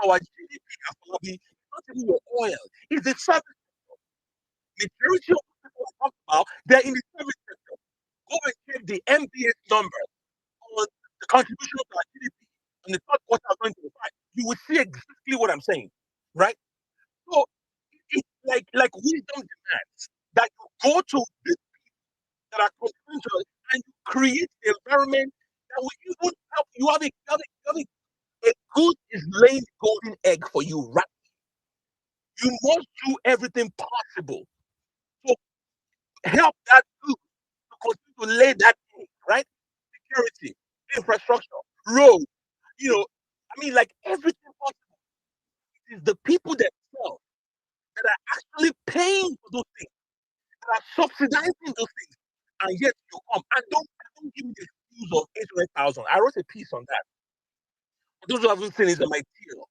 our GDP is not even your oil. It's the service sector. Majority of the people I talk about, they're in the service sector. Go and check the MBS numbers on the contribution to our GDP in the third quarter of 2025. You will see exactly what I'm saying, right? So it's like wisdom demands that you go to the people that are contributing and you create the environment that will even help you have a good is laying golden egg for you, right? You must do everything possible to help that good to continue to lay that egg, right? Security, infrastructure, roads, like everything possible. It is the people themselves that are actually paying for those things, that are subsidizing those things, and yet you come and don't give me the excuse of 800,000. I wrote a piece on that. For those who haven't seen it, on my tier.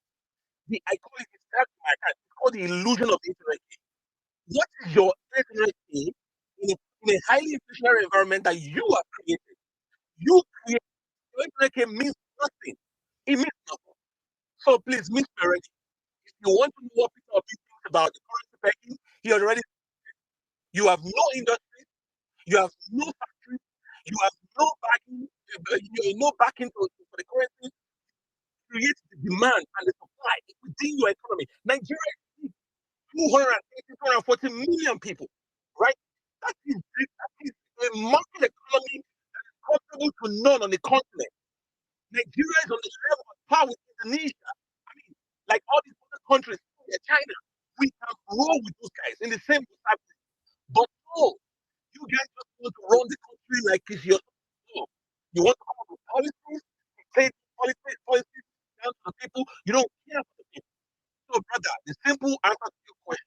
I call it it's called the illusion of 800K. What is your 800K in a highly inflationary environment that you have created? You create your 800K means nothing. It means nothing. So please, Mr. Already, if you want to know what people are thinking about the currency packing, he already you have no industry, you have no factory, you have no backing for the currency. Create the demand and the supply within your economy. Nigeria is 240 million people, right? That is a market economy that is comparable to none on the continent. Nigeria is on the level of par with Indonesia. I mean, like all these other countries, China, we can grow with those guys in the same society. But no, you guys just want to run the country like it's your own. You want to come up with policies, say policies down to the people. You don't care for the people. So, brother, the simple answer to your question: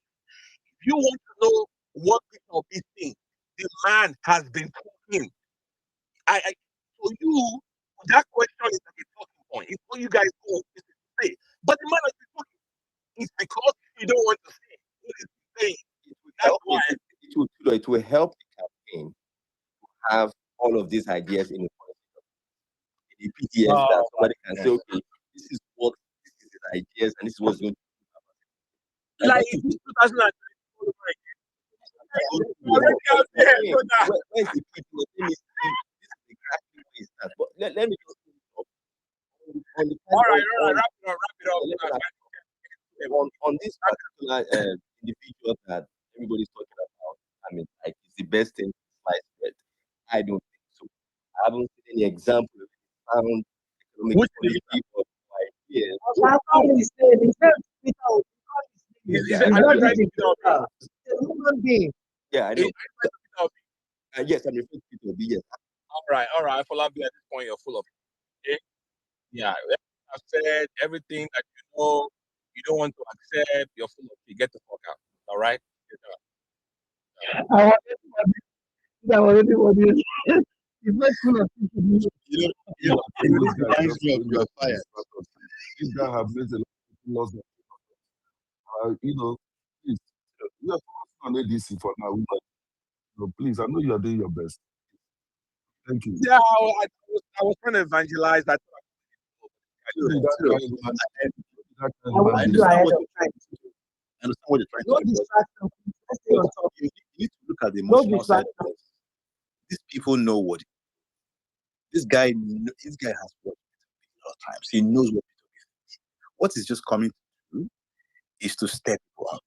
if you want to know what people are thinking, the man has been talking. So that question is like a talking point. It's what you guys go to say. But the man has been talking. It's because you don't want to say what he's saying. It will help the campaign to have all of these ideas in the PDS that somebody can say, okay, this is his ideas, and this is what's going to be. Like 2003. Where's the people? But let me just all right, wrap it up. On this particular individual that everybody's talking about, I mean, like, it's the best thing sliced bread. I don't think so. I haven't seen any example of sound economic policy or ideas. Yeah, I know. Yes, I'm referring to Peter. Yes. All right. Falabi, at this point, you're full of it. Yeah, I've said everything that you don't want to accept. You're full of it. Get the fuck out. All right. I want everybody. It's not full of people. You are fired. This guy has made a lot of loss. Please, we are focusing on ADC for now. Please, I know you are doing your best. Thank you. Yeah, I was trying to evangelize that. I understand what you're trying to do. You need to look at the emotional side of this. These people know what this guy has worked a lot of times. He knows what is just coming to do is to step people up,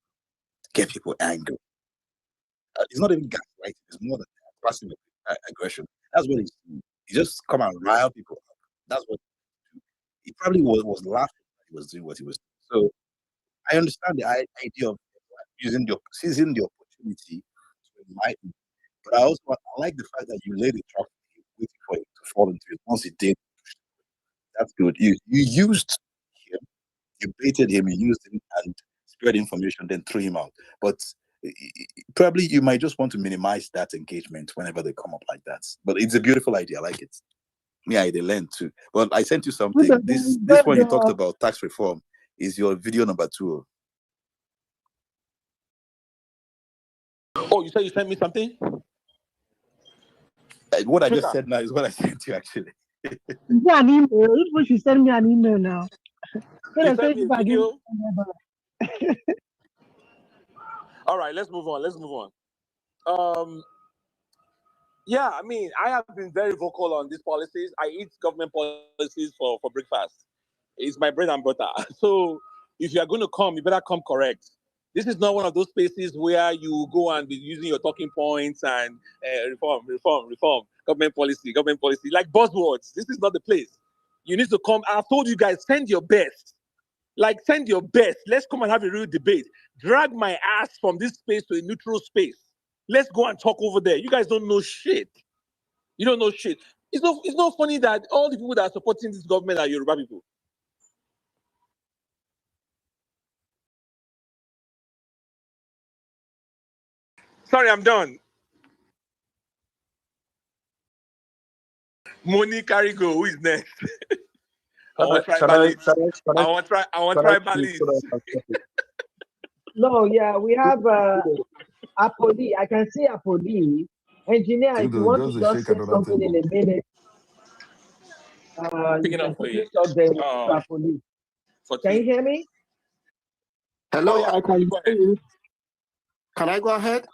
get people angry. It's not even gaslighting, it's more than that, passive aggression. That's what he's doing. He just come and rile people up. That's what he probably was laughing that he was doing what he was doing. So I understand the idea of seizing the opportunity to enlighten. But I like the fact that you laid the trap waiting for him to fall into it. Once he did, that's good. You used him, you baited him, you used him and spread information, then threw him out. But probably you might just want to minimize that engagement whenever they come up like that. But it's a beautiful idea. I like it. Yeah, they learn too. Well, I sent you something. This one you talked about tax reform is your video number 2. Oh, you said you sent me something? What I just said now is what I sent you, actually. An email. You should send me an email now. You sent me a video. All right, let's move on. Yeah, I mean, I have been very vocal on these policies. I eat government policies for breakfast. It's my bread and butter. So if you are going to come, you better come correct. This is not one of those spaces where you go and be using your talking points and reform, government policy, like buzzwords. This is not the place. You need to come. I've told you guys, send your best. Like, send your best. Let's come and have a real debate. Drag my ass from this space to a neutral space. Let's go and talk over there. You guys don't know shit. You don't know shit. It's not funny that all the people that are supporting this government are Yoruba people. Sorry, I'm done. Moni Carigo, who is next? I want tribalists. No, yeah, we have Apoli. I can see Apoli. Engineer, if you want to just say something in a minute, Picking up for you. Apoli. Can you hear me? Hello, I can hear you. Can I go ahead?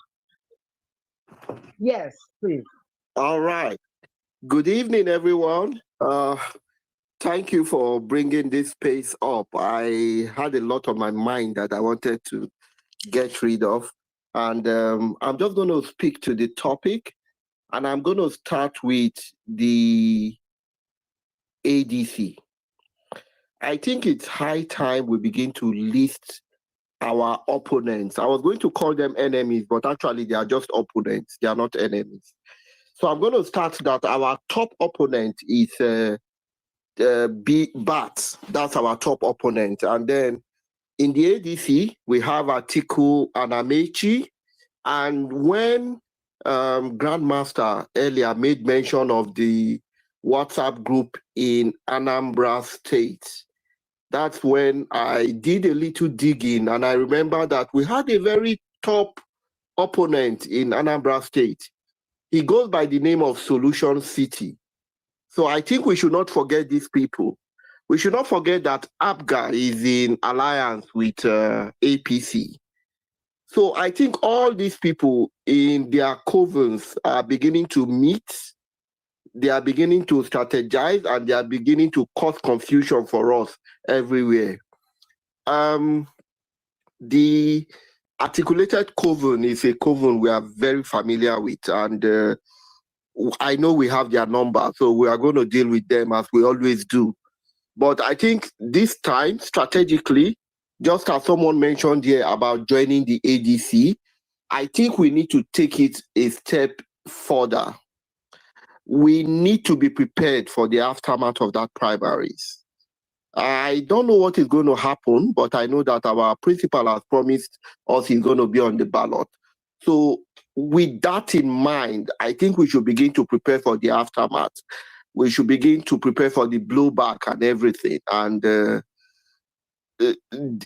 Yes, please. All right. Good evening, everyone. Thank you for bringing this space up. I had a lot on my mind that I wanted to get rid of. And I'm just going to speak to the topic. And I'm going to start with the ADC. I think it's high time we begin to list our opponents. I was going to call them enemies, but actually they are just opponents. They are not enemies. So I'm going to start that our top opponent is BAT. That's our top opponent. And then in the ADC, we have Atiku and Amechi. And when Grandmaster earlier made mention of the WhatsApp group in Anambra State, that's when I did a little digging, and I remember that we had a very top opponent in Anambra State. He goes by the name of Solution City. So I think we should not forget these people. We should not forget that APGA is in alliance with APC. So I think all these people in their covens are beginning to meet, they are beginning to strategize, and they are beginning to cause confusion for us everywhere. The articulated coven is a coven we are very familiar with, and I know we have their number, so we are going to deal with them as we always do. But I think this time, strategically, just as someone mentioned here about joining the ADC, I think we need to take it a step further. We need to be prepared for the aftermath of that primaries. I don't know what is going to happen, but I know that our principal has promised us he's going to be on the ballot. So with that in mind, I think we should begin to prepare for the aftermath. We should begin to prepare for the blowback and everything. And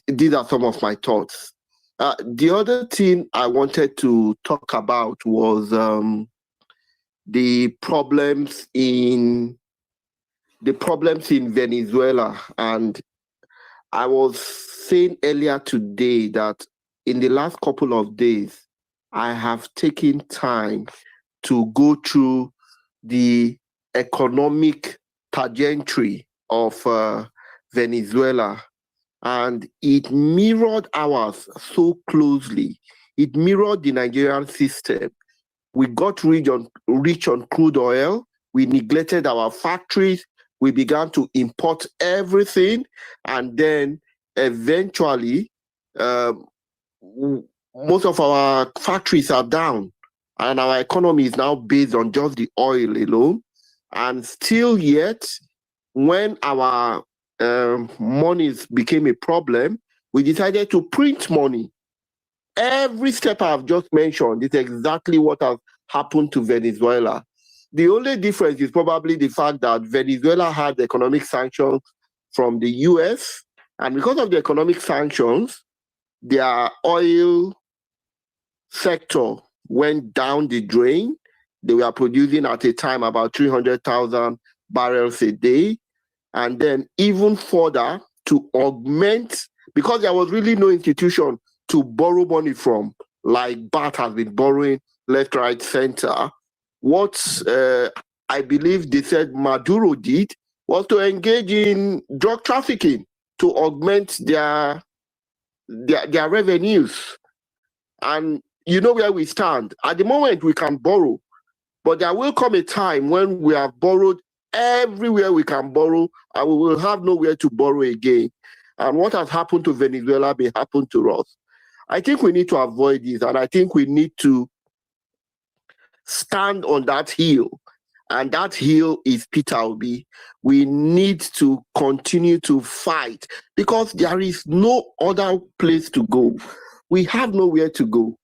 these are some of my thoughts. The other thing I wanted to talk about was the problems in Venezuela. And I was saying earlier today that in the last couple of days, I have taken time to go through the economic trajectory of Venezuela, and it mirrored ours so closely. It mirrored the Nigerian system. We got rich on crude oil. We neglected our factories. We began to import everything, and then eventually, most of our factories are down, and our economy is now based on just the oil alone. And still yet, when our monies became a problem, we decided to print money. Every step I've just mentioned is exactly what has happened to Venezuela. The only difference is probably the fact that Venezuela had economic sanctions from the US, and because of the economic sanctions, their oil sector went down the drain. They were producing at a time about 300,000 barrels a day. And then even further, to augment, because there was really no institution to borrow money from, like BAT has been borrowing left, right, center. What I believe they said Maduro did was to engage in drug trafficking to augment their revenues. And you know where we stand. At the moment, we can borrow, but there will come a time when we have borrowed everywhere we can borrow, and we will have nowhere to borrow again. And what has happened to Venezuela may happen to us. I think we need to avoid this, and I think we need to stand on that hill. And that hill is Peter Obi. We need to continue to fight because there is no other place to go. We have nowhere to go.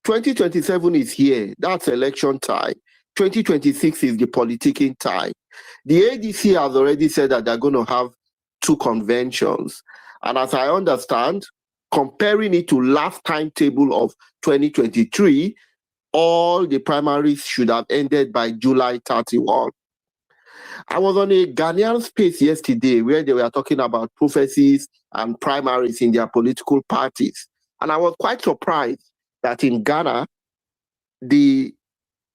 2027 is here. That's election time. 2026 is the politicking time. The ADC has already said that they're going to have 2 conventions. And as I understand, comparing it to last timetable of 2023, all the primaries should have ended by July 31. I was on a Ghanaian space yesterday where they were talking about prophecies and primaries in their political parties. And I was quite surprised that in Ghana, the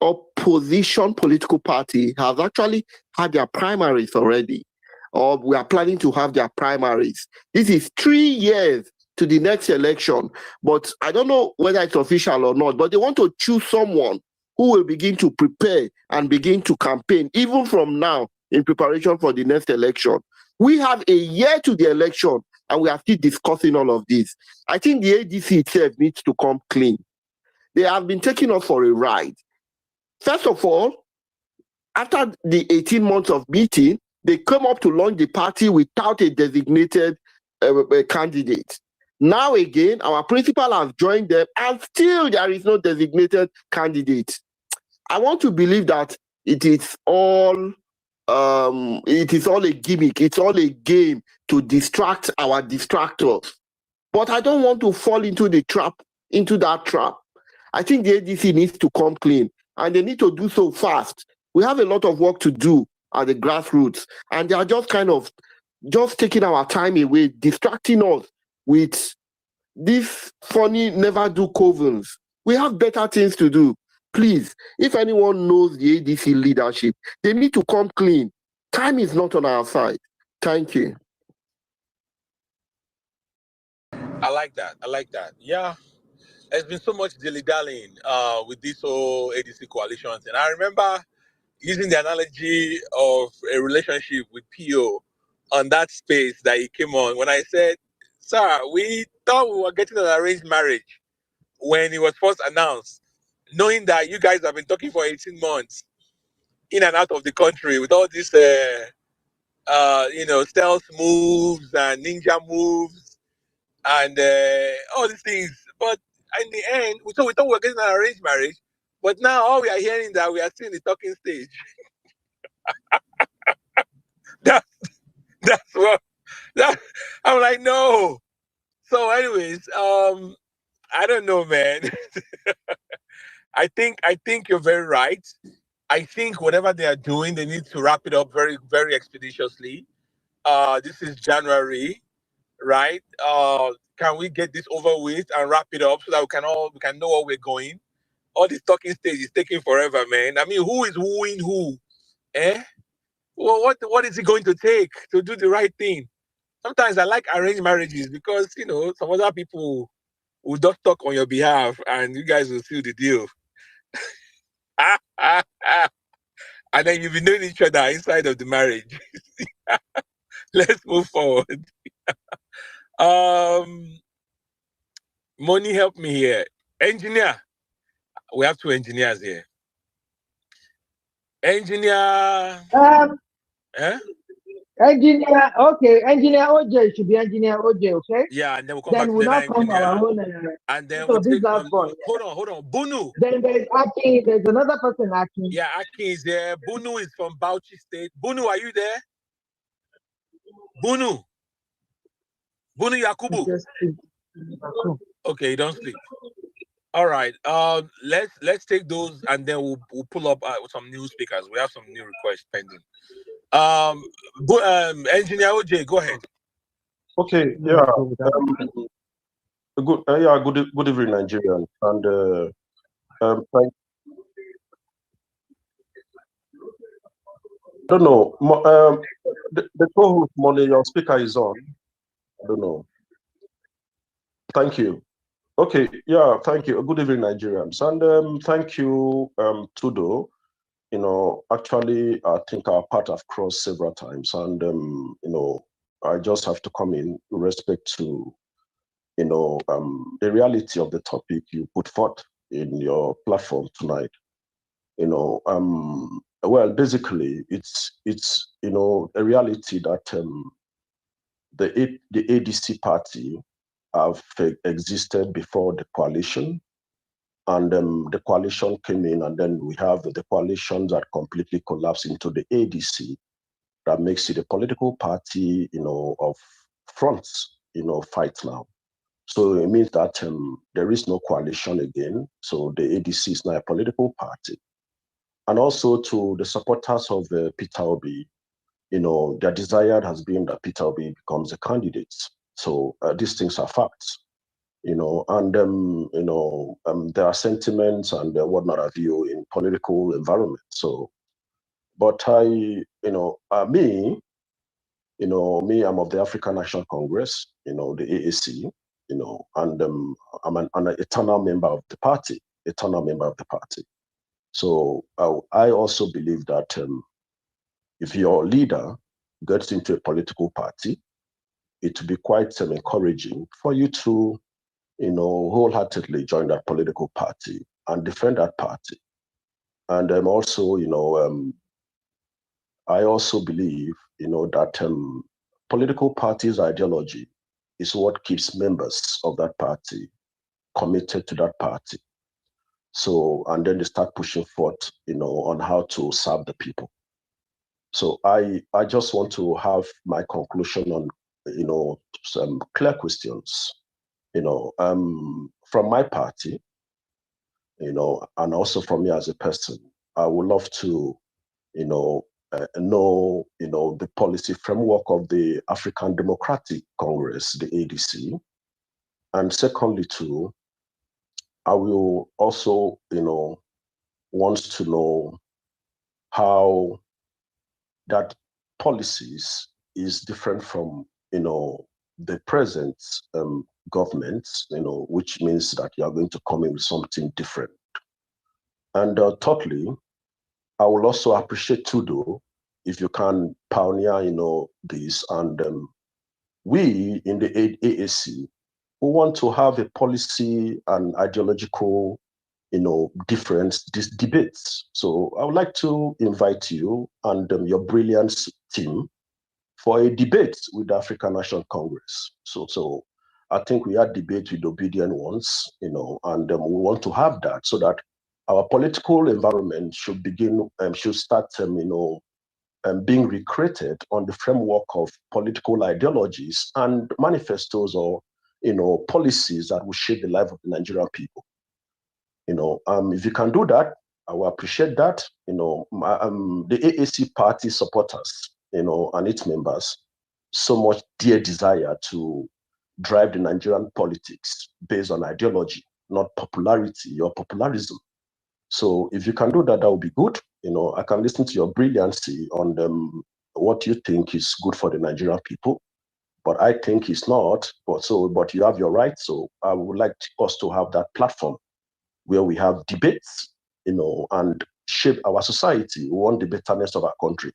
opposition political party has actually had their primaries already, or we are planning to have their primaries. This is 3 years to the next election, but I don't know whether it's official or not, but they want to choose someone who will begin to prepare and begin to campaign, even from now, in preparation for the next election. We have a year to the election, and we are still discussing all of this. I think the ADC itself needs to come clean. They have been taking us for a ride. First of all, after the 18 months of meeting, they came up to launch the party without a designated candidate. Now again, our principal has joined them, and still there is no designated candidate. I want to believe that it is all a gimmick. It's all a game to distract our distractors. But I don't want to fall into that trap. I think the ADC needs to come clean, and they need to do so fast. We have a lot of work to do at the grassroots, and they are just kind of just taking our time away, distracting us with this funny never do covens. We have better things to do. Please, if anyone knows the ADC leadership, they need to come clean. Time is not on our side. Thank you. I like that. Yeah. There's been so much dilly-dallying with this whole ADC coalitions. And I remember using the analogy of a relationship with PO on that space that he came on when I said, sir, we thought we were getting an arranged marriage when it was first announced, knowing that you guys have been talking for 18 months in and out of the country with all these, stealth moves and ninja moves and all these things. But in the end, we thought we were getting an arranged marriage, but now all we are hearing that we are still in the talking stage. That's what I'm like, no. So, anyways, I don't know, man. I think you're very right. I think whatever they are doing, they need to wrap it up very, very expeditiously. This is January, right? Can we get this over with and wrap it up so that we can know where we're going? All this talking stage is taking forever, man. I mean, who is wooing who? Well, what is it going to take to do the right thing? Sometimes I like arranged marriages because some other people will just talk on your behalf and you guys will seal the deal. And then you'll be knowing each other inside of the marriage. Let's move forward. Money, help me here. Engineer. We have 2 engineers here. Engineer. Engineer, okay. Engineer OJ should be Engineer OJ, okay? Yeah, and then we'll come then back we'll to not the come engineer. our own. And then so we'll this take last one. Hold on. Bunu. Then there's Aki. There's another person, Aki. Yeah, Aki is there. Bunu is from Bauchi State. Bunu, are you there? Bunu Yakubu. Okay, you don't sleep. All right. Let's take those and then we'll pull up some new speakers. We have some new requests pending. Engineer OJ, go ahead. Okay, yeah. Good evening, Nigerian, and thank. I don't know. The co-host Molly, your speaker is on. I don't know. Thank you. Okay, yeah, thank you. Good evening, Nigerians, and thank you, Tudo. You know, actually, I think our path have crossed several times, and you know, I just have to come in respect to, you know, the reality of the topic you put forth in your platform tonight. You know, well, basically, it's you know a reality that the ADC party have existed before the coalition, and the coalition came in, and then we have the coalition that completely collapsed into the ADC. That makes it a political party, you know, of fronts, you know, fight now. So it means that there is no coalition again. So the ADC is now a political party. And also to the supporters of Peter Obi, you know, their desire has been that Peter Obi becomes a candidate. So these things are facts, you know, and you know, there are sentiments and whatnot have you in political environment. So, but you know, me, I'm of the African National Congress, you know, the AAC, you know, and I'm an eternal member of the party, eternal member of the party. So I also believe that if your leader gets into a political party, it would be quite encouraging for you to, you know, wholeheartedly join that political party and defend that party. And also, you know, I also believe, you know, that political parties' ideology is what keeps members of that party committed to that party. So, and then they start pushing forth, you know, on how to serve the people. So I just want to have my conclusion on, you know, some clear questions, you know, from my party, you know, and also from me as a person. I would love to, you know, you know, the policy framework of the African Democratic Congress, the ADC. And secondly, too, I will also, you know, want to know how that policies is different from, you know, the present government, you know, which means that you are going to come in with something different. And thirdly, I will also appreciate too, though, if you can pioneer, you know, this. And we in the AAC, we want to have a policy and ideological, you know, difference, these debates. So I would like to invite you and your brilliant team for a debate with the African National Congress. So I think we had debate with ObiDients once, you know, and we want to have that so that our political environment should begin, should start, you know, being recreated on the framework of political ideologies and manifestos or, you know, policies that will shape the life of the Nigerian people. You know, if you can do that, I will appreciate that. You know, the AAC party supporters, you know, and its members, so much dear desire to drive the Nigerian politics based on ideology, not popularity or popularism. So if you can do that, that would be good. You know, I can listen to your brilliancy on what you think is good for the Nigerian people, but I think it's not. But you have your right. So I would like us to have that platform where we have debates, you know, and shape our society. We want the betterness of our country.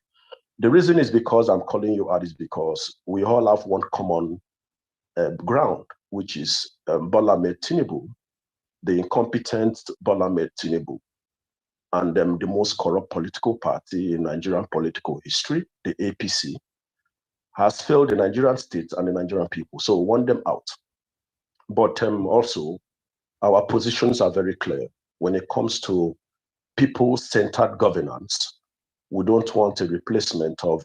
The reason is because I'm calling you out is because we all have one common ground, which is Bola Ahmed Tinubu, the incompetent Bola Ahmed Tinubu, and the most corrupt political party in Nigerian political history, the APC, has failed the Nigerian state and the Nigerian people. So we want them out. But also, our positions are very clear when it comes to people-centered governance. We don't want a replacement of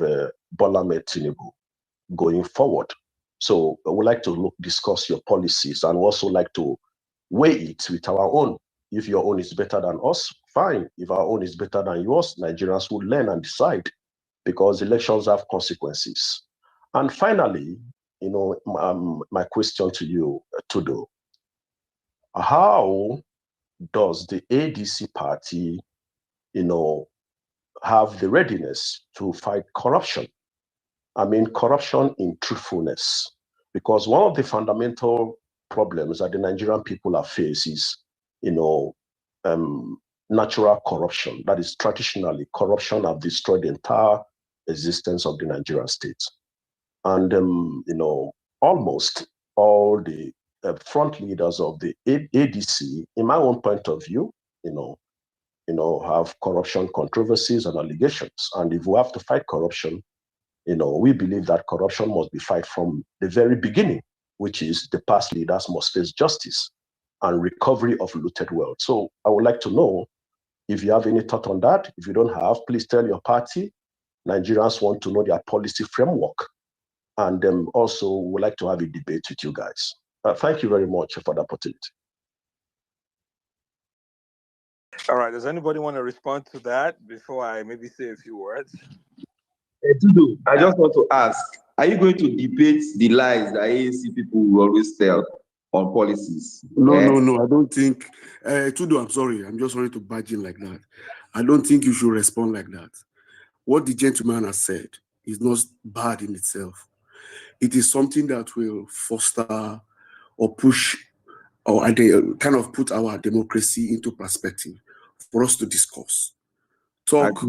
Bola Ahmed Tinubu going forward. So I would like to discuss your policies and also like to weigh it with our own. If your own is better than us, fine. If our own is better than yours, Nigerians will learn and decide because elections have consequences. And finally, my question to you, Tudo, how does the ADC party, have the readiness to fight corruption? I mean, corruption in truthfulness, because one of the fundamental problems that the Nigerian people are faced is, natural corruption. That is, traditionally, corruption have destroyed the entire existence of the Nigerian state. And, almost all the front leaders of the ADC, in my own point of view, have corruption controversies and allegations. And if we have to fight corruption, we believe that corruption must be fight from the very beginning, which is the past leaders must face justice and recovery of looted wealth. So I would like to know if you have any thought on that. If you don't have, please tell your party. Nigerians want to know their policy framework. And also would like to have a debate with you guys. Thank you very much for the opportunity. All right, does anybody want to respond to that before I maybe say a few words? Tudu, I just want to ask, are you going to debate the lies that ANC people will always tell on policies? No, I don't think. Tudu, I'm sorry. I'm just wanting to barge in like that. I don't think you should respond like that. What the gentleman has said is not bad in itself. It is something that will foster or push or kind of put our democracy into perspective for us to discuss. Talk.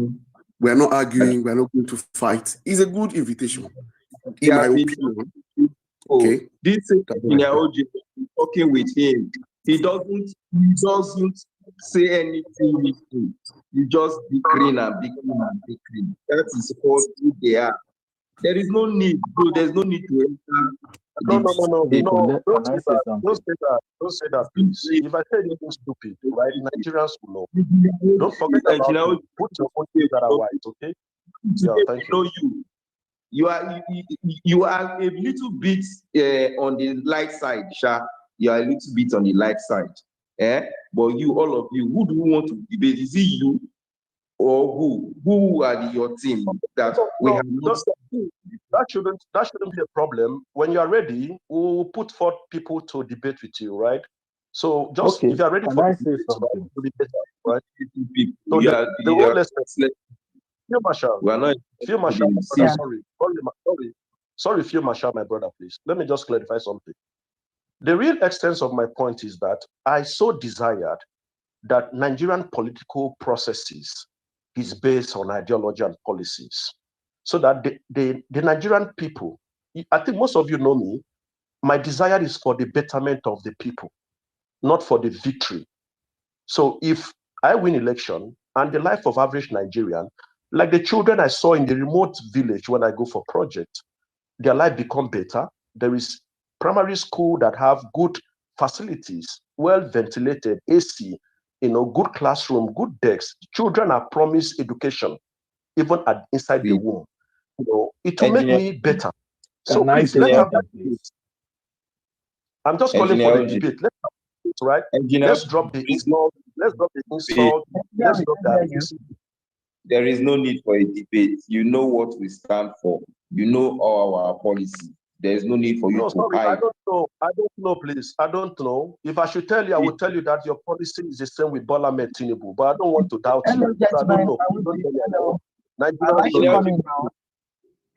We are not arguing. We are not going to fight. It's a good invitation, in my opinion. Okay. This engineer OJ, talking with him, he doesn't say anything. You just be clean and be clean and be clean. That is what they are. There is no need. So there's no need to enter. No. Don't say that, please. If I say anything stupid, right, Nigerians will know. Don't forget about put your own things that are right, okay? Yeah, thank you. You are a little bit on the light side, Sha. You are a little bit on the light side. But all of you, who do you want to debate? Is it you or who? Who are your team that we have not? That shouldn't be a problem. When you are ready, we'll put forth people to debate with you, right? So just if you are ready for debate, right? Field Marshal, sorry, Field Marshal, my brother, please. Let me just clarify something. The real extent of my point is that I so desired that Nigerian political processes is based on ideology and policies, so that the Nigerian people, I think most of you know me, my desire is for the betterment of the people, not for the victory. So if I win election and the life of average Nigerian, like the children I saw in the remote village when I go for project, their life become better. There is primary school that have good facilities, well ventilated, AC, good classroom, good desks. Children are promised education, even inside the womb. It will make me better. So please, let's have that debate. I'm just calling for the debate. Let's have it, right? Let's drop the insult. Let's drop the insult. Let's drop that. There is no need for a debate. You know what we stand for. You know all our policy. There is no need for you to hide. I don't know, please. I don't know. If I should tell you, I will tell you that your policy is the same with Bola Tinubu, but I don't want to doubt you. I don't know.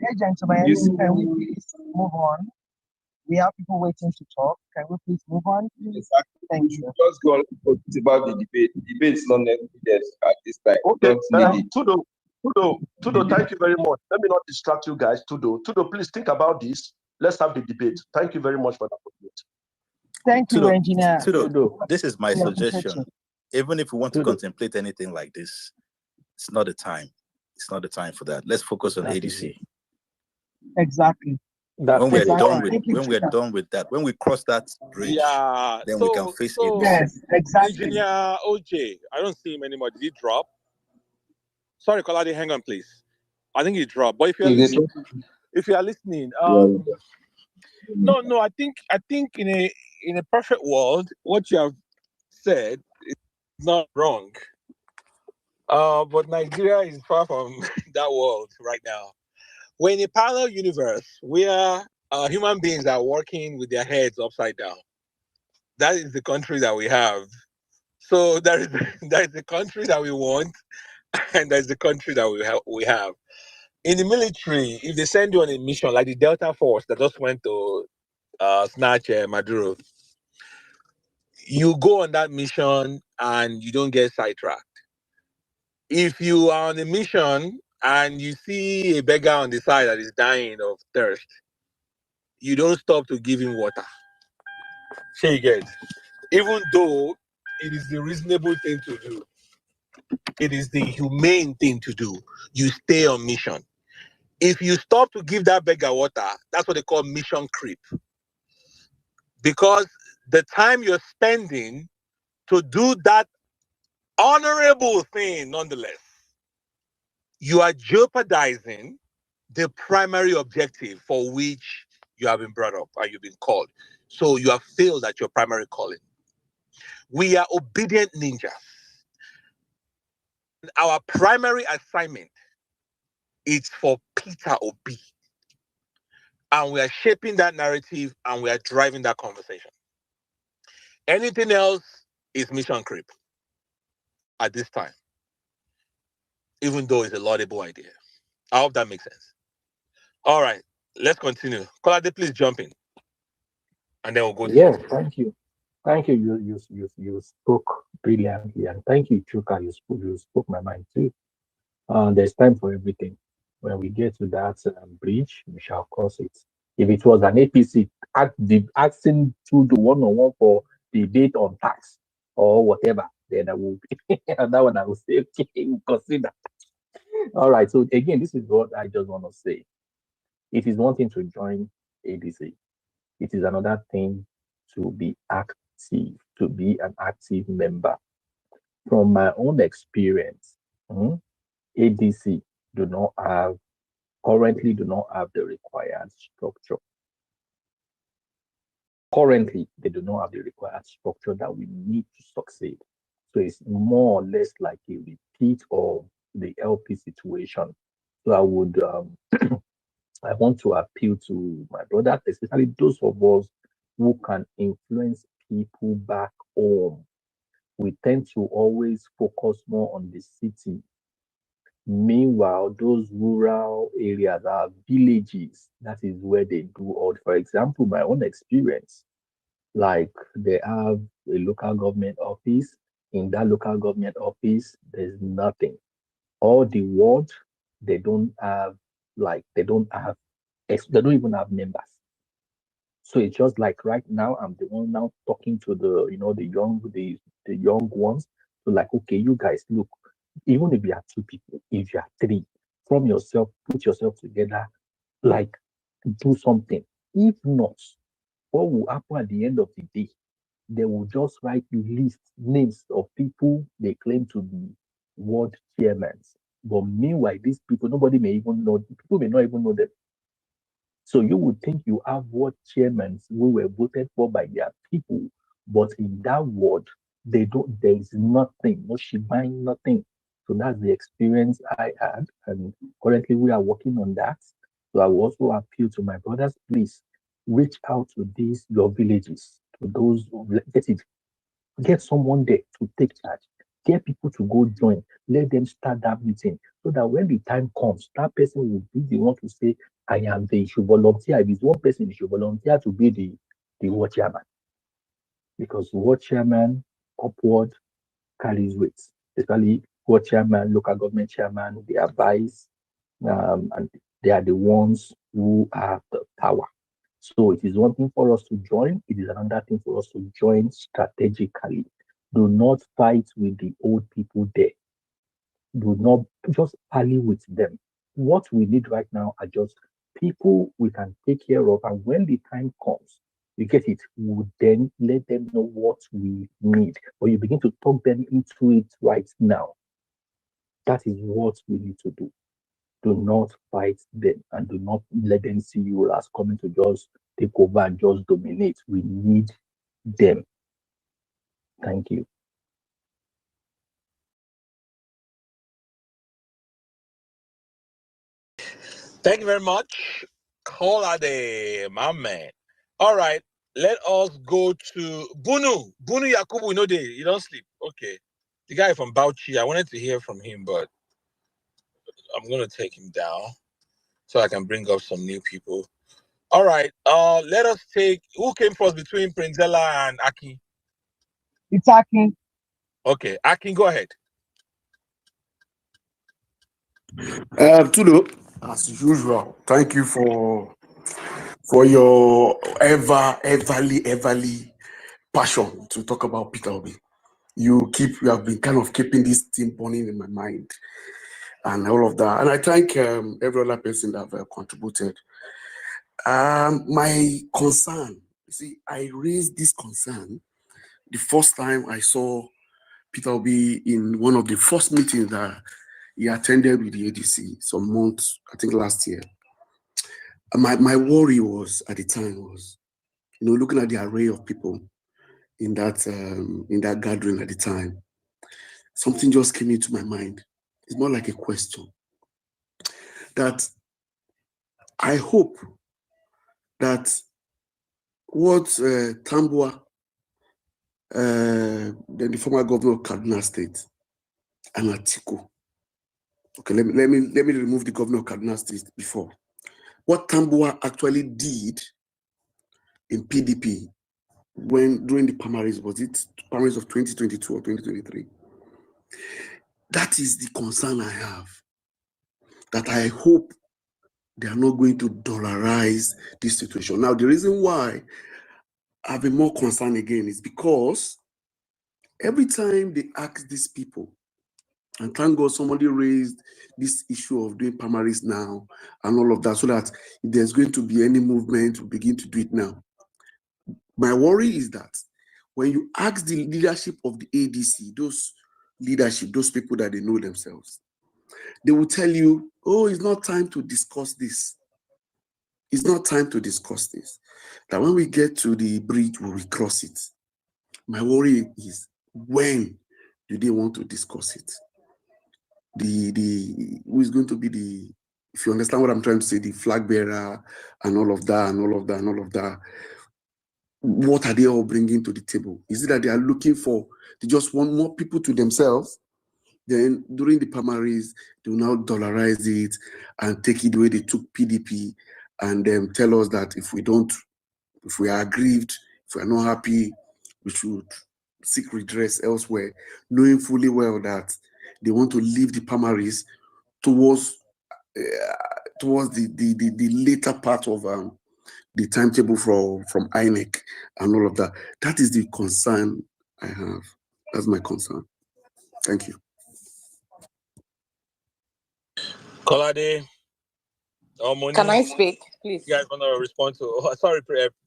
Hey, gentlemen, can we please move on? We have people waiting to talk. Can we please move on? Exactly. Thank you. Just go on about the debate. The debate is not needed at this time. Okay. Tudo, thank you very much. Let me not distract you guys. Tudo, please think about this. Let's have the debate. Thank you very much for that. Thank you, Engineer. Tudo, this is my suggestion. Even if we want to contemplate anything like this, it's not the time. It's not the time for that. Let's focus on ADC. Exactly. When we're done with that, when we cross that bridge, then we can face it. Yes, exactly. Engineer OJ, I don't see him anymore. Did he drop? Sorry, Kolade, hang on, please. I think he dropped. But if you are listening, no, I think in a perfect world, what you have said is not wrong. But Nigeria is far from that world right now. We're in a parallel universe where human beings are working with their heads upside down. That is the country that we have. So there is the country that we want, and there's the country that we have. In the military, if they send you on a mission like the Delta Force that just went to snatch Maduro, you go on that mission and you don't get sidetracked. If you are on a mission and you see a beggar on the side that is dying of thirst, you don't stop to give him water. Say again. Even though it is the reasonable thing to do, it is the humane thing to do. You stay on mission. If you stop to give that beggar water, that's what they call mission creep. Because the time you're spending to do that honorable thing, nonetheless, you are jeopardizing the primary objective for which you have been brought up and you've been called. So you have failed at your primary calling. We are obedient ninjas. Our primary assignment is for Peter Obi. And we are shaping that narrative and we are driving that conversation. Anything else is mission creep at this time, even though it's a laudable idea. I hope that makes sense. All right, let's continue. Kolade, please jump in, and then we'll go to Yes, thank you. Thank you. You spoke brilliantly, and thank you, Chuka. You spoke my mind too. There's time for everything. When we get to that bridge, we shall cross it. If it was an APC asking to do one-on-one for debate on tax or whatever, then I will and that one I will say, okay, we'll consider. All right. So again, this is what I just want to say. It is one thing to join ADC. It is another thing to be active, to be an active member. From my own experience, ADC do not have currently do not have the required structure. Currently, they do not have the required structure that we need to succeed. So it's more or less like a repeat of the LP situation. So I want to appeal to my brothers, especially those of us who can influence people back home. We tend to always focus more on the city. Meanwhile, those rural areas are villages. That is where they do all. For example, my own experience, like they have a local government office. In that local government office, there's nothing. All the ward, they don't have, like, they don't even have members. So it's just like right now, I'm the one now talking to the young ones. So like, okay, you guys, look, even if you are two people, if you are three, from yourself, put yourself together, like do something. If not, what will happen at the end of the day? They will just write list names of people they claim to be ward chairmen. But meanwhile, these people, nobody may even know, people may not even know them. So you would think you have ward chairmen who were voted for by their people, but in that ward, there is nothing, no shebang, nothing. So that's the experience I had, and currently we are working on that. So I will also appeal to my brothers, please reach out to these your villages, to those get someone there to take charge, get people to go join, let them start that meeting so that when the time comes, that person will be the one to say, I am the should volunteer. If it's one person, he should volunteer to be the ward chairman. Because ward chairman upward carries weight, especially ward chairman, local government chairman, they are vice, and they are the ones who have the power. So it is one thing for us to join, it is another thing for us to join strategically. Do not fight with the old people there. Do not just parley with them. What we need right now are just people we can take care of. And when the time comes, you get it, we will then let them know what we need. Or you begin to talk them into it right now. That is what we need to do. Do not fight them and do not let them see you as coming to just take over and just dominate. We need them. Thank you. Thank you very much. Kolade, my man. All right, let us go to Bunu. Bunu Yakubu, you don't sleep. Okay. The guy from Bauchi, I wanted to hear from him, but I'm going to take him down so I can bring up some new people. All right, let us take, who came first between Prinzella and Aki? It's Akin. Okay, Akin, go ahead. Tudo, as usual, thank you for your everly passion to talk about Peter Obi. You have been kind of keeping this thing burning in my mind and all of that. And I thank every other person that have contributed. My concern, you see, I raised this concern the first time I saw Peter Obi in one of the first meetings that he attended with the ADC some months, I think last year. My worry was at the time was, looking at the array of people in that gathering at the time, something just came into my mind. It's more like a question that I hope that what Tambua, then the former governor of Kaduna State, and Atiku. Okay, let me remove the governor of Kaduna State before. What Tambua actually did in PDP during the primaries, was it primaries of 2022 or 2023? That is the concern I have. That I hope they are not going to dollarize this situation. Now, the reason why I've been more concerned again is because every time they ask these people, and thank God somebody raised this issue of doing primaries now and all of that, so that if there's going to be any movement, we begin to do it now. My worry is that when you ask the leadership of the ADC, those people that they know themselves, they will tell you, oh, it's not time to discuss this. It's not time to discuss this. That when we get to the bridge, we will cross it. My worry is, when do they want to discuss it? Who is going to be if you understand what I'm trying to say, the flag bearer and all of that and all of that and all of that. What are they all bringing to the table? Is it that they are looking they just want more people to themselves? Then during the primaries, they will now dollarize it and take it the way they took PDP and then tell us that if we are aggrieved, if we are not happy, we should seek redress elsewhere, knowing fully well that they want to leave the primaries towards the later part of the timetable from INEC and all of that. That is the concern I have. That's my concern. Thank you. Kolade. Can I speak, please? You guys want to respond to? Sorry,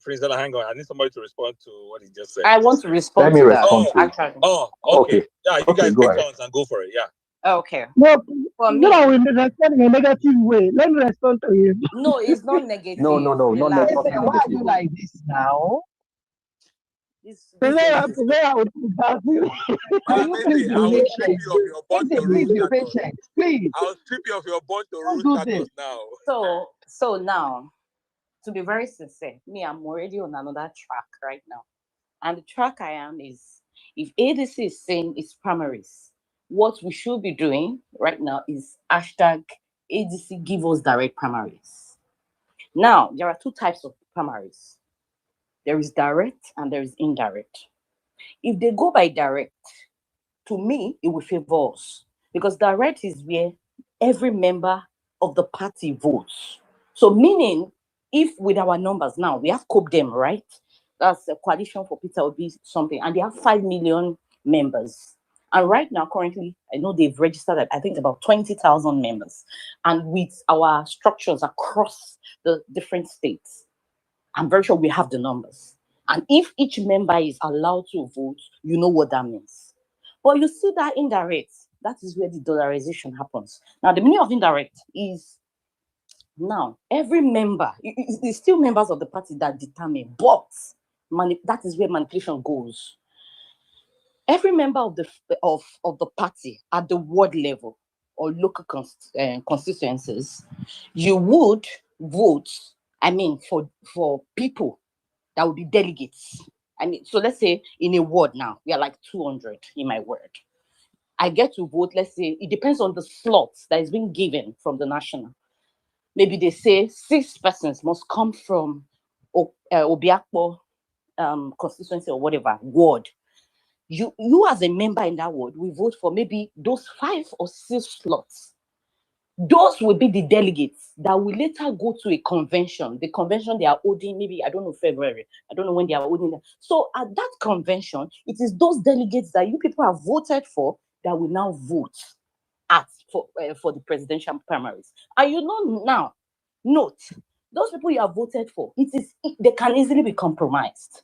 Prinzella, hang on. I need somebody to respond to what he just said. I want to respond to that. Actually. Okay. Yeah, you guys take turns and go for it. Yeah. Okay. No, for me, no, we respond in a negative way. Let me respond to you. No, it's not negative. No, not Why are you like this now? This I will strip you of your bond to please be root patient. Please. I'll strip you of your bond to root status now. So now, to be very sincere, I'm already on another track right now. And the track I am is, if ADC is saying it's primaries, what we should be doing right now is hashtag ADC give us direct primaries. Now, there are two types of primaries. There is direct and there is indirect. If they go by direct, to me, it will favor us, because direct is where every member of the party votes. So meaning, if with our numbers now, we have COPDEM, right? That's a coalition for Peter Obi something, and they have 5 million members. And right now, currently, I know they've registered at, I think, about 20,000 members. And with our structures across the different states, I'm very sure we have the numbers. And if each member is allowed to vote, you know what that means. But you see that indirect, that is where the dollarization happens. Now, the meaning of indirect is, now, every member, it's still members of the party that determine, but that is where manipulation goes. Every member of the party at the ward level or local constituencies, you would vote I mean, for people that will be delegates. I mean, so let's say in a ward now, we are like 200 in my ward. I get to vote, let's say, it depends on the slots that is being given from the national. Maybe they say 6 persons must come from Obiakpo constituency or whatever, ward. You as a member in that ward will vote for maybe those 5 or 6 slots. Those will be the delegates that will later go to a convention. The convention they are holding, maybe, I don't know, February. I don't know when they are holding them. So at that convention, it is those delegates that you people have voted for that will now vote for the presidential primaries. And you know now, note, those people you have voted for, they can easily be compromised.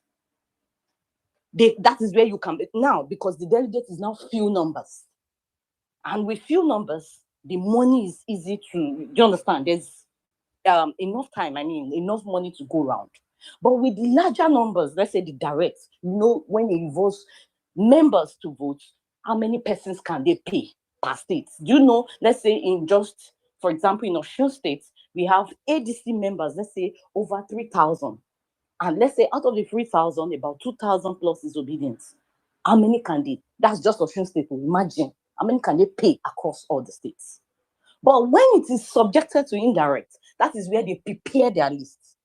That is where you can, now, because the delegate is now few numbers. And with few numbers, the money is easy to, do you understand? There's enough time, enough money to go around. But with larger numbers, let's say the direct, when it involves members to vote, how many persons can they pay per state? Do you know, let's say for example, in Osun State, we have ADC members, let's say over 3,000. And let's say out of the 3,000, about 2,000 plus is ObiDients. How many can they? That's just Osun State. Imagine how many can they pay across all the states? But when it is subjected to indirect, that is where they prepare their lists.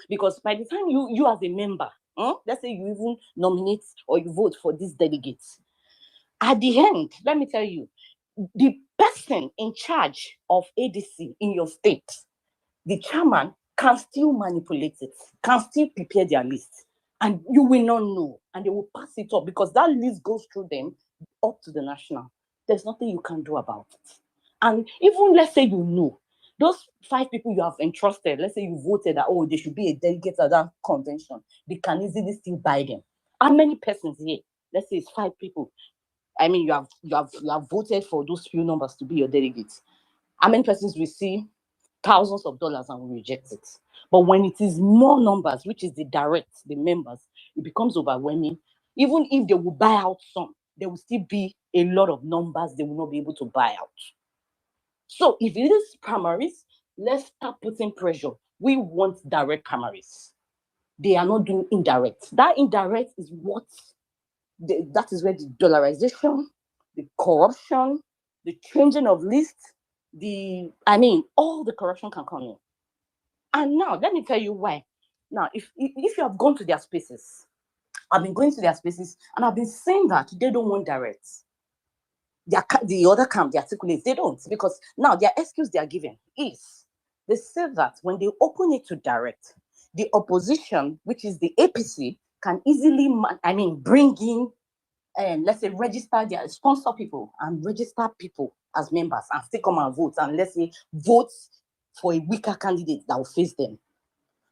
Because by the time you as a member, let's say you even nominate or you vote for these delegates, at the end, let me tell you, the person in charge of ADC in your state, the chairman, can still manipulate it, can still prepare their list, and you will not know, and they will pass it up because that list goes through them up to the national. There's nothing you can do about it. And even let's say you know, those 5 people you have entrusted, let's say you voted that, they should be a delegate at that convention, they can easily still buy them. How many persons here? Let's say it's 5 people. I mean, you have voted for those few numbers to be your delegates. How many persons will see thousands of dollars and will reject it? But when it is more numbers, which is the members, it becomes overwhelming. Even if they will buy out some, there will still be a lot of numbers they will not be able to buy out. So if it is primaries, let's start putting pressure. We want direct primaries. They are not doing indirect. That indirect is that is where the dollarization, the corruption, the changing of lists, all the corruption can come in. And now, let me tell you why. Now, if you have gone to their spaces, I've been going to their spaces, and I've been saying that they don't want direct. The other camp, the articulates, they don't, because now their excuse they are giving is, they say that when they open it to direct, the opposition, which is the APC, can easily, bring in, let's say, register their sponsor people and register people as members and still come and vote, and let's say vote for a weaker candidate that will face them.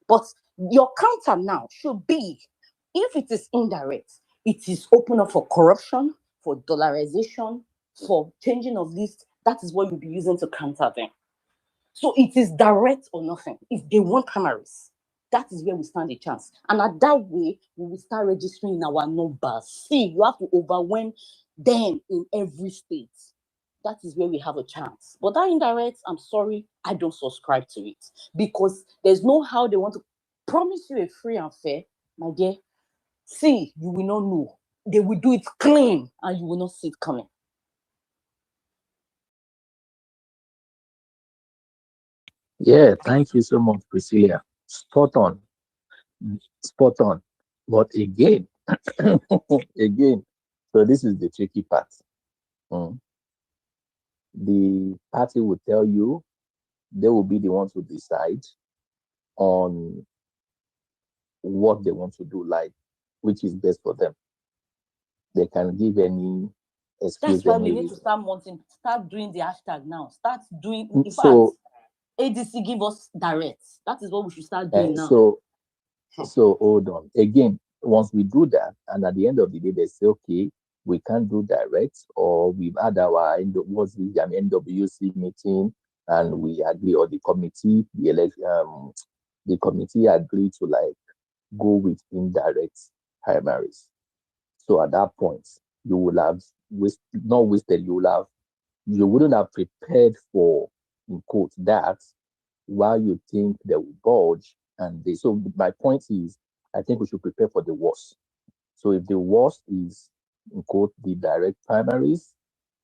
But your counter now should be, if it is indirect, it is open up for corruption, for dollarization, for changing of lists. That is what you'll be using to counter them. So it is direct or nothing. If they want primaries, that is where we stand a chance. And at that way, we will start registering our numbers. See, you have to overwhelm them in every state. That is where we have a chance. But that indirect, I'm sorry, I don't subscribe to it. Because there's no how they want to promise you a free and fair, my dear. See, you will not know. They will do it clean and you will not see it coming. Yeah, thank you so much, Priscilla. Spot on. But again, so this is the tricky part. The party will tell you they will be the ones who decide on what they want to do, like which is best for them. They can give any excuse. That's why we need to start doing the hashtag now. Start doing, in so, fact, ADC give us direct. That is what we should start doing now. So hold on. Again, once we do that, and at the end of the day, they say, okay, we can't do direct, or we've had our NWC meeting, and we agree, or the committee, the committee agreed to go with indirect primaries. So at that point, you will have you wouldn't have prepared for, in quote, that, while you think they will budge, And so my point is, I think we should prepare for the worst. So if the worst is, in quote, the direct primaries,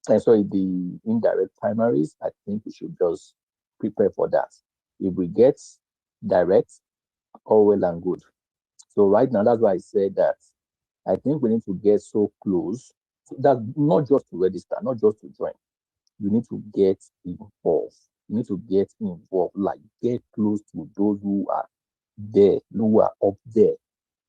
the indirect primaries, I think we should just prepare for that. If we get direct, all well and good. So right now, that's why I said that I think we need to get so close, so that not just to register, not just to join. You need to get involved. You need to get involved, like get close to those who are there, who are up there.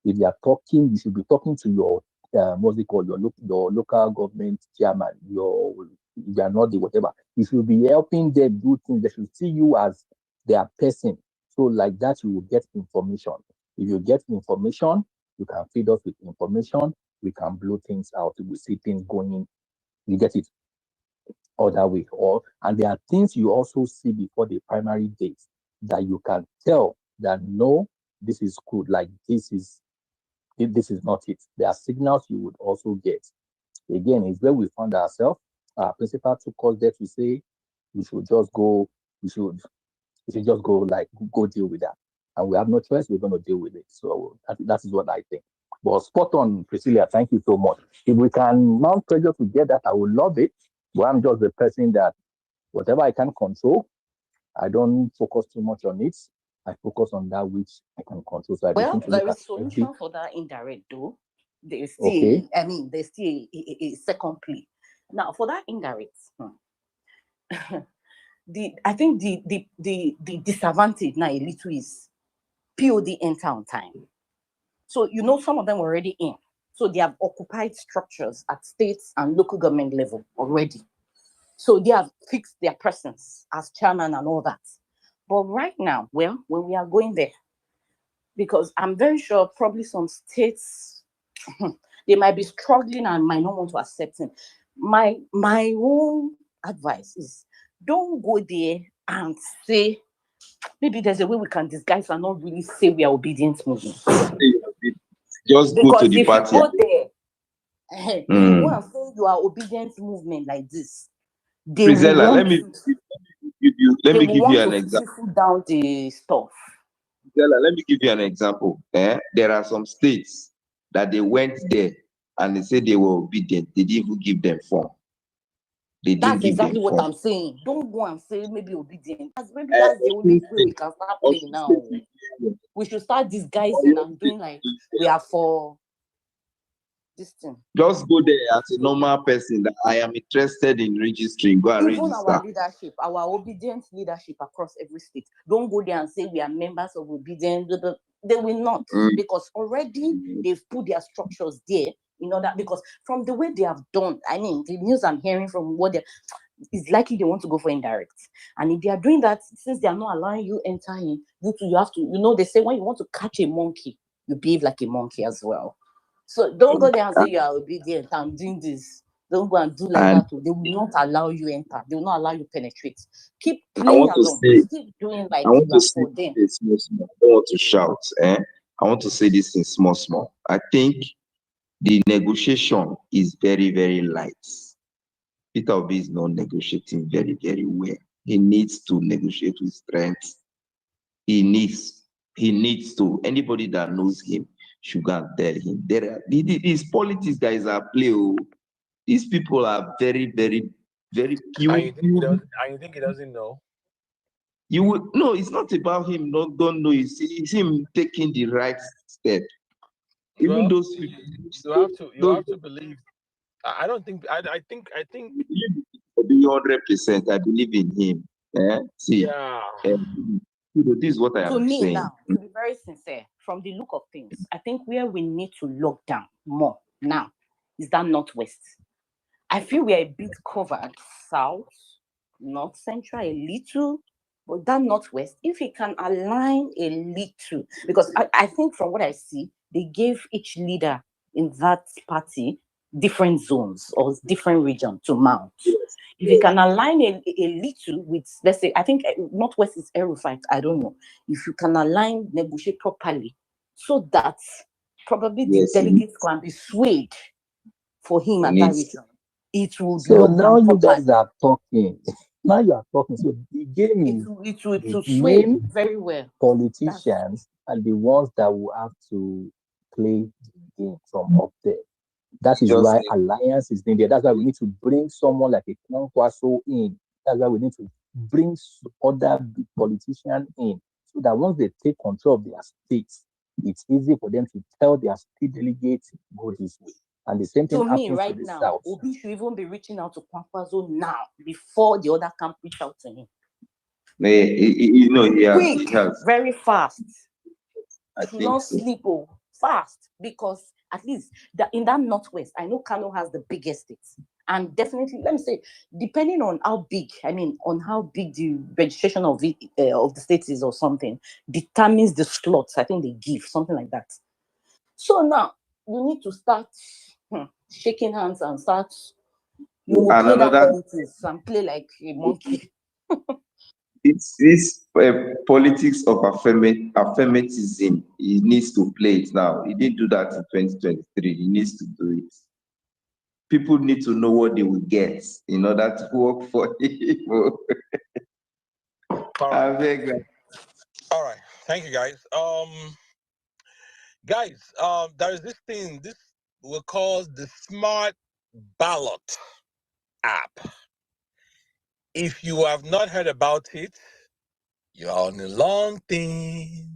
If you are talking, you should be talking to your what's it called, your local government chairman, if you are not the whatever. You should be helping them do things. They should see you as their person. So like that, you will get information. If you get information, you can feed us with information. We can blow things out. We see things going. You get it other way. And there are things you also see before the primary dates that you can tell that no, this is good. Like this is not it. There are signals you would also get. Again, it's where we found ourselves. Our principal took us there to say we should just go, we should just go deal with that. And we have no choice, we're going to deal with it. So that is what I think. But spot on, Priscilla, thank you so much. If we can mount pressure to get that, I would love it. But I'm just the person that whatever I can control, I don't focus too much on it. I focus on that which I can control. So well, there is solution for that indirect though. There's still, okay. There's still a second play. Now for that indirect, I think the disadvantage now a little is POD enter on time. So some of them were already in. So they have occupied structures at states and local government level already. So they have fixed their presence as chairman and all that. But right now, well, when we are going there, because I'm very sure probably some states, they might be struggling and might not want to accept him. My own advice is don't go there and say, maybe there's a way we can disguise and not really say we are obedient movement. Just go to the party. Go there, you go and say you are obedient movement like this. Priscilla, let me give you an example. Down the stuff. Priscilla, let me give you an example. There are some states that they went there and they said they were obedient. They didn't even give them form. That's exactly what I'm saying. Don't go and say maybe obedient. That's the only way we can start playing now. We should start disguising and doing like we are for this thing. Just go there as a normal person that I am interested in registering. Go and Even register. our leadership, our obedient leadership across every state. Don't go there and say we are members of obedient. They will not, because already they've put their structures there in order, because from the way they have done, I mean, the news I'm hearing from what it's likely they want to go for indirect. And if they are doing that, since they are not allowing you enter in, you have to, they say when you want to catch a monkey, you behave like a monkey as well. So don't go there and say you are obedient, I'm doing this. Don't go and do like that. They will not allow you enter. They will not allow you penetrate. Keep playing along. Keep doing like you are for them. I don't want to shout. I want to say this in small. I think the negotiation is very, very light. Peter Obi is not negotiating very, very well. He needs to negotiate with strength. He needs to. Anybody that knows him should go and tell him. These politics guys are play. These people are very, very, very pure. And you think he doesn't know? No, it's not about him don't know. It's him taking the right step. Even those people, you have to believe. I don't think. I think. 100%. I believe in him. See, this is what I am saying. Now, to be very sincere, from the look of things, I think where we need to lock down more now is that Northwest. I feel we are a bit covered south, north central, a little, but that Northwest, if we can align a little, because I think from what I see, they gave each leader in that party different zones or different regions to mount. If you can align a little with, let's say, I think Northwest is Aerofite, I don't know. If you can align, negotiate properly, so that probably the delegates can be swayed for him at that region. It will be. So now you guys are talking. Now you are talking. So the game is it will sway very well. Politicians are the ones that will have to play the game from up there. That is why alliance is needed. That's why we need to bring someone like a Kwankwaso in. That's why we need to bring other big politicians in, so that once they take control of their states, it's easy for them to tell their state delegates, go this way. And the same thing To me, happens right to the now, south. Obi should even be reaching out to Kwankwaso now before the other camp reach out to him. Quick, very fast. I Should think not so. sleep fast, because at least in that northwest, I know Kano has the biggest states, and definitely, let me say, depending on how big, on how big the registration of the states is or something, determines the slots. I think they give something like that. So now you need to start shaking hands and start. You will play that politics and play like a monkey. This politics of affirmatism, he needs to play it now. He didn't do that in 2023. He needs to do it. People need to know what they will get in order to work for him. All right. Thank you, guys. There is this thing. This we call the Smart Ballot app. If you have not heard about it, you're on a long thing.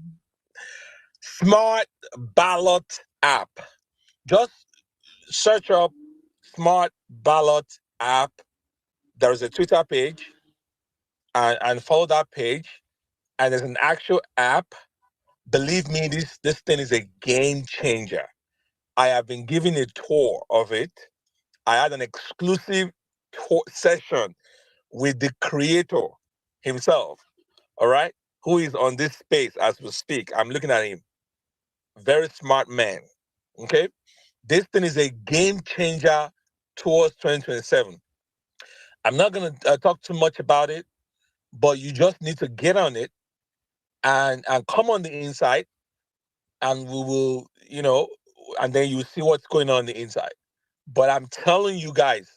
Smart Ballot app. Just search up Smart Ballot app. There is a Twitter page, and follow that page. And there's an actual app. Believe me, this thing is a game changer. I have been given a tour of it. I had an exclusive session with the creator himself, all right, who is on this space as we speak. I'm looking at him. Very smart man, okay? This thing is a game changer towards 2027. I'm not going to talk too much about it, but you just need to get on it and come on the inside, and we will, and then you see what's going on the inside. But I'm telling you guys,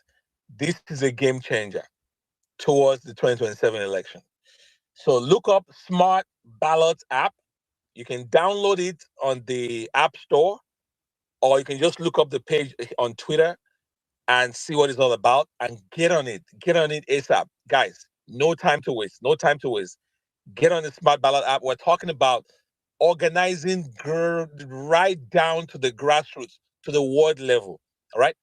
this is a game changer towards the 2027 election. So look up Smart Ballot app. You can download it on the App Store, or you can just look up the page on Twitter and see what it's all about and get on it. Get on it ASAP. Guys, no time to waste. No time to waste. Get on the Smart Ballot app. We're talking about organizing right down to the grassroots, to the ward level. All right.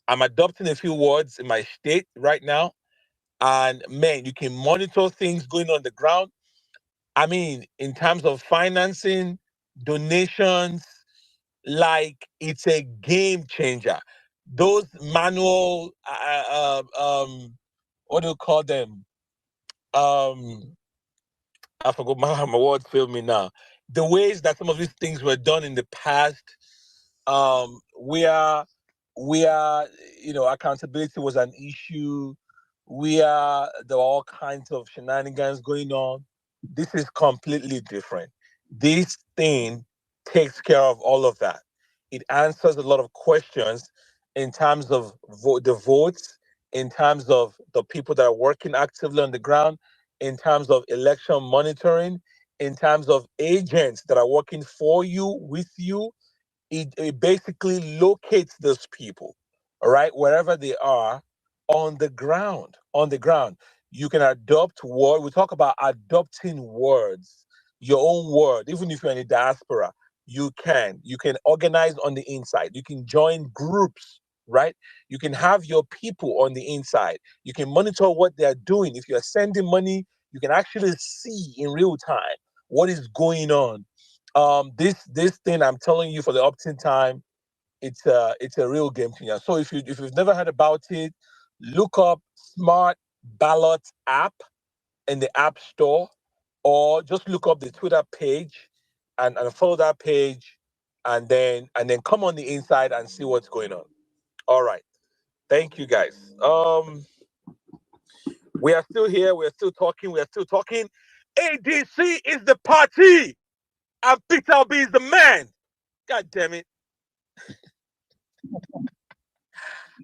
I'm adopting a few wards in my state right now. And man, you can monitor things going on the ground. I mean, in terms of financing, donations, like it's a game changer. Those manual, what do you call them? I forgot my words failed me now. The ways that some of these things were done in the past, where accountability was an issue, where there were all kinds of shenanigans going on. This is completely different. This thing takes care of all of that. It answers a lot of questions in terms of the votes, in terms of the people that are working actively on the ground, in terms of election monitoring, in terms of agents that are working for you, with you. It basically locates those people, all right, wherever they are on the ground. On the ground, you can adopt word. We talk about adopting words, your own word. Even if you're in the diaspora, you can organize on the inside. You can join groups, right? You can have your people on the inside. You can monitor what they're doing. If you're sending money, you can actually see in real time what is going on. This thing, I'm telling you, for the opt-in time, it's a real game changer. So if you've never heard about it, look up Smart Ballot app in the App Store, or just look up the Twitter page and follow that page, and then come on the inside and see what's going on. All right. Thank you, guys. We are still here. We're still talking. ADC is the party, and Peter Obi is the man. God damn it.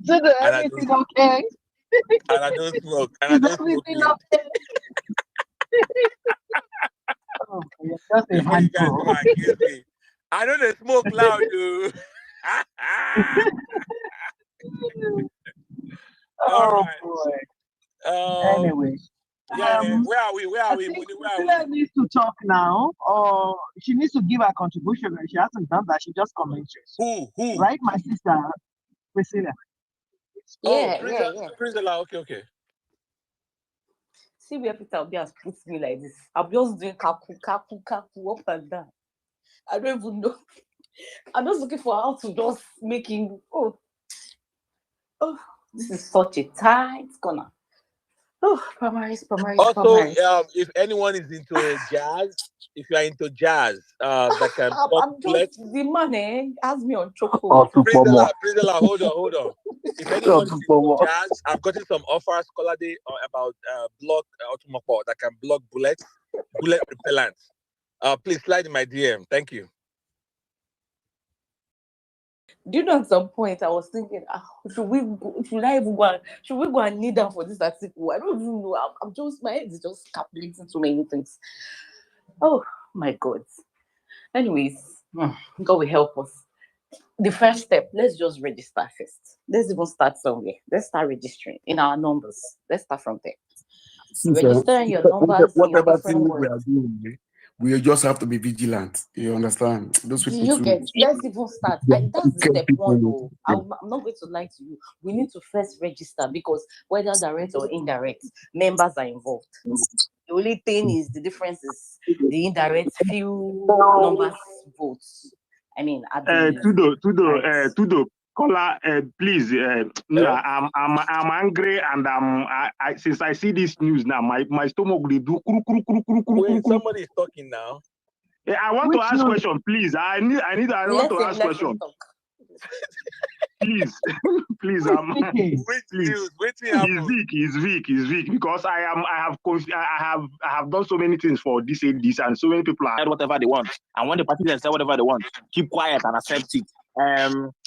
So everything okay? And I don't smoke. And I don't smoke weed. Oh, just a Before you guys handful. go and accuse me. I know they smoke loud, dude. All Oh right. boy. Anyway, Yeah. Where are we? Where I are we? think Where are Priscilla we? needs to talk now, or she needs to give her contribution. And she hasn't done that. She just commented. Who? Right, my sister Priscilla. Yeah, Priscilla. Okay. See where Peter Obi has put me like this. I'm just doing kaku up and down. I don't even know. I'm just looking for how to just make him. Oh, this is such a tight corner. Oh, primaries. Also, if anyone is into jazz, if you are into jazz, that can I'm just the man, ask me on choco. Priscilla, hold on. If anyone is into jazz, I've gotten some offers scholarly about block automopo that can block bullet repellent. Please slide in my DM. Thank you. Do you know at some point I was thinking, should we go and kneel down for this article? I don't even know. I'm just, my head is just calculating so many things. Oh my God. Anyways, God will help us. The first step, let's just register first. Let's even start somewhere. Let's start registering in our numbers. Let's start from there. Registering your numbers. Whatever thing we are doing, we just have to be vigilant. You understand? Those people. Do you get? Let's even start. That's the step one. Though. I'm not going to lie to you. We need to first register because whether direct or indirect, members are involved. The only thing is the difference is the indirect few numbers votes. I mean, Tudo, caller, please. I'm angry and I since I see this news now, my stomach will do. Wait, somebody is talking now. I want to ask question, please. I want to ask question. Please. He's Vic, because I have done so many things for this and so many people are whatever they want. And when the party say whatever they want, keep quiet and accept it.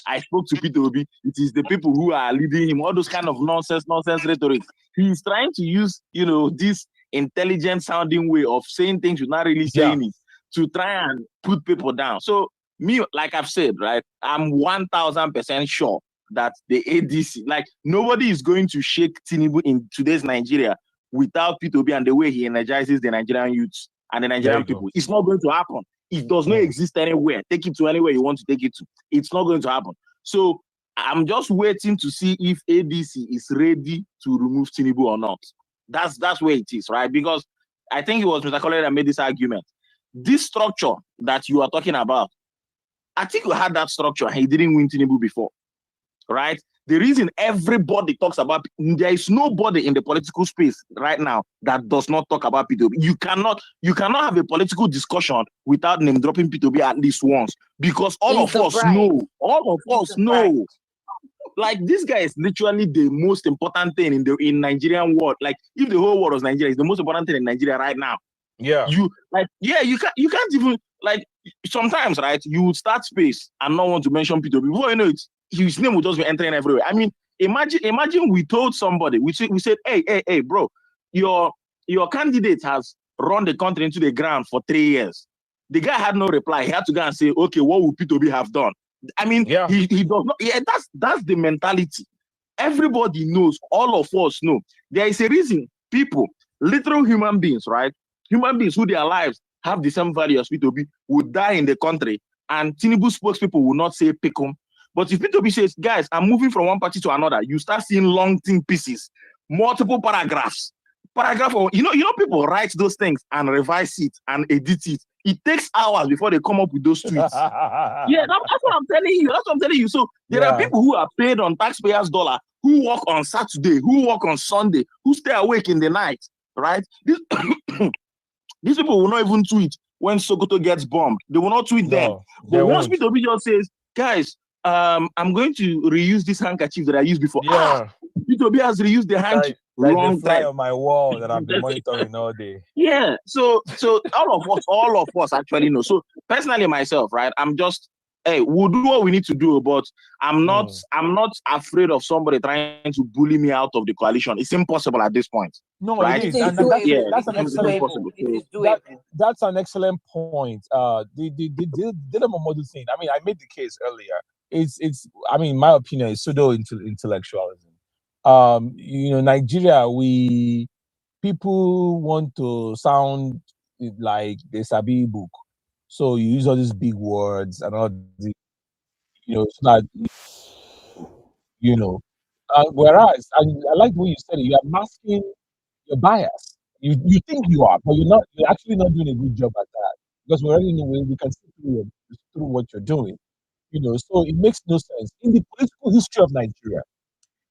I spoke to Peter Obi. It is the people who are leading him, all those kind of nonsense rhetoric. He's trying to use, this intelligent sounding way of saying things without really saying it to try and put people down. So me, like I've said, right, I'm 1000% sure that the ADC, like nobody is going to shake Tinubu in today's Nigeria without Peter Obi and the way he energizes the Nigerian youths and the Nigerian people. It's not going to happen. It does not exist anywhere. Take it to anywhere you want to take it to. It's not going to happen. So I'm just waiting to see if ADC is ready to remove Tinubu or not. That's where it is, right? Because I think it was Mr. Colley that made this argument. This structure that you are talking about, I think we had that structure. He didn't win Tinubu before, right? The reason everybody talks about, there is nobody in the political space right now that does not talk about P2B. You cannot have a political discussion without name dropping P2B at least once, because all of us know. Like, this guy is literally the most important thing in Nigerian world. Like, if the whole world was Nigeria, is the most important thing in Nigeria right now. Yeah. You can't even, like, sometimes, right, you would start space and not want to mention P2B. Before you know it, his name would just be entering everywhere. I mean, imagine we told somebody, we said, hey, bro, your candidate has run the country into the ground for 3 years. The guy had no reply. He had to go and say, okay, what would P2B have done? I mean, he does not. Yeah, that's the mentality. Everybody knows. All of us know. There is a reason people, literal human beings, right? Human beings who their lives have the same value as P2B would die in the country, and Tinubu spokespeople will not say pick him. But if P2B says, guys, I'm moving from one party to another, you start seeing long thin pieces, multiple paragraphs. People write those things and revise it and edit it. It takes hours before they come up with those tweets. Yeah, that's what I'm telling you. That's what I'm telling you. So there are people who are paid on taxpayers' dollar, who work on Saturday, who work on Sunday, who stay awake in the night, right? These people will not even tweet when Sokoto gets bombed. They will not tweet them. But once P2B just says, guys, I'm going to reuse this handkerchief that I used before. P2B has reused the handkerchief. Like the fly on my wall that I've been monitoring all day. Yeah. So all of us actually know. So personally myself, right, I'm just hey, we'll do what we need to do, but I'm not afraid of somebody trying to bully me out of the coalition. It's impossible at this point. No, right? it is, It is and that's doable. that's It an is excellent doable. It is that, doable. that's an excellent point. The dilemma model thing. I mean, I made the case earlier. It's. I mean, my opinion is pseudo intellectualism. Nigeria, people want to sound like they sabi book, so you use all these big words and all the, so that you know. Whereas, I like the way you said it. You are masking your bias. You think you are, but you're not. You're actually not doing a good job at that because we already know we can see through what you're doing. So it makes no sense in the political history of Nigeria.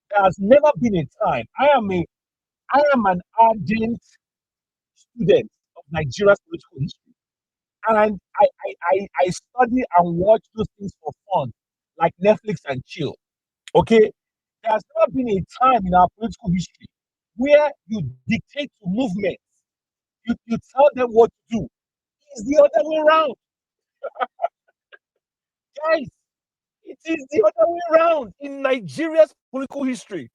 There has never been a time. I am an ardent student of Nigeria's political history, and I study and watch those things for fun, like Netflix and chill. Okay, there has never been a time in our political history where you dictate to movements, you tell them what to do. It's the other way around, guys. It is the other way around in Nigeria's political history,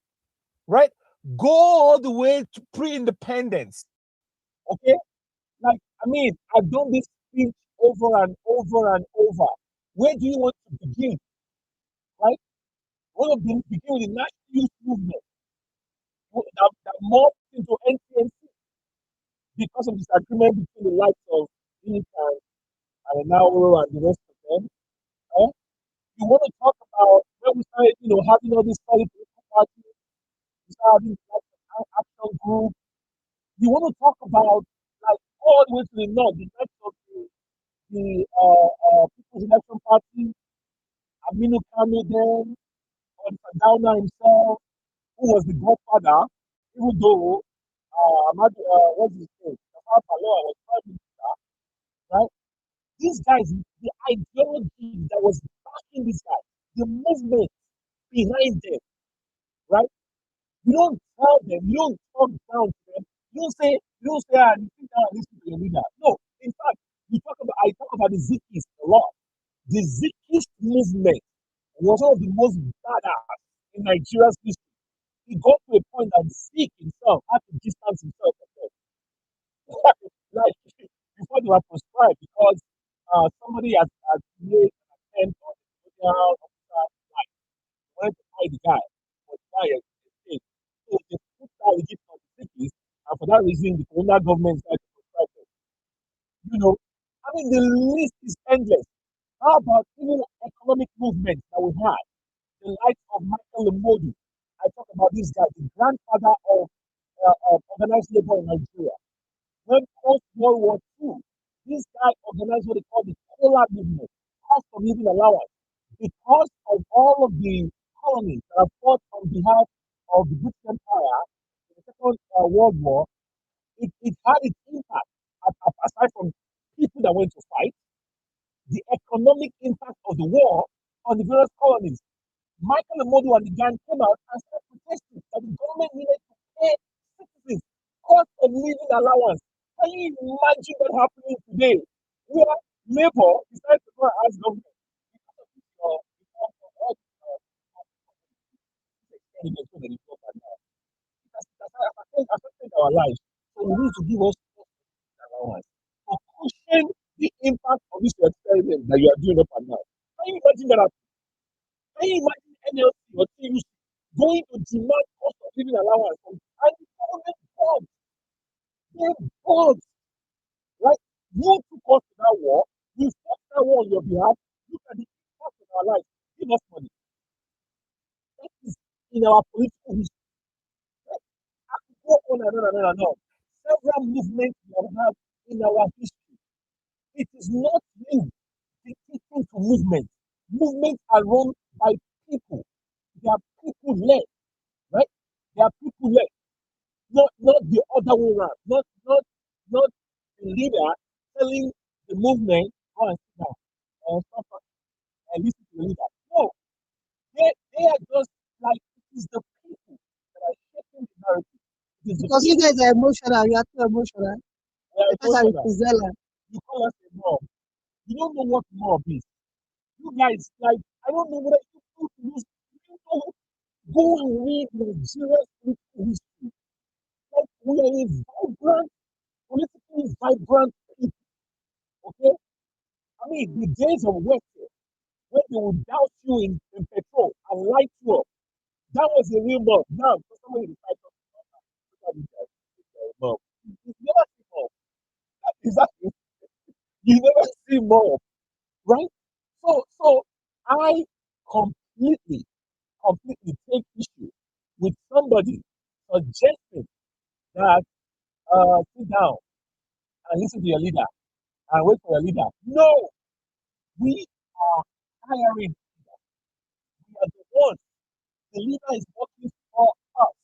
right? Go all the way to pre-independence. Okay, like I mean, I've done this speech over and over and over. Where do you want to begin? Right? One of them begin with the national youth movement that morphed into NTNC because of disagreement between the likes of Philip and Nauro and the rest of them. Eh? You want to talk about when we started, having all these solid political parties, we started having like an action group. You want to talk about like all the way to the north, the likes of the People's Election Party, Aminu Kano then, or Sadauna himself, who was the godfather, even though what's his name? Tafawa Balewa was prime minister, right? These guys, the ideology that was backing these guys, the movement behind them, right? You don't tell them, you don't talk down to them, you think that this is your leader. No, in fact, I talk about the Zikis a lot. The Zikist movement was one of the most badass in Nigeria's history. He got to a point that Zik himself had to distance himself from them. Like before they were proscribed because somebody has made an attempt on the social officer like wanted to fight the guy, but the guy has escaped. So they put that legit on the cities, and for that reason the colonial government started to proscribe them. I mean the list is endless. How about even economic movements that we had? The likes of Michael Lemodu. I talk about this guy, the grandfather of organized labor in Nigeria. When post World War II, this guy organized what they call the Cola movement, cost of living allowance, because of all of the colonies that have fought on behalf of the British Empire in the Second World War. It had its impact, aside from people that went to fight, the economic impact of the war on the various colonies. Michael Lemodu and the gang came out and started protesting that the government needed to pay citizens cost of living allowance. Can you imagine that happening today? Where labor decided to go and ask government because of this experiment that is going on now. It has affected our lives. So we need to give us allowance to cushion the impact of this experiment that you are doing up and now. Can you imagine that happening? Can you imagine NLC or TUC going to demand cost of living allowance from and the government bonds? They bonds, right? You took us to that war, you fought that war on your behalf. Look at the impact of our lives. Give us money. That is in our political history. Right? I could go on and on and on and on. Several movements we have had in our history. It is not you dictating to movements. Movements are run by people. They are people led, right? They are people led, not the other way around. Not the leader telling the movement go and sit down and stop and listen to the leader. No, they are just like it is the people that are shaping the narrative. It is the Because you people guys are emotional, you are too emotional. that are Because I emotional. represent. You call us a mob. You don't know what mob is. You guys, like, I don't know whether you know, go and read Nigeria's political history. Like, we are a vibrant, politically vibrant people, okay? I mean, the days of welfare, when they would douse you in petrol and light you up, that was a real mob. Now, for somebody to fight up, mob. You never see mob. Exactly. You never see mob, right? So I completely, completely take issue with somebody suggesting that sit down and listen to your leader and wait for your leader. No, we are hiring. We are the ones. The leader is working for us,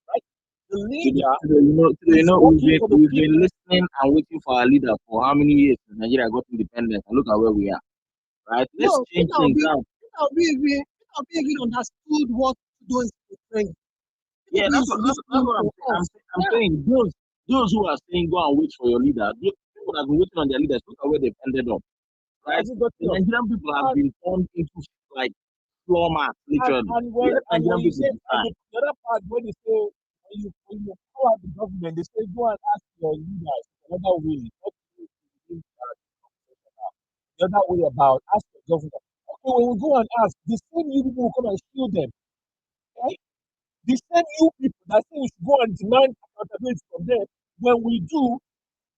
right? The leader You is know, working for the we've people. been listening and waiting for our leader for how many years since Nigeria got independence, and look at where we are, right? Let's No, change things out. Peter Obi understood what those portraying. Yeah, that's what I'm saying. Those who are saying go and wait for your leader, people have been waiting on their leaders. Look at where they've ended up, right? Has it got The up? Nigerian people have been turned into like floor mats, literally. And when Nigerian you people say, to and stand. the other part, when you say, when you call out the government, they say, go and ask your leaders another way. Not to begin that conversation now. The other way about, ask your government. Okay, when we go and ask, the same you people will come and shield them. Okay? The same you people that say we should go and demand accountability from them, when we do,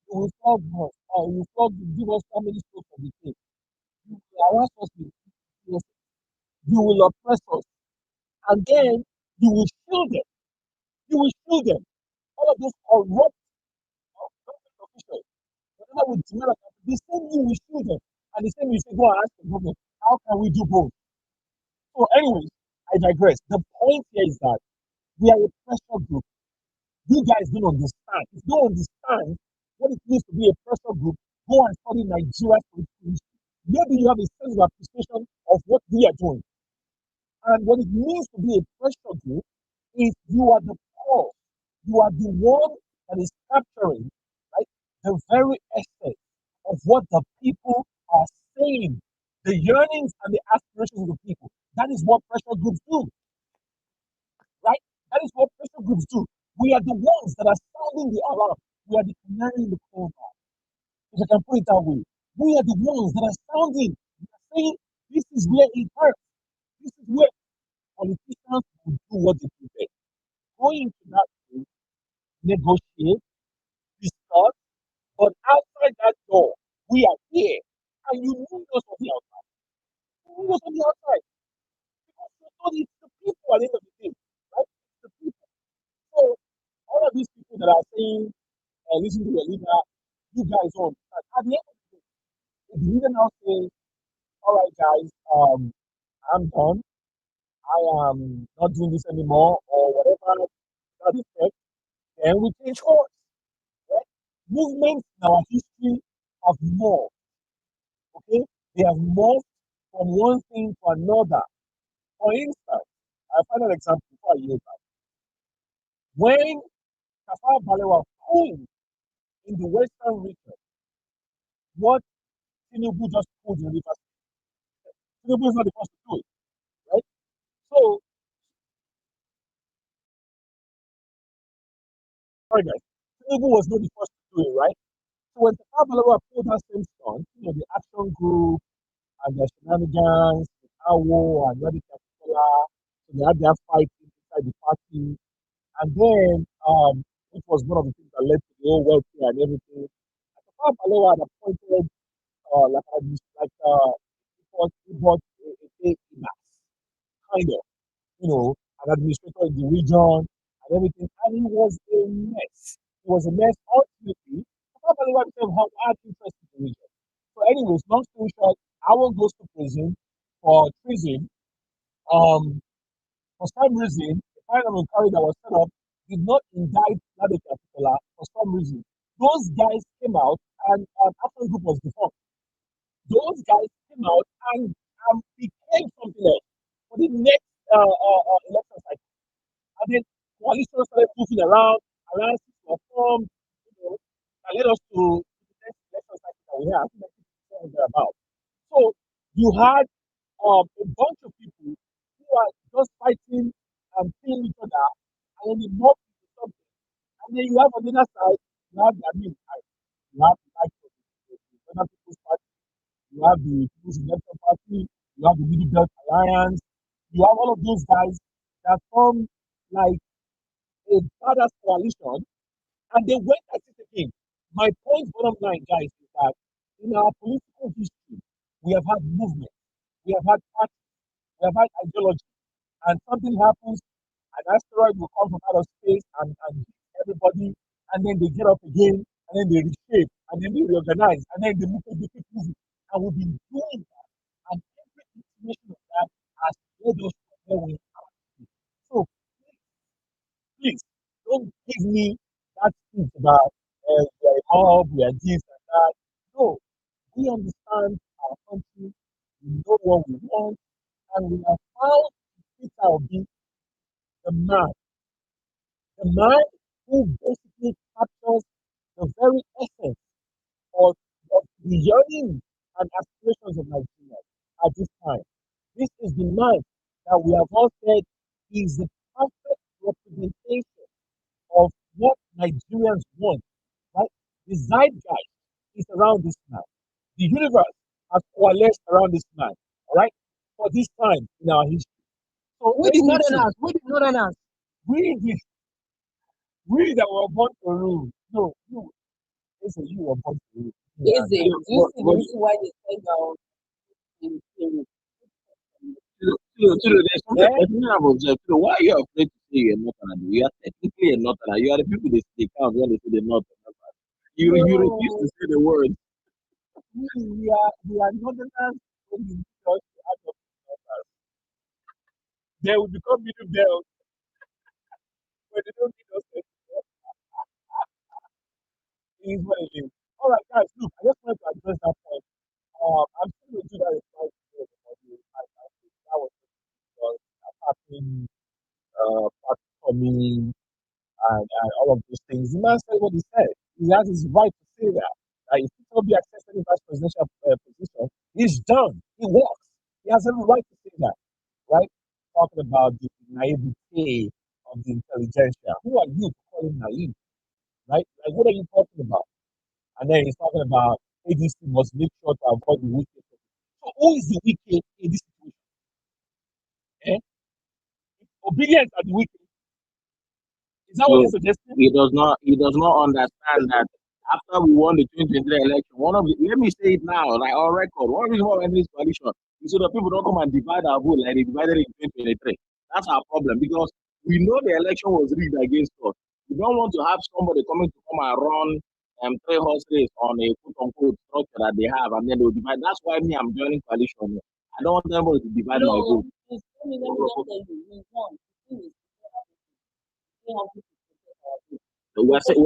you will flog us, or you will flog, give us family strokes of the thing. You will harass us with, you will oppress us, and then you will shield them. You will shield them. All of those corrupt government officials, whenever we demand accountability, the same you will shield them, and the same you say, go and ask the government, how can we do both? So, anyways, I digress. The point here is that we are a pressure group. You guys don't understand. If you don't understand what it means to be a pressure group, go and study Nigeria's political history. Maybe you have a sense of appreciation of what we are doing. And what it means to be a pressure group is you are the core. You are the one that is capturing, right, the very essence of what the people are saying, the yearnings and the aspirations of the people. That is what pressure groups do, right? That is what pressure groups do. We are the ones that are sounding the alarm. We are the canary in the coal mine, if I can put it that way. We are the ones that are sounding. We are saying this is where it hurts. This is where politicians will do what they do best. Going to that place, negotiate, discuss, but outside that door, we are here. And you need us on the outside. You need us on the outside. Because you know it's the people at the end of the day, right? It's the people. So all of these people that are saying, listen to your leader, you guys on. At the end of the day, if the leader now says, all right, guys, I'm done. I am not doing this anymore, or whatever that effect, then we change course. Right? Movements in our history have morphed. Okay, they have morphed from one thing to another. For instance, I find an example before I use that. When Tafawa Balewa pulled in the Western region, what Tinubu just pulled in Rivers State. Tinubu is not the first to do it, right? So, sorry guys, Tinubu was not the first to do it, right? So when Tafawa Balewa pulled that same stunt, the action group and the shenanigans, the Awo and Yadi Kapitola, so they had their fight inside the party, and then which was one of the things that led to the whole welfare and everything. And Tafawa Balewa had appointed he bought a kind of, an administrator in the region and everything, and it was a mess. It was a mess. Ultimately, Tafawa Balewa himself had interest in the region. So, anyways, long story short, Alan goes to prison for treason. For some reason, the final inquiry that was set up did not indict Lade Kapitola for some reason. Those guys came out and Action Group was defunct. Those guys came out and became something else for the next election cycle. And then coalition started moving around, alliances were formed, that led us to the next election cycle that we have, about. So You had a bunch of people who are just fighting and killing each other, and then they morph into something. And then you have on the other side, you have you have the likes of the other people's party, you have the People's Election Party, you have the Middle Belt Alliance, you have all of those guys that form like a badass coalition, and they went at it again. My point, bottom line, guys, is that in our political history, we have had movement, we have had parties, we have had ideology, and something happens, an asteroid will come from outer space and hit everybody, and then they get up again, and then they reshape, and then they reorganize, and then they keep moving. And we've been doing that, and every information of that has led us to where we are today. So please don't give me that speech about we are a mob, we are this and that. No, we understand our country, we know what we want, and we have found Peter Obi, the man who basically captures the very essence of the yearning and aspirations of Nigeria at this time. This is the man that we have all said is the perfect representation of what Nigerians want, right? The zeitgeist is around this man. The universe has coalesced around this man, all right, for this time in our history. So With the ADC, northerners, with the northerners. we that were born to rule. No, you were born to rule. Is it? Do you see the reason why they say down in There's something I've observed. Why are you afraid to say you're not Canada? You are technically a not Canada. You are the people they count when they say they're not Canada. You refuse to say the word. We are northerners when we just out of northerners. They will become middle belt when they don't need us anymore. It is what it is. All right, guys, look, I just wanted to address that point. I'm still going to do that reply today about the I think that was because attacking party coming and all of those things. The man said what he said. He has his right to say that. If people be accessed any vice presidential position, he's done. He works. He has every right to say that, right? Talking about the naivete of the intelligentsia. Who are you to call him naive, right? Like, what are you talking about? And then he's talking about ADC must make sure to avoid the wicked. So who is the wicked in this situation? Eh? Obedience are the wicked. Is that what you're suggesting? He does not understand that after we won the 2023 election, let me say it now, like on record, one reason why we're in this coalition is so that people don't come and divide our vote like they divided it in 2023. That's our problem because we know the election was rigged against us. We don't want to have somebody coming to come and run 3-horse race on a quote-unquote structure that they have, and then they'll divide. That's why I'm joining coalition. I don't want anybody to divide my vote. We're saying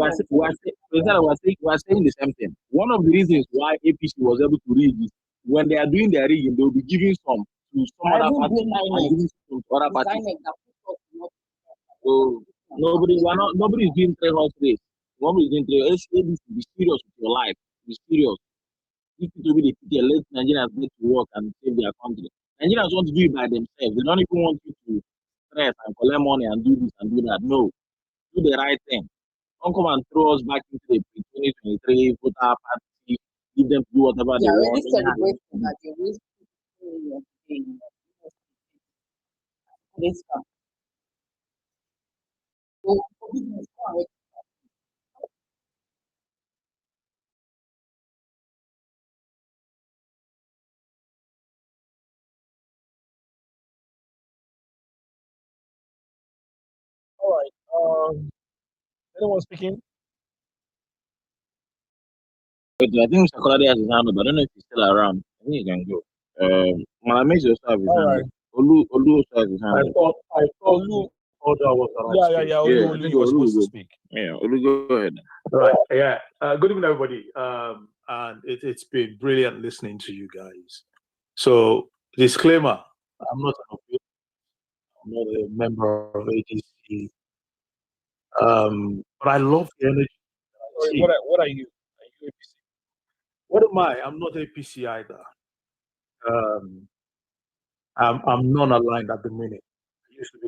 the same thing. One of the reasons why APC was able to read is when they are doing their rigging, they'll be giving some to some other parties and giving some to other parties. So nobody is doing 3-horse race. Nobody is doing 3-horse race. Be serious with your life. Be serious. If it will be the let Nigerians get to work and save their country. Nigerians want to do it by themselves. They don't even want you to stress and collect money and do this and do that. No. Do the right thing. Don't come and throw us back into the 2023 voter party, give them to do whatever they want. Already celebrating that they raised this come. All right. Anyone speaking? But I think Mr. Kolade has his hand up. I don't know if he's still around. I think he can go. Malame's also have his All hand right. up. Olu also has his hand I up. thought Olu. Yeah. Olu was supposed to speak. Yeah, Olu, go ahead. Right. Yeah. Good evening, everybody. And it's been brilliant listening to you guys. So, disclaimer: I'm not an official. I'm not a member of ADC. But I love the energy. Sorry, what are you? Are you APC? What am I? I'm not APC either. I'm non-aligned at the minute. I used to be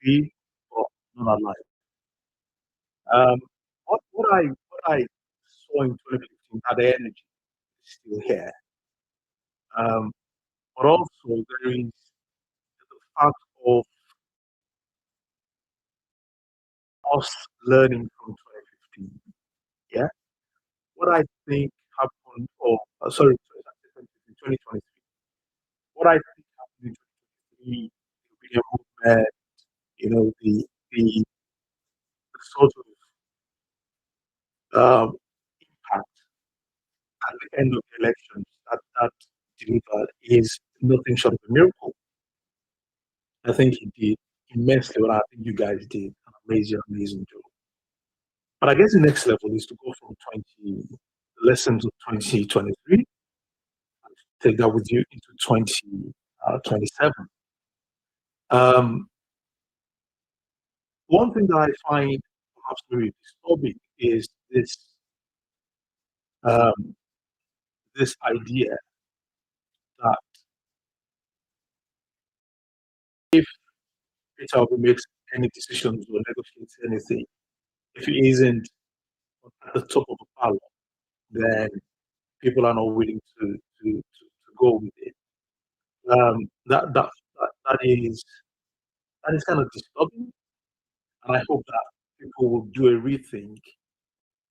PDP, but non-aligned. Um, what I saw in 2015 had the energy still here. But also there is the fact of us learning from 2015. Yeah. What I think happened, or sorry, 2023. What I think happened in 2023, the movement, the sort of impact at the end of the elections that delivered is nothing short of a miracle. I think he did immensely what I think you guys did an amazing job. But I guess the next level is to go from 20 lessons of 2023 and take that with you into 2027. One thing that I find perhaps very disturbing is this idea that if Peter Obi makes any decisions or negotiates anything, if he isn't at the top of the pile, then people are not willing to go with it. That is kind of disturbing, and I hope that people will do a rethink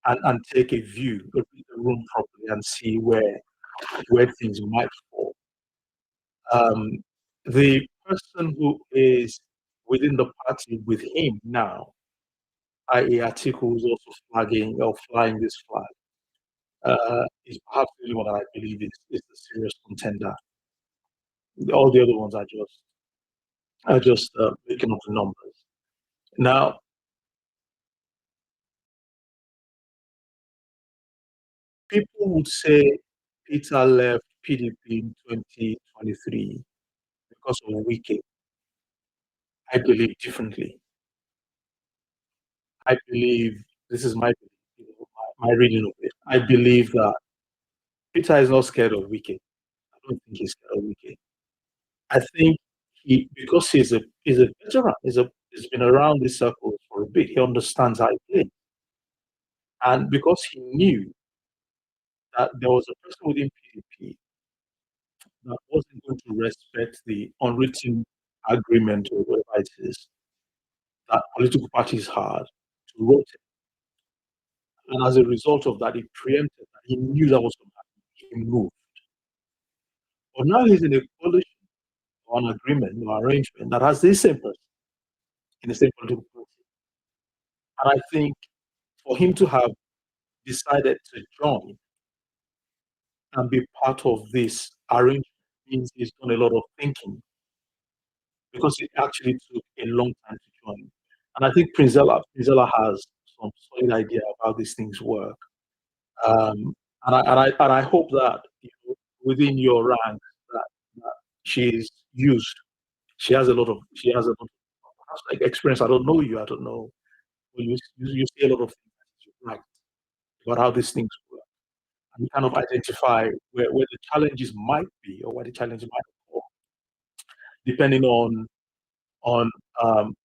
and take a view, read the room properly, and see where things might fall. The person who is within the party with him now, i.e., Atiku, is also flagging or flying this flag, is perhaps the only one that I believe is the serious contender. All the other ones are just making up the numbers. Now, people would say Peter left PDP in 2023 because of Wiki. I believe differently. I believe, this is my reading of it. I believe that Peter is not scared of Wiki. I don't think he's scared of Wiki. I think because he's a veteran, he's been around this circle for a bit, he understands how it plays. And because he knew that there was a person within PDP that wasn't going to respect the unwritten agreement or whatever it is that political parties had to rotate. And as a result of that, he preempted that. He knew that was going to happen. He moved. But now he's in a coalition or an agreement or arrangement that has the same person in the same political party. And I think for him to have decided to join and be part of this arrangement means he's done a lot of thinking, because it actually took a long time to join. And I think Prinzella has some solid idea of how these things work. And I hope that within your ranks that she's used. She has a lot of like experience. I don't know you. I don't know. You see a lot of things right about how these things work, and you kind of identify where the challenges might be or where the challenges might fall, depending on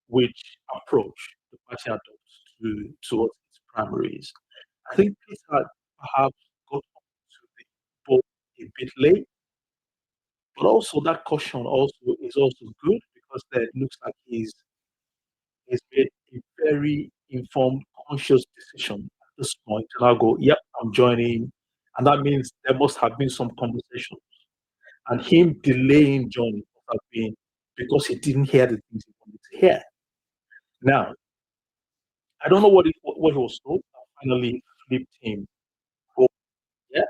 which approach the party adopts towards its primaries. I think Peter perhaps got to the boat a bit late, but also that caution is also good, because it looks like he's made a very informed, conscious decision at this point to now go, yep, I'm joining. And that means there must have been some conversations. And him delaying joining must have been because he didn't hear the things he wanted to hear. Now, I don't know what he was told. I finally flipped him. Oh, yeah.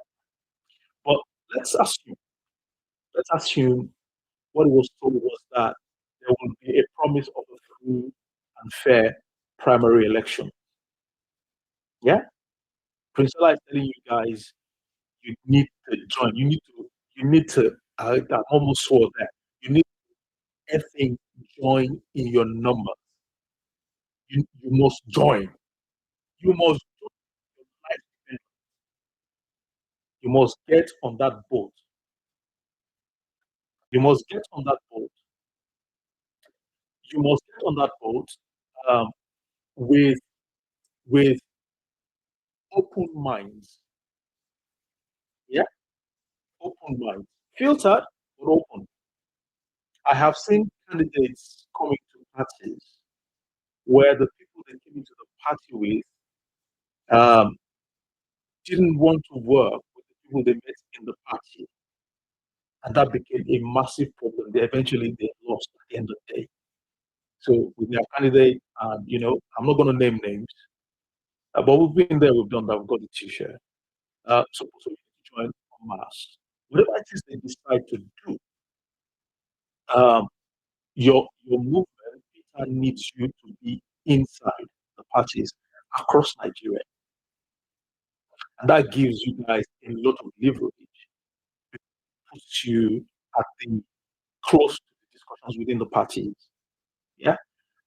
But let's assume what he was told was that there will be a promise of a free and fair primary election. Yeah? Priscilla is telling you guys you need to join. You need to I almost swore that. You need to effing join in your number. You must join. You must join your life depends. You must get on that boat. You must get on that boat. You must get on that boat um, with with open minds. Yeah, open minds, filtered but open. I have seen candidates coming to parties where the people they came into the party with didn't want to work with the people they met in the party, and that became a massive problem. They lost at the end of the day. So with their candidate, I'm not going to name names, but we've been there, we've done that, we've got the t-shirt. So you join en masse. Whatever it is they decide to do, your movement needs you to be inside the parties across Nigeria. And that gives you guys a lot of leverage. It puts you at the close to the discussions within the parties. Yeah.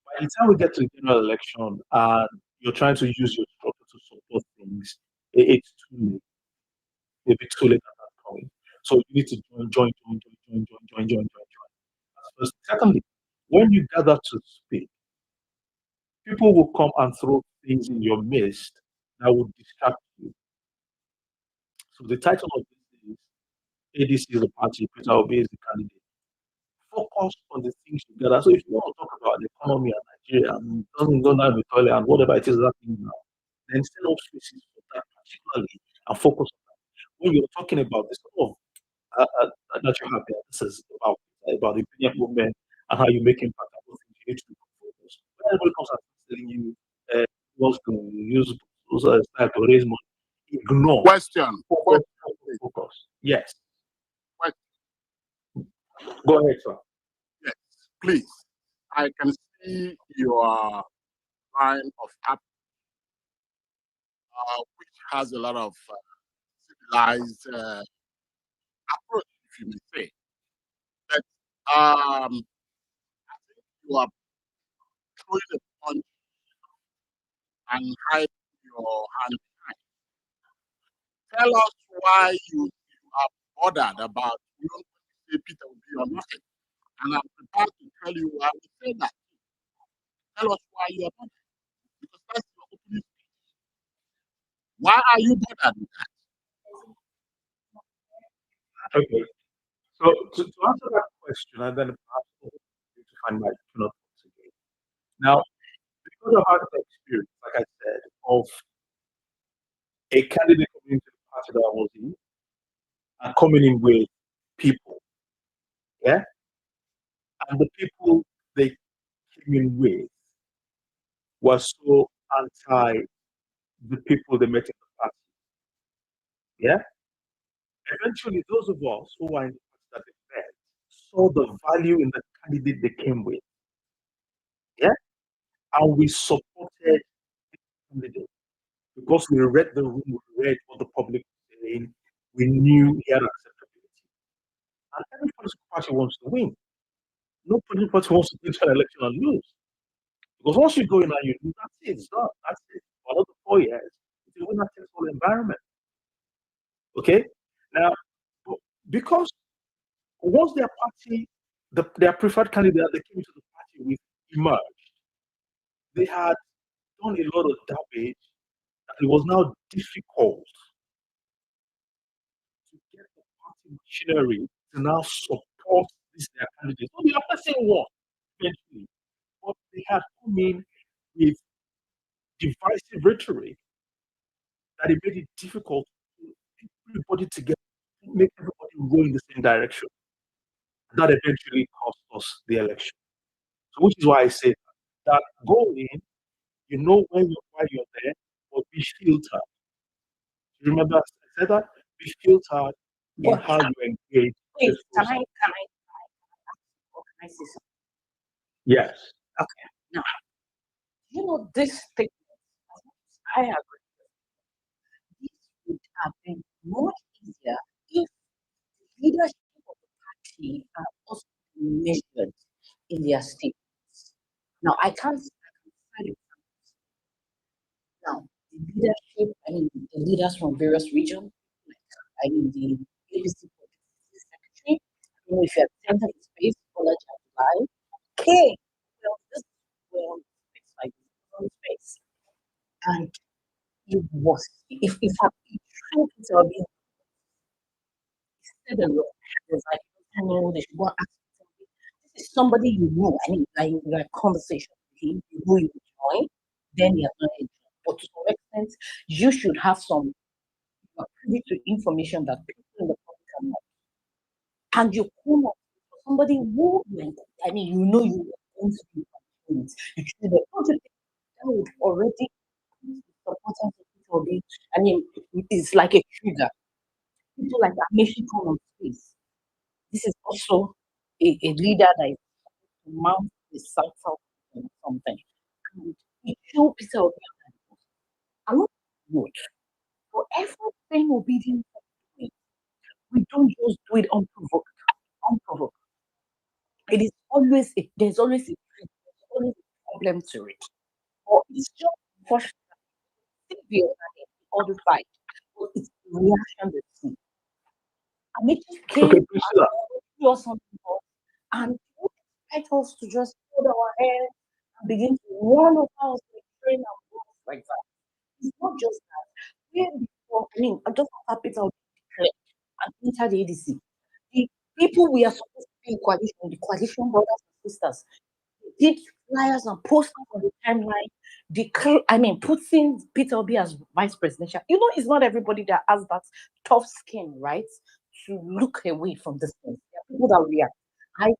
By the time we get to the general election and you're trying to use your structure to support things, it's too late. Maybe too late at that point. So you need to join. That's first. Secondly, when you gather to speak, people will come and throw things in your midst that will distract you. So the title of this is ADC is the party, Peter Obi is the candidate. Focus on the things you gather. So if you want to talk about the economy and Nigeria and doesn't go down the toilet and whatever it is happening now, then set up spaces for that particularly and focus on that. When you're talking about this that you have there, this is about the opinion movement and how you make impact on those things you need to focus. When everybody comes and telling you wants to use those style to raise money, ignore. Question. Focus. Yes. Question. Go ahead, sir. Yes, please. I can see your line of app, which has a lot of civilized approach, if you may say. But I think you are throwing a punch and hiding your hand behind. Tell us why you are bothered about you don't say Peter will be or nothing. And I'm prepared to tell you why we say that. Tell us why you are bothered. Because that's your opening speech. Why are you bothered with that? Okay. So to answer that question, and then perhaps to find my thoughts again. Now, because I've had the experience, like I said, of a candidate coming into the party that I was in and coming in with people, yeah, and the people they came in with were so anti the people they met in the party, yeah. Eventually, those of us who were in the party that they met saw the value in the candidate they came with, yeah, and we supported the candidate. Because we read the room, we read what the public was saying, we knew he had acceptability. And every political party wants to win. No political party wants to go to an election and lose. Because once you go in and you lose, that's it, it's done. That's it. For another 4 years, it's a winner takes all environment. Okay? Now, because once their party, their preferred candidate they came to the party with emerged, they had done a lot of damage that it was now difficult to get the party machinery to now support this their candidates. So the opposite one eventually, but they had come in with divisive rhetoric that it made it difficult for everybody to make everybody go in the same direction. That eventually cost us the election. So which is why I say that go in, you know why you're there, but be filtered. You remember I said that? Be filtered in how you engage. Wait, can I say something? Yes. Okay. Now, you know, this statement, I agree. This would have been much easier if the leadership of the party are also measured in their statements. Now, I can't cite it. Now, the leadership, I mean, the leaders from various regions, like, I mean, the ABC secretary, if you attend the space, college apply, okay, well, this well, it's like on space. And it was, if I truth will be said a lot, it was like, I know they should go and ask somebody. This is somebody you know, I mean, like you're in conversation with him, you know you join, then you're not enjoying. But to some extent, you should have some privy to information that people in the public are not. And you come up with somebody who went, I mean, you know you were going to be influenced. You choose the project that would already the importance of people being, I mean, it's like a trigger. People like that make you come on space. This is also a leader that is to mount the south or something. And it show Peter Obi a lot of good. For everything obedient, we don't just do it unprovoked. Unprovoked. It is always there's always a problem to it. Or it's just frustrating all the fight. But it's the reaction that see. I mean, just came Okay, Priscilla. or something else, and you expect us to just hold our hands and begin to run over us like train and walk like that. It's not just that. Where before, I mean, I just happy to declare and enter the ADC. The people we are supposed to be in coalition, the coalition brothers and sisters, did flyers and posters on the timeline. I mean, putting Peter Obi as vice presidential. You know, it's not everybody that has that tough skin, right? To look away from this thing. There are people that react. I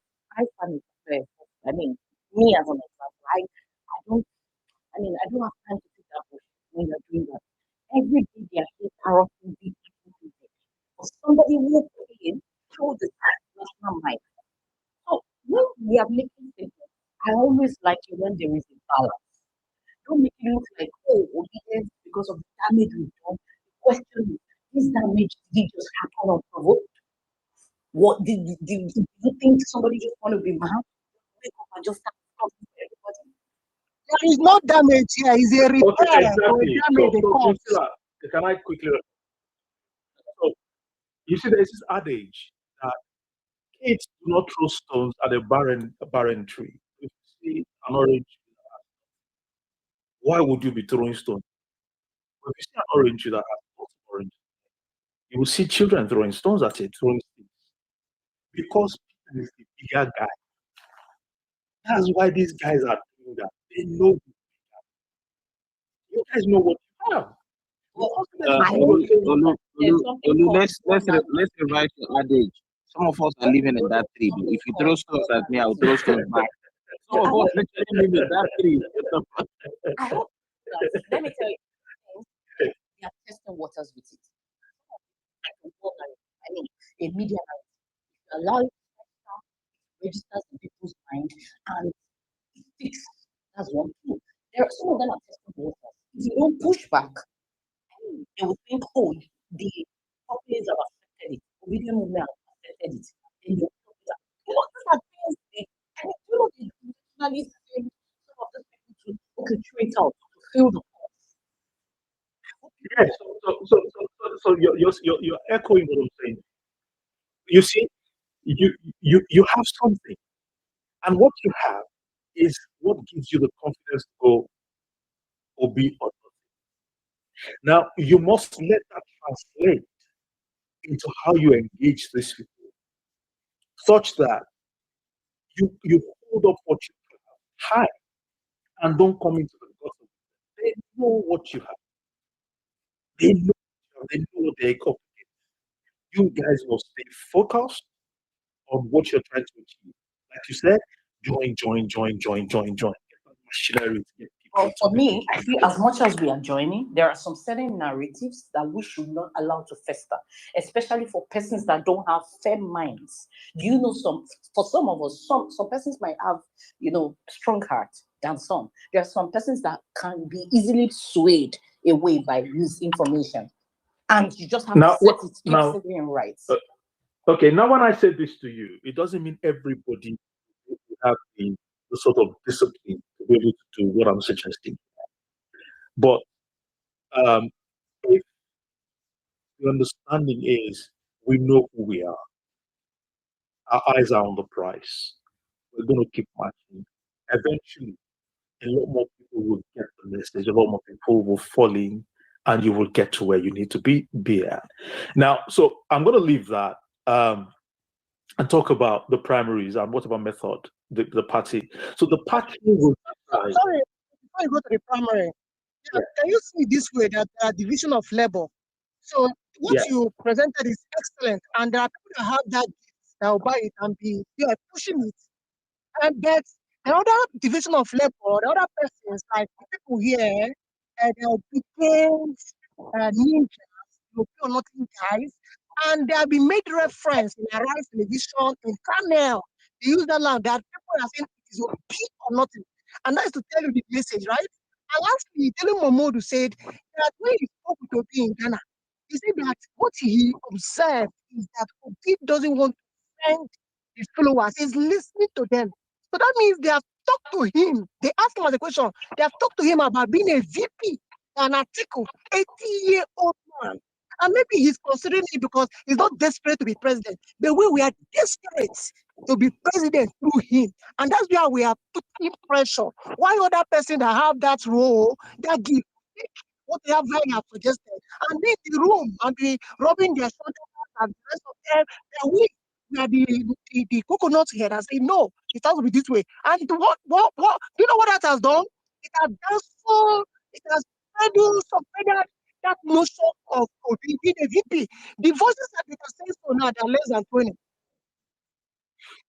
find it fair. I mean, me as an example, I don't. I mean, I don't have time to take that bullshit when you're doing that. Every day they are here corrupting people. For somebody who came through the national mind. So when we are making statements, I always like it when there is a balance. Don't make it look like, oh, obedience because of the damage we've done. The question is, this damage did it just happen unprovoked? What did you think somebody just want to be mad? Wake up and just start talking to everybody? There is no damage here. It's a repair Okay, or a exactly. damage they So cause. Priscilla, can I quickly? So you see, there's this adage that kids do not throw stones at a barren tree. If you see an orange, why would you be throwing stones? If you see an orange that has lots of orange, you will see children throwing stones at it, throwing sticks. Because Peter is the bigger guy. That's why these guys are doing that. They know you guys know what you have. Let's revise the adage. Some of us are living in that tree. If you throw stones at me, I will throw stones back. Some of us literally live in that tree. I hope let me tell you, they are testing waters with it. I mean, a media allow it to registers in people's mind and it sticks. That's one thing. There are some of them are testing waters. If you don't push back, they will think, oh, the populace have accepted it, obedient movement have accepted it. Then they will push back. You know, these are things I mean, you know, they traditionally say some of those people to trade out to fill the pulse. Yes, so you're echoing what I'm saying. You see, you have something, and what you have is what gives you the confidence to go or be or not. Now you must let that translate into how you engage these people, such that you hold up what you have high and don't come into the gutter. They know what you have. They know they know what they're up against. You guys must stay focused on what you're trying to achieve. Like you said, join. Get that machinery to get people Well, for me, I feel as much as we are joining, there are some certain narratives that we should not allow to fester, especially for persons that don't have firm minds. Do you know for some of us, some persons might have, strong heart than some. There are some persons that can be easily swayed away by misinformation. And you just have to set it, keep it right. Okay, now when I say this to you, it doesn't mean everybody will have the sort of discipline to be able to do what I'm suggesting. But if the understanding is we know who we are our eyes are on the price. We're going to keep marching. Eventually, a lot more people will get the message. A lot more people will fall in, and you will get to where you need to be at. Now, so I'm going to leave that and talk about the primaries and what about method, the party. So the party will decide. Sorry, before you go to the primary, Yeah. can you see this way that division of labor? So what Yeah. you presented is excellent, and there are people that have that gift that will buy it and be pushing it. And that's another division of labor, the other persons, like people here, they'll become ninjas, you'll be nothing guys, and they'll be made reference in Arise television, in Channel. They use that line that people are saying it is OP or nothing. And that's to tell you the message, right? And lastly, Tele Momodu said that when he spoke with Obi in Ghana, he said that what he observed is that Obi doesn't want to send his followers, he's listening to them. So that means they have talked to him. They asked him as a question. They have talked to him about being a VP, an article, 80-year-old man. And maybe he's considering it because he's not desperate to be president. The way we are desperate to be president through him. And that's why we are putting pressure. Why other person that have that role, that give what they have suggested, and leave the room and be rubbing their shoulders and the rest of them, we are the coconut head and say, no, it has to be this way. And what do you know what that has done? It has done so, it has spread that notion of being a VP. The voices that we are saying so now, they're less than 20.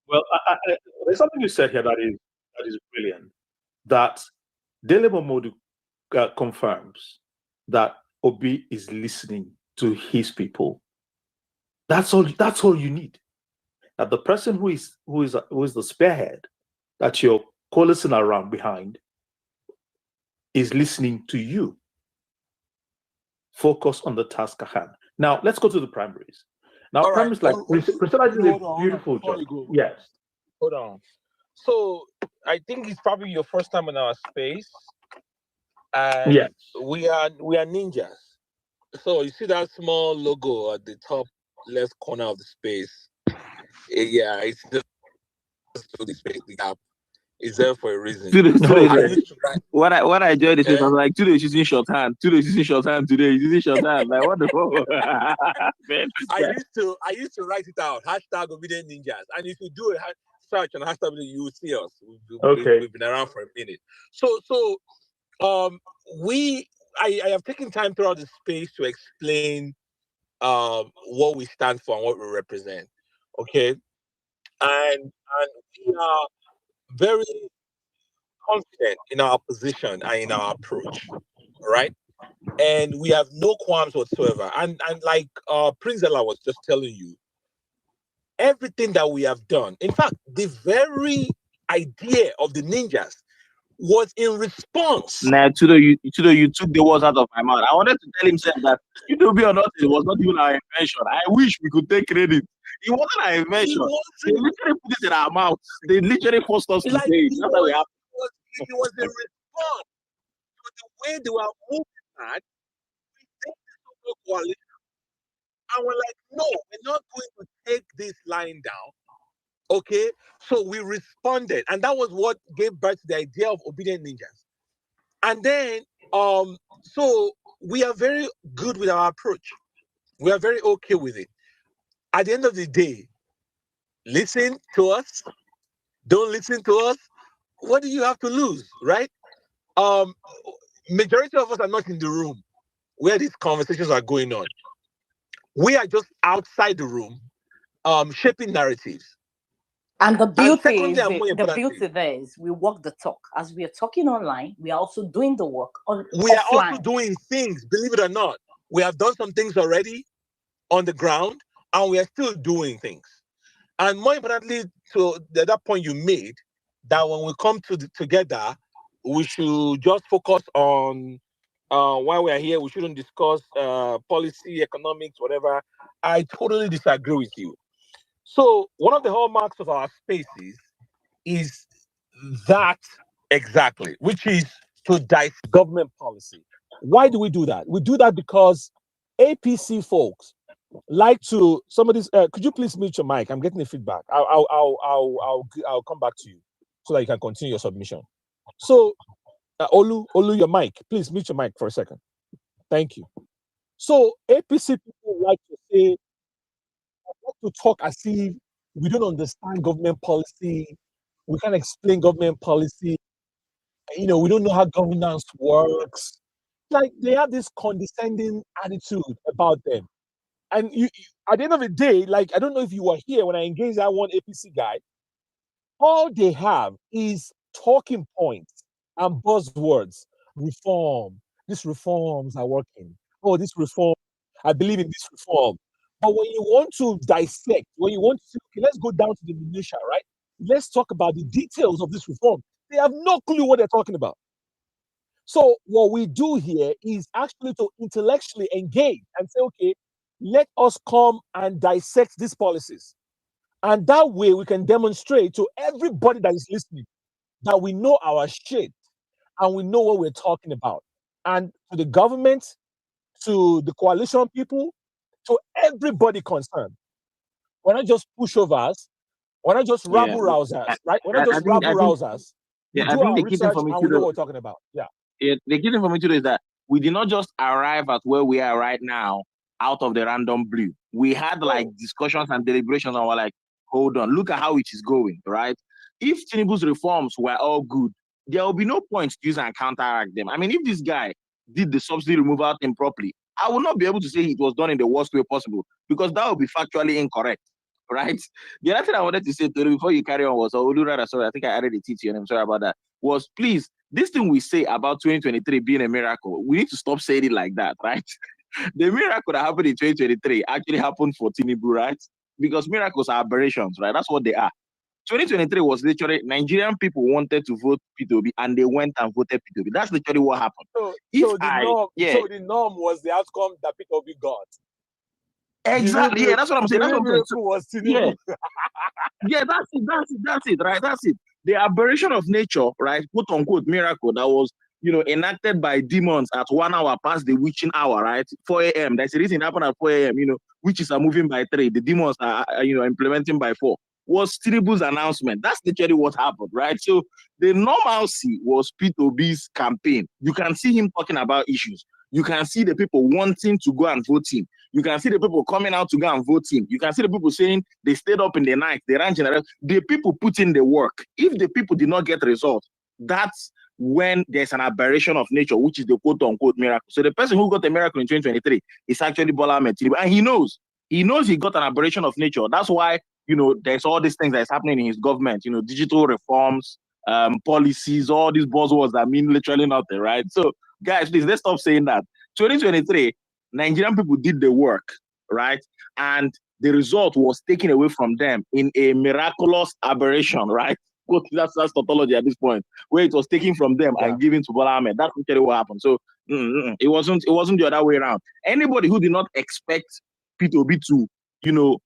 Well, there's something you said here that is brilliant. That Dele Momodu confirms that Obi is listening to his people. That's all you need. That the person who is the spearhead that you're coalescing around behind is listening to you. Focus on the task at hand. Now let's go to the primaries. Now, All right. primaries like Priscilla did a beautiful job. Yes. Hold on. So I think it's probably your first time in our space, and yes, we are ninjas. So you see that small logo at the top left corner of the space? Yeah, it's just to the space. The gap is there for a reason. What I enjoyed is I was like, today she's using shorthand. Today she's using shorthand. Today she's using shorthand. Like what the fuck? I used to write it out. Hashtag Obedient Ninjas. And if you do a search on hashtag, you will see us. We've been around for a minute. So I have taken time throughout the space to explain what we stand for and what we represent. Okay. And we are very confident in our position and in our approach. Right? And we have no qualms whatsoever. And like Prince Ella was just telling you, everything that we have done, in fact, the very idea of the ninjas was in response. Nah, Tudo, you took the words out of my mouth. I wanted to tell himself that you know, be or not, it was not even our invention. I wish we could take credit. It wasn't our invention. They literally put it in our mouths. They literally forced us to say it. That's how we have. It was a response to the way they were moving at. We think this coalition. And we're like, no, we're not going to take this line down. Okay, so we responded, and that was what gave birth to the idea of Obedient Ninjas. And then, so we are very good with our approach. We are very okay with it. At the end of the day, listen to us. Don't listen to us. What do you have to lose, right? Majority of us are not in the room where these conversations are going on. We are just outside the room, shaping narratives. And the beauty there is we walk the talk. As we are talking online, we are also doing the work on. We are also doing things, believe it or not. We have done some things already on the ground, and we are still doing things. And more importantly, to that point you made, that when we come together, we should just focus on why we are here. We shouldn't discuss policy, economics, whatever. I totally disagree with you. So one of the hallmarks of our spaces is that exactly, which is to dissect government policy. Why do we do that? We do that because APC folks like to somebody's. Could you please mute your mic? I'm getting the feedback. I'll come back to you so that you can continue your submission. So, Olu, your mic. Please mute your mic for a second. Thank you. So, APC people like to say, like to talk as if we don't understand government policy. We can't explain government policy. We don't know how governance works. Like they have this condescending attitude about them. And at the end of the day, like I don't know if you were here when I engaged that one APC guy. All they have is talking points and buzzwords. Reform. These reforms are working. Oh, this reform. I believe in this reform. But when you want to dissect, when you want to say, okay, let's go down to the minutia, right? Let's talk about the details of this reform. They have no clue what they're talking about. So what we do here is actually to intellectually engage and say, okay, let us come and dissect these policies. And that way we can demonstrate to everybody that is listening that we know our shit and we know what we're talking about. And to the government, to the coalition people, to everybody concerned. We're not just pushovers, we're not just rabble rousers, right? We're not just rabble rousers. We do our research and we know what we're talking about. Yeah. The key thing for me today is that we did not just arrive at where we are right now out of the random blue. We had like discussions and deliberations and we're like, hold on, look at how it is going, right? If Tinubu's reforms were all good, there will be no point to use and counteract them. I mean, if this guy did the subsidy removal thing properly, I will not be able to say it was done in the worst way possible because that would be factually incorrect, right? The other thing I wanted to say to you before you carry on was, sorry, I think I added a T to your name, sorry about that, was please, this thing we say about 2023 being a miracle, we need to stop saying it like that, right? The miracle that happened in 2023 actually happened for Tinubu, right? Because miracles are aberrations, right? That's what they are. 2023 was literally Nigerian people wanted to vote P2B and they went and voted P2B. That's literally what happened. So the norm was the outcome that P2B got. Exactly. Yeah, that's what I'm saying. That's what I'm saying. Was Tinubu. Yeah, that's it, right? That's it. The aberration of nature, right? Quote unquote miracle that was, enacted by demons at 1 hour past the witching hour, right? 4 a.m. That's the reason it happened at 4 a.m. Witches are moving by 3. The demons are, implementing by 4. Was Tinubu's announcement. That's literally what happened, right? So the normalcy was P2B's campaign. You can see him talking about issues. You can see the people wanting to go and vote him. You can see the people coming out to go and vote him. You can see the people saying they stayed up in the night, they ran generation. The people put in the work. If the people did not get results, that's when there's an aberration of nature, which is the quote-unquote miracle. So the person who got a miracle in 2023 is actually Bola Ahmed Tinubu, and he knows he got an aberration of nature. That's why, there's all these things that's happening in his government, digital reforms, policies, all these buzzwords that mean literally nothing, right? So guys, please, let's stop saying that. 2023, Nigerian people did the work, right? And the result was taken away from them in a miraculous aberration, right? That's tautology at this point, where it was taken from them and given to Bola Ahmed. That's literally what happened. So it wasn't the other way around. Anybody who did not expect P2B to,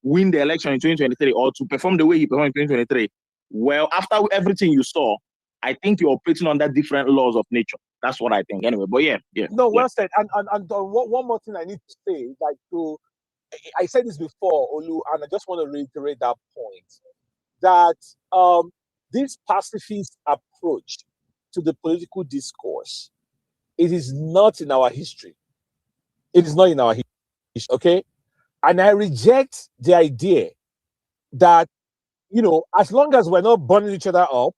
win the election in 2023 or to perform the way he performed in 2023, well, after everything you saw, I think you're operating under different laws of nature. That's what I think. Anyway, but yeah. No, well said. And one more thing I need to say, I said this before, Olu, and I just want to reiterate that point, that this pacifist approach to the political discourse, it is not in our history. It is not in our history, okay? And I reject the idea that, as long as we're not burning each other up,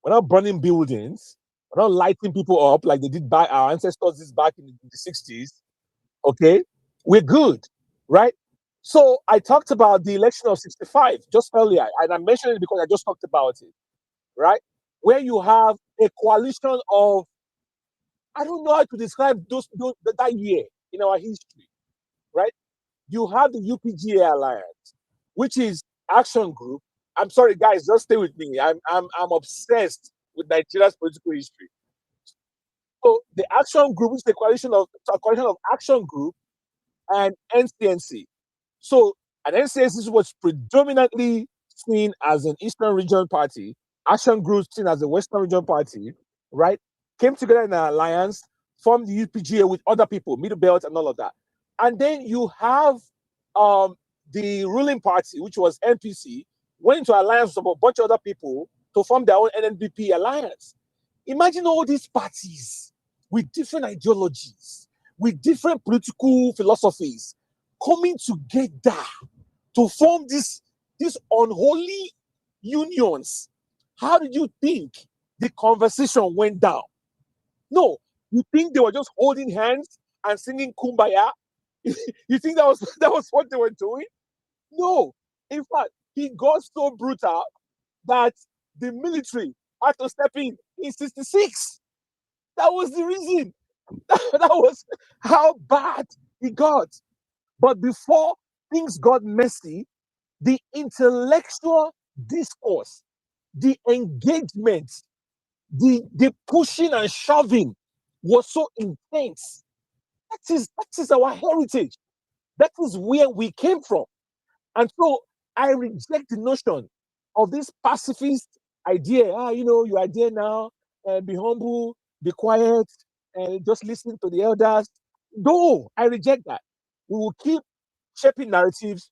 we're not burning buildings, we're not lighting people up like they did by our ancestors this back in the 60s, okay? We're good, right? So I talked about the election of 65 just earlier, and I mentioned it because I just talked about it, right? Where you have a coalition of, I don't know how to describe that year in our history, right? You have the UPGA Alliance, which is Action Group. I'm sorry, guys, just stay with me. I'm obsessed with Nigeria's political history. So the Action Group is a coalition of Action Group and NCNC. So an NCNC was predominantly seen as an Eastern Region party. Action Group seen as a Western Region party, right? Came together in an alliance, formed the UPGA with other people, Middle Belt and all of that. And then you have the ruling party, which was NPC, went into alliance with a bunch of other people to form their own NNBP alliance. Imagine all these parties with different ideologies, with different political philosophies, coming together to form these unholy unions. How did you think the conversation went down? No, you think they were just holding hands and singing Kumbaya? You think that was what they were doing? No. In fact, he got so brutal that the military had to step in 66. That was the reason. That was how bad he got. But before things got messy, the intellectual discourse, the engagement, the pushing and shoving was so intense. That is our heritage. That is where we came from. And so I reject the notion of this pacifist idea. You are there now, be humble, be quiet, and just listen to the elders. No, I reject that. We will keep shaping narratives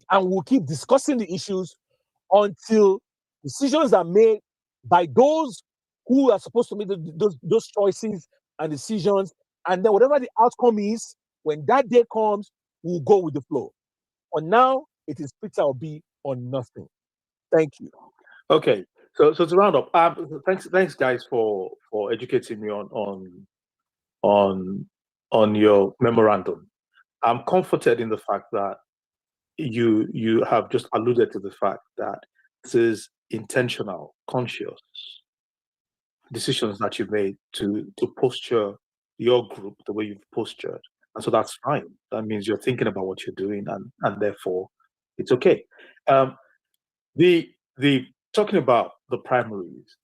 and we'll keep discussing the issues until decisions are made by those who are supposed to make those choices and decisions. And then whatever the outcome is, when that day comes, we'll go with the flow. For now, it is Peter Obi or nothing. Thank you. Okay, so to round up, thanks guys for educating me on your memorandum. I'm comforted in the fact that you have just alluded to the fact that this is intentional, conscious decisions that you made to posture your group the way you've postured. And so that's fine. That means you're thinking about what you're doing and therefore it's okay. The talking about the primaries.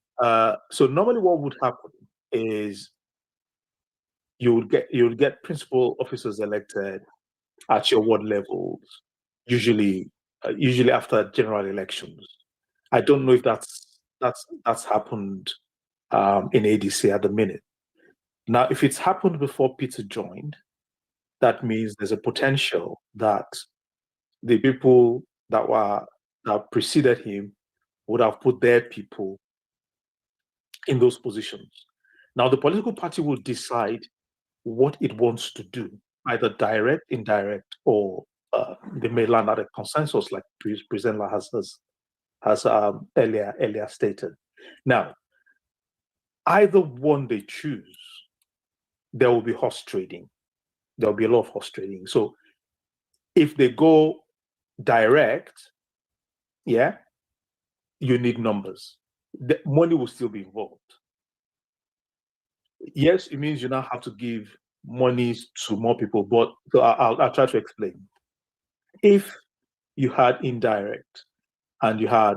So normally what would happen is you would get principal officers elected at your ward levels, usually after general elections. I don't know if that's happened in ADC at the minute. Now, if it's happened before Peter joined, that means there's a potential that the people that preceded him would have put their people in those positions. Now, the political party will decide what it wants to do, either direct, indirect, or they may land at a consensus, like President has earlier stated. Now, either one they choose, there will be horse trading. There will be a lot of horse trading. So if they go direct, yeah, you need numbers. The money will still be involved. Yes, it means you now have to give monies to more people, but so I'll try to explain. If you had indirect and you had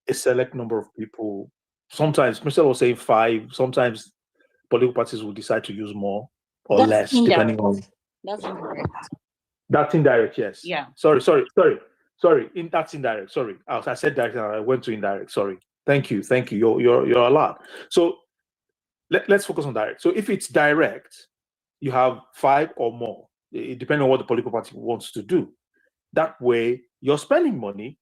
a select number of people, sometimes Mr. was saying 5, sometimes political parties will decide to use more or That's less, indirect. depending on. That's indirect. That's indirect, yes. Yeah. Sorry. That's indirect. Sorry, I said direct and I went to indirect. Sorry. Thank you. You're allowed. So let's focus on direct. So if it's direct, you have 5 or more, depending on what the political party wants to do. That way, you're spending money,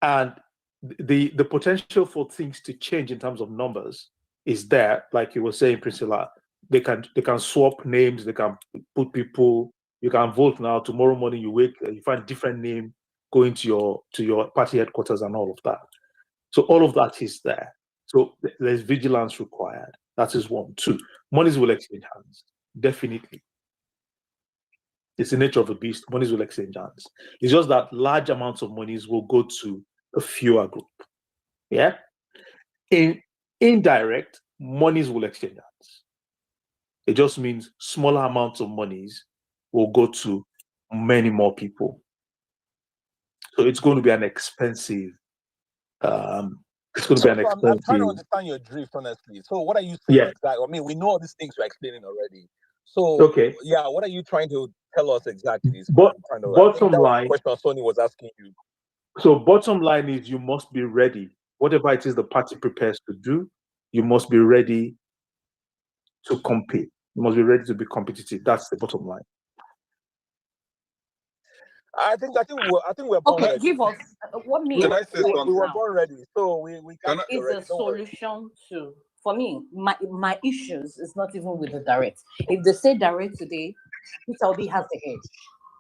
and the potential for things to change in terms of numbers is there. Like you were saying, Priscilla, they can swap names, they can put people. You can vote now. Tomorrow morning, you wake, you find different name going to your party headquarters and all of that. So all of that is there. So there's vigilance required. That is 1. 2, monies will exchange hands. Definitely. It's the nature of the beast. Monies will exchange hands. It's just that large amounts of monies will go to a fewer group. Yeah? In indirect, monies will exchange hands. It just means smaller amounts of monies will go to many more people. So it's going to be an expensive. It's going to be an expensive. I'm trying to understand your drift, honestly. So what are you saying exactly? I mean, we know all these things you're explaining already. So okay, yeah, what are you trying to tell us exactly? Bottom line, question Sony was asking you. So bottom line is you must be ready. Whatever it is the party prepares to do, you must be ready to compete. You must be ready to be competitive. That's the bottom line. I think we're born Okay, ready. give us what me. Can I say what something? We were now born ready, so we Can can't I? be is ready. a Don't worry. solution to, for me, my issues is not even with the direct. If they say direct today, Peter Obi has the edge.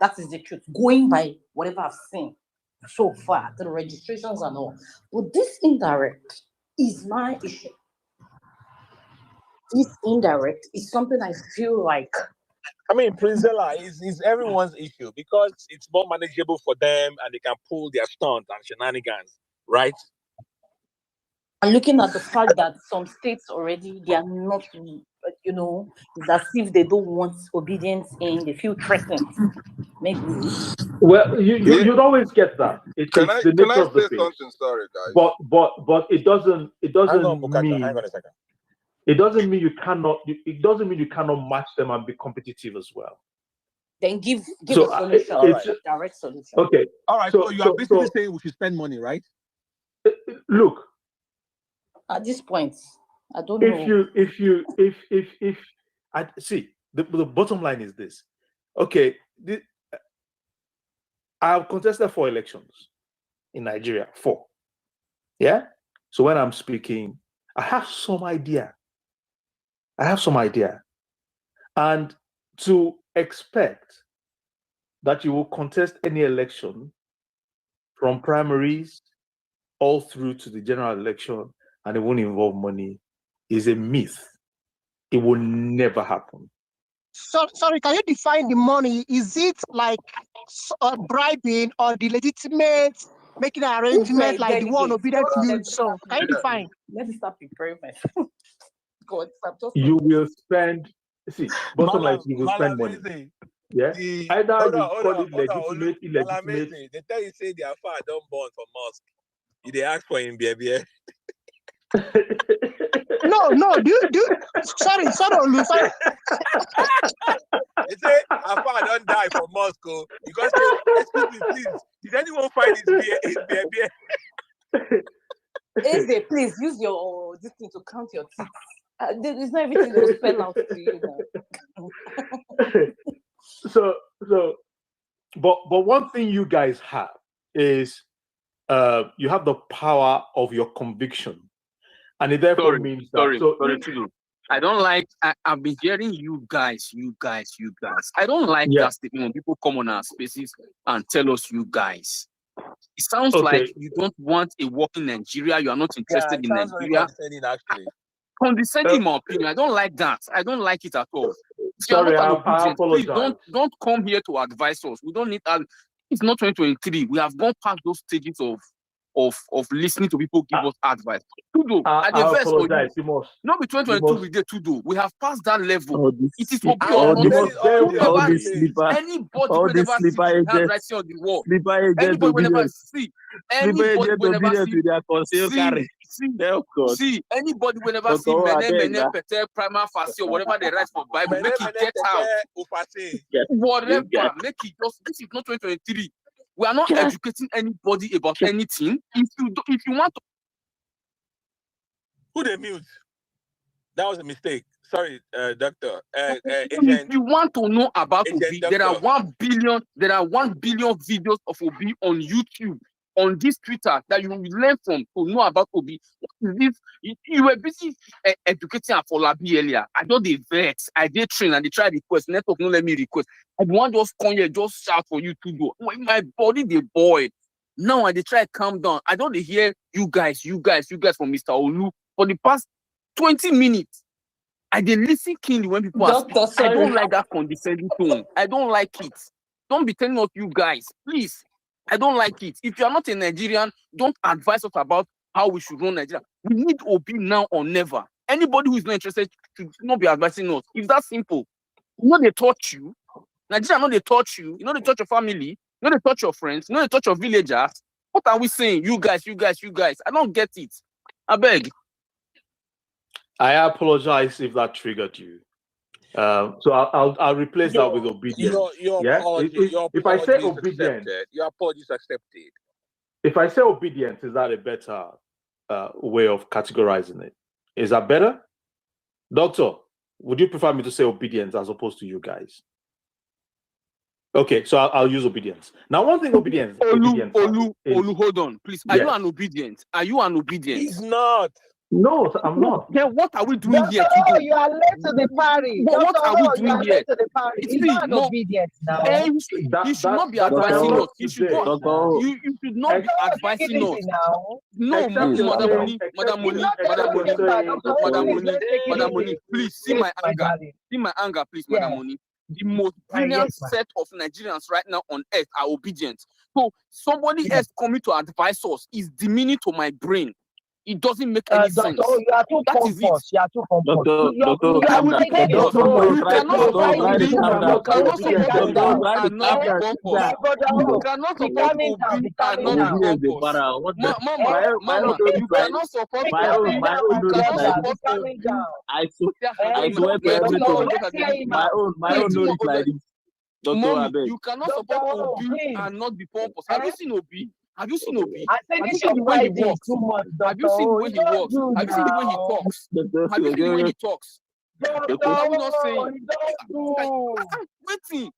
That is the truth. Going by whatever I've seen so far, the registrations and all. But this indirect is my issue. This indirect is something I feel like. I mean, Prinzella is everyone's issue because it's more manageable for them and they can pull their stunt and shenanigans, right? And looking at the fact that some states already, they are not, it's as if they don't want obedience in, they feel threatened. Maybe. Well, you'd always get that. It's Can the nature I of the say beast. something? Sorry, guys. But it doesn't Hang on, Bukaka. Hang on a second. It doesn't mean you cannot. It doesn't mean you cannot match them and be competitive as well. Then give So, a solution, it's direct solution. okay. All right. So you are basically saying we should spend money, right? Look, at this point, I don't know. If I see the bottom line is this. Okay, I have contested 4 elections in Nigeria. 4. Yeah. So when I'm speaking, I have some idea. And to expect that you will contest any election from primaries all through to the general election and it won't involve money is a myth. It will never happen. Sorry, can you define the money? Is it like bribing or the legitimate making an arrangement like the one obedient you? So can you define? Let me start preparing myself. God, you will spend. See, bottom line, you will spend money. Yeah, either you call it legitimate, illegitimate. They tell you say their father don't born for mosque. They ask for him, baby. No. Sorry. They say our father don't die for Moscow because excuse me, please. Did anyone find his baby? Eze, please use your this thing to count your teeth. There's not everything they'll spell out to you now. But one thing you guys have is you have the power of your conviction, and it therefore means that. Sorry, I don't like. I've been hearing you guys. I don't like that statement when people come on our spaces and tell us you guys. It sounds like you don't want a work in Nigeria. You are not interested in Nigeria. Condescending, in my opinion. I don't like that. I don't like it at all. Sorry, I apologize. Please don't come here to advise us. We don't need. It's not 2023. We have gone past those stages of listening to people give us advice. Tudo, I apologize. You must. Not be 2022 we did Tudo. We have passed that level. It is for anybody whenever see the handwriting on the wall. Anybody whenever see anybody whenever see anybody whenever see mene pete prima facie or whatever they write for Bible, make it get out. Whatever, make it just. This is not 2023. We are not educating anybody about anything. If you want to, who they mute? That was a mistake. Sorry, doctor. If you want to know about Obi, there are 1 billion videos of Obi on YouTube, on this Twitter that you will learn from to know about Obi. What is this? You were busy educating Afolabi earlier. I don't vex. I did train and they try request. Network no let me request. I want just come here, just shout for you to do. My body the boy. Now I they try calm down. I don't hear you guys from Mr. Olu for the past 20 minutes. I did listen keenly when people ask. I don't like that condescending tone. I don't like it. Don't be telling us you guys, please. I don't like it. If you are not a Nigerian, don't advise us about how we should run Nigeria. We need Obi now or never. Anybody who is not interested should not be advising us. It's that simple. You know they touch you. Nigeria know they touch you. You know they touch your family. You know they touch your friends. You know they touch your villagers. What are we saying? You guys. I don't get it. I beg. I apologize if that triggered you. So I'll replace that with obedience. If I say obedience, your apologies accepted. If I say obedience, is that a better way of categorizing it? Is that better? Doctor, would you prefer me to say obedience as opposed to you guys? Okay, so I'll use obedience. Now, one thing obedience. Olu, hold on, please. Are you Yes. an obedient? Are you an obedient? He's not. No, I'm not. Then what are we doing here Doctor, today? you are late to the party. What Doctor, are we you doing are here? late to the party. He's See, not no, obedient now. you should not be advising us. You should not. You should not be advising us. No, Madam Moni, please see my anger. See my anger, please, Madam Moni. The most brilliant set of Nigerians right now on earth are obedient. So somebody else coming to advise us is demeaning to my brain. It doesn't make any sense. Doctor, you are too pompous. You are too pompous. You I will be pompous. You cannot support Obi. You cannot support Obi and not be pompous. You cannot support Obi and not be pompous. Mama, you cannot support Obi. You cannot support Obi. I swear to everything. My own no reach like this. Mommy, you cannot support Obi and not be pompous. Have you seen Obi? Have you seen Obi? I said, Have you seen the way he walks? Have you seen the way he walks? Have you seen the way he talks? Have you seen the way he talks? What are we not saying? Waiting.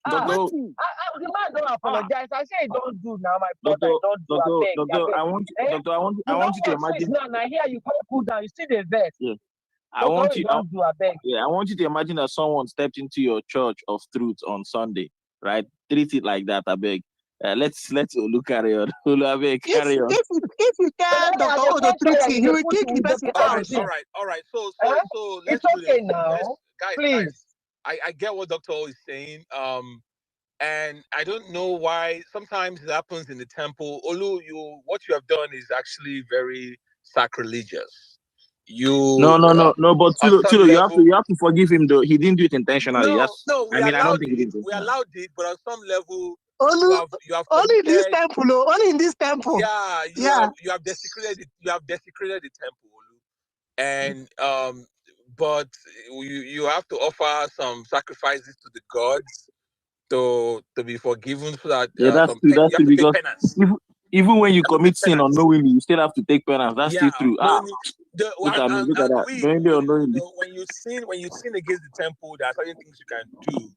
The man don't apologize. I say don't do now, my brother. Don't do. Doctor, I want you to imagine. Now here you cool down. You see the vet. Yeah. I want you to imagine that someone stepped into your church of truth on Sunday, right? Treat it like that, I beg. Let's Olu carry on. Olu, I beg, carry on. If you tell Dr. Odo treat he will kick the person out. All right. So let's it's do okay this. now. Please. I get what Dr. O is saying. And I don't know why sometimes it happens in the temple. Olu, what you have done is actually very sacrilegious. No, but Tilo, you have to forgive him though. He didn't do it intentionally. No, I don't think he did it. We allowed it, but on some level, you have only in this temple, only in this temple. Yeah, you have desecrated it. You have desecrated the temple, Olu. And but you have to offer some sacrifices to the gods to be forgiven, so that that's true because even when you commit sin unknowingly, you still have to take penance. That's still true. Look at that. When you sin against the temple, there are certain things you can do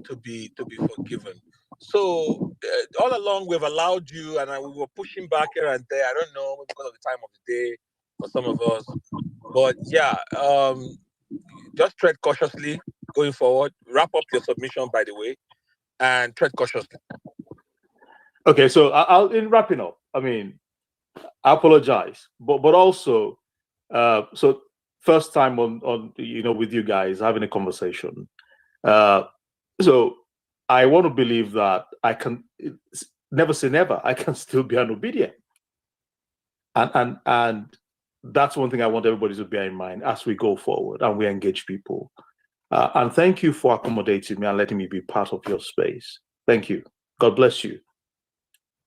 to be forgiven. So all along we've allowed you, and we were pushing back here and there. I don't know, because of the time of the day for some of us, but yeah, just tread cautiously going forward. Wrap up your submission, by the way, and tread cautiously. Okay, so in wrapping up, I mean, I apologize, but also, so first time on with you guys having a conversation. So I want to believe that I can never say never. I can still be an obedient, and that's one thing I want everybody to bear in mind as we go forward and we engage people. And thank you for accommodating me and letting me be part of your space. Thank you. God bless you.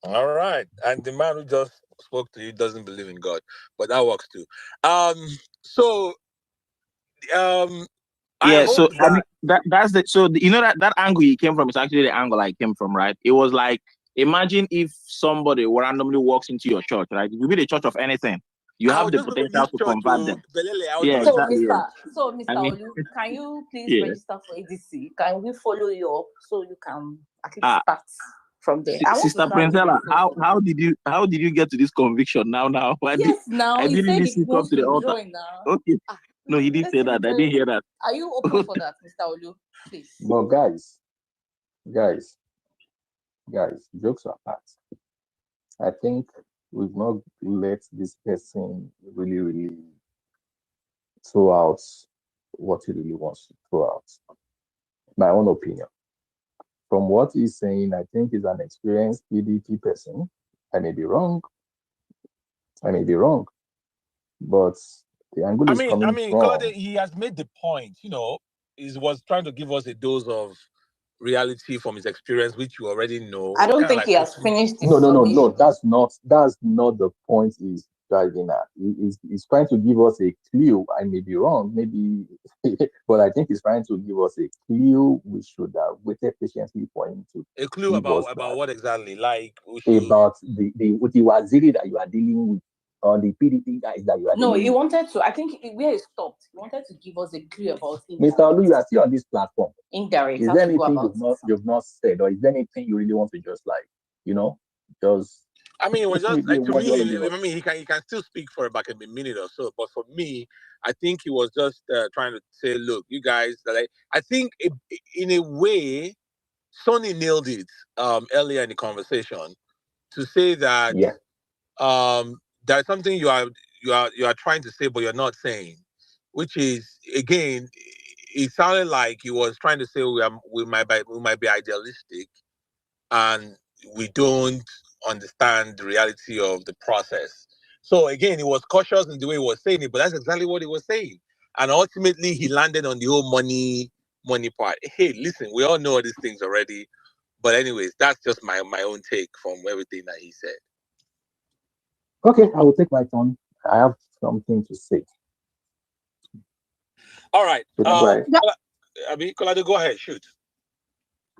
All right. And the man who just spoke to you doesn't believe in God, but that works too. That's that angle he came from is actually the angle I came from, right? It was like, imagine if somebody randomly walks into your church, right? It will be the church of anything. You have the potential to convert them. So, Mr. Olu, can you please register for ADC? Can we follow you up so you can at least start from there? Sister Princella, how did you get to this conviction now? Yes, now I didn't listen to the altar. Okay. No, he didn't say that. I didn't hear that. Are you open for that, Mr. Olu? Please. But guys, jokes apart, I think we've not let this person really throw out what he really wants to throw out. My own opinion. From what he's saying, I think he's an experienced PDP person. I may be wrong, but the angle is coming from. God, he has made the point. He was trying to give us a dose of reality from his experience, which you already know. I don't think he has finished this. No. That's not the point he's driving at. He's trying to give us a clue. I may be wrong, maybe, but I think he's trying to give us a clue. We should have waited patiently for him to. A clue about what exactly? Like about the waziri that you are dealing with. or the PDP guys that you are. No, he wanted to. I think where he stopped, he wanted to give us a clue about it. Mr. Olu, you are still on this platform. Indirect. Is there anything you've not said, or is there anything you really want to just just? I mean, it was just like, to me. I mean, he can still speak for about a minute or so, but for me, I think he was just trying to say, look, you guys. Like, I think in a way, Sonny nailed it earlier in the conversation to say that there's something you are trying to say, but you're not saying, which is, again, it sounded like he was trying to say we might be idealistic and we don't understand the reality of the process. So again, he was cautious in the way he was saying it, but that's exactly what he was saying. And ultimately, he landed on the whole money part. Hey, listen, we all know all these things already. But anyways, that's just my own take from everything that he said. Okay, I will take my turn. I have something to say. All right. Kolade, go ahead, shoot.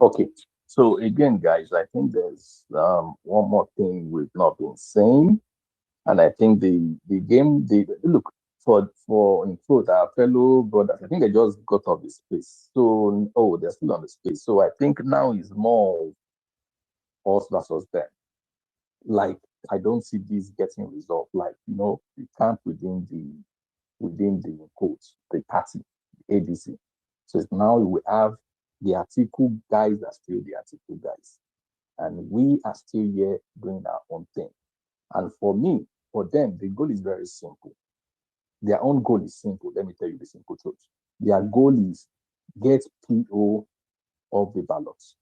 Okay. So again, guys, I think there's one more thing we've not been saying. And I think the game, look, for in quote, our fellow brothers, I think they just got off the space. So, they're still on the space. So I think now is more us versus them. Like, I don't see this getting resolved. Like, the camp within the quote, the party, the ADC. So now we have the Atiku guys are still the Atiku guys. And we are still here doing our own thing. And for them, the goal is very simple. Their own goal is simple. Let me tell you the simple truth. Their goal is get PO of the ballots.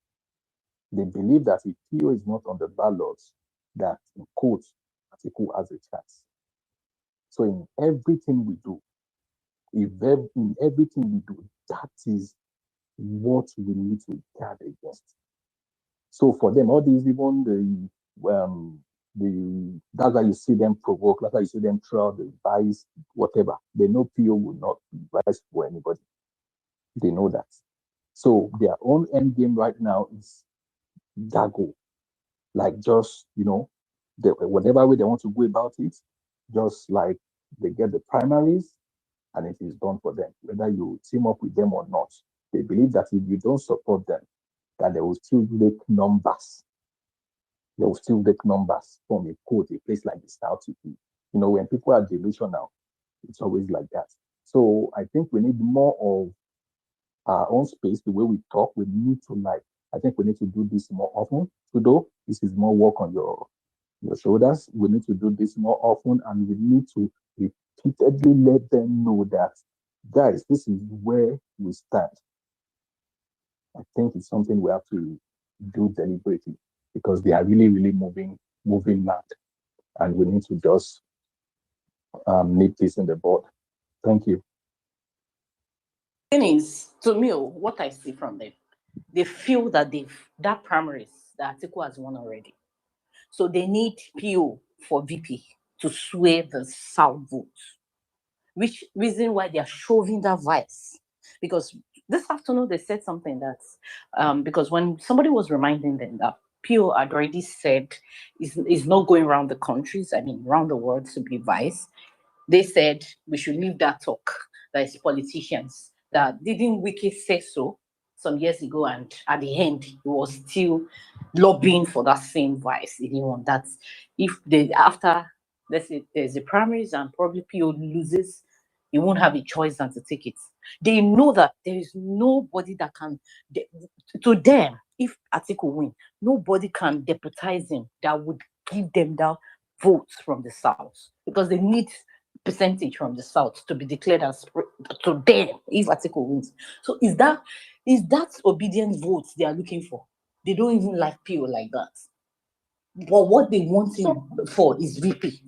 They believe that if PO is not on the ballots, that in quotes, Atiku has a chance. So in everything we do, that is what we need to guard against. So for them, all these, even that's why you see them provoke, that's why you see them throw out the vice, whatever. They know PO will not vice for anybody. They know that. So their own end game right now is that goal. Like, just, whatever way they want to go about it, just like they get the primaries and it is done for them, whether you team up with them or not. They believe that if you don't support them, that they will still make numbers. They will still make numbers from a place like the South. When people are delusional, it's always like that. So I think we need more of our own space, the way we talk. We need to I think we need to do this more often. Though this is more work on your shoulders. We need to do this more often, and we need to repeatedly let them know that, guys, this is where we stand. I think it's something we have to do deliberately, because they are really, really moving mad, and we need to just nip this in the bud. Thank you. Thing is, to me, what I see from them, they feel that that primaries, the article has won already. So they need PO for VP to sway the South votes. Which reason why they are shoving that vice? Because this afternoon they said something that because when somebody was reminding them that PO had already said is not going around the countries, around the world to be vice, they said we should leave that talk. That is politicians. That didn't Wiki say so some years ago, and at the end he was still lobbying for that same vice. He didn't want that. If after, let's say, there's a primaries and probably PO loses, he won't have a choice than to take it. They know that there is nobody that can, to them, if Atiku win, nobody can deputize him that would give them that votes from the South, because they need percentage from the South to be declared as to them if Atiku wins. So is that obedient votes they are looking for? They don't even like PO like that. But what they want him for is VP,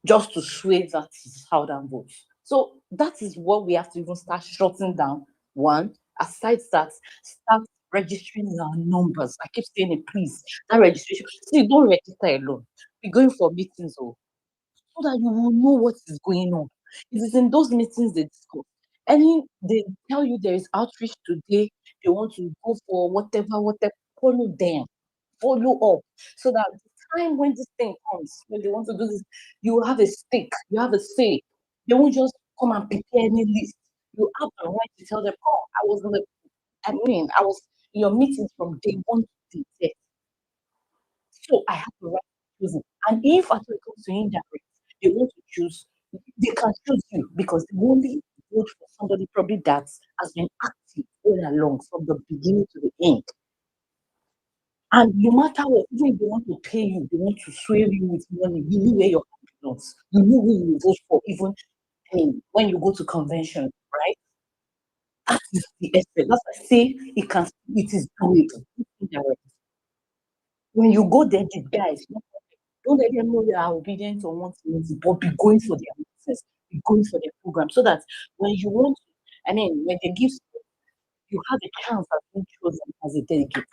just to sway that southern votes. So that is what we have to even start shutting down. One, aside that, start registering our numbers. I keep saying it, please. That registration. See, don't register alone. Be going for meetings, so that you will know what is going on. It is in those meetings they discuss. They tell you there is outreach today. They want to go for whatever. Follow them. Follow up, so that the time when this thing comes, when they want to do this, you have a stake, you have a say. They won't just come and prepare any list. You have the right to tell them, oh, I was in your meetings from day 1 to day 10. So I have the right to choose it. And if at all it comes to indirect, they want to choose, they can choose you because they only vote for somebody probably that has been active all along from the beginning to the end. And no matter what, even if they want to pay you, they want to sway you with money, you know where your hand belongs. You know who you vote for, even when you go to convention, right? That is the aspect. That's why I say it is doable. Indirect. When you go there, the guys, don't let them know you are obedient or want to, but be going for their process, be going for their program, so that when you want to, when they give, you have a chance of being chosen as a delegate.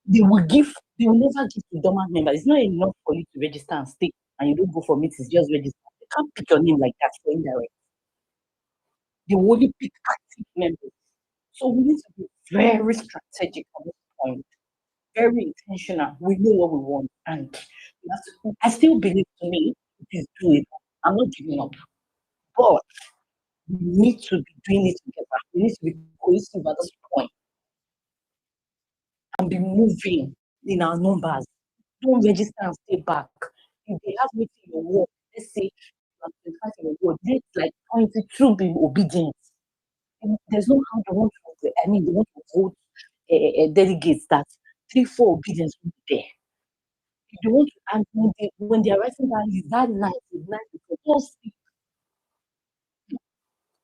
They will never give to dormant members. It's not enough for you to register and stay, and you don't go for meetings, just register. They can't pick your name like that for indirect. They will only pick active members. So we need to be very strategic at this point, very intentional. We know what we want, and I still believe, to me, it is doable. I'm not giving up, but we need to be doing it together. We need to be cohesive at this point and be moving in our numbers. Don't register and stay back. If they have meeting in your work, let's say you are 25 in your work, let's like 22 be obedient. And there's no how they want to, they want to vote delegates that 3-4 obedience will be there. If they want to, and when they are writing down, is that night, don't sleep.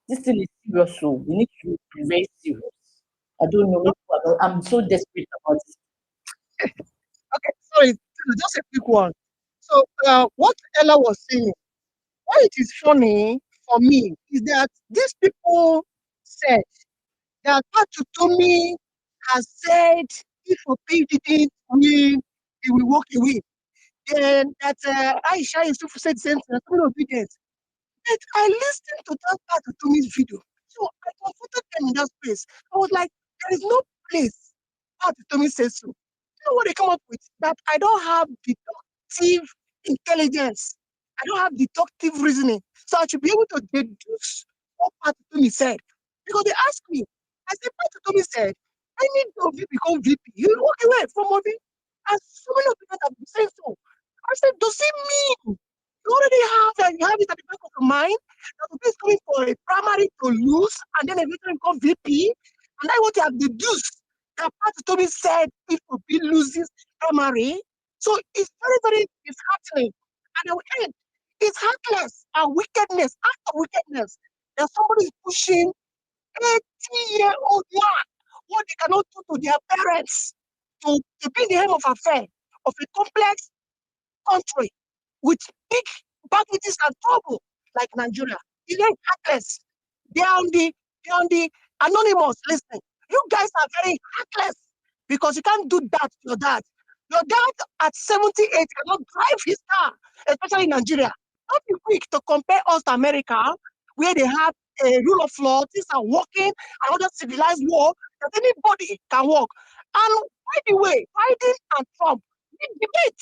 This thing is serious, so we need to be very serious. I don't know. I'm so desperate about it. Okay, sorry, just a quick one. So, what Ella was saying, why it is funny for me is that these people said that Patutomi has said if Obi didn't win, he will walk away. Then that Aisha Yusuf said the same thing, obedience. But I listened to that Patutomi's video. So I confronted them in that space. I was like, there is no place Patutomi says so. You know what they come up with? That I don't have deductive intelligence. I don't have deductive reasoning. So I should be able to deduce what Patutomi said. Because they asked me, I said, Patutomi said, I need to become VP. You will walk away from Obi. And so many of people have been saying so. I said, does it mean you already have that, you have it at the back of your mind that Obi is coming for a primary to lose and then eventually become VP? And I want to have deduced that Patutomi said if Obi loses primary. So it's very, very disheartening. And I will end. It's heartless and wickedness, act of wickedness, that somebody is pushing 80-year-old man what they cannot do to their parents to be the helm of affair of a complex country with big baggages and trouble like Nigeria. It's very heartless. They are on the anonymous listening. You guys are very heartless because you can't do that to your dad. Your dad at 78 cannot drive his car, especially in Nigeria. Don't be quick to compare us to America, where they have a rule of law, things are working, another civilized world that anybody can walk. And by the way, Biden and Trump, they debate.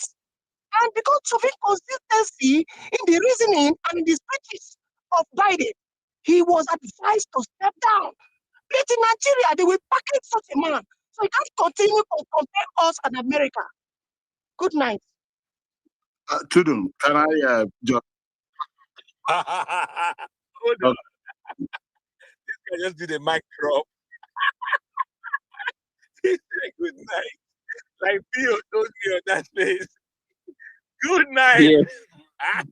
And because of inconsistency in the reasoning and in the speeches of Biden, he was advised to step down. But in Nigeria, they will package such a man. So you can't continue to compare us and America. Good night. Tudum, can I just... Hold on. This guy just did a mic drop. He said good night. Like Theo told me on that place. Good night. Yeah.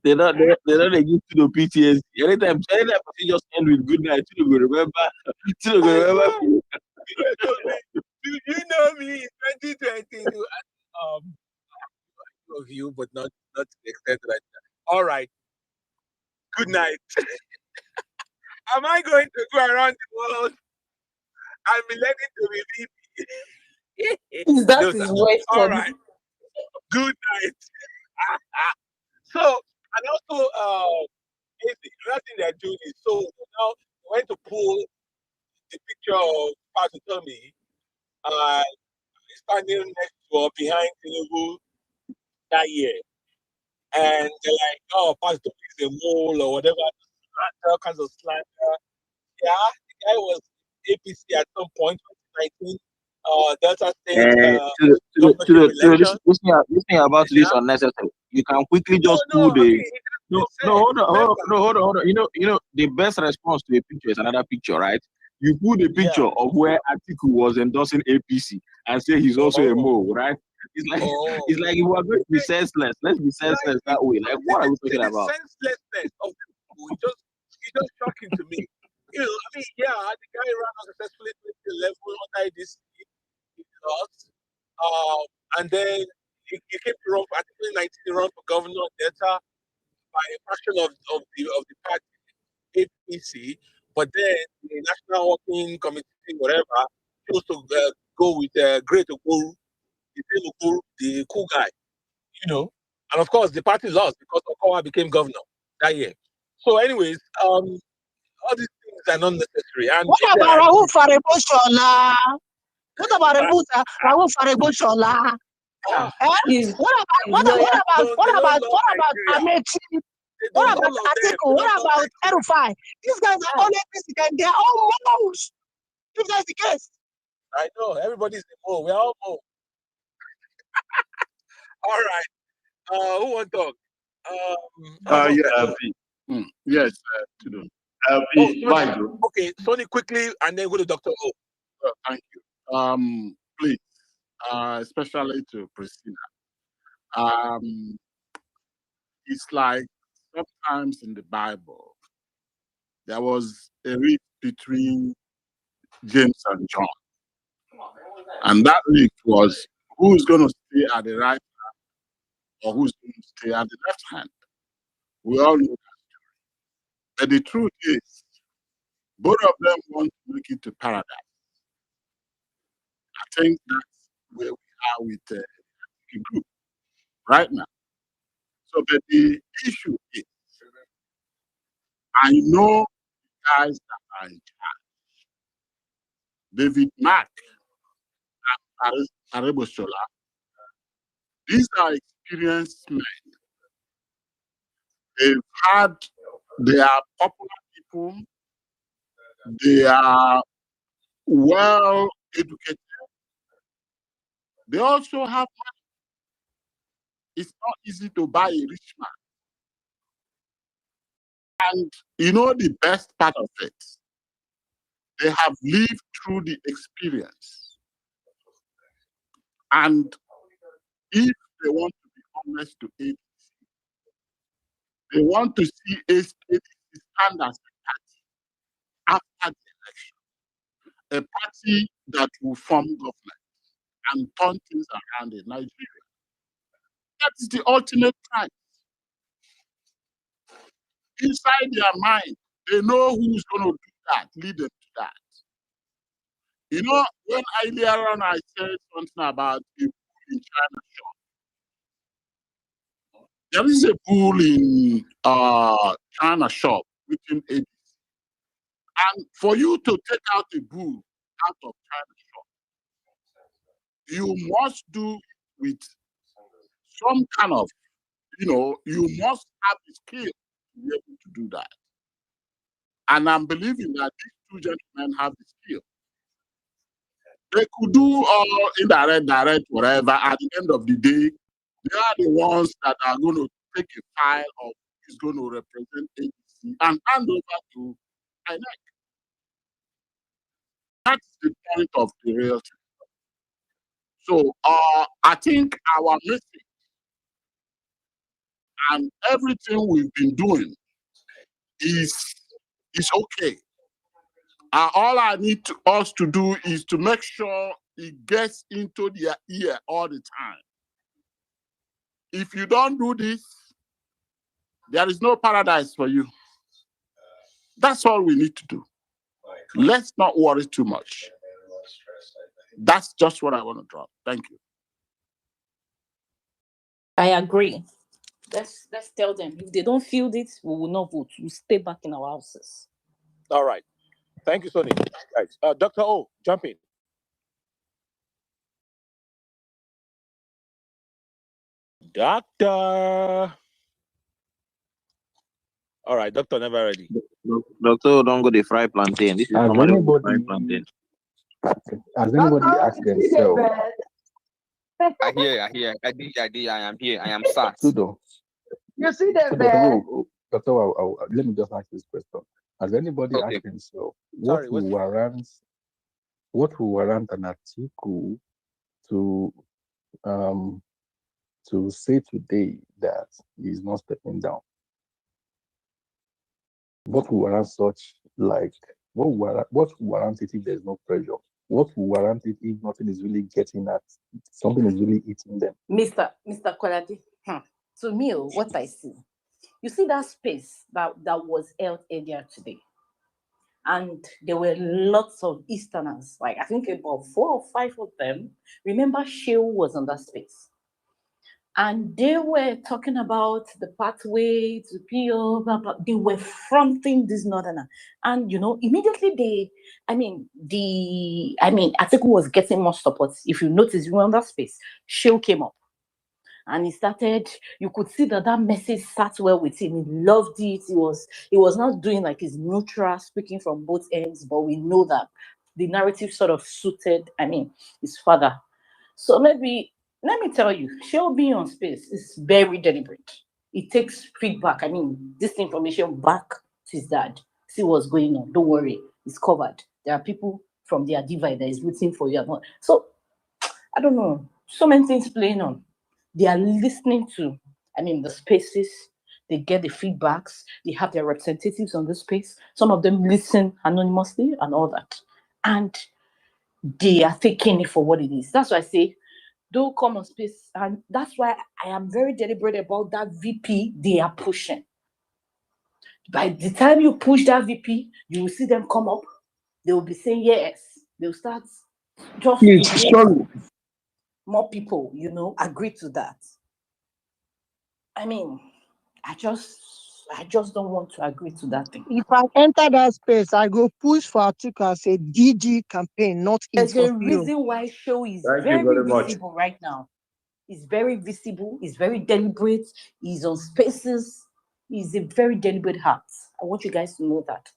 They don't give to the PTSD. Anytime you just end with good night, you will remember. You will remember. You know me in 2022. Of you, but not to the extent right now. All right. Good night. Am I going to go around the world and be letting to be VP? Is that his voice? All right. Good night. So, and also, another thing they're doing is, so now I went to pull the picture of Patutomi standing next to or behind Tinubu that year. And they're like, oh, Pastor is a mole or whatever, all kinds of slander. Yeah, the guy was APC at some point, 2019, Delta State governorship election. This thing about this unnecessary. You can quickly just pull the. Hold on. You know, the best response to a picture is another picture, right? You put the picture of where Atiku was endorsing APC and say he's also a mole, right? It's like it's like if we are going to be senseless. Let's be senseless that way. Like, what are we talking about? The senselessness of people, it's just shocking to me. You know, I mean, yeah, the guy ran unsuccessfully to the level under ADC, he lost. And then he came to run for, I think, 2019, he ran for governor of Delta by a fraction of the party, APC. But then the National Working Committee, whatever, chose to go with Great Okoro, the cool guy, you know. And of course, the party lost because Okowa became governor that year. So, anyways, all these things are not necessary. And what about Raul Fareboshola? What about Raul Fareboshola? What about Amechi? What about Atiku? What about Erufai? These guys are all APC and they're all moles. If that's the case. I know, everybody's a mole. We're all mole. All right. Who want to talk? Yes, okay, Tony, quickly, and then go to Dr. O. Thank you. Please, especially to Christina. It's like sometimes in the Bible, there was a rift between James and John. And that rift was who's going to stay at the right hand or who's going to stay at the left hand. We all know that story. But the truth is, both of them want to make it to paradise. I think that's where we are with the group right now. So, but the issue is, I know the guys that are in charge. David Mack and Fareboshola. These are experienced men. They are popular people. They are well educated. They also have money. It's not easy to buy a rich man. And you know the best part of it? They have lived through the experience. And if they want to be honest to ADC, they want to see ADC stand as a party after the election. A party that will form government and turn things around in Nigeria. That is the ultimate prize. Inside their mind, they know who's going to do that, lead them to that. You know, when earlier on I said something about a bull in China shop, there is a bull in China shop within ADC. And for you to take out a bull out of China shop, you must do with some kind of, you must have the skill to be able to do that. And I'm believing that these two gentlemen have the skill. They could do indirect, direct, whatever. At the end of the day, they are the ones that are going to take a file of who's going to represent ADC and hand over to INEC. That's the point of the real thing. So I think our message and everything we've been doing is okay. All I need us to do is to make sure it gets into their ear all the time. If you don't do this, there is no paradise for you. That's all we need to do. Let's not worry too much. That's just what I want to drop. Thank you. I agree. Let's tell them if they don't feel this, we will not vote. We'll stay back in our houses. All right. Thank you, Sonny. Guys, Dr. O, jump in. Doctor. All right, doctor never ready. Doctor, don't go the fry plantain. This is Has somebody who anybody fry plantain. asked themselves? I hear. I am here. I am sat. Sudo. You see them So, there? Doctor, let me just ask this question. Has anybody asked himself what will warrant an article to say today that he is not stepping down? What will warrant such, like, what will warrant it if there's no pressure? What will warrant it if nothing is really getting at, something is really eating them? Mr. Kolade, to me, what I see, you see that space that was held earlier today, and there were lots of Easterners, like I think about 4 or 5 of them. Remember, Sheil was on that space. And they were talking about the pathway to PO, blah, blah. They were fronting this northerner. And, immediately article was getting more support. If you notice, you were on that space, Sheil came up. And he started, you could see that message sat well with him. He loved it. He was not doing like his neutral, speaking from both ends, but we know that the narrative sort of suited, his father. So maybe, let me tell you, Sheil being on space is very deliberate. It takes feedback, this information back to his dad. See what's going on. Don't worry, it's covered. There are people from their divide that is rooting for you. So, I don't know, so many things playing on. They are listening to, the spaces, they get the feedbacks, they have their representatives on the space. Some of them listen anonymously and all that. And they are taking it for what it is. That's why I say, don't come on space. And that's why I am very deliberate about that VP they are pushing. By the time you push that VP, you will see them come up. They will be saying yes. They'll start just more people, agree to that. I just don't want to agree to that thing. If I enter that space, I go push for Atiku as a DG campaign, not There's a reason why Show is very visible right now. He's very visible. He's very deliberate. He's on spaces. He's a very deliberate heart. I want you guys to know that.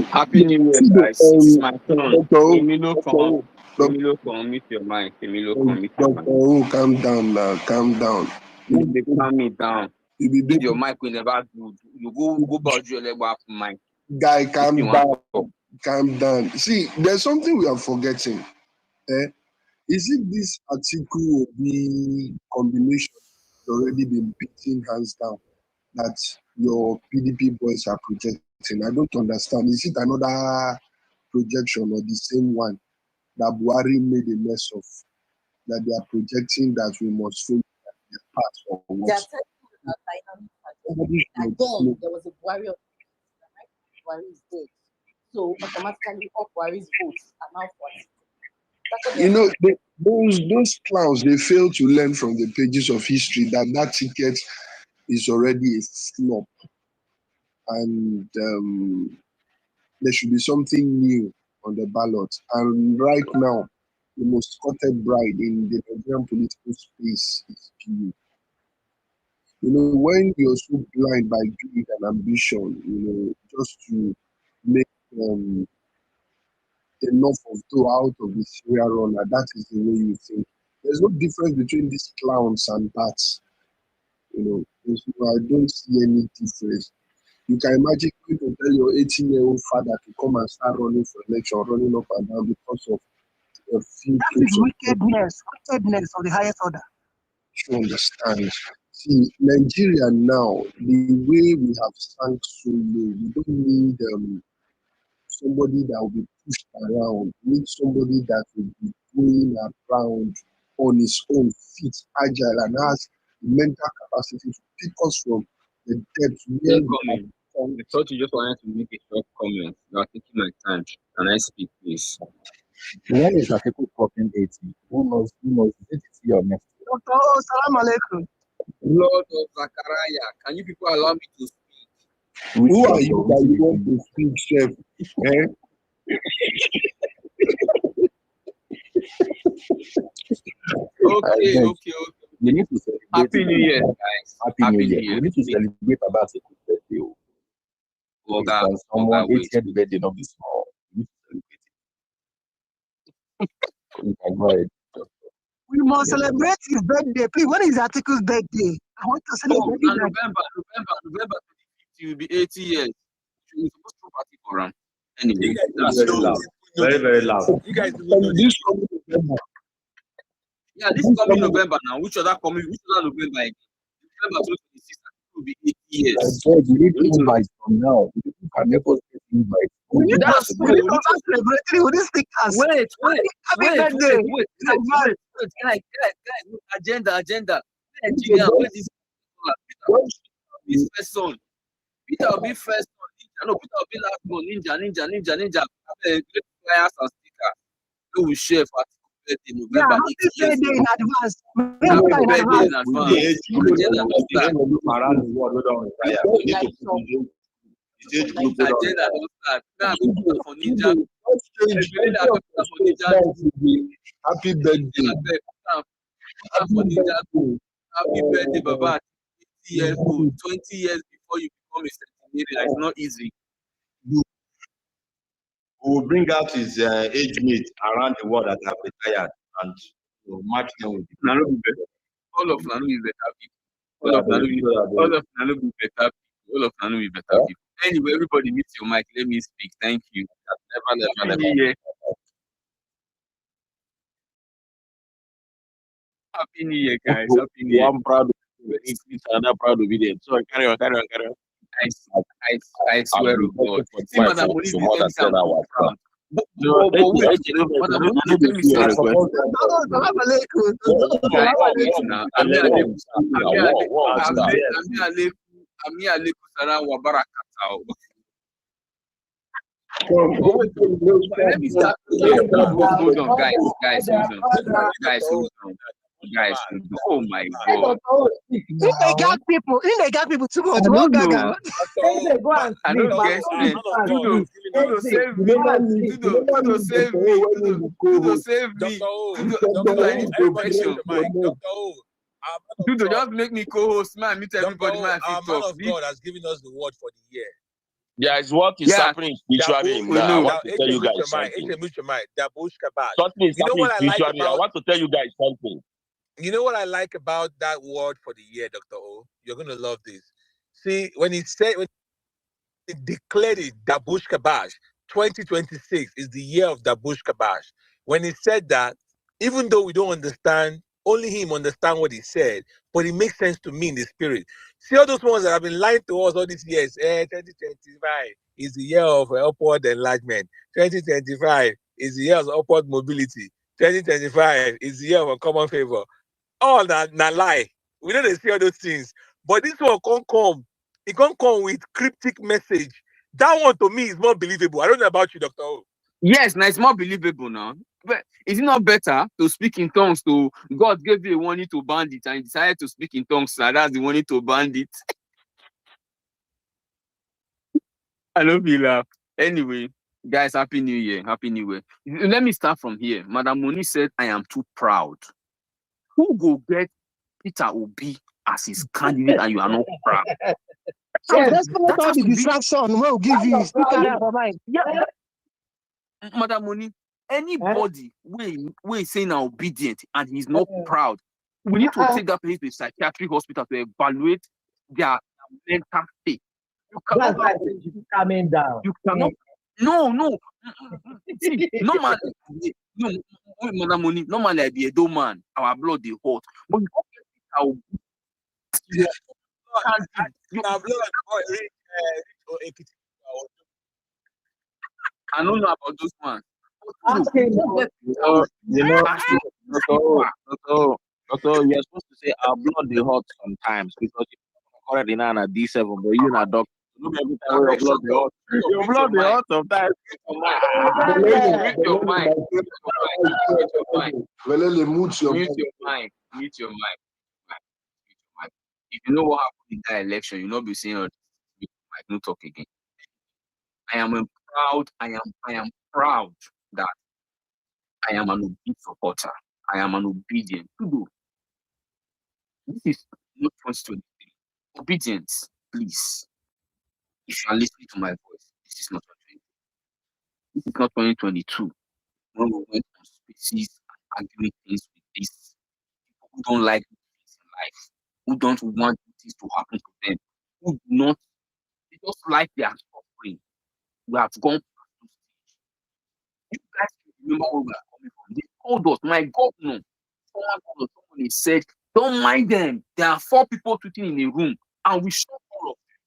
Happy New Year, guys. It's my turn. Emilio, commit your mind. Calm down now. Calm down. They calm me down. If your mic will never good, you go about your leg back from mine. Guy, calm down. Calm down. See, there's something we are forgetting. Is it this article will be combination already been beaten hands down that your PDP boys are projecting? I don't understand. Is it another projection or the same one that Buhari made a mess of, that they are projecting that we must follow their path or what? Again, there was a Buhari of Buhari is dead. So automatically all Buhari's votes are now for those clowns, they fail to learn from the pages of history that ticket is already a flop. And there should be something new on the ballot. And right now, the most courted bride in the Nigerian political space is PU. When you're so blind by greed and ambition, just to make enough of dough out of the serial runner, that is the way you think. There's no difference between these clowns and bats. I don't see any difference. You can imagine going to tell your 18-year-old father to come and start running for election, running up and down because of a few. That is wickedness of the highest order. You understand? See, Nigeria now, the way we have sunk so low, we don't need somebody that will be pushed around. We need somebody that will be going around on his own feet, agile, and has the mental capacity to pick us from the depths where we I thought you just wanted to make a short comment. You are taking my time. Can I speak, please? When is Atiku talking 80? Who knows? Is it your next? Dr. Salam alaikum. Lord of Zachariah, can you people allow me to speak? Who are you that you want to speak, chef? Okay. You need to celebrate. Happy New Year, guys. Happy New Year. You need to celebrate about a good birthday. Someone 80th birthday, not be small. You need to celebrate it. You can go ahead. We must celebrate his birthday. Please, when is Atiku's birthday? I want to celebrate his birthday. November 25th, you will be 80 years. You're supposed to party for him. Anyway, that's very loud. Very loud. You guys don't know this. Yeah, this coming November now. Which other November again? November 2026 will be 80 years. You need invites from now. You can never get invites. That's We need to start celebrating with these stickers. Wait. Happy birthday. Wait. Agenda. Engineer, where this first son. Peter will be first son. Ninja. No, Peter will be last one. Ninja. Flyers and stickers. We will share for birthday November. Happy birthday in advance. Happy birthday in advance. Around the world, we don't retire. We need to put the age group agenda don't start. Now we put for Ninja. Happy birthday. Happy birthday, Baba. 80 years old, 20 years before you become a centenarian. It's not easy. We will bring out his age mates around the world that have retired and match them with all of them will be better people. All of them will be better people. Anyway, everybody mute your mic. Let me speak. Thank you. Never. Happy New Year, guys. Happy New Year. I'm proud of you. I'm not proud of ObiDients. Sorry, carry on. I swear to God. See, Madam Moni, let me start. Hold on, guys. Oh my God! They got people too much. I don't get it. Dudo save me. Dudo, I need protection. Dudo, just make me co-host, man. Meet everybody, man. Our man of God has given us the word for the year. Yeah, it's what is happening spiritually. I want to tell you guys something. Something spiritually. I want to tell you guys something. You know what I like about that word for the year, Dr. O? You're going to love this. See, when he declared it, Dabush Kabash, 2026 is the year of Dabush Kabash. When he said that, even though we don't understand, only him understand what he said, but it makes sense to me in the spirit. See all those ones that have been lying to us all these years. 2025 is the year of upward enlargement. 2025 is the year of upward mobility. 2025 is the year of uncommon favor. All that lie. We know they see all those things. But this one can't come. It can't come with cryptic message. That one to me is more believable. I don't know about you, Dr. O. Yes, now it's more believable now. But is it not better to speak in tongues? To God gave you a warning to bandit and you decided to speak in tongues, so that's the warning to bandit. I love you laugh. Anyway, guys, Happy New Year. Happy New Year. Let me start from here. Madam Moni said, I am too proud. Who go get Peter Obi as his candidate and you are not proud? That's not the distraction we'll give you. Yeah. Madam Moni, anybody who is saying obedient and he's not proud, we need to take that place to a psychiatric hospital to evaluate their mental state. You cannot coming down. You cannot. No. See, normally, Madam Moni, normally I be a dough man. Our blood is hot. But I don't know about those ones. Doctor, you're supposed to say our blood is hot sometimes because you're already now at D7, but you're not doctor. Look every time your blood is hot. Your blood is hot sometimes. Mute your mind. Mute your mind. If you know what happened in that election, you'll not be saying, "Oh, I don't talk again." I am proud that I am an obedient supporter. I am an obedient. This is not 2023. Obedience, please. If you are listening to my voice, this is not 2020. This is not 2022. When we went on spaces and arguing things with these people who don't like things in life, who don't want things to happen to them, who do not, they just like their suffering. We have gone past those stages. You guys remember where we are coming from. They told us, my governor, someone said, don't mind them. There are 4 people sitting in a room, and we shut all of them.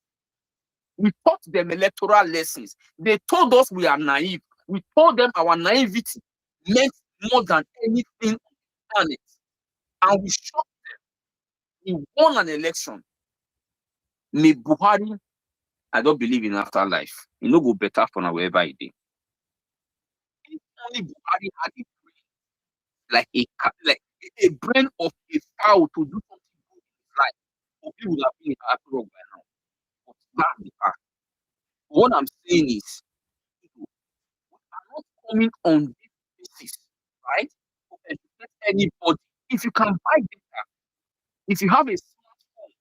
We taught them electoral lessons. They told us we are naive. We told them our naivety meant more than anything on the planet. And we shot them. We won an election. May Buhari, I don't believe in afterlife. It no go better for now wherever it is. If only Buhari had a brain, like a brain of a fowl to do something good in his life, Obi would have been in Afro by now. But that's the fact. What I'm saying is, we are not coming on this basis, right? To educate anybody. If you can buy data, if you have a smartphone,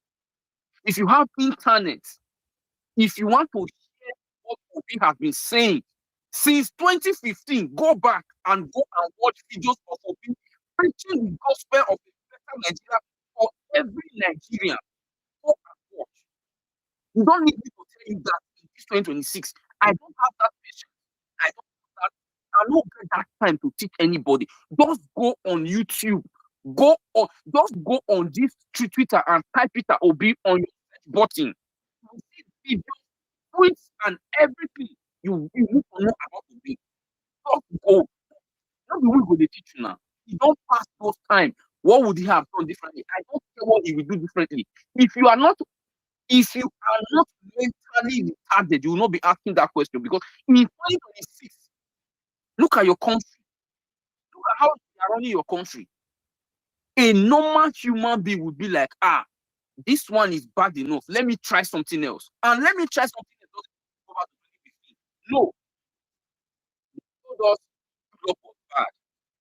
if you have internet, if you want to share what Obi has been saying since 2015, go back and watch videos of Obi preaching the gospel of a better Nigeria for every Nigerian. Go and watch. You don't need me to tell you that in this 2026. I don't have that patience. I don't get that time to teach anybody. Just go on YouTube. Just go on this Twitter and type it at Obi on your search button. You see videos, tweets, and everything you need to know about Obi. Just go. Not the way we teach you now. He don't pass those time. What would he have done differently? I don't care what he will do differently. If you are not mentally retarded, you will not be asking that question, because in 2026, look at your country. Look at how you are running your country. A normal human being would be like, this one is bad enough. Let me try something else. And let me try something else. No. They told us Europe was bad,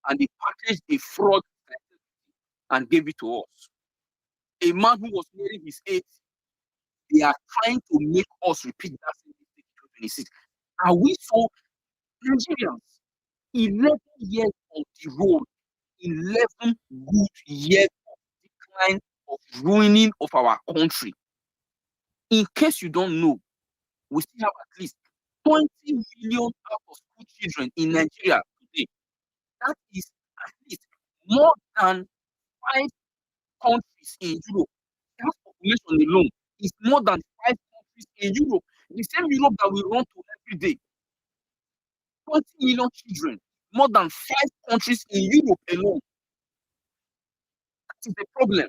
and they packaged a fraud and gave it to us. A man who was nearing his 80s, they are trying to make us repeat that same mistake in 2026. Are we so Nigerians? 11 years on the road, 11 good years of decline, of ruining of our country. In case you don't know, we still have at least 20 million out of school children in Nigeria today. That is at least more than 5 countries in Europe. That population alone is more than 5 countries in Europe. The same Europe that we run to every day. 20 million children, more than 5 countries in Europe alone. That is the problem.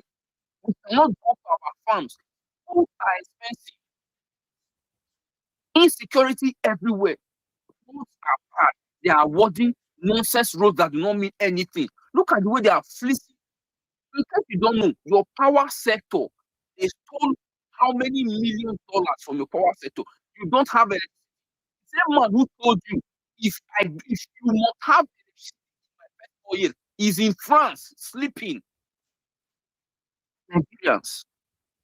We cannot go to our farms. Food are expensive. Insecurity everywhere. Roads are bad. They are awarding nonsense roads that do not mean anything. Look at the way they are fleecing. In case you don't know, your power sector, they stole how many $millions from your power sector? You don't have electricity. The same man who told you, if you must have electricity in my first 4 years, is in France sleeping. Nigerians.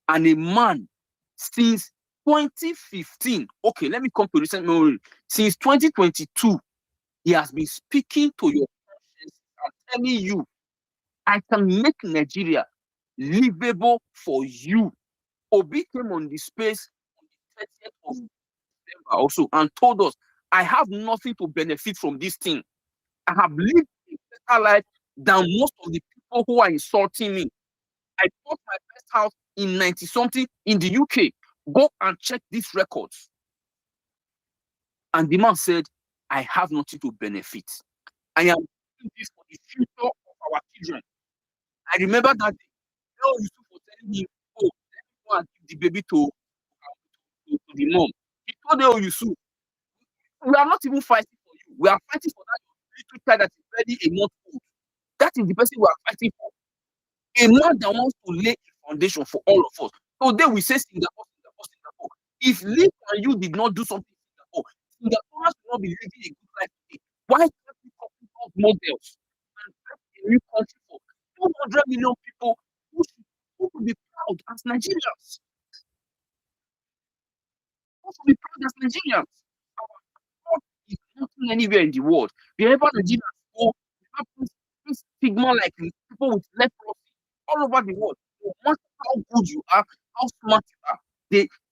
And a man since 2015, okay, let me come to recent memory. Since 2022, he has been speaking to your conscience and telling you, I can make Nigeria livable for you. Obi came on the space on the 30th of December also and told us, I have nothing to benefit from this thing. I have lived a better life than most of the people who are insulting me. I bought my first house in 90-something in the UK. Go and check these records. And the man said, I have nothing to benefit. I am doing this for the future of our children. I remember that day. Yusuf was telling me, oh, let me go and give the baby to the mom. He told Yusuf, we are not even fighting for you. We are fighting for that little child that is already a month old. That is the person we are fighting for. A man that wants to lay a foundation for all of us. Today we say Singapore. If Lee and you did not do something in Singapore, Singaporeans will not be living a good life today. Why can't we copy those models and create a new country for 200 million people who should be proud as Nigerians. Who should be proud as Nigerians. Our God is nothing anywhere in the world. Wherever Nigerians go, we have this stigma like people with leprosy all over the world. No matter how good you are, how smart you are,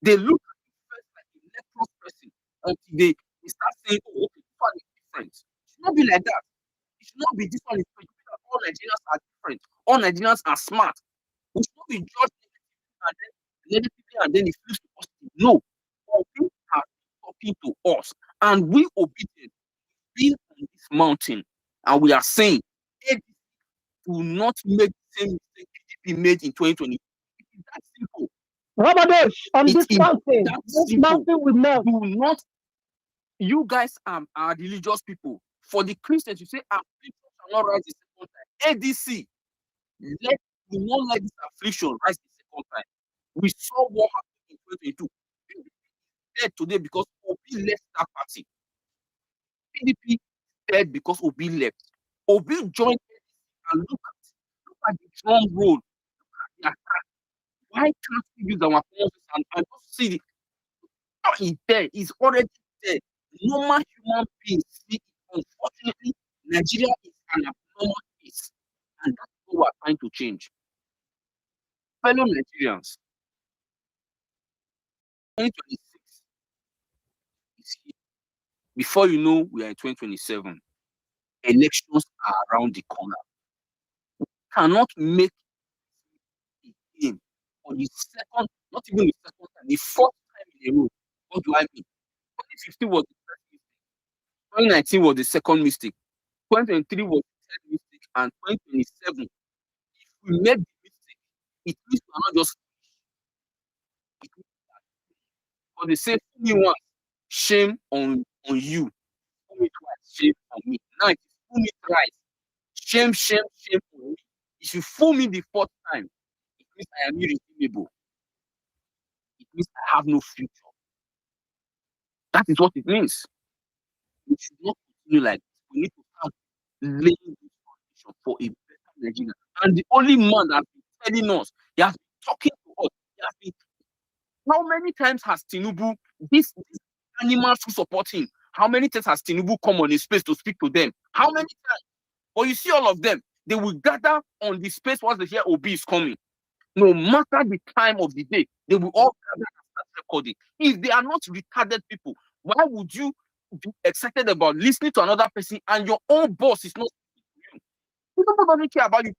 they look at you first like a leprous person until they start saying, oh, okay, this one is different. It should not be like that. It should not be this one is different. All Nigerians are different. All Nigerians are smart. We should not be judged negatively and then it flips to positive. No. People are talking to us, and we ObiDients being on this mountain, and we are saying, ADC do not make the same mistake PDP made in 2020. It is that simple. Rabadosh, on It this is mountain, that this simple. mountain will melt. Do not. You guys are religious people. For the Christians, you say affliction shall not rise the second time. ADC, do not let this affliction rise the second time. We saw what happened in 2022. PDP is dead today because Obi left that party. PDP is dead because Obi left. Obi joined ADC and look at the drum roll. Look at the attack. Why can't we use our forces and just see the is there? It's already there. Normal human beings see it. Unfortunately, Nigeria is an abnormal case, and that's what we're trying to change. Fellow Nigerians, 2026 is here. Before you know, we are in 2027. Elections are around the corner. We cannot make a game for the second, not even the second time, the fourth time in a row. What do I mean? 2015 was the first mistake. 2019 was the second mistake. 2023 was the third mistake, and 2027, if we make the mistake, it means we are not just it means because they say fool me once, shame on you. Fool me twice, shame on me. Now if you fool me thrice, shame on me. If you fool me the fourth time, it means I am irredeemable. It means I have no future. That is what it means. We should not continue like this. We need to start laying this foundation for a better Nigeria. And the only man that has been telling us, he has been talking to us, he has been. How many times has Tinubu, this animals who support him, how many times has Tinubu come on his space to speak to them? How many times? But you see all of them, they will gather on the space once they hear Obi is coming. No matter the time of the day, they will all gather and start recording. If they are not retarded people, why would you be excited about listening to another person and your own boss is not speaking to you? People don't care about you.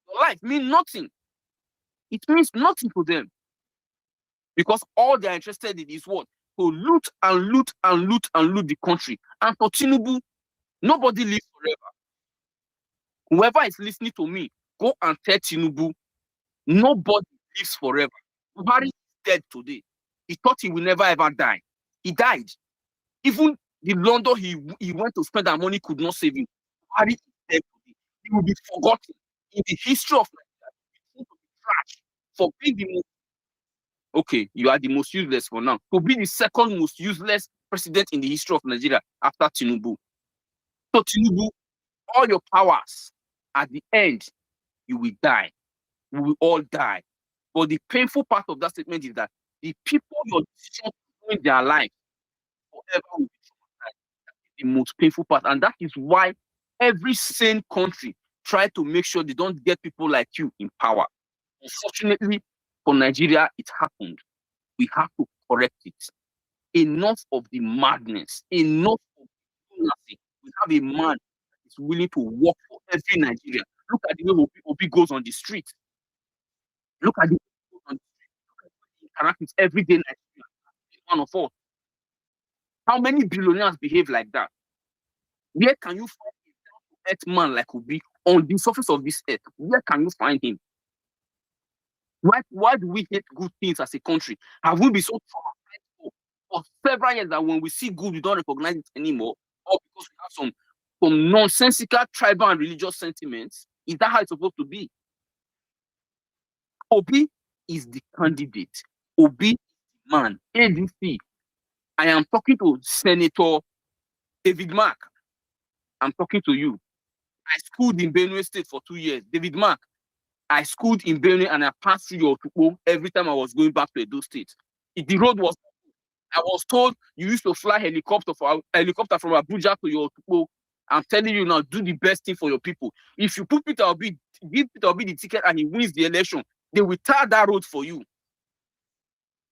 Your life means nothing. It means nothing to them. Because all they are interested in is what? To loot and loot and loot and loot the country. And for Tinubu, nobody lives forever. Whoever is listening to me, go and tell Tinubu, nobody lives forever. Buhari is dead today. He thought he will never ever die. He died. Even the London he went to spend that money could not save him. Buhari is dead today. He will be forgotten in the history of Nigeria. He will be trash for being the most. Okay, you are the most useless for now. To be the second most useless president in the history of Nigeria after Tinubu. So Tinubu, all your powers, at the end, you will die. We will all die. But the painful part of that statement is that the people your decision to ruin their life forever will be traumatized. That is the most painful part. And that is why every sane country try to make sure they don't get people like you in power. Unfortunately, for Nigeria, it happened. We have to correct it. Enough of the madness. Enough of nothing. We have a man that is willing to work for every Nigerian. Look at the way Obi goes on the street. Look at the way he goes on the street. Look at the way he interacts with everyday Nigerian. One of us. How many billionaires behave like that? Where can you find a down-to-earth man like Obi on the surface of this earth? Where can you find him? Why do we hate good things as a country? Have we been so traumatized for several years that when we see good, we don't recognize it anymore? Or because we have some nonsensical tribal and religious sentiments? Is that how it's supposed to be? Obi is the candidate. Obi is the man. ADC. I am talking to Senator David Mark. I'm talking to you. I schooled in Benue State for 2 years. David Mark, I schooled in Benue and I passed through your Otukpo every time I was going back to Edo State. The road was, I was told you used to fly helicopter from Abuja to your Otukpo. I'm telling you now, do the best thing for your people. If you put Peter Obi, give Peter Obi the ticket and he wins the election, they will tar that road for you.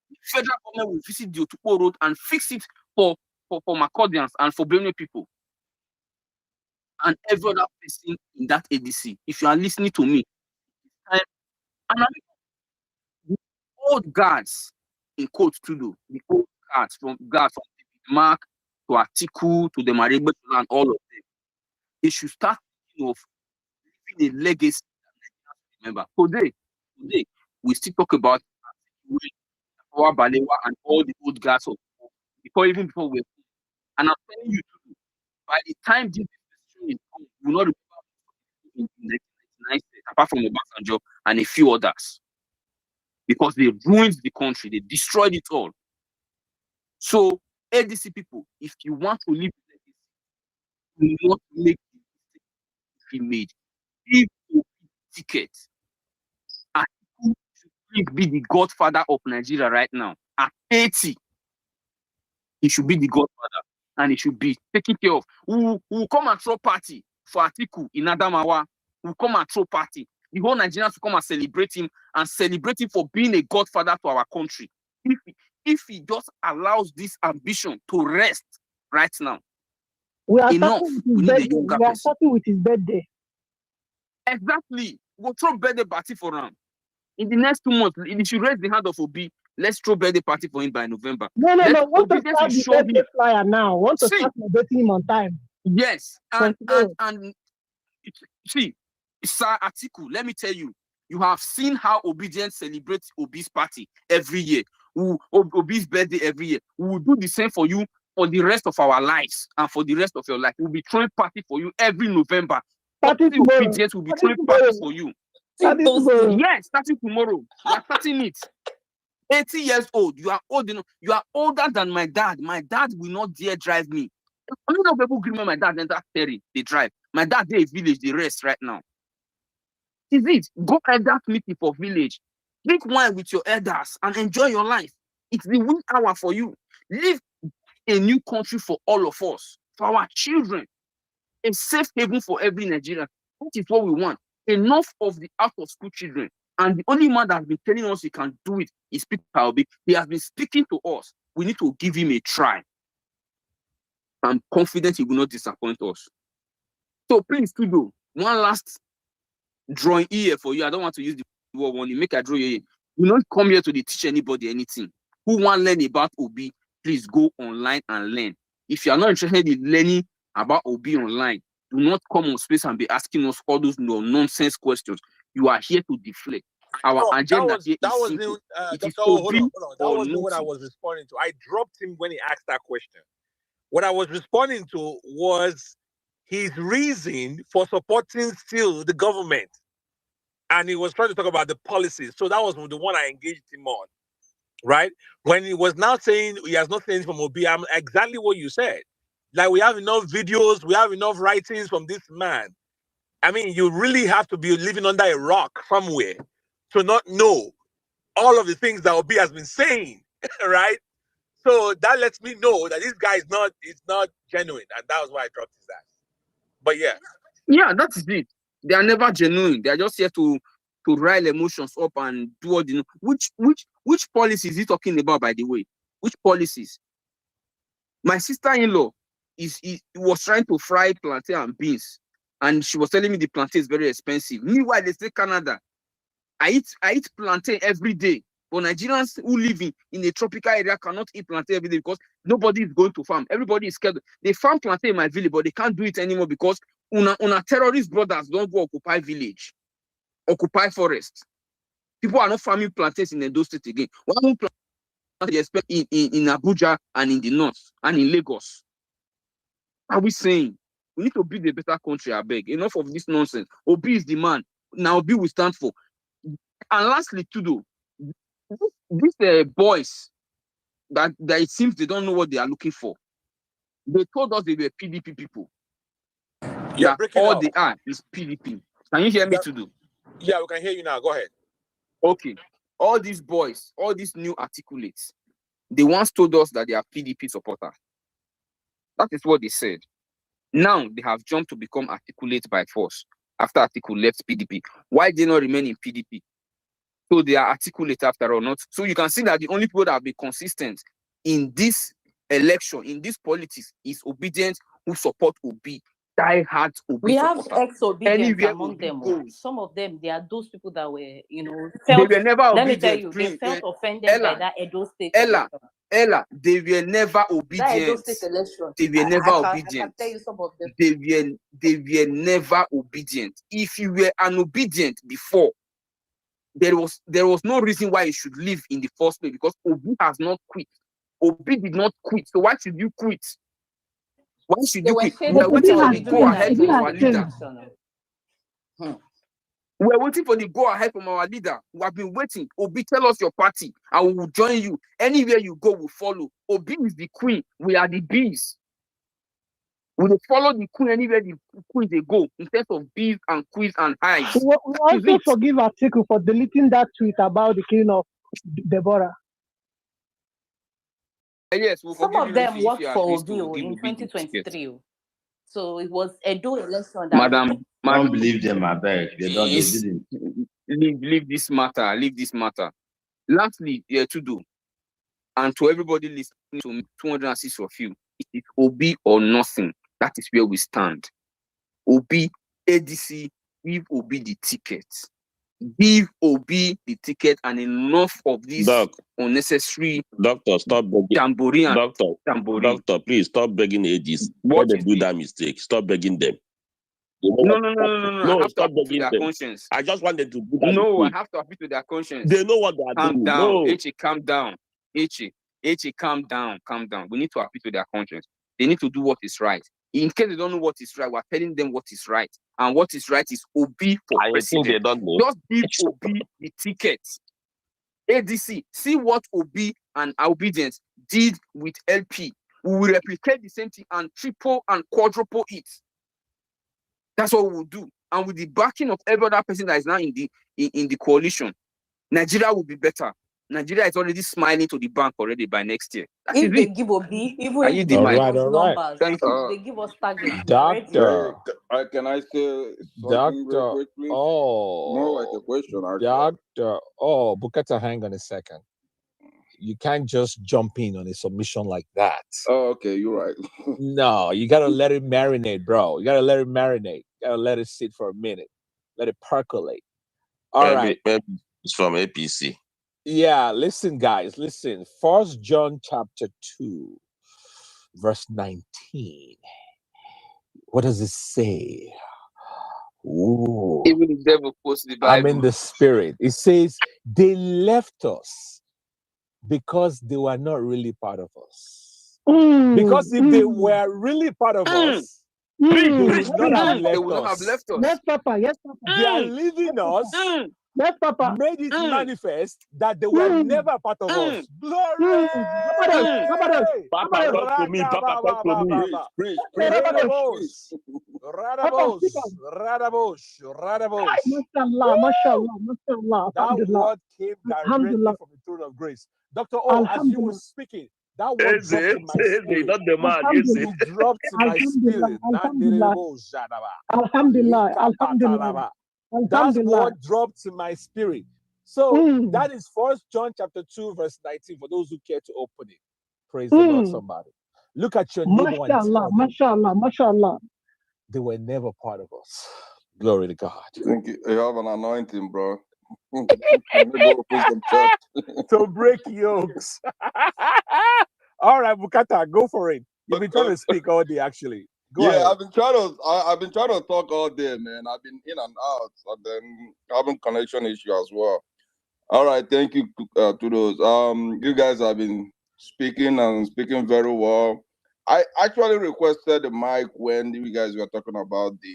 The federal government will visit the Otukpo road and fix it for Makurdians and for Benue people. And every other person in that ADC, if you are listening to me, and the old guards in Court Tudo, the old guards from Mark to Atiku to the Marebe and all of them, they should start thinking of leaving a legacy. Remember, today, we still talk about Balewa and all the old guards before we. And I'm telling you, by the time this decision is come, we will not remember in 1999, apart from Obasanjo and a few others, because they ruined the country, they destroyed it all. So, ADC people, if you want to live, you not make the mistake he made. Give a ticket. Atiku should be the godfather of Nigeria right now. At 80, he should be the godfather, and he should be taken care of. We will come and throw party for Atiku in Adamawa. We will come and throw party. The whole Nigerians will come and celebrate him for being a godfather to our country. If he just allows this ambition to rest right now, we are enough. We need a younger person. We are starting with his birthday. Exactly. We'll throw birthday party for him. In the next 2 months, if you raise the hand of Obi, let's throw birthday party for him by November. No. Want to start the birthday flyer now. Want to start celebrating him on time. Yes. And see, Sir Atiku, let me tell you, you have seen how ObiDients celebrates Obi's party every year. Obi's birthday every year. We will do the same for you for the rest of our lives and for the rest of your life. We'll be throwing party for you every November. ObiDients will be throwing party for you. Yes, starting tomorrow. We are starting it. 80 years old. You are old enough. You are older than my dad. My dad will not dare drive me. A lot of people agree with my dad, then that Terry, they drive. My dad, they village, they rest right now. Is it? Go at that meeting for village. Drink wine with your elders and enjoy your life. It's the win hour for you. Live a new country for all of us, for our children. A safe haven for every Nigerian. That is what we want. Enough of the out-of-school children. And the only man that has been telling us he can do it is Peter Obi. He has been speaking to us. We need to give him a try. I'm confident he will not disappoint us. So please, Tudo, one last drawing ear for you. I don't want to use the word warning. Make a draw your ear. You not come here to teach anybody anything. Who want to learn about Obi, please go online and learn. If you are not interested in learning about Obi online, do not come on space and be asking us all those nonsense questions. You are here to deflect. Our agenda here is simple. Hold on. That wasn't what I was responding to. I dropped him when he asked that question. What I was responding to was his reason for supporting still the government. And he was trying to talk about the policies. So that was the one I engaged him on. Right? When he was now saying he has not said from Obi, I'm exactly what you said. Like, we have enough videos, we have enough writings from this man. I mean, you really have to be living under a rock somewhere to not know all of the things that Obi has been saying, right? So that lets me know that this guy is not genuine, and that was why I dropped his ass. But yeah, that is it. They are never genuine. They are just here to rile emotions up and do all the. Which policies is he talking about, by the way? Which policies? My sister-in-law was trying to fry plantain and beans, and she was telling me the plantain is very expensive. Meanwhile, they say Canada. I eat plantain every day. But Nigerians who live in a tropical area cannot eat plantain every day because nobody is going to farm. Everybody is scared. They farm plantain in my village, but they can't do it anymore because una terrorist brothers don't go occupy village, occupy forest. People are not farming plantains in Edo State again. One plant they expect in Abuja and in the north and in Lagos. What are we saying? We need to build a better country, I beg. Enough of this nonsense. Obi is the man. Now Obi will stand for. And lastly, Tudo, these boys that it seems they don't know what they are looking for. They told us they were PDP people. You're that breaking all up. they are is PDP. Can you hear me, Tudu? Yeah, we can hear you now. Go ahead. Okay. All these boys, all these new articulates, they once told us that they are PDP supporters. That is what they said. Now they have jumped to become articulate by force after Article left PDP. Why they not remain in PDP? So they are articulate after all, not. So you can see that the only people that have been consistent in this election, in this politics, is ObiDients who support Obi. Die hard Obi We have supporter. ex-obedience Anywhere among Obi them. goes, Some of them, they are those people that were, they felt. were never Let me tell obedient. you, they felt offended by that Edo State election. Ella, they were never That Edo obedient. State election. They were never I can obedient. tell you some of them. They were never obedient. If you were an obedient before, there was no reason why you should leave in the first place, because Obi has not quit. Obi did not quit. So why should you quit? Why should They you were quit? shading We are waiting for for Obi the during go that ahead from our leader. election. We are waiting for the go ahead from our leader. We have been waiting. Obi, tell us your party and we will join you. Anywhere you go, we'll follow. Obi is the queen. We are the bees. We will follow the queen anywhere the queen they go in terms of bees and queens and hives. We also forgive Atiku for deleting that tweet about the killing of Deborah. Yes, we'll Some forgive of you them if worked you for agree to Obi give in Obi the ticket. 2023. So it was Edo election that Madam, don't believe them, I beg. They didn't. Leave this matter. Leave this matter. Lastly, to do, and to everybody listening to me, 206 of you, it is Obi or nothing. That is where we stand. Obi, ADC, give Obi the ticket. Give Obi the ticket, and enough of this unnecessary Doctor, stop begging. jamboree. Doctor, please stop begging ADs. Let them do that mistake. Stop begging them. No. I have to stop appeal to begging their them. conscience. I just wanted to do that. No, I mistake. have to appeal to their conscience. They know what they are Calm doing. down. No. Calm down. Calm down. We need to appeal to their conscience. They need to do what is right. In case they don't know what is right, we're telling them what is right. And what is right is Obi for I president. think they don't know. Just give Obi the ticket. ADC, see what Obi and ObiDients did with LP. We will replicate the same thing and triple and quadruple it. That's what we will do. And with the backing of every other person that is now in the coalition, Nigeria will be better. Nigeria is already smiling to the bank already by next year. if they give Obi, even Are if you they the give mic? us numbers, Thank you. they give us targets. Doctor. Can I say something Doctor. real quick, please? More like a question, actually. Doctor. Oh, Bukata, hang on a second. You can't just jump in on a submission like that. Oh, okay, you're right. No, you gotta let it marinate, bro. You gotta let it marinate. You gotta let it sit for a minute. Let it percolate. All right. Maybe it's from APC. Yeah, listen, guys, listen. 1 John chapter 2, verse 19. What does it say? Ooh. Even the devil quotes the Bible. I'm in the spirit. It says they left us because they were not really part of us. Because if they were really part of us, they would not have left us. Yes, Papa. Yes, Papa. They are leaving us. Yes, Papa. Made it manifest that they were never part of us. Glory! Papa, talk to me. Papa, talk to me. Preach. Radabosh. Mashallah. That word came directly from the throne of grace. Dr. O, as you were speaking, that word dropped in my spirit. Not the man. It dropped in my spirit. Alhamdulillah. That word dropped in my spirit. So that is 1 John chapter 2, verse 19, for those who care to open it. Praise the Lord, somebody. Look at your neighbor and tell them, Mashallah. they were never part of us. Glory to God. Thank you. You have an anointing, bro. To break yokes. All right, Bukata, go for it. You've been trying to speak all day, actually. Go ahead. I've been trying to talk all day, man. I've been in and out, and then having connection issue as well. All right, thank you to those. You guys have been speaking very well. I actually requested the mic when you guys were talking about the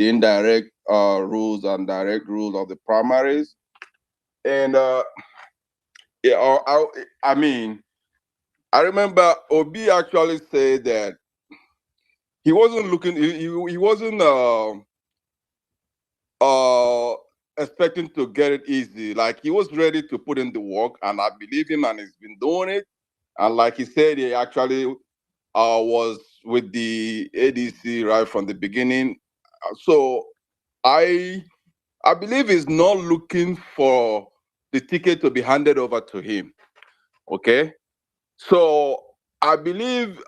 indirect rules and direct rules of the primaries, and I remember Obi actually said that he wasn't looking. He wasn't expecting to get it easy. Like he was ready to put in the work, and I believe him, and he's been doing it. And like he said, he actually was with the ADC right from the beginning. So I believe he's not looking for the ticket to be handed over to him. Okay, so I believe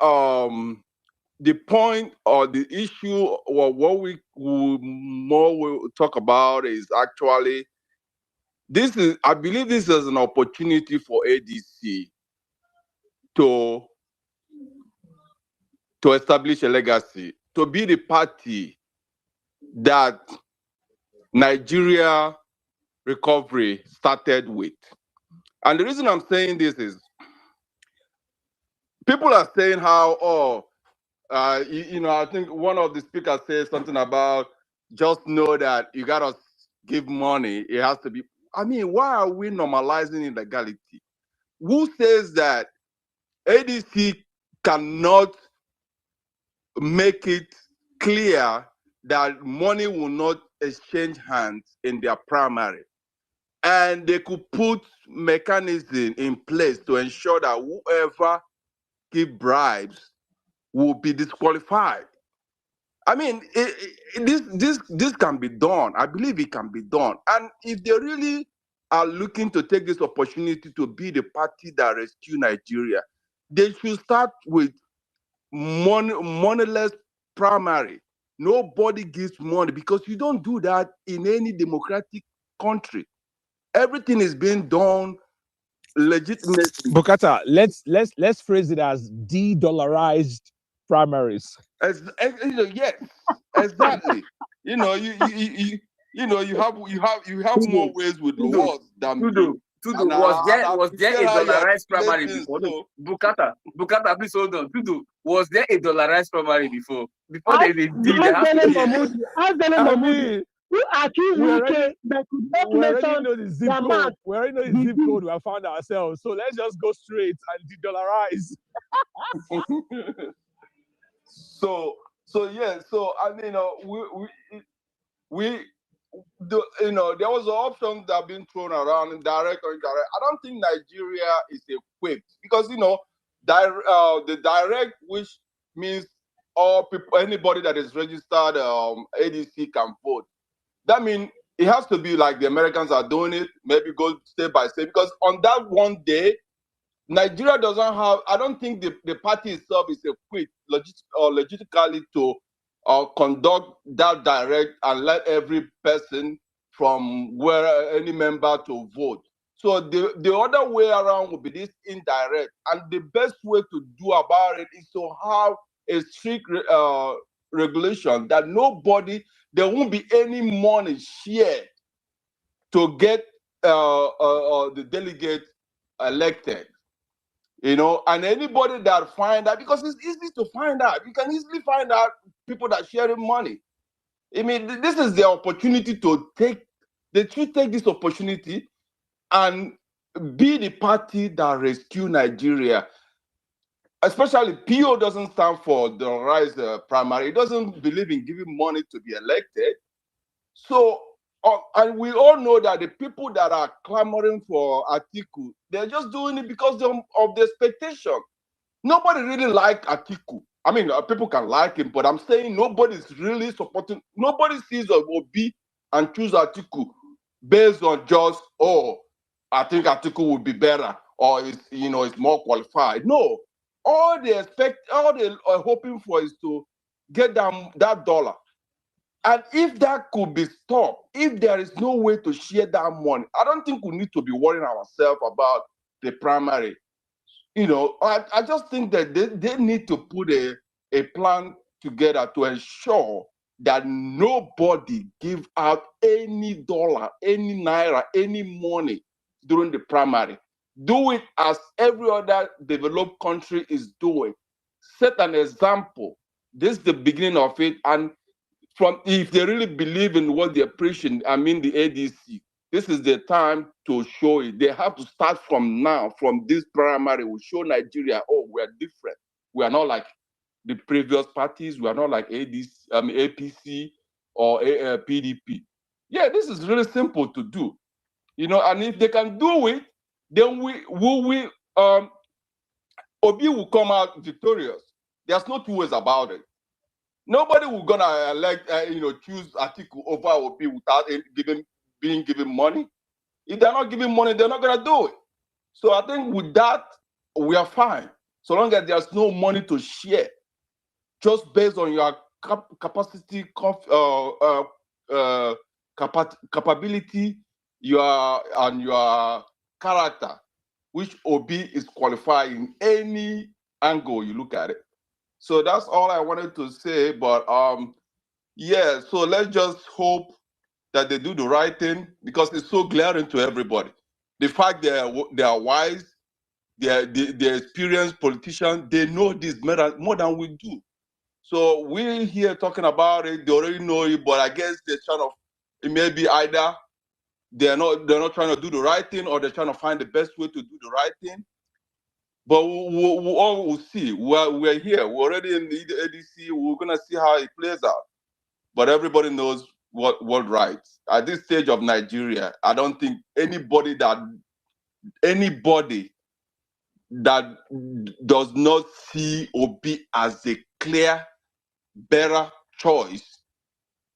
the point or the issue or what we will talk about is actually I believe this is an opportunity for ADC to establish a legacy, to be the party that Nigeria recovery started with. And the reason I'm saying this is people are saying how, I think one of the speakers says something about just know that you got to give money. It has to be. I mean, why are we normalizing illegality? Who says that ADC cannot make it clear that money will not exchange hands in their primary? And they could put mechanism in place to ensure that whoever give bribes will be disqualified. I mean, this can be done. I believe it can be done. And if they really are looking to take this opportunity to be the party that rescue Nigeria, they should start with moneyless primary. Nobody gives money because you don't do that in any democratic country. Everything is being done legitimately. Bukata, let's phrase it as de-dollarized primaries. Yes, exactly. You have more ways with rewards than me. Tudo, was there a dollarized primary before? No, Bukata, please hold on. Tudo, was there a dollarized primary before? Before they did, Ask Dele Mahmoud, who accused UK that could not mention the amount. We already know the zip code we have found ourselves. So let's just go straight and de-dollarize. So I mean, there was an option that have been thrown around in direct or indirect. I don't think Nigeria is equipped because the direct, which means all people, anybody that is registered ADC can vote. That means it has to be like the Americans are doing it. Maybe go step by step because on that one day, Nigeria doesn't have. I don't think the party itself is equipped logistically to conduct that direct and let every person from where any member to vote. So the other way around would be this indirect, and the best way to do about it is to have a strict regulation that there won't be any money shared to get the delegate elected. And anybody that find out, because it's easy to find out. You can easily find out people that sharing money. I mean, this is the opportunity they should take this opportunity and be the party that rescue Nigeria. Especially PO doesn't stand for the rise primary. It doesn't believe in giving money to be elected. So, and we all know that the people that are clamoring for Atiku, they're just doing it because of the expectation. Nobody really like Atiku. I mean, people can like him, but I'm saying nobody's really supporting. Nobody sees Obi and choose Atiku based on just, I think Atiku would be better or is more qualified. No, all they are hoping for is to get that dollar. And if that could be stopped, if there is no way to share that money, I don't think we need to be worrying ourselves about the primary. I just think that they need to put a plan together to ensure that nobody give out any dollar, any naira, any money during the primary. Do it as every other developed country is doing. Set an example. This is the beginning of it. And if they really believe in what they're preaching, I mean the ADC, this is the time to show it. They have to start from now, from this primary. We show Nigeria, we're different. We are not like the previous parties. We are not like ADC, APC or PDP. Yeah, this is really simple to do, you know. And if they can do it, then Obi will come out victorious. There's no two ways about it. Nobody will gonna elect, choose Atiku over Obi without being given money. If they're not giving money, they're not gonna do it. So I think with that, we are fine. So long as there's no money to share, just based on your capacity, capability, and your character, which Obi is qualified in any angle you look at it. So that's all I wanted to say. But yeah, so let's just hope that they do the right thing, because it's so glaring to everybody. The fact they are wise, they're experienced politicians, they know this more than we do. So we're here talking about it, they already know it, but I guess they're trying to, it may be either they're not trying to do the right thing, or they're trying to find the best way to do the right thing. But we'll all will see. We're here. We're already in the ADC. We're gonna see how it plays out. But everybody knows what rights. At this stage of Nigeria, I don't think anybody that does not see Obi as a clear, better choice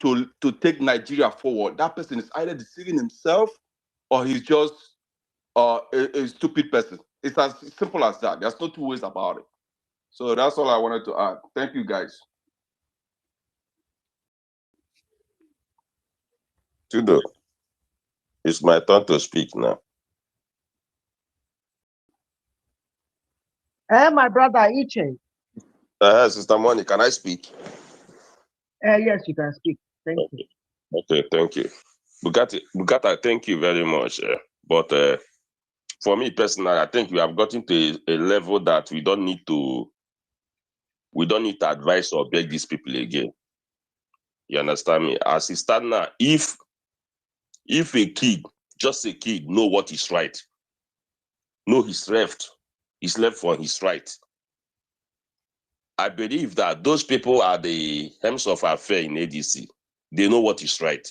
to take Nigeria forward, that person is either deceiving himself or he's just a stupid person. It's as simple as that. There's no two ways about it. So that's all I wanted to add. Thank you, guys. Tudo, it's my turn to speak now. My brother Iche. Sister Money, can I speak? Yes, you can speak. Thank you. Okay, thank you. Bugata, thank you very much. But for me personally, I think we have gotten to a level that we don't need to advise or beg these people again. You understand me? As it stands now, if a kid, just a kid, know what is right, know his left from his right, I believe that those people are the hems of affair in ADC. They know what is right.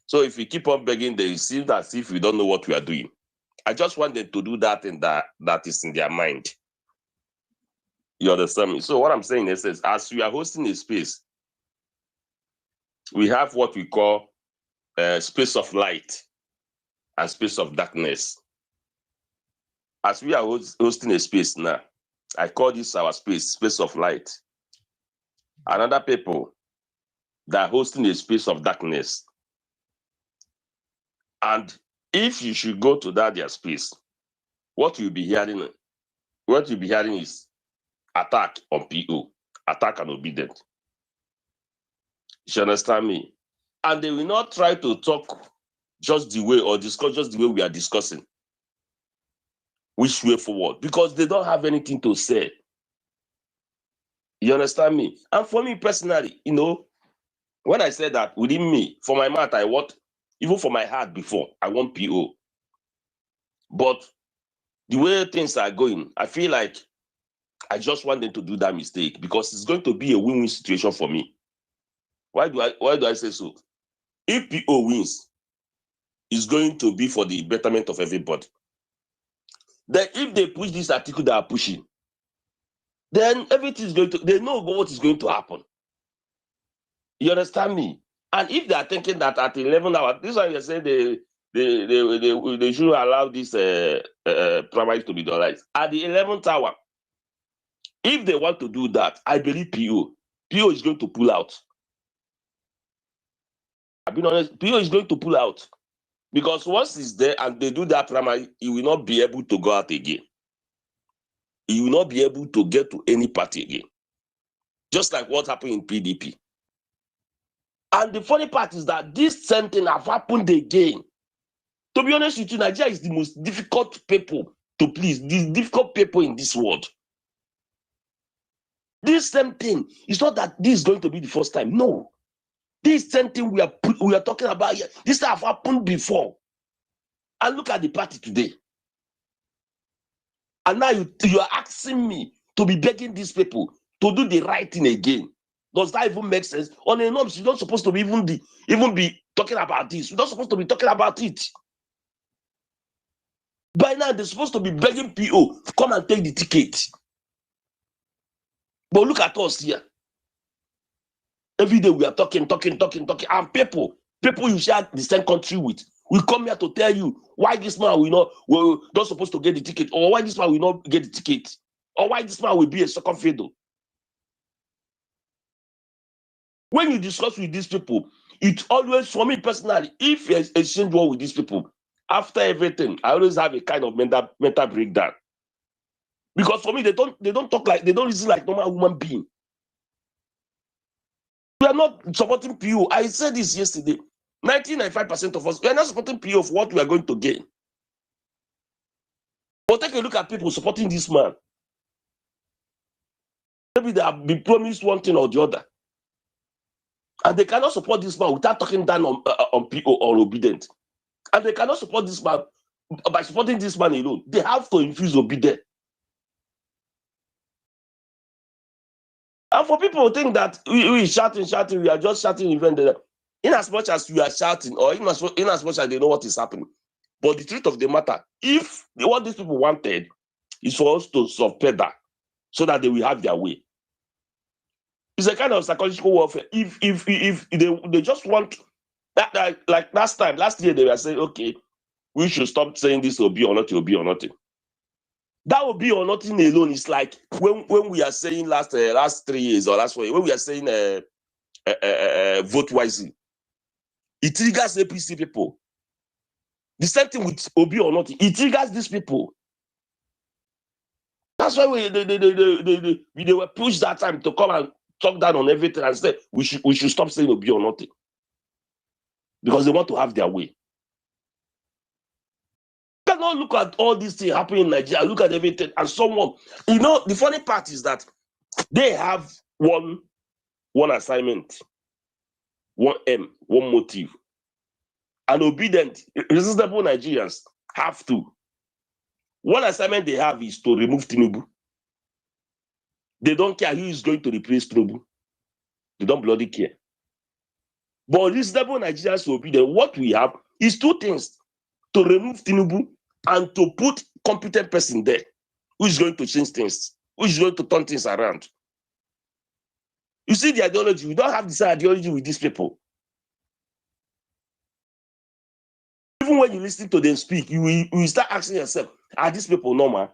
So if we keep on begging, they seem as if we don't know what we are doing. I just want them to do that and that is in their mind. You understand me? So what I'm saying is, as we are hosting a space, we have what we call space of light and space of darkness. As we are hosting a space now, I call this our space of light. Another people that are hosting a space of darkness. And if you should go to their space, what you'll be hearing is attack on PO, attack on ObiDients. You understand me? And they will not try to talk just the way or discuss just the way we are discussing. Which way forward? Because they don't have anything to say. You understand me? And for me personally, when I said that within me, for my mouth, I want, even for my heart before, I want PO. But the way things are going, I feel like I just want them to do that mistake, because it's going to be a win-win situation for me. Why do I say so? If PO wins, it's going to be for the betterment of everybody. Then if they push this article they are pushing, then everything is going to, they know what is going to happen. You understand me? And if they are thinking that at 11 hours, this is why they say they should allow this primary to be done right. At the 11th hour, if they want to do that, I believe PO is going to pull out. I've been honest, PO is going to pull out. Because once he's there and they do that primary, he will not be able to go out again. He will not be able to get to any party again. Just like what happened in PDP. And the funny part is that this same thing have happened again. To be honest with you, Nigeria is the most difficult people to please, the difficult people in this world. This same thing, it's not that this is going to be the first time. No. This same thing we are talking about here, this have happened before. And look at the party today. And now you are asking me to be begging these people to do the right thing again. Does that even make sense? On a norm, she's not supposed to be even be talking about this. We're not supposed to be talking about it. By now, they're supposed to be begging PO, come and take the ticket. But look at us here. Every day we are talking, and people you share the same country with. We come here to tell you why this man will not supposed to get the ticket, or why this man will not get the ticket, or why this man will be a second fiddle. When you discuss with these people, it always, for me personally, if you exchange war with these people, after everything, I always have a kind of mental breakdown. Because for me, they don't talk like, they don't listen like normal human being. We are not supporting PO. I said this yesterday. 95% of us, we are not supporting PO of what we are going to gain. But take a look at people supporting this man. Maybe they have been promised one thing or the other. And they cannot support this man without talking down on PO or obedient. And they cannot support this man by supporting this man alone. They have to infuse obedient. And for people who think that we shouting, we are just shouting event, in as much as we are shouting, or in as much as they know what is happening. But the truth of the matter, if what these people wanted is for us to self-pedal so that they will have their way. It's a kind of psychological warfare. If they just want that, like last year they were saying, okay, we should stop saying this will be or not, will be or nothing. That will be or nothing alone. It's like when we are saying last 3 years or last 4 years, when we are saying vote wisely, it triggers APC people. The same thing with Obi or nothing, it triggers these people. That's why they were pushed that time to come and talk down on everything and say we should stop saying Obi or nothing. Because they want to have their way. You cannot look at all these things happening in Nigeria, look at everything, and someone, the funny part is that they have one assignment, one aim, one motive. And obedient, resistable Nigerians have to. One assignment they have is to remove Tinubu. They don't care who is going to replace Tinubu. They don't bloody care. But reasonable Nigerians obedient, what we have is two things: to remove Tinubu and to put competent person there who is going to change things, who is going to turn things around. You see the ideology, we don't have the same ideology with these people. Even when you listen to them speak, you will start asking yourself, are these people normal?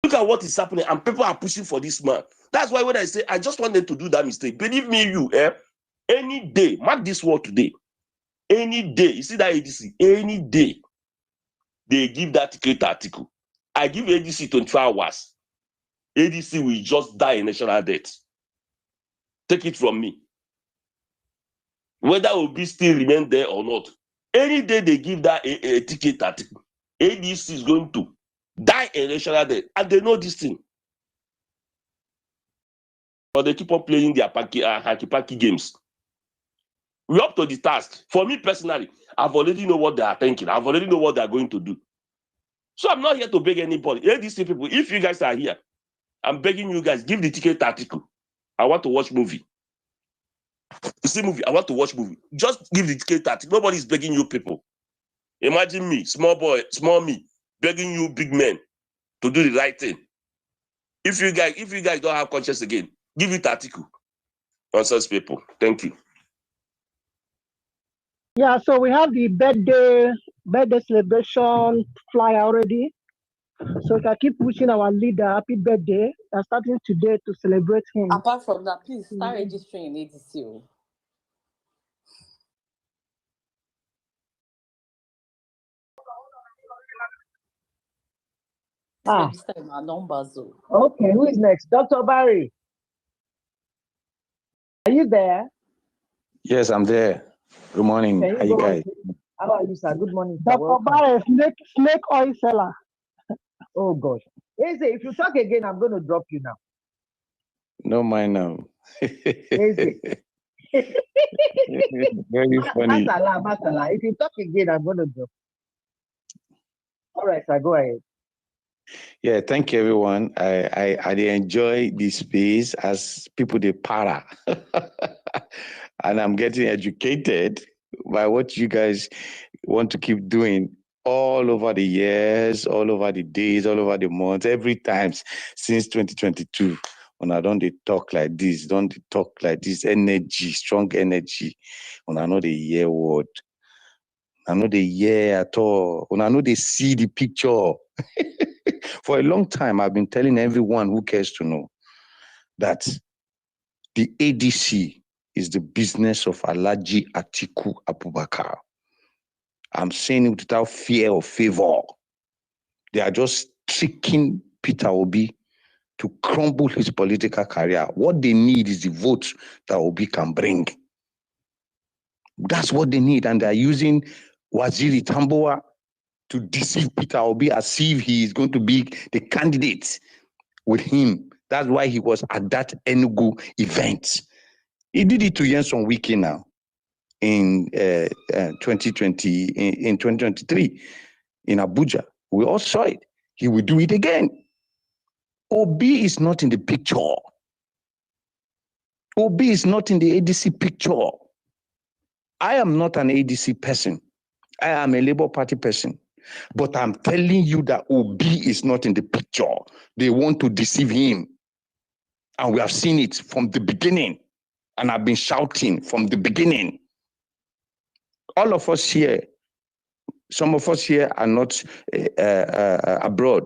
Look at what is happening, and people are pushing for this man. That's why when I say I just want them to do that mistake, believe me, any day, mark this word today, any day, you see that ADC, any day they give that great article, I give ADC 24 hours, ADC will just die in national debt. Take it from me. Whether Obi still remain there or not, any day they give that a ticket article, ADC is going to die in national debt, and they know this thing. But they keep on playing their hanky-panky games. We're up to the task. For me personally, I've already know what they are thinking. I've already know what they are going to do. So I'm not here to beg anybody. ADC people, if you guys are here, I'm begging you guys, give the ticket article. I want to watch movie. You see movie, I want to watch movie. Just give the ticket article. Nobody's begging you people. Imagine me, small boy, small me, begging you big men to do the right thing. If you guys don't have conscience again, give it article. Nonsense people. Thank you. Yeah, so we have the birthday celebration flyer already. So we can keep pushing our leader happy birthday. They're starting today to celebrate him. Apart from that, please start registering in ADC. Register in our numbers. Okay, who is next? Dr. Barry. Are you there? Yes, I'm there. Good morning. How you guys? How are you, sir? Good morning, sir. Dr. Barry, snake oil seller. Oh gosh. Eze, if you talk again, I'm going to drop you now. No mind now. Eze. Very funny. Masala. If you talk again, I'm going to drop. All right, sir, go ahead. Yeah, thank you, everyone. I enjoy this space as people they para, and I'm getting educated by what you guys want to keep doing all over the years, all over the days, all over the months, every time since 2022. When I don't talk like this, energy, strong energy. When I know the year word, I know the year at all. When I know they see the picture. For a long time, I've been telling everyone who cares to know that the ADC is the business of Alhaji Atiku Abubakar. I'm saying it without fear or favor. They are just tricking Peter Obi to crumble his political career. What they need is the votes that Obi can bring. That's what they need. And they're using Waziri Tamboa to deceive Peter Obi as if he is going to be the candidate with him. That's why he was at that Enugu event. He did it to Yenson Wiki now in 2020, in 2023 in Abuja. We all saw it. He will do it again. Obi is not in the picture. Obi is not in the ADC picture. I am not an ADC person. I am a Labour Party person. But I'm telling you that Obi is not in the picture. They want to deceive him. And we have seen it from the beginning. And I've been shouting from the beginning. All of us here, some of us here are not abroad.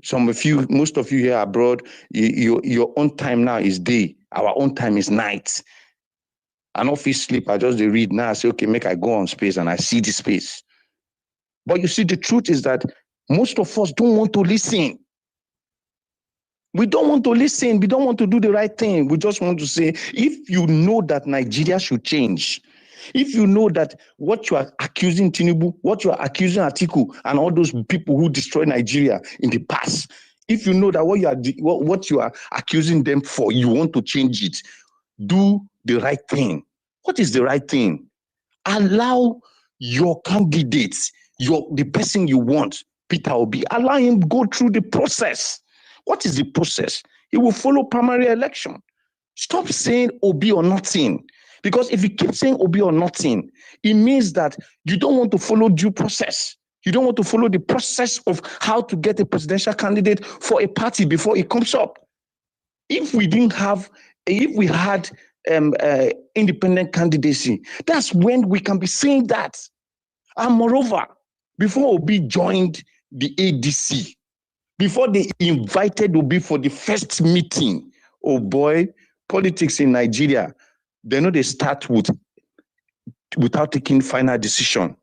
Some of you, most of you here abroad, your own time now is day. Our own time is night. I don't feel sleep. I just read now. I say, okay, make I go on space and I see the space. But you see, the truth is that most of us don't want to listen. We don't want to listen. We don't want to do the right thing. We just want to say, if you know that Nigeria should change, if you know that what you are accusing Tinubu, what you are accusing Atiku, and all those people who destroyed Nigeria in the past, if you know that what you are accusing them for, you want to change it, do the right thing. What is the right thing? Allow your candidates, the person you want, Peter Obi, allow him go through the process. What is the process? He will follow primary election. Stop saying Obi or nothing. Because if you keep saying Obi or nothing, it means that you don't want to follow due process. You don't want to follow the process of how to get a presidential candidate for a party before it comes up. If we had independent candidacy, that's when we can be saying that. And moreover, before Obi joined the ADC, before they invited Obi for the first meeting, oh boy, politics in Nigeria, they know they start without taking final decision.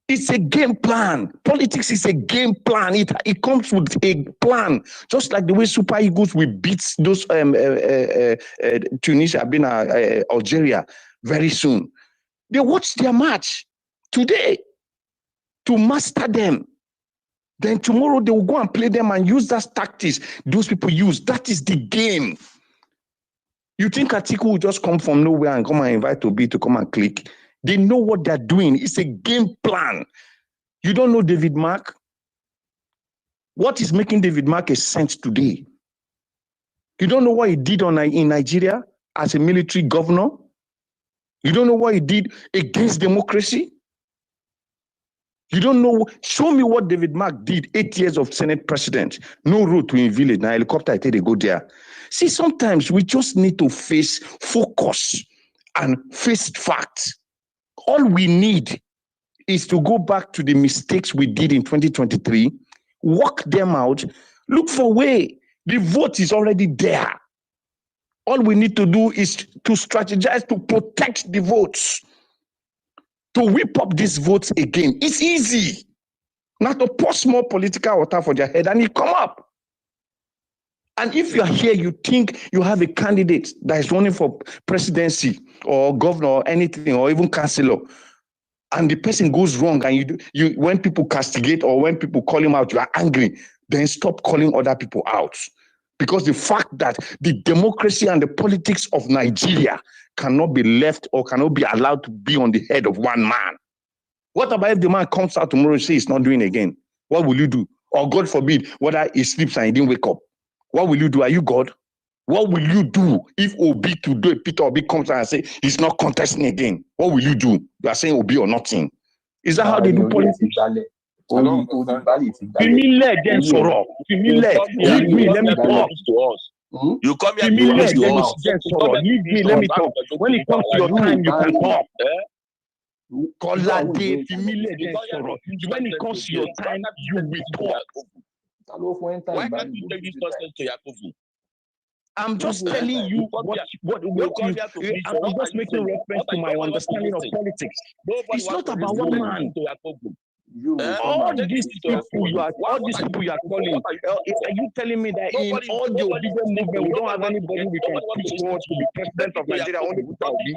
It's a game plan. Politics is a game plan. It comes with a plan. Just like the way Super Eagles will beat those Tunisia, Algeria very soon. They watch their match today to master them. Then tomorrow they will go and play them and use that tactics those people use. That is the game. You think Atiku will just come from nowhere and come and invite Obi to come and click? They know what they're doing. It's a game plan. You don't know David Mark? What is making David Mark a saint today? You don't know what he did in Nigeria as a military governor? You don't know what he did against democracy? You don't know. Show me what David Mark did 8 years of Senate president. No road to in village. Now helicopter, I tell they go there. See, sometimes we just need to focus and face facts. All we need is to go back to the mistakes we did in 2023, work them out, look for a way. The vote is already there. All we need to do is to strategize to protect the votes. To whip up these votes again. It's easy. Now to pour small political water for their head and it come up. And if you are here, you think you have a candidate that is running for presidency or governor or anything or even councillor, and the person goes wrong and you when people castigate or when people call him out, you are angry, then stop calling other people out. Because the fact that the democracy and the politics of Nigeria cannot be left or cannot be allowed to be on the head of one man. What about if the man comes out tomorrow and says he's not doing again? What will you do? Or God forbid, whether he sleeps and he didn't wake up. What will you do? Are you God? What will you do if Obi today, Peter Obi comes and say he's not contesting again? What will you do? You are saying Obi or nothing. Is that how they do politics? I don't understand. Fimile then Soro. Fimile, leave me, let me talk. You come here to Fimile preach to then us. Soro. Leave me, let me talk. When it comes to your time, you can talk. Kolade, Fimile then Soro. When it comes to your time, you will talk. Why can't you take this nonsense to Yakubu? I'm just telling you what you. I'm just making reference to my understanding of politics. It's not about one man. All these people you are calling. Are you telling me that in all the obedient movement we don't have anybody we can push forward to be president of Nigeria? Only Peter Obi.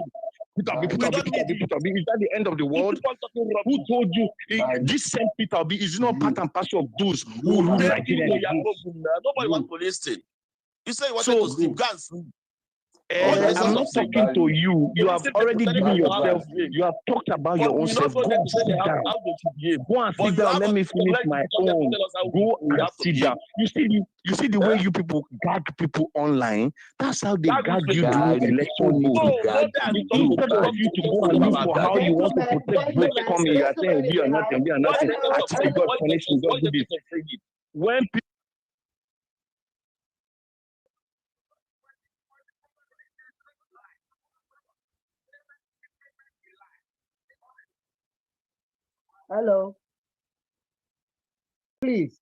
Is that the end of the world? Who told you this same Peter Obi is not part and parcel of those who rule Nigeria? Nobody wants to listen. You say you wanted to sleep. Go and sleep. I'm not talking to you. You have already given yourself. You have talked about your own self. Go and sit down. Go and sit down. Let me finish my own. Go and sit down. You see the way you people gag people online. That's how they gag you during election mode. Instead of you to go and look for how you want to protect votes coming, you are saying we are nothing. We are nothing. I say God punishing. God do this. When people Hello. Please,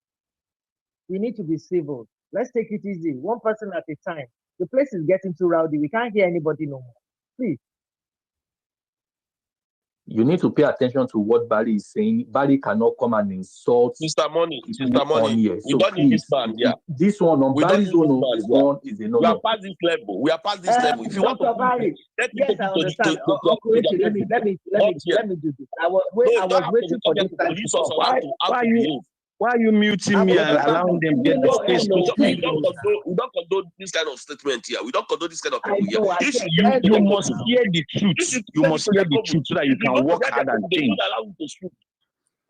we need to be civil. Let's take it easy. One person at a time. The place is getting too rowdy. We can't hear anybody no more. Please. You need to pay attention to what Barry is saying. Barry cannot come and insult Mr. Money. We don't need this man. Yeah. This one on Barry's own is enough. We are past this level. We are past this level. If you want to Barry, yes, I understand. Let me do this. I was waiting for this time to talk. Why are you muting me and allowing them get the space to speak? We don't condone this kind of statement here. We don't condone this kind of people here. You must hear the truth. You must hear the truth so that you can work hard and change.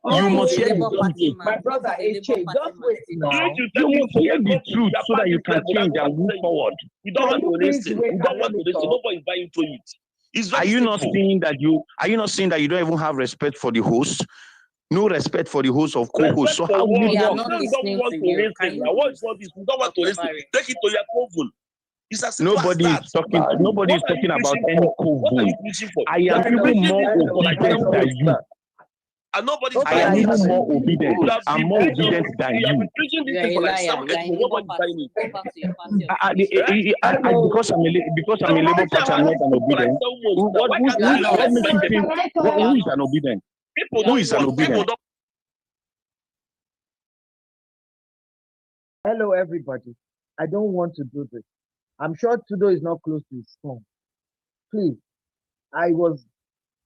You must hear the truth. My brother, just wait now. You must hear the truth so that you can change and move forward. We don't want to listen. We don't want to listen. Nobody is buying to it. Are you not seeing that you don't even have respect for the host? No respect for the host of co-host. So how will you don't want to listen? What is all this? We don't want to listen. Take it to your co-host. Nobody is talking about any co-host. I am even more obedient than you. And nobody I am even more obedient. I'm more obedient than you. Because I'm a Labour Party, I'm not an obedient. Who is an obedient? Who is an obedient? Hello, everybody. I don't want to do this. I'm sure Tudo is not close to his phone. Please, I was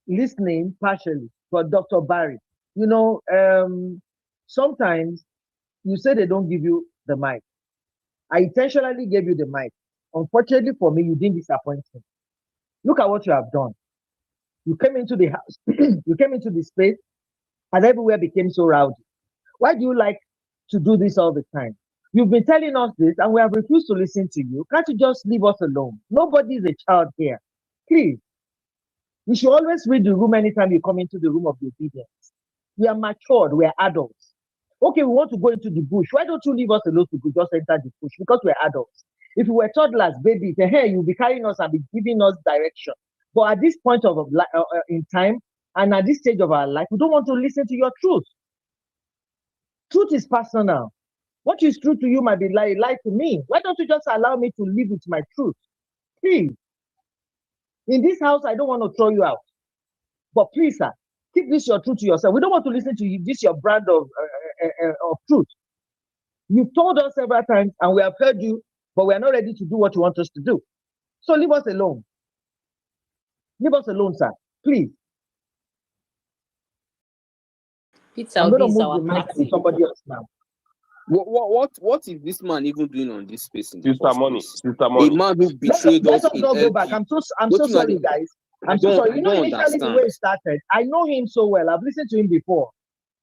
listening partially for Dr. Barry. You know, sometimes you say they don't give you the mic. I intentionally gave you the mic. Unfortunately for me, you didn't disappoint me. Look at what you have done. You came into the house, you came into the space, and everywhere became so rowdy. Why do you like to do this all the time? You've been telling us this, and we have refused to listen to you. Can't you just leave us alone? Nobody is a child here. Please. You should always read the room anytime you come into the room of the obedience. We are matured, we are adults. Okay, we want to go into the bush. Why don't you leave us alone to just enter the bush? Because we're adults. If we were toddlers, babies, hey, you'll be carrying us and be giving us direction. But at this point of in time, and at this stage of our life, we don't want to listen to your truth. Truth is personal. What is true to you might be lie to me. Why don't you just allow me to live with my truth? Please. In this house, I don't want to throw you out. But please, sir, keep this your truth to yourself. We don't want to listen to you. This your brand of truth. You've told us several times, and we have heard you, but we are not ready to do what you want us to do. So leave us alone. Leave us alone, sir. Please. I'm going to move the mic to somebody else now. What is this man even doing on this space? Sister Money. A man who betrayed us. Let us not go back. I'm so sorry, guys. I'm so sorry. You know, initially the way it started, I know him so well. I've listened to him before,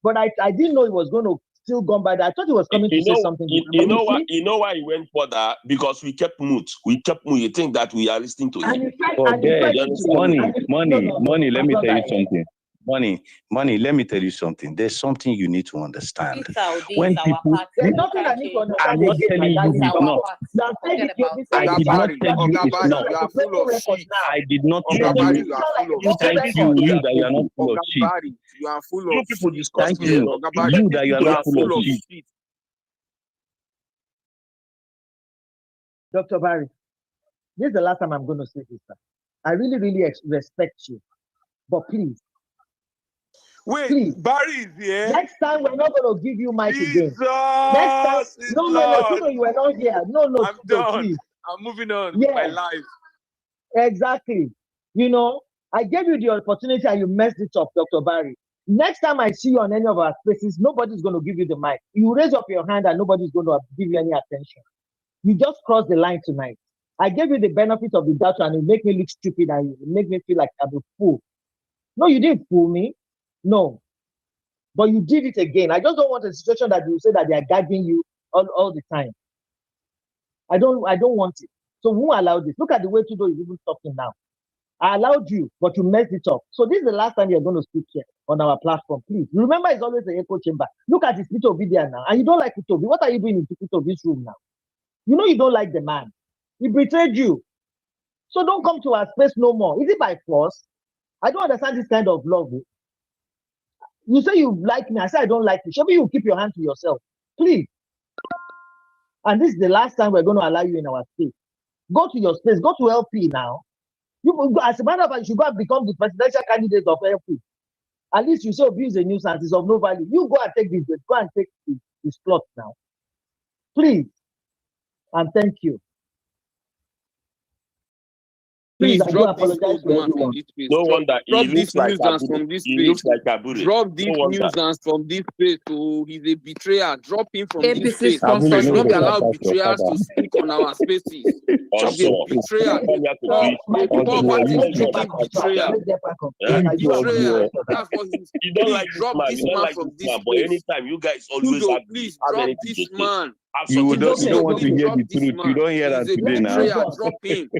but I didn't know he was going to still gone by that. I thought he was coming to say something. You know why he went further? Because we kept mute. We kept mute. You think that we are listening to him. Money, let me tell you something. Money, let me tell you something. There's something you need to understand. When people, there's nothing I need to understand. I'm not telling you it's not. I did not tell you it's not. You are full of shit. I did not tell you. Thank you, you that you are not full of shit. You are full of people discuss Thank you, you that you are not full of shit. Dr. Barry, this is the last time I'm going to say this, sir. I really, really respect you. But please. Wait, Barry is here. Next time, we're not going to give you mic again. Next time, no, you were not here. No, I'm done. Please. I'm moving on with my life. Exactly. You know, I gave you the opportunity and you messed it up, Dr. Barry. Next time I see you on any of our spaces, nobody's going to give you the mic. You raise up your hand and nobody's going to give you any attention. You just crossed the line tonight. I gave you the benefit of the doubt and it make me look stupid and it make me feel like I'm a fool. No, you didn't fool me. No. But you did it again. I just don't want a situation that you say that they are gagging you all the time. I don't want it. So who allowed this? Look at the way Tudo is even talking now. I allowed you, but you messed it up. So this is the last time you're going to speak here on our platform. Please remember, it's always an echo chamber. Look at his Peter ObiDients now, and you don't like Peter Obi. What are you doing in Peter Obi's room now? You know you don't like the man. He betrayed you. So don't come to our space no more. Is it by force? I don't understand this kind of love. You say you like me. I say I don't like you. Maybe you keep your hand to yourself. Please. And this is the last time we're going to allow you in our space. Go to your space. Go to LP now. You, as a matter of fact, you should go and become the presidential candidate of LP. At least you say Obi is a nuisance, is of no value. You go and take this plot now. Please. And thank you. Please I drop do this apologize to old man everyone. from this place. No wonder Drop he this looks like nuisance Abure. from this He place. looks like Abure. Drop this No wonder. nuisance from this place. Oh, he's a betrayer. Drop him from this APC place. Abure, We sponsors should no not be go allowed back to your betrayers father. to speak on our spaces. Also, He's a betrayer. come here to preach. A poverty-stricken betrayer. Yeah? A betrayer. That's what he's. You don't Please like this drop man. this You don't man like from this this man. But place. anytime you guys always Tudo, have please have drop anything this to say. man. Have You something to don't say. want to Please hear drop the this truth. You man. don't hear that He's a today now. betrayer. Drop him.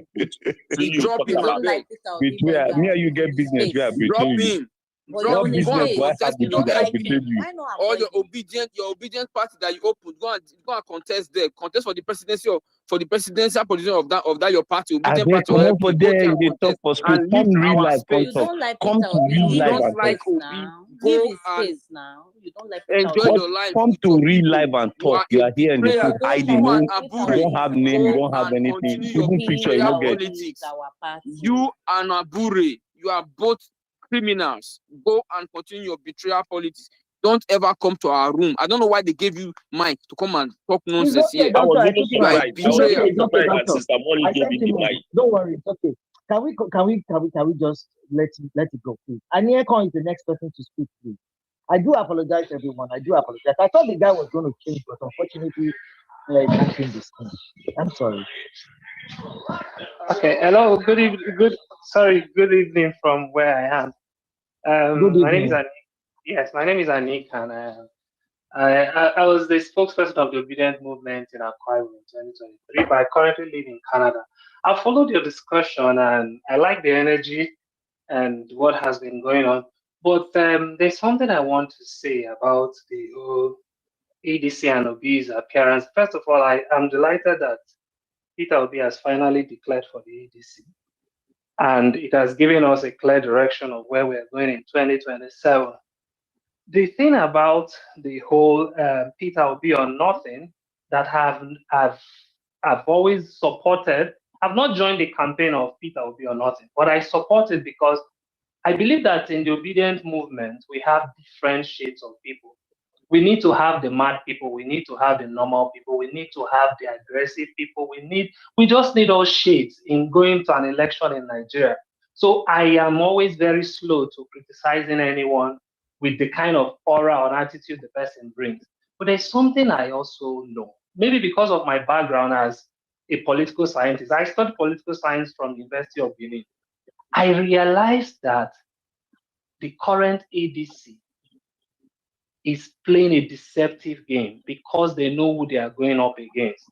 See Please you drop talk him. I about beg. Betray. Me and you get business. We are Drop betraying you. him. But Drop What you're him. Go and business do I have contest in with your you that I LP. betrayed you? Why not All avoid your obedient party that you opened, go and contest there. Contest for the presidency for the presidential position of that your party, I obedient beg, party or come on LP. for Go there. there and They contest talk for space. and Come leave real our life, come You space. talk. don't like Come Peter to Obi. real You Give life his don't and talk. like space Obi. now. Give Go his and space now. You don't like Peter enjoy Obi. But your life come with to your real people. life and You talk. are You a are here in the betrayer. place You don't hiding. like You and No, Peter Abure. you don't Obi have now. name. You Go don't have and anything. continue your Even picture you betrayal no get. politics. Our party. You and Abure, you are both criminals. Go and continue your betrayal politics. Don't ever come to our room. I don't know why they gave you mic to come and talk It's nonsense okay, here. I was doctor. I even took him You are out. a surprised. I It's was okay, betrayer. even it's okay, surprised that doctor. Sister Molly I gave sent him the him mic. on. Don't worry, it's okay. Can we just let it go, please? Aniekon is the next person to speak, please. I do apologize, everyone. I do apologize. I thought the guy was going to change, but unfortunately, he can't change this thing. I'm sorry. Okay, hello, good evening from where I am. Good My name is evening. Anik. Yes, my name is Anik, and I was the spokesperson of the Obedient Movement in Akwa Ibom in 2023, but I currently live in Canada. I followed your discussion, and I like the energy and what has been going on. But there's something I want to say about the whole ADC and Obi's appearance. First of all, I am delighted that Peter Obi has finally declared for the ADC. And it has given us a clear direction of where we're going in 2027. The thing about the whole Peter Obi or nothing that I've always supported, I've not joined the campaign of Peter Obi or nothing, but I support it because I believe that in the obedient movement, we have different shades of people. We need to have the mad people. We need to have the normal people. We need to have the aggressive people. We just need all shades in going to an election in Nigeria. So I am always very slow to criticizing anyone with the kind of aura or attitude the person brings. But there's something I also know. Maybe because of my background as a political scientist. I studied political science from the University of Benin. I realized that the current ADC is playing a deceptive game because they know who they are going up against.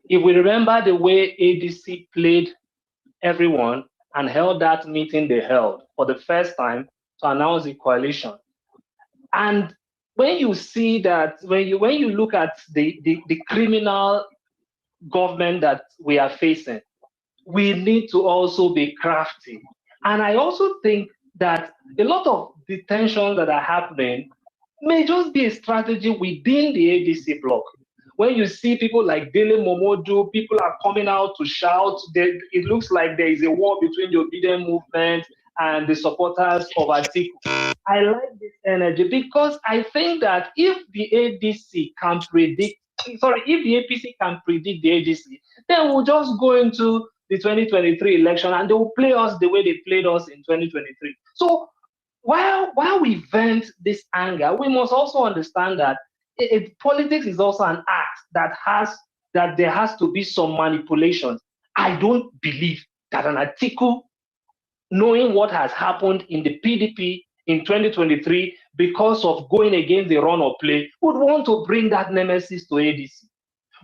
If we remember the way ADC played everyone and held that meeting they held for the first time to announce the coalition. And when you see that, when you look at the criminal government that we are facing, we need to also be crafty. And I also think that a lot of the tensions that are happening may just be a strategy within the ADC bloc. When you see people like Dele Momodu, people are coming out to shout. It looks like there is a war between the ObiDients movement and the supporters of Atiku. I like this energy because I think that if the ADC can predict, if the APC can predict the ADC, then we'll just go into the 2023 election and they will play us the way they played us in 2023. So while we vent this anger, we must also understand that politics is also an act that there has to be some manipulation. I don't believe that an Atiku, knowing what has happened in the PDP in 2023 because of going against the run or play, would want to bring that nemesis to ADC.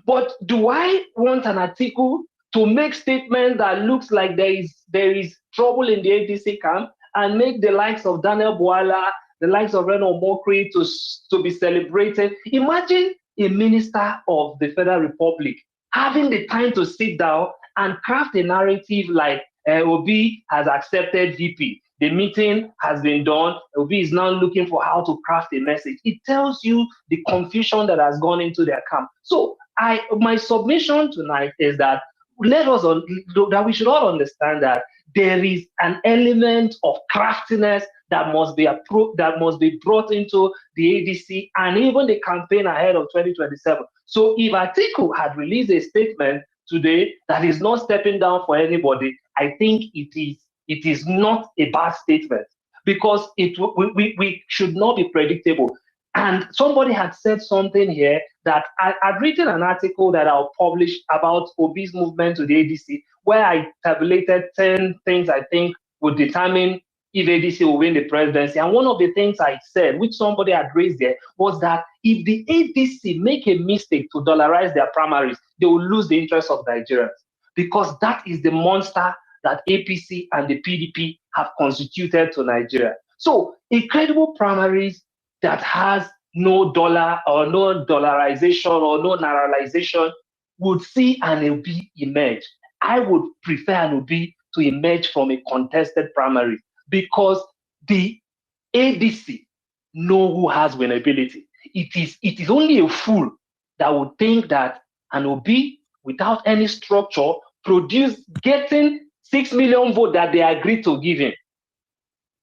But do I want an Atiku to make statements that looks like there is trouble in the ADC camp and make the likes of Daniel Bwala, the likes of Reno Mokri to be celebrated? Imagine a minister of the Federal Republic having the time to sit down and craft a narrative like Obi has accepted VP. The meeting has been done. Obi is now looking for how to craft a message. It tells you the confusion that has gone into their camp. So my submission tonight is that that we should all understand that there is an element of craftiness that must be brought into the ADC and even the campaign ahead of 2027. So if Atiku had released a statement today that is not stepping down for anybody, I think it is not a bad statement because we should not be predictable. And somebody had said something here that I'd written an article that I'll publish about Obi's movement to the ADC, where I tabulated 10 things I think would determine if ADC will win the presidency. And one of the things I said, which somebody had raised there, was that if the ADC make a mistake to dollarize their primaries, they will lose the interest of Nigerians, because that is the monster that APC and the PDP have constituted to Nigeria. So a credible primaries that has no dollar or no dollarization or no nationalization would see an Obi emerge. I would prefer an Obi to emerge from a contested primary because the ADC know who has winnability. It is only a fool that would think that an Obi without any structure getting 6 million votes that they agreed to give him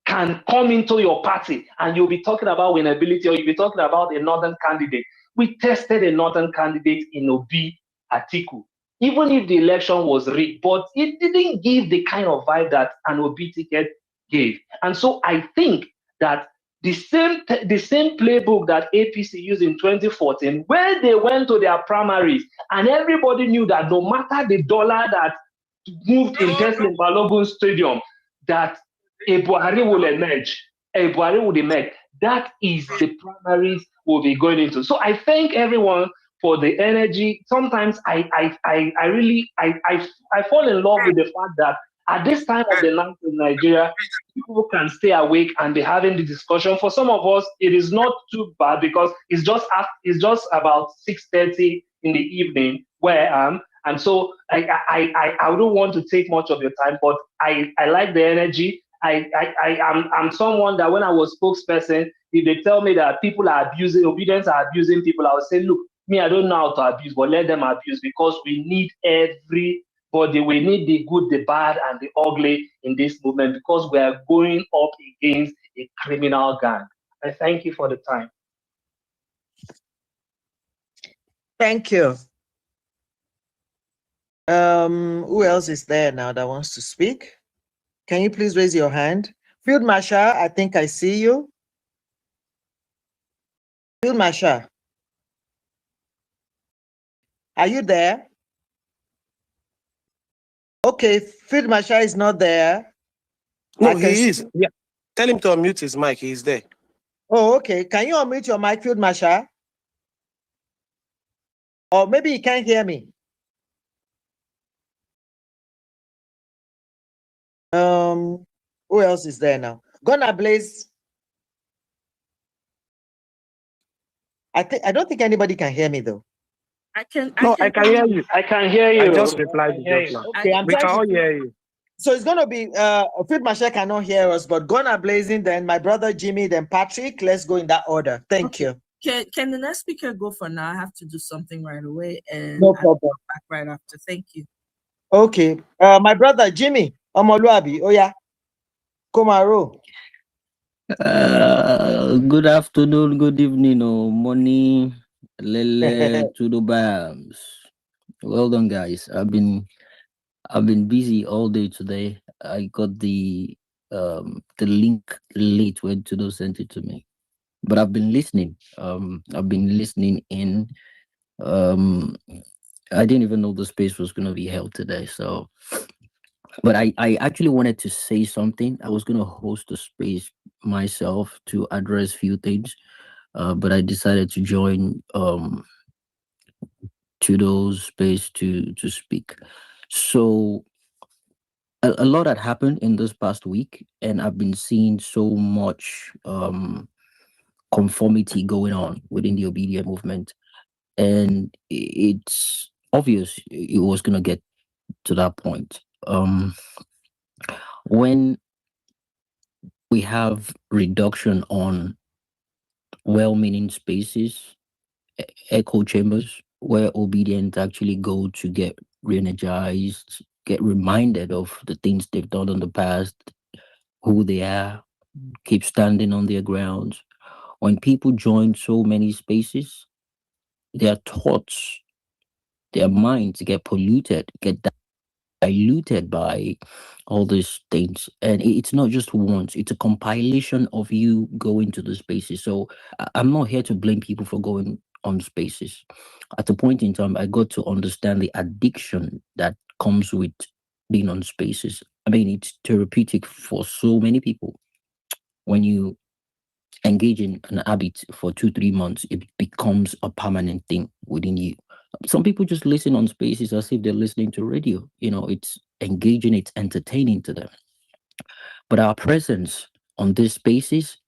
can come into your party and you'll be talking about winnability, or you'll be talking about a northern candidate. We tested a northern candidate in Obi Atiku, even if the election was rigged, but it didn't give the kind of vibe that an Obi ticket gave. And so I think that the same playbook that APC used in 2014, where they went to their primaries and everybody knew that no matter the dollar that moved in Tesla Balogun Stadium, that a Buhari will emerge. That is the primaries we'll be going into. So I thank everyone for the energy. Sometimes I fall in love with the fact that at this time of the night in Nigeria, people can stay awake and be having the discussion. For some of us, it is not too bad because it's just about 6:30 in the evening where I am. And so I wouldn't want to take much of your time, but I like the energy. I'm someone that when I was spokesperson, if they tell me that people are abusing, ObiDients are abusing people, I would say, look, me, I don't know how to abuse, but let them abuse, because we need everybody. We need the good, the bad, and the ugly in this movement, because we are going up against a criminal gang. I thank you for the time. Thank you. Who else is there now that wants to speak? Can you please raise your hand? Field Marshal, I think I see you. Field Marshal, are you there? Okay, Field Marshal is not there. No, he is. Yeah. Tell him to unmute his mic. He's there. Oh, okay. Can you unmute your mic, Field Marshal? Or maybe you can't hear me. Who else is there now? Gonna Blaze. I don't think anybody can hear me though. I can hear you. I can hear you. I just replied to just now. Okay, I'm We can trying all to. hear you. So it's gonna be Field Marshal cannot hear us, but Gonna Blazing, then my brother Jimmy, then Patrick. Let's go in that order. Thank you. Can the next speaker go for now? I have to do something right away, and No I'll problem. come back right after. Thank you. Okay. My brother Jimmy Omoluabi. Oh yeah. Komaro. Good afternoon, good evening, or morning, Lele to the Bams. Well done, guys. I've been busy all day today. I got the link late when Tudo sent it to me, but I've been listening. I've been listening in. I didn't even know the space was gonna be held today, so. But I actually wanted to say something. I was gonna host a space myself to address few things, but I decided to join Tudo's space to speak. So a lot had happened in this past week, and I've been seeing so much conformity going on within the obedient movement, and it's obvious it was gonna get to that point. When we have reduction on well-meaning spaces, echo chambers, where obedience actually go to get re-energized, get reminded of the things they've done in the past, who they are, keep standing on their grounds. When people join so many spaces, their thoughts, their minds get polluted, get diluted by all these things. And it's not just once, it's a compilation of you going to the spaces. So I'm not here to blame people for going on spaces. At a point in time, I got to understand the addiction that comes with being on spaces. I mean, it's therapeutic for so many people. When you engage in an habit for 2-3 months, it becomes a permanent thing within you. Some people just listen on spaces as if they're listening to radio. It's engaging, it's entertaining to them. But our presence on these spaces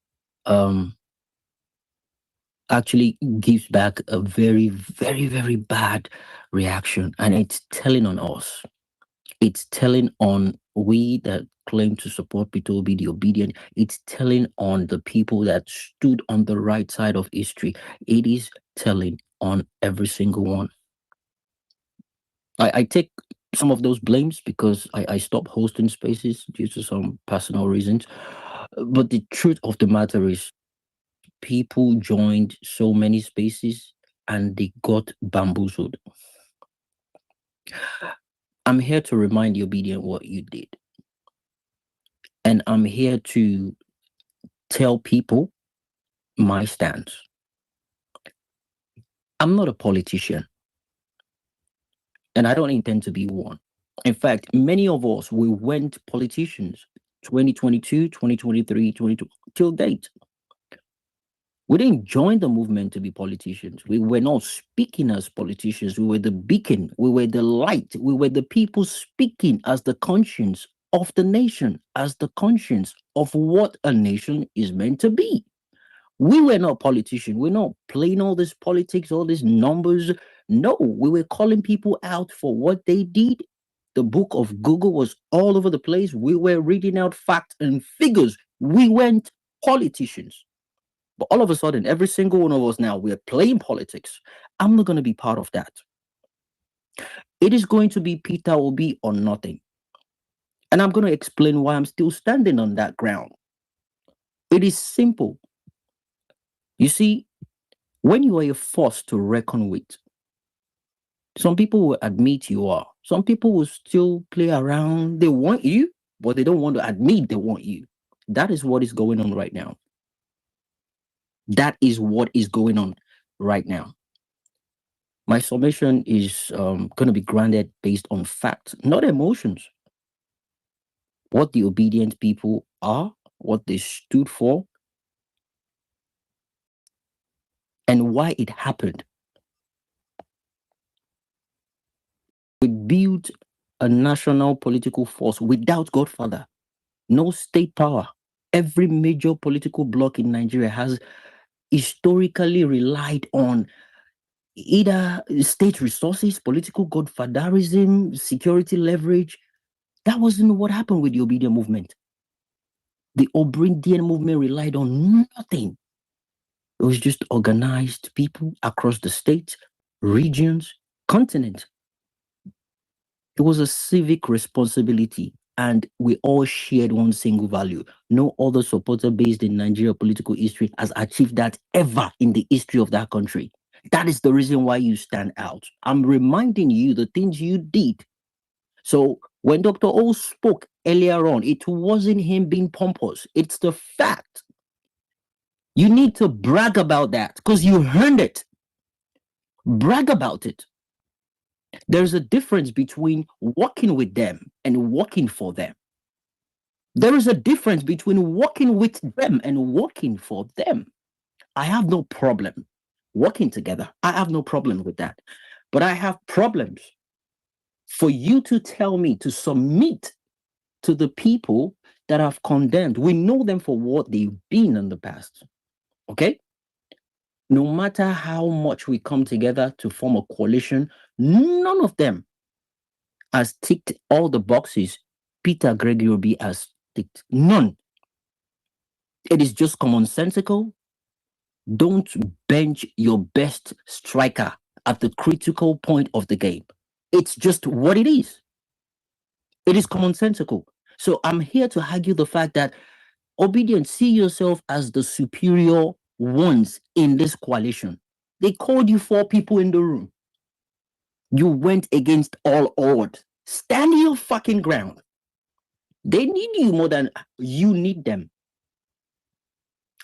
um actually gives back a very, very, very bad reaction, and it's telling on us. It's telling on we that claim to support Peter Obi, the obedient. It's telling on the people that stood on the right side of history. It is telling on every single one. I take some of those blames because I stopped hosting spaces due to some personal reasons. But the truth of the matter is, people joined so many spaces and they got bamboozled. I'm here to remind the obedient what you did. And I'm here to tell people my stance. I'm not a politician, and I don't intend to be one. In fact, many of us, we went politicians 2022, 2023, 22 till date. We didn't join the movement to be politicians. We were not speaking as politicians. We were the beacon. We were the light. We were the people speaking as the conscience of the nation, as the conscience of what a nation is meant to be. We were not politicians. We're not playing all this politics, all these numbers. No, we were calling people out for what they did. The book of Google was all over the place. We were reading out facts and figures. We weren't politicians. But all of a sudden, every single one of us now, we're playing politics. I'm not going to be part of that. It is going to be Peter Obi or nothing. And I'm going to explain why I'm still standing on that ground. It is simple. You see, when you are a force to reckon with, some people will admit you are. Some people will still play around. They want you, but they don't want to admit they want you. That is what is going on right now. That is what is going on right now. My summation is going to be grounded based on facts, not emotions. What the obedient people are, what they stood for, and why it happened. We built a national political force without Godfather, no state power. Every major political bloc in Nigeria has historically relied on either state resources, political godfatherism, security leverage. That wasn't what happened with the Obedient movement. The ObiDients movement relied on nothing. It was just organized people across the states, regions, continent. It was a civic responsibility, and we all shared one single value. No other supporter based in Nigeria political history has achieved that ever in the history of that country. That is the reason why you stand out. I'm reminding you the things you did. So when Dr. O spoke earlier on, it wasn't him being pompous. It's the fact. You need to brag about that because you earned it. Brag about it. There's a difference between working with them and working for them. There is a difference between working with them and working for them. I have no problem working together. I have no problem with that. But I have problems for you to tell me to submit to the people that have condemned. We know them for what they've been in the past. Okay? No matter how much we come together to form a coalition, none of them has ticked all the boxes Peter Gregory Obi has ticked. None. It is just commonsensical. Don't bench your best striker at the critical point of the game. It's just what it is. It is commonsensical. So I'm here to argue the fact that ObiDients, see yourself as the superior ones in this coalition. They called you 4 people in the room. You went against all odds. Stand your fucking ground. They need you more than you need them.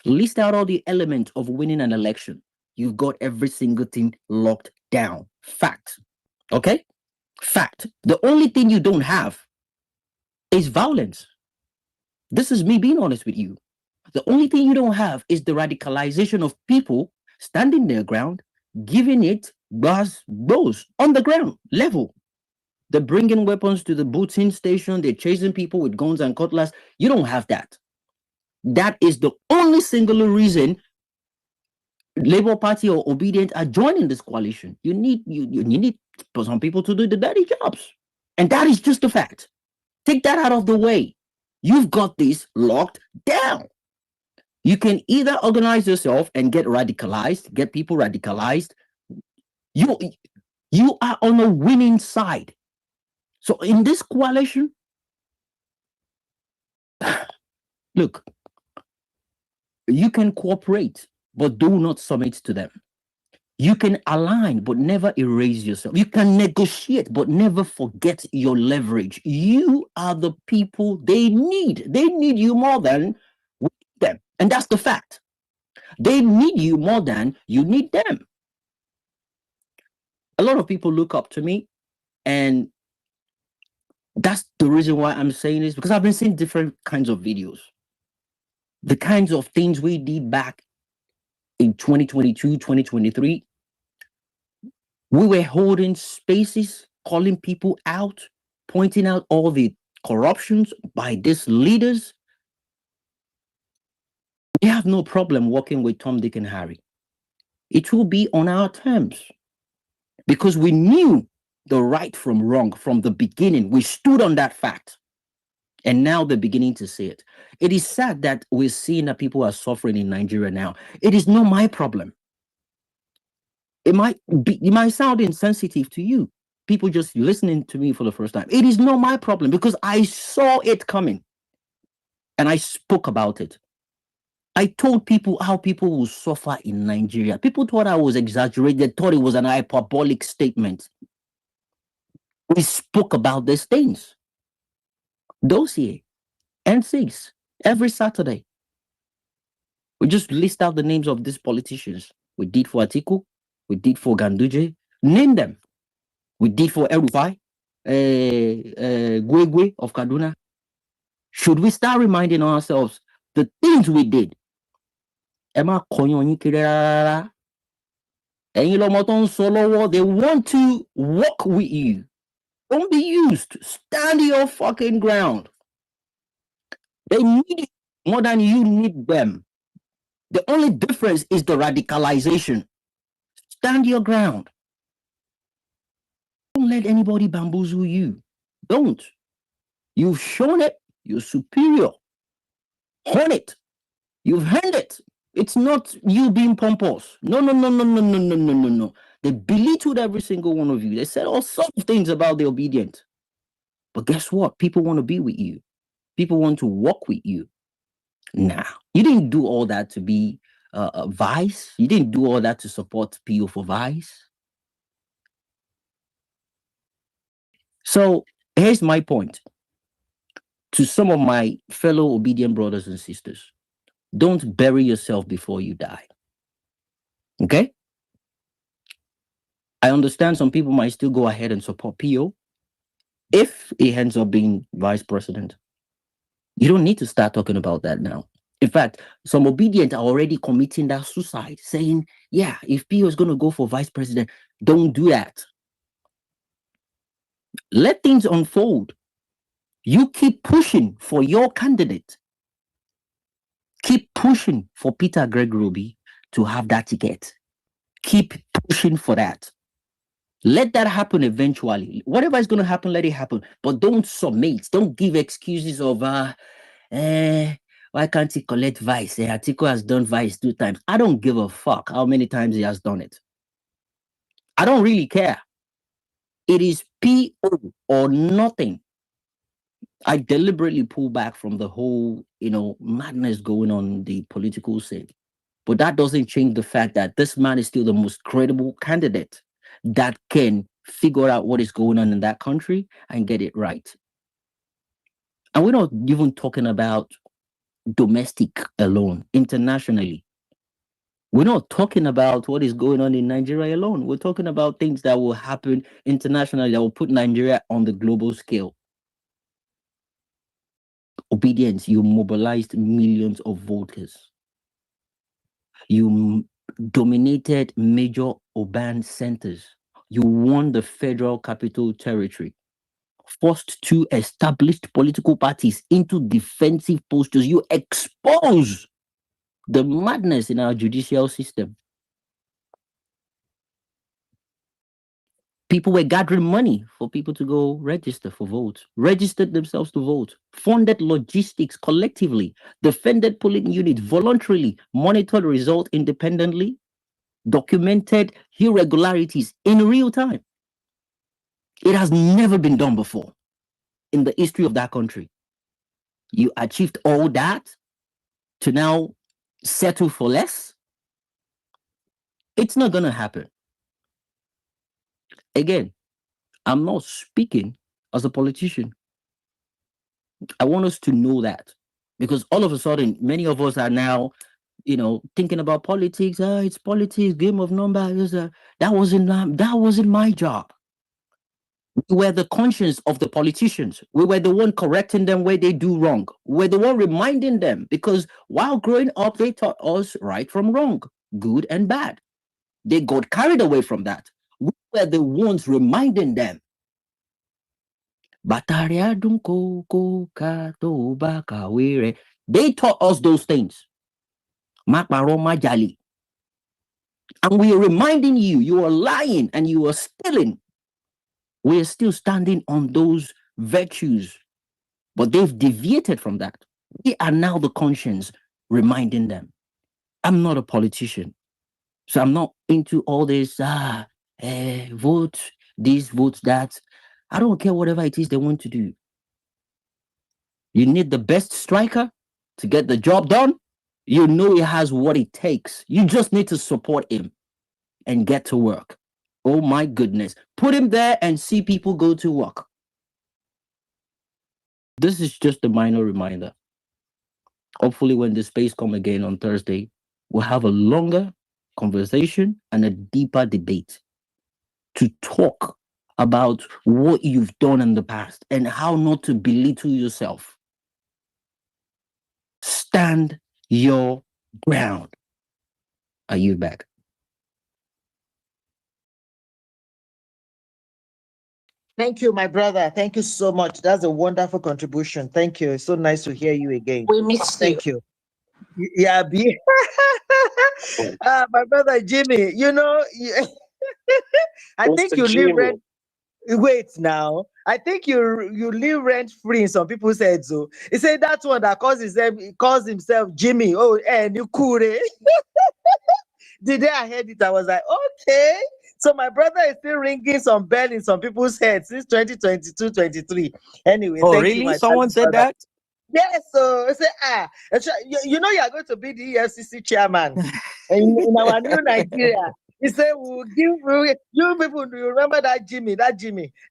List out all the elements of winning an election. You've got every single thing locked down. Fact. Okay? Fact. The only thing you don't have is violence. This is me being honest with you. The only thing you don't have is the radicalization of people standing their ground, giving it blows on the ground level. They're bringing weapons to the booting station. They're chasing people with guns and cutlass. You don't have that. That is the only singular reason Labour Party or ObiDients are joining this coalition. You need some people to do the dirty jobs. And that is just a fact. Take that out of the way. You've got this locked down. You can either organize yourself and get radicalized, get people radicalized. You are on a winning side. So in this coalition, look, you can cooperate, but do not submit to them. You can align, but never erase yourself. You can negotiate, but never forget your leverage. You are the people they need. They need you more than them. And that's the fact. They need you more than you need them. A lot of people look up to me, and that's the reason why I'm saying this, because I've been seeing different kinds of videos. The kinds of things we did back in 2022, 2023. We were holding spaces, calling people out, pointing out all the corruptions by these leaders. We have no problem working with Tom, Dick, and Harry. It will be on our terms because we knew the right from wrong from the beginning. We stood on that fact. And now they're beginning to see it. It is sad that we're seeing that people are suffering in Nigeria now. It is not my problem. It might sound insensitive to you, people just listening to me for the first time. It is not my problem because I saw it coming and I spoke about it. I told people how people will suffer in Nigeria. People thought I was exaggerating. They thought it was an hyperbolic statement. We spoke about these things. Dossier, N6, every Saturday. We just list out the names of these politicians. We did for Atiku. We did for Ganduje. Name them. We did for El-Rufai, Gwegwe of Kaduna. Should we start reminding ourselves the things we did? Emma Konyo Nikirara. And they want to walk with you. Don't be used. Stand your fucking ground. They need you more than you need them. The only difference is the radicalization. Stand your ground. Don't let anybody bamboozle you. Don't. You've shown it. You're superior. Hone it. You've earned it. It's not you being pompous. No. They belittled every single one of you. They said all sorts of things about the obedient. But guess what? People want to be with you. People want to walk with you. Nah, you didn't do all that to be Vice. You didn't do all that to support PO for Vice. So here's my point to some of my fellow obedient brothers and sisters. Don't bury yourself before you die. Okay? I understand some people might still go ahead and support PO if he ends up being vice president. You don't need to start talking about that now. In fact, some obedient are already committing that suicide, saying, yeah, if PO is going to go for vice president, don't do that. Let things unfold. You keep pushing for your candidate. Keep pushing for Peter Gregory to have that ticket. Keep pushing for that. Let that happen eventually. Whatever is going to happen, let it happen. But don't submit. Don't give excuses of, why can't he collect vice? Atiku has done vice 2 times. I don't give a fuck how many times he has done it. I don't really care. It is PO or nothing. I deliberately pull back from the whole, madness going on in the political scene. But that doesn't change the fact that this man is still the most credible candidate that can figure out what is going on in that country and get it right. And we're not even talking about domestic alone, internationally. We're not talking about what is going on in Nigeria alone. We're talking about things that will happen internationally that will put Nigeria on the global scale. Obedience, you mobilized millions of voters. You dominated major urban centers. You won the Federal Capital Territory. Forced 2 established political parties into defensive postures. You expose the madness in our judicial system. People were gathering money for people to go register for vote, registered themselves to vote, funded logistics collectively, defended polling units voluntarily, monitored result independently, documented irregularities in real time. It has never been done before in the history of that country. You achieved all that to now settle for less? It's not going to happen. Again, I'm not speaking as a politician. I want us to know that, because all of a sudden, many of us are now, thinking about politics. It's politics, game of numbers. That wasn't my job. We were the conscience of the politicians. We were the one correcting them where they do wrong. We were the one reminding them, because while growing up, they taught us right from wrong, good and bad. They got carried away from that. We were the ones reminding them. They taught us those things. And we are reminding you, you are lying and you are stealing. We are still standing on those virtues, but they've deviated from that. We are now the conscience reminding them. I'm not a politician, so I'm not into all this, vote this, vote that. I don't care whatever it is they want to do. You need the best striker to get the job done. You know he has what it takes. You just need to support him and get to work. Oh my goodness. Put him there and see people go to work. This is just a minor reminder. Hopefully when the space come again on Thursday, we'll have a longer conversation and a deeper debate to talk about what you've done in the past and how not to belittle yourself. Stand your ground. Are you back? Thank you, my brother. Thank you so much. That's a wonderful contribution. Thank you. It's so nice to hear you again. We miss you. Thank you. Yeah, B. My brother Jimmy, I think Mr. you live Jimmy. rent. Wait now. I think you live rent free in some people's heads. So he said that one that calls himself Jimmy. Oh, and you cool. The day I heard it, I was like, okay. So my brother is still ringing some bell in some people's heads since 2022, 23. Anyway, Oh, thank you, really? my Someone darling said brother. that? Yes, so I say, you know, you are going to be the EFCC chairman in our new Nigeria. He said, we'll give you people. Do you remember that Jimmy?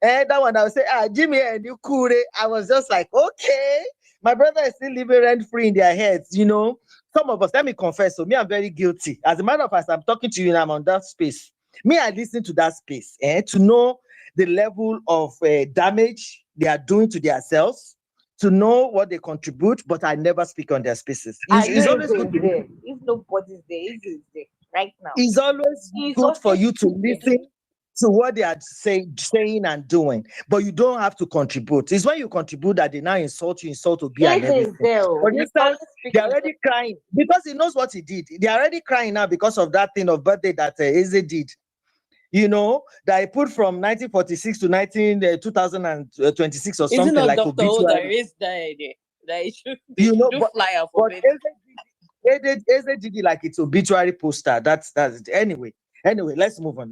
And that one, I would say, Jimmy and you cool. I was just like, okay. My brother is still living rent free in their heads, Some of us, let me confess, so me, I'm very guilty. As a matter of fact, I'm talking to you and I'm on that space. Me, I listen to that space to know the level of damage they are doing to themselves, to know what they contribute, but I never speak on their spaces. Are It's you always good even to there? If nobody's there, is there right now? it's always It's good for always you to stupid. listen to what they are saying and doing, but you don't have to contribute. It's when you contribute that they now insult Obi and Is everything. there? For He's instance, always they're speaking. already crying because he knows what he did. They're already crying now because of that thing of birthday that Eze did. That I put from 1946 to 2026 or Is it something not like Dr. Who that obituary. raised that idea? That they should do flyer for But baby. Eze did it like it's obituary poster. That's it. Anyway, let's move on.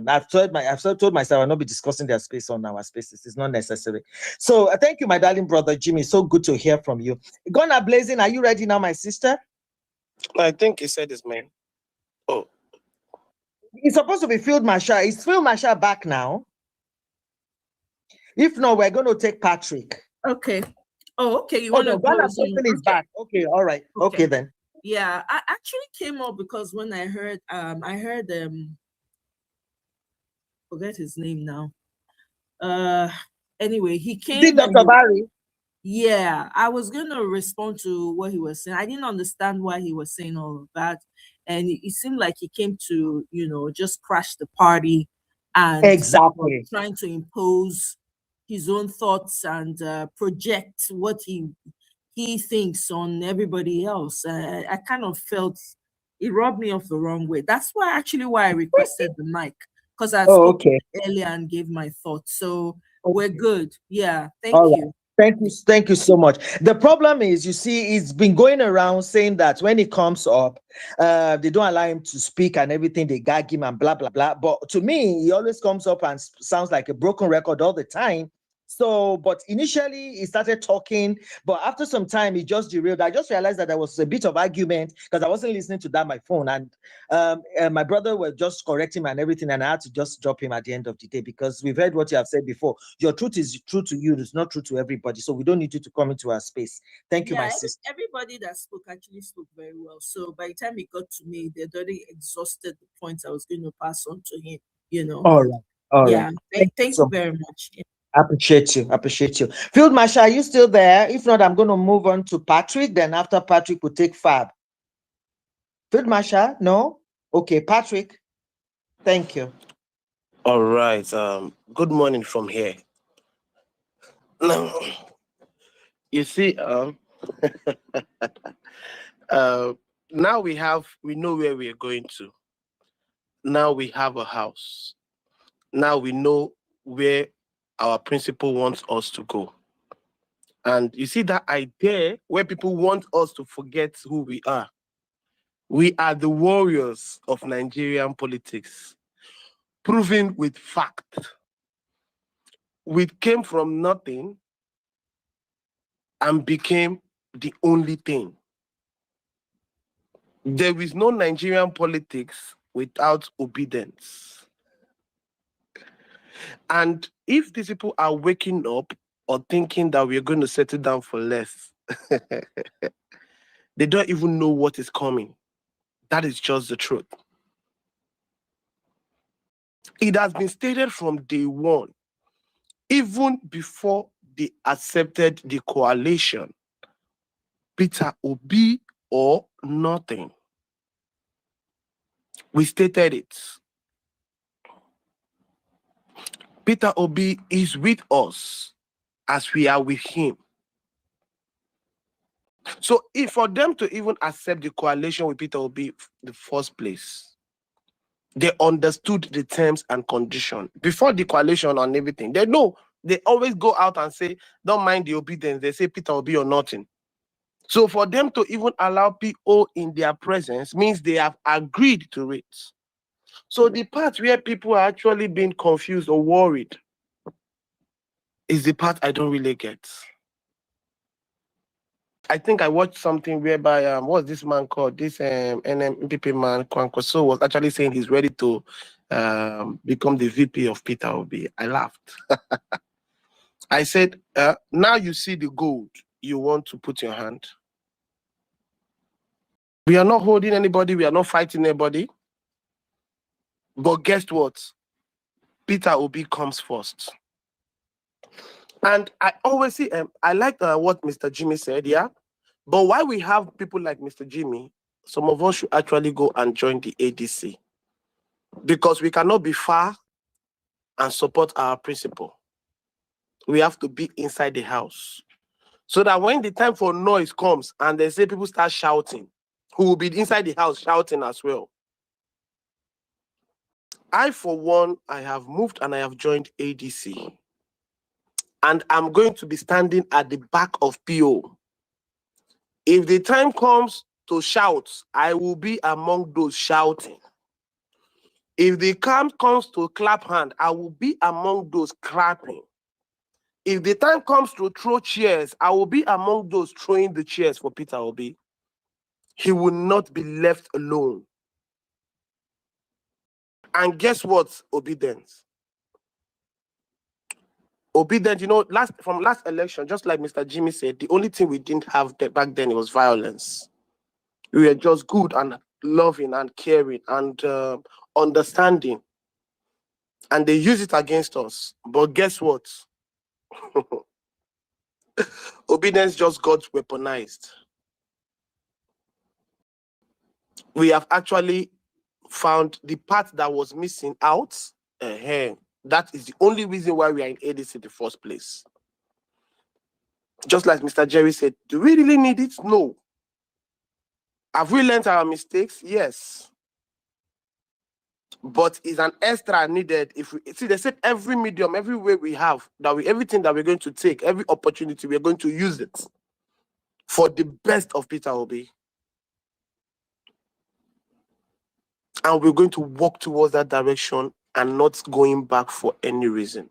I've told myself I'll not be discussing their space on our spaces. It's not necessary. So thank you, my darling brother Jimmy. So good to hear from you. Gonna Blazing, are you ready now, my sister? I think he said his name. Oh, It's supposed to be Field Marshal. Is Field Marshal back now? If not, we're going to take Patrick. Okay. Oh, okay. You Oh want no, to Ghana close? Blazing is back. Okay, all right. Okay then. Yeah, I actually came up because when I heard forget his name now. Anyway, he came. Is it Dr. Barry? Yeah, I was gonna respond to what he was saying. I didn't understand why he was saying all of that, and it seemed like he came to just crash the party and Exactly trying to impose his own thoughts and project what he thinks on everybody else. I kind of felt it rubbed me off the wrong way. That's why I requested the mic, because I spoke earlier and gave my thoughts. So we're good. Yeah, thank you. Thank you so much. The problem is, you see, it's been going around saying that when it comes up, they don't allow him to speak and everything, they gag him and blah blah blah. But to me, he always comes up and sounds like a broken record all the time. So, but initially he started talking, but after some time he just derailed. I just realized that there was a bit of argument because I wasn't listening to that my phone, and my brother was just correcting him and everything, and I had to just drop him at the end of the day because we've heard what you have said before. Your truth is true to you; it's not true to everybody. So we don't need you to come into our space. Thank you, my sister. Everybody that spoke actually spoke very well. So by the time it got to me, they'd already exhausted the points I was going to pass on to him. All right, all right. Thank you very much. Appreciate you. Field Marshal, are you still there? If not, I'm going to move on to Patrick. Then after Patrick, we'll take Fab. Field Marshal, no? Okay, Patrick. Thank you. all right. Good morning from here. Now, you see, now we know where we are going to. Now we have a house. Now we know where our principal wants us to go. And you see that idea where people want us to forget who we are. We are the warriors of Nigerian politics, proven with fact. We came from nothing and became the only thing. There is no Nigerian politics without ObiDients. And if these people are waking up or thinking that we're going to settle down for less, they don't even know what is coming. That is just the truth. It has been stated from day one, even before they accepted the coalition, Peter Obi or nothing. We stated it. Peter Obi is with us as we are with him. So if for them to even accept the coalition with Peter Obi in the first place, they understood the terms and conditions before the coalition and everything. They know. They always go out and say, don't mind the obedience. They say Peter Obi or nothing. So for them to even allow PO in their presence means they have agreed to it. So the part where people are actually being confused or worried is the part I don't really get. I think I watched something whereby what's this man called? This NMPP man, Kwankwaso, was actually saying he's ready to become the VP of Peter Obi. I laughed. I said, now you see the gold you want to put your hand. We are not holding anybody, we are not fighting anybody. But guess what? Peter Obi comes first. And I always see, I like what Mr. Jimmy said, yeah? But why we have people like Mr. Jimmy, some of us should actually go and join the ADC. Because we cannot be far and support our principle. We have to be inside the house. So that when the time for noise comes and they say people start shouting, who will be inside the house shouting as well. I, for one, I have moved and I have joined ADC. And I'm going to be standing at the back of PO. If the time comes to shout, I will be among those shouting. If the time comes to clap hand, I will be among those clapping. If the time comes to throw chairs, I will be among those throwing the chairs for Peter Obi. He will not be left alone. And guess what, ObiDients? ObiDients, you know, from last election, just like Mr. Jimmy said, the only thing we didn't have back then was violence. We were just good and loving and caring and understanding. And they use it against us. But guess what? ObiDients just got weaponized. We have actually found the part that was missing out. That is the only reason why we are in ADC in the first place. Just like Mr. Jerry said, do we really need it? No. Have we learned our mistakes? Yes. But is an extra needed if we see they said every medium, every way we have, everything that we're going to take, every opportunity, we're going to use it for the best of Peter Obi. And we're going to walk towards that direction and not going back for any reason.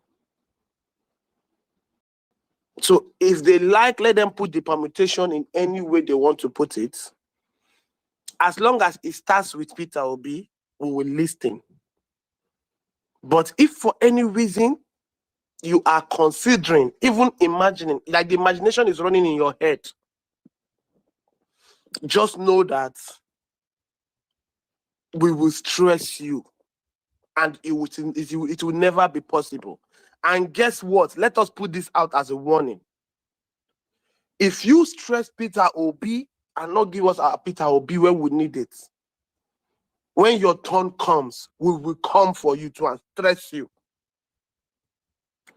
So if they like, let them put the permutation in any way they want to put it. As long as it starts with Peter Obi, we will listen. But if for any reason you are considering, even imagining, like the imagination is running in your head, just know that we will stress you and it will never be possible. And guess what? Let us put this out as a warning. If you stress Peter Obi and not give us our Peter Obi when we need it, when your turn comes, we will come for you to and stress you.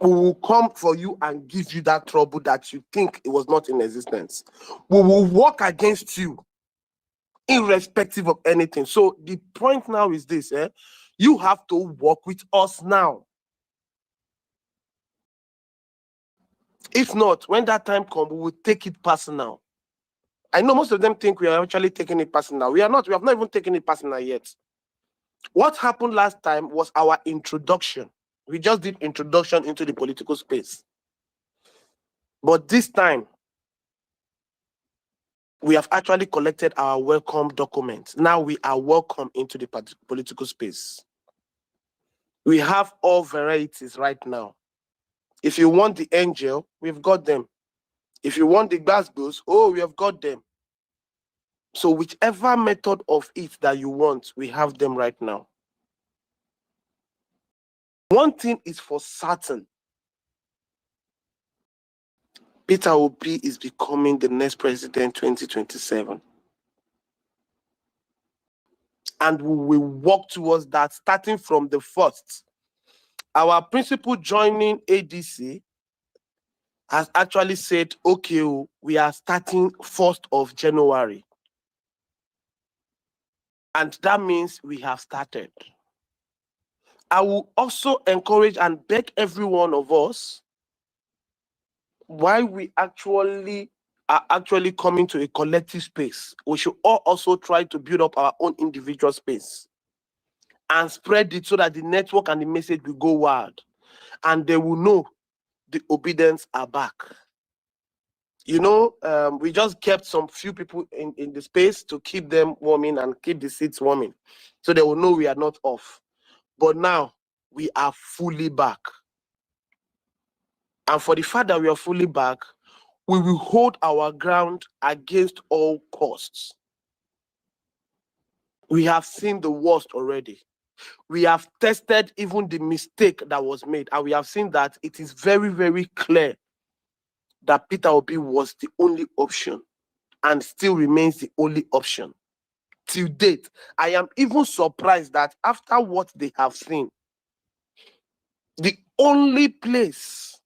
We will come for you and give you that trouble that you think it was not in existence. We will work against you, irrespective of anything. So the point now is this, you have to work with us now. If not, when that time comes, we will take it personal. I know most of them think we are actually taking it personal. We are not. We have not even taken it personal yet. What happened last time was our introduction. We just did introduction into the political space. But this time, we have actually collected our welcome document. Now we are welcome into the political space. We have all varieties right now. If you want the angel, we've got them. If you want the Glasgows, we have got them. So whichever method of it that you want, we have them right now. One thing is for certain. Peter Obi is becoming the next president 2027. And we will walk towards that starting from the 1st. Our principal joining ADC has actually said, okay, we are starting 1st of January. And that means we have started. I will also encourage and beg every one of us, while we are actually coming to a collective space, we should all also try to build up our own individual space and spread it so that the network and the message will go wild and they will know the ObiDients are back. You know, we just kept some few people in the space to keep them warming and keep the seats warming so they will know we are not off. But now we are fully back. And for the fact that we are fully back, we will hold our ground against all costs. We have seen the worst already. We have tested even the mistake that was made, and we have seen that it is very, very clear that Peter Obi was the only option and still remains the only option. Till date, I am even surprised that after what they have seen, the only place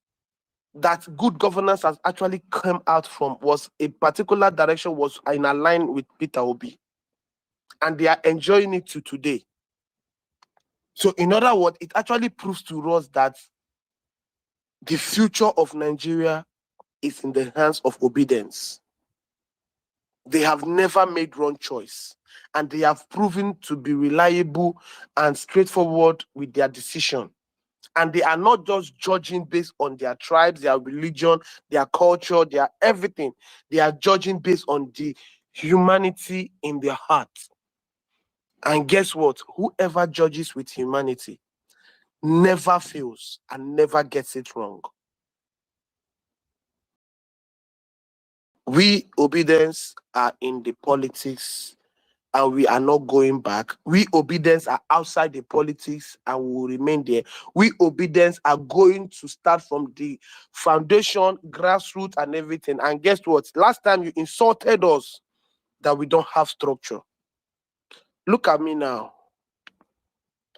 that good governance has actually come out from was a particular direction was in line with Peter Obi. And they are enjoying it to today. So in other words, it actually proves to us that the future of Nigeria is in the hands of ObiDients. They have never made wrong choice. And they have proven to be reliable and straightforward with their decision. And they are not just judging based on their tribes, their religion, their culture, their everything. They are judging based on the humanity in their heart. And guess what? Whoever judges with humanity never fails and never gets it wrong. We ObiDients are in the politics and we are not going back. We ObiDients are outside the politics and we will remain there. We ObiDients are going to start from the foundation, grassroots, and everything. And guess what? Last time you insulted us that we don't have structure. Look at me now.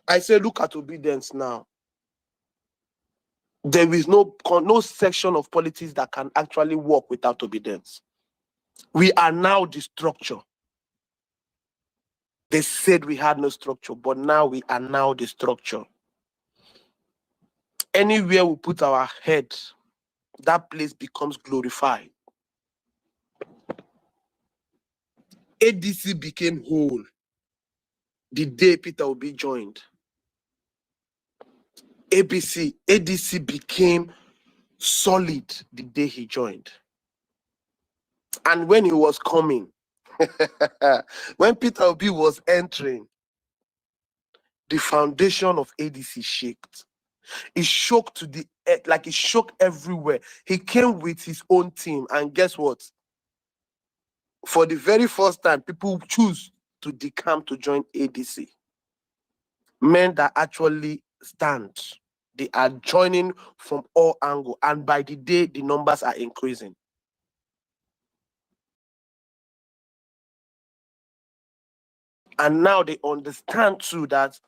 I say, look at ObiDients now. There is no section of politics that can actually work without ObiDients. We are now the structure. They said we had no structure, but now we are now the structure. Anywhere we put our head, that place becomes glorified. ADC became whole the day Peter Obi joined. ADC became solid the day he joined. And when he was coming, when Peter Obi was entering, the foundation of ADC shook. It shook to the like it shook everywhere. He came with his own team, and guess what? For the very first time, people choose to decamp to join ADC. Men that actually stand, they are joining from all angles, and by the day, the numbers are increasing. And now they understand too that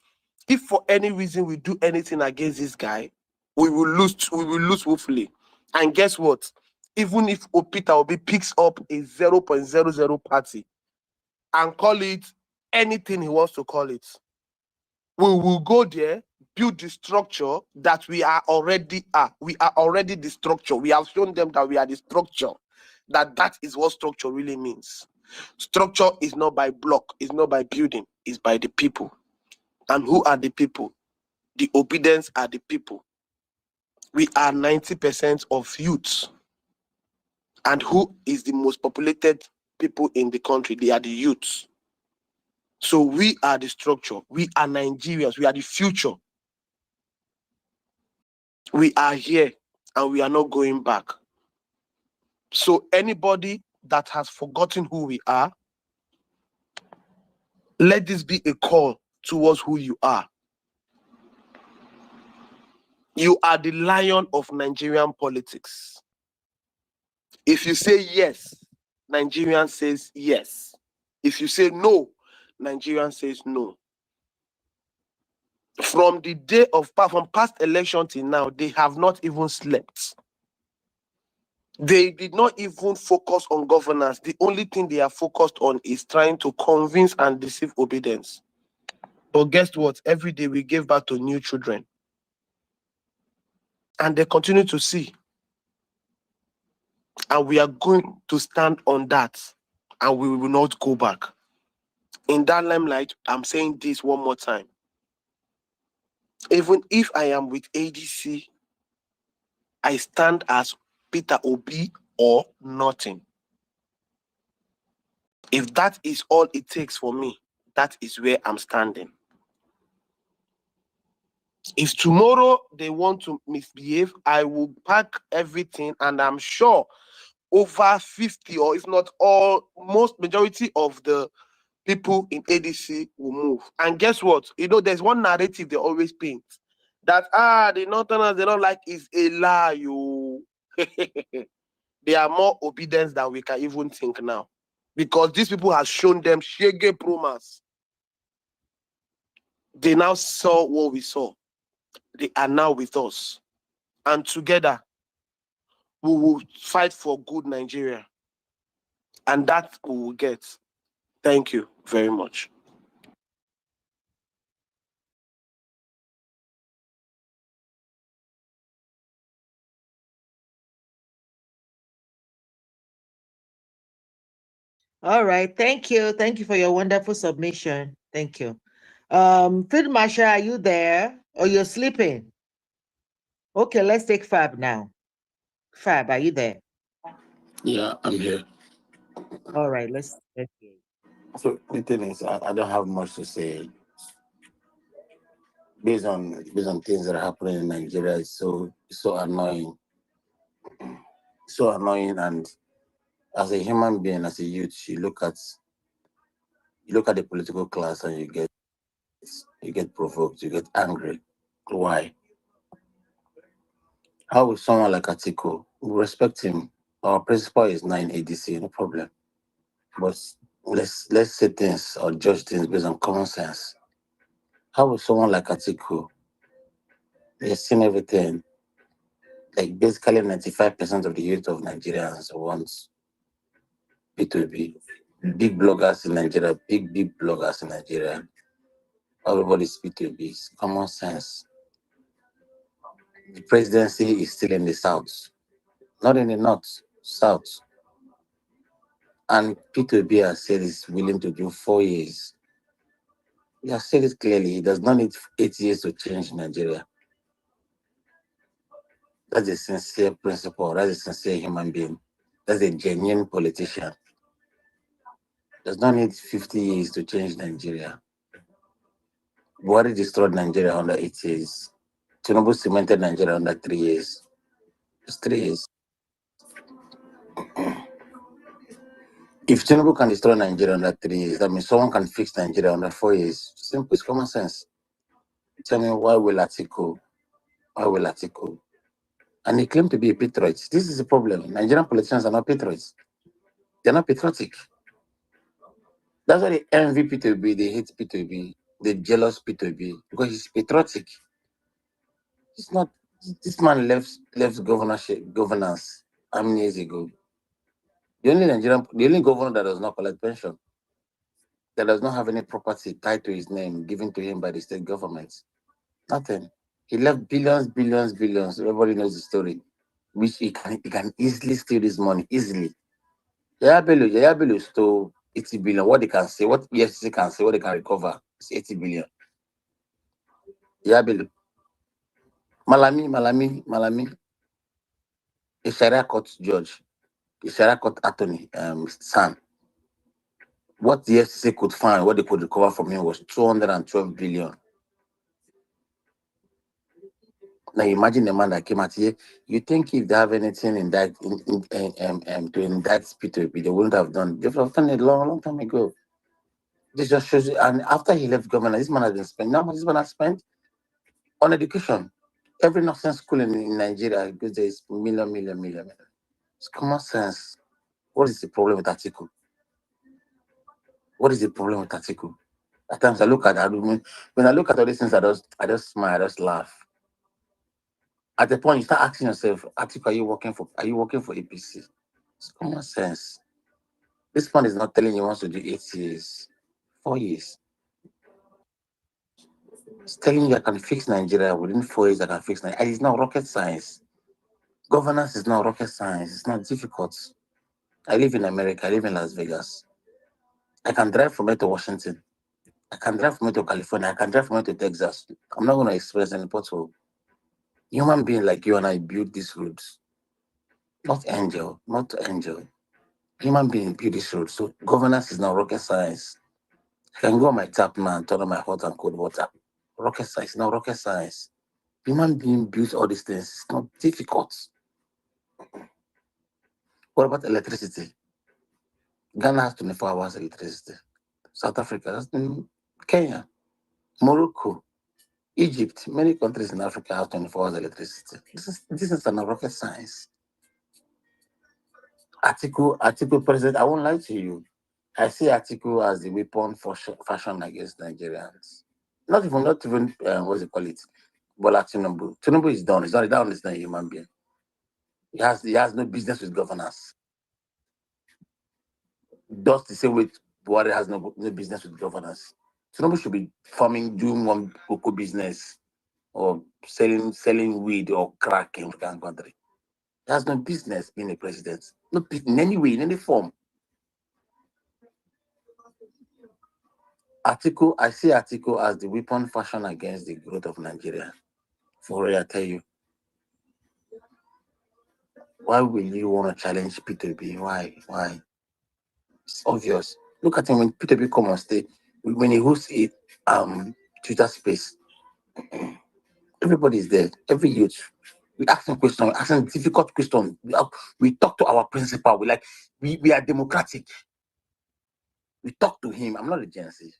if for any reason we do anything against this guy, we will lose woefully. And guess what? Even if Peter Obi picks up a 0.00 party and call it anything he wants to call it, we will go there, build the structure that we are already are. We are already the structure. We have shown them that we are the structure. That is what structure really means. Structure is not by block, it's not by building, it's by the people. And who are the people? The ObiDients are the people. We are 90% of youths. And who is the most populated people in the country? They are the youths. So we are the structure. We are Nigerians. We are the future. We are here and we are not going back. So anybody that has forgotten who we are, let this be a call towards who you are. You are the lion of Nigerian politics. If you say yes, Nigerian says yes. If you say no, Nigerian says no. From the day of from past election till now, they have not even slept. They did not even focus on governance. The only thing they are focused on is trying to convince and deceive obedience. But guess what? Every day we give back to new children. And they continue to see. And we are going to stand on that. And we will not go back. In that limelight, I'm saying this one more time. Even if I am with ADC, I stand as Peter Obi or nothing. If that is all it takes for me, that is where I'm standing. If tomorrow they want to misbehave, I will pack everything, and I'm sure over 50, or if not all, most majority of the people in ADC will move. And guess what? You know, there's one narrative they always paint that the Northerners, they don't like, is a lie. You they are more obedient than we can even think now, because these people have shown them shege promas. They now saw what we saw. They are now with us, and together we will fight for good Nigeria, and that we will get. Thank you very much. All right. Thank you. Thank you for your wonderful submission. Thank you. Field Marshal, are you there or you're sleeping? Okay, let's take Fab now. Fab, are you there? Yeah, I'm here. All right, let's hear you. So the thing is, I don't have much to say. Based on things that are happening in Nigeria, it's so annoying. So annoying, and as a human being, as a youth, you look at the political class and you get provoked, you get angry. Why? How will someone like Atiku, we respect him? Our principal is 9 ADC, no problem. But let's say things or judge things based on common sense. How will someone like Atiku, they've seen everything, like basically 95% of the youth of Nigerians want P2B. Big bloggers in Nigeria, big bloggers in Nigeria. Everybody's P2B. It's common sense. The presidency is still in the south, not in the north, south. And P2B has said he's willing to do 4 years. He has said it clearly. He does not need 8 years to change Nigeria. That's a sincere principle. That's a sincere human being. That's a genuine politician. Does not need 50 years to change Nigeria. Buhari destroyed Nigeria under 8 years. Tinubu cemented Nigeria under 3 years. It's 3 years. If Tinubu can destroy Nigeria under 3 years, that means someone can fix Nigeria under 4 years. Simple, it's common sense. Tell me, why will Atiku? And he claimed to be a patriot. This is the problem. Nigerian politicians are not patriots. They're not patriotic. That's why they envy P2B, they hate P2B, they jealous P2B, because he's patriotic. It's not. This man left governance how many years ago? The only governor that does not collect pension, that does not have any property tied to his name given to him by the state government. Nothing. He left billions. Everybody knows the story. Which he can easily steal this money, easily. Yaya Bello stole 80 billion. What they can say, what EFCC can say, what they can recover is 80 billion. Yaya Bello. Malami, a Sharia court judge, a Sharia court attorney, son. What the FCC could find, what they could recover from him was 212 billion. Now imagine the man that came out here. You think if they have anything to indict P2P, they wouldn't have done. They would have done it long time ago. This just shows you. And after he left government, this man has been spent. Now this man has spent on education. Every nursing school in Nigeria, because there is million. It's common sense. What is the problem with Atiku? What is the problem with Atiku? At times I look at that. When I look at all these things, I just smile, I just laugh. At the point you start asking yourself, Atiku, are you working for APC? It's common sense. This man is not telling you he wants to do 8 years, 4 years. It's telling you I can fix Nigeria within 4 years. I can fix Nigeria. And it's not rocket science. Governance is not rocket science. It's not difficult. I live in America. I live in Las Vegas. I can drive from here to Washington. I can drive from here to California. I can drive from here to Texas. I'm not going to experience any pothole. Human being like you and I build these roads. Not angel. Human being build these roads. So governance is not rocket science. I can go on my tap now and turn on my hot and cold water. Rocket science, not rocket science. Human being builds all these things. It's not difficult. What about electricity? Ghana has 24 hours electricity. South Africa, Kenya, Morocco, Egypt, many countries in Africa have 24 hours electricity. This is not rocket science. Article President, I won't lie to you. I see Article as the weapon for fashion against Nigerians. Not even what's it call it? Bola Tinubu. Tinubu is done. He's not down. He's not a human being. He has no business with governance. Just the same way Buhari has no business with governance. Tinubu should be doing one cocoa business or selling weed or crack in the country. He has no business being a president. Not in any way, in any form. I see Article as the weapon fashion against the growth of Nigeria. For real, I tell you. Why will you want to challenge P2B? Why? It's obvious. Look at him when P2B come on stage, when he hosts a Twitter space. Everybody's there, every youth. We ask them questions, ask them difficult questions. We talk to our principal. We are democratic. We talk to him. I'm not a Gen Z.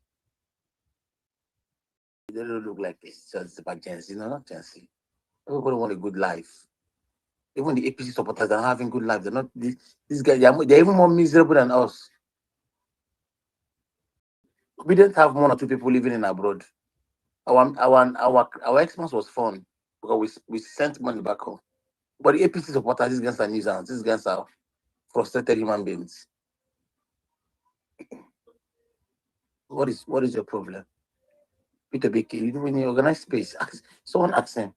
They don't look like this. It's about Gen Z. No, not Gen Z. Everybody want a good life. Even the APC supporters are not having good life. They're not these guys. They're even more miserable than us. We didn't have 1 or 2 people living in abroad. Our Xmas was fun because we sent money back home. But the APC supporters, these guys are nuisance. These guys are frustrated human beings. What is your problem? Peter Biki, when you organize space, someone asked him,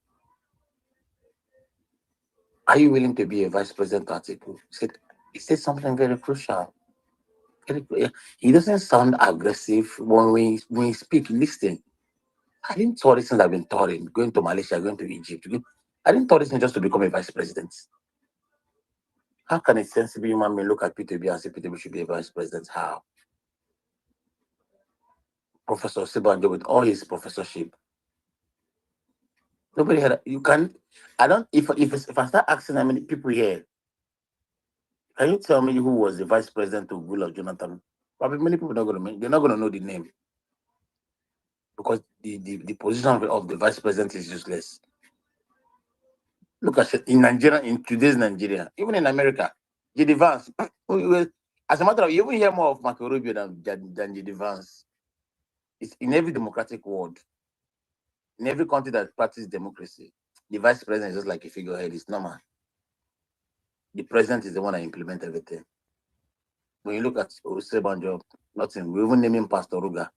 are you willing to be a vice president article? He said something very crucial. He doesn't sound aggressive when we speak. Listen, I didn't thought this things I've been taught in going to Malaysia, going to Egypt. I didn't thought this thing just to become a vice president. How can a sensible human being look at P2B and say P2B should be a vice president? How? Professor Sibanjo with all his professorship. Nobody had. You can. I don't. If I start asking how many people here, can you tell me who was the vice president of Goodluck Jonathan? Probably many people are not going to. They're not going to know the name because the position of the vice president is useless. Look at it in Nigeria, in today's Nigeria, even in America, J.D. Vance. As a matter of, you even hear more of Marco Rubio than J.D. Vance. It's in every democratic world, in every country that practices democracy, the vice president is just like a figurehead. It's normal. The president is the one that implements everything. When you look at Osebanjo, nothing. We even name him Pastor Ruga.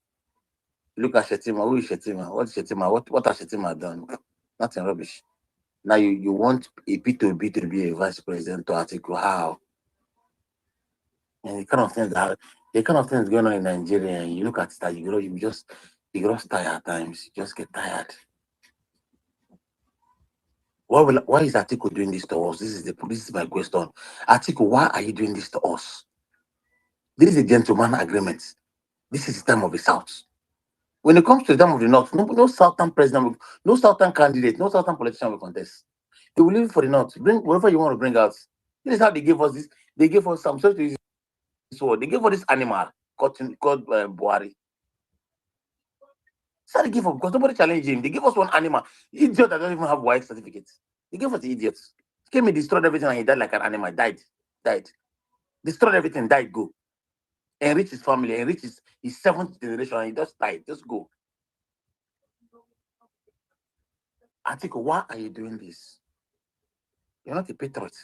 Look at Shetima. Who is Shetima? What is Shetima? What has Shetima done? Nothing, rubbish. Now you want a P2B to be a vice president to article how? And the kind of things going on in Nigeria, and you look at that, you just tired at times. You just get tired. Why is Atiku doing this to us? This is my question. Atiku, why are you doing this to us? This is a gentleman agreement. This is the time of the South. When it comes to the time of the North, no Southern president, no Southern candidate, no Southern politician will contest. They will leave it for the North. Bring whatever you want to bring out. This is how they gave us this. They gave us some sort of this word. They gave us this animal called Buhari. So they give up because nobody challenged him. They give us one animal. Idiot that doesn't even have white certificates. They gave us the idiots. He came and destroyed everything and he died like an animal. Died. Destroyed everything, died, go. enrich his family, enrich his seventh generation, and he just died. Just go. Atiku, why are you doing this? You're not a patriot.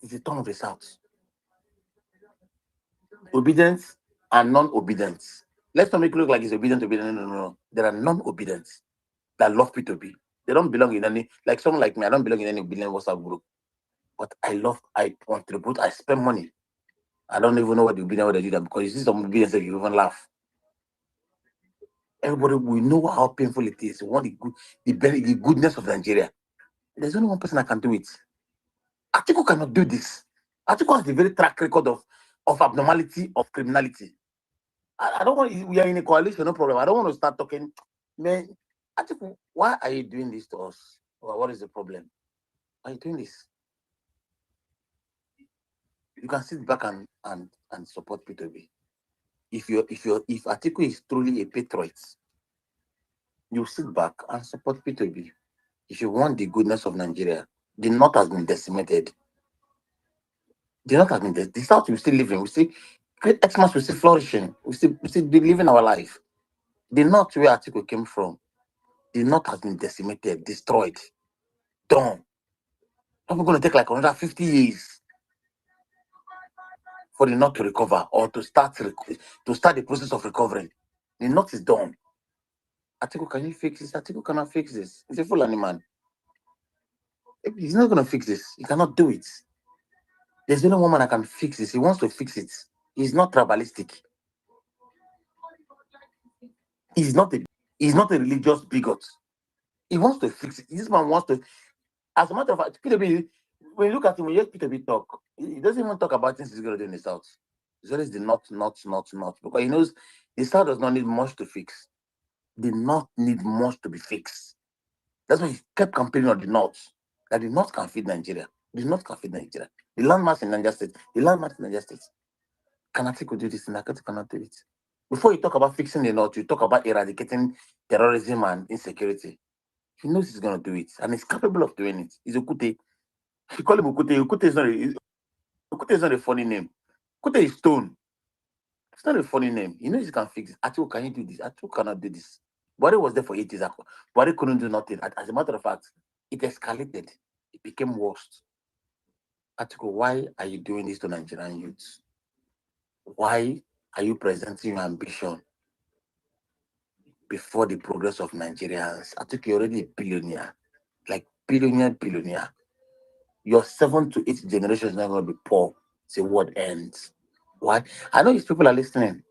It's the tongue of the South. Obedience and non-obedience. Let's not make it look like it's obedient. No. There are non-obedience that love P2B. They don't belong in any, like someone like me, I don't belong in any obedient WhatsApp group. But I contribute, I spend money. I don't even know what the obedient they do that, because you see some obedience that you even laugh. Everybody will know how painful it is. We want the goodness of Nigeria. There's only one person that can do it. Atiku cannot do this. Atiku has the very track record of abnormality, of criminality. I don't want, we are in a coalition, no problem. I don't want to start talking. Man, Atiku, why are you doing this to us? Or what is the problem? Why are you doing this? You can sit back and support P2B. If Atiku is truly a patriot, you sit back and support P2B. If you want the goodness of Nigeria, the North has been decimated. The North has been the South will still living. We see great Xmas, we still flourishing. We still living our life. The North where Atiku came from, the North has been decimated, destroyed, done. Probably going to take like another 50 years for the North to recover, or to start the process of recovering. The North is done. Atiku, can you fix this? Atiku cannot fix this. He's a Fulani man. He's not going to fix this. He cannot do it. There's only one man that can fix this. He wants to fix it. He's not tribalistic. He's not a religious bigot. He wants to fix it. This man wants to. As a matter of fact, P2B, when you look at him, when you hear P2B talk, he doesn't even talk about things he's going to do in the South. It's always the North. Because he knows the South does not need much to fix. The North need much to be fixed. That's why he kept campaigning on the North, that the North can feed Nigeria. The North can feed Nigeria. The landmass in Nigeria State. Can Atiku do this? And Atiku cannot do it. Before you talk about fixing the North, you talk about eradicating terrorism and insecurity. He knows he's going to do it, and he's capable of doing it. He's Okute. You call him Okute. Okute is not a funny name. Okute is stone. It's not a funny name. He knows he can fix it. Atiku, can you do this? Atiku cannot do this. Buhari was there for 8 years. Buhari couldn't do nothing. As a matter of fact, it escalated. It became worse. Atiku, why are you doing this to Nigerian youths? Why are you presenting your ambition before the progress of Nigerians? Atiku, you're already a billionaire. Like billionaire. Your 7th to 8th generation is not going to be poor. Say what ends. Why? I know these people are listening.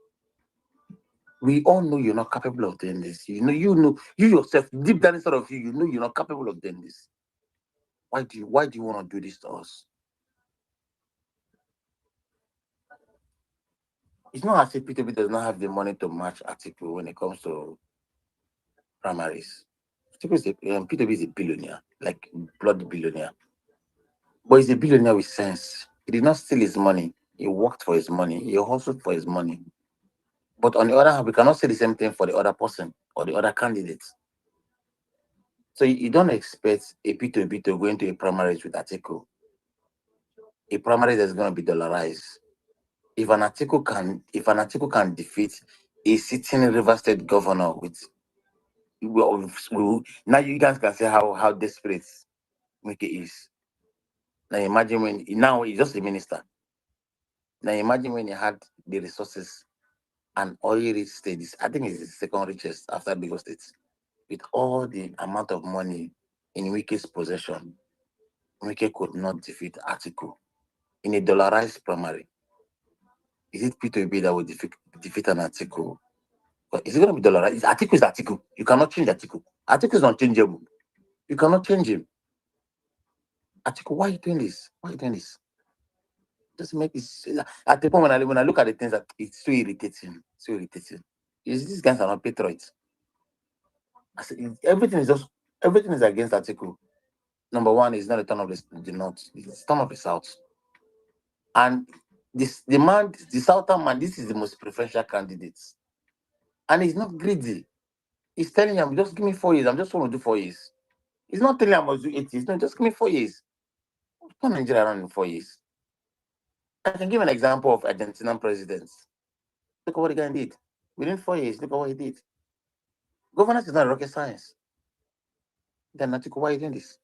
We all know you're not capable of doing this. You know you yourself, deep down inside of you, you know you're not capable of doing this. Why do you want to do this to us? It's not as if P2B does not have the money to match Atiku when it comes to primaries. P2B is a billionaire, like blood billionaire. But he's a billionaire with sense. He did not steal his money. He worked for his money. He hustled for his money. But on the other hand, we cannot say the same thing for the other person or the other candidate. So you don't expect a P2B to go into a primaries with Atiku. A primary that's going to be dollarized. If an Atiku can defeat a sitting River State governor now you guys can see how desperate Mike is. Now imagine now he's just a minister. Now imagine when he had the resources and oil-rich states. I think it's the second richest after Lagos State. With all the amount of money in Wike's possession, Wike could not defeat Atiku in a dollarized primary. Is it P2B that will defeat an Atiku? But is it going to be dollarized? Atiku is Atiku. You cannot change Atiku. Atiku is unchangeable. You cannot change him. Atiku, why are you doing this? Just make this. At the point when I look at the things, that it's so irritating. These guys are not patriots. Everything is against Atiku. Number one is not the turn of the North, it's the turn of the South. And the Southern man, this is the most preferential candidate. And he's not greedy. He's telling him, just give me 4 years. I'm just going to do 4 years. He's not telling him I must do 8 years. No, just give me 4 years. Turn Nigeria around in 4 years. I can give an example of Argentinian presidents. Look at what the guy did. Within 4 years, look at what he did. Governance is not rocket science. Then Atiku, why are you doing this?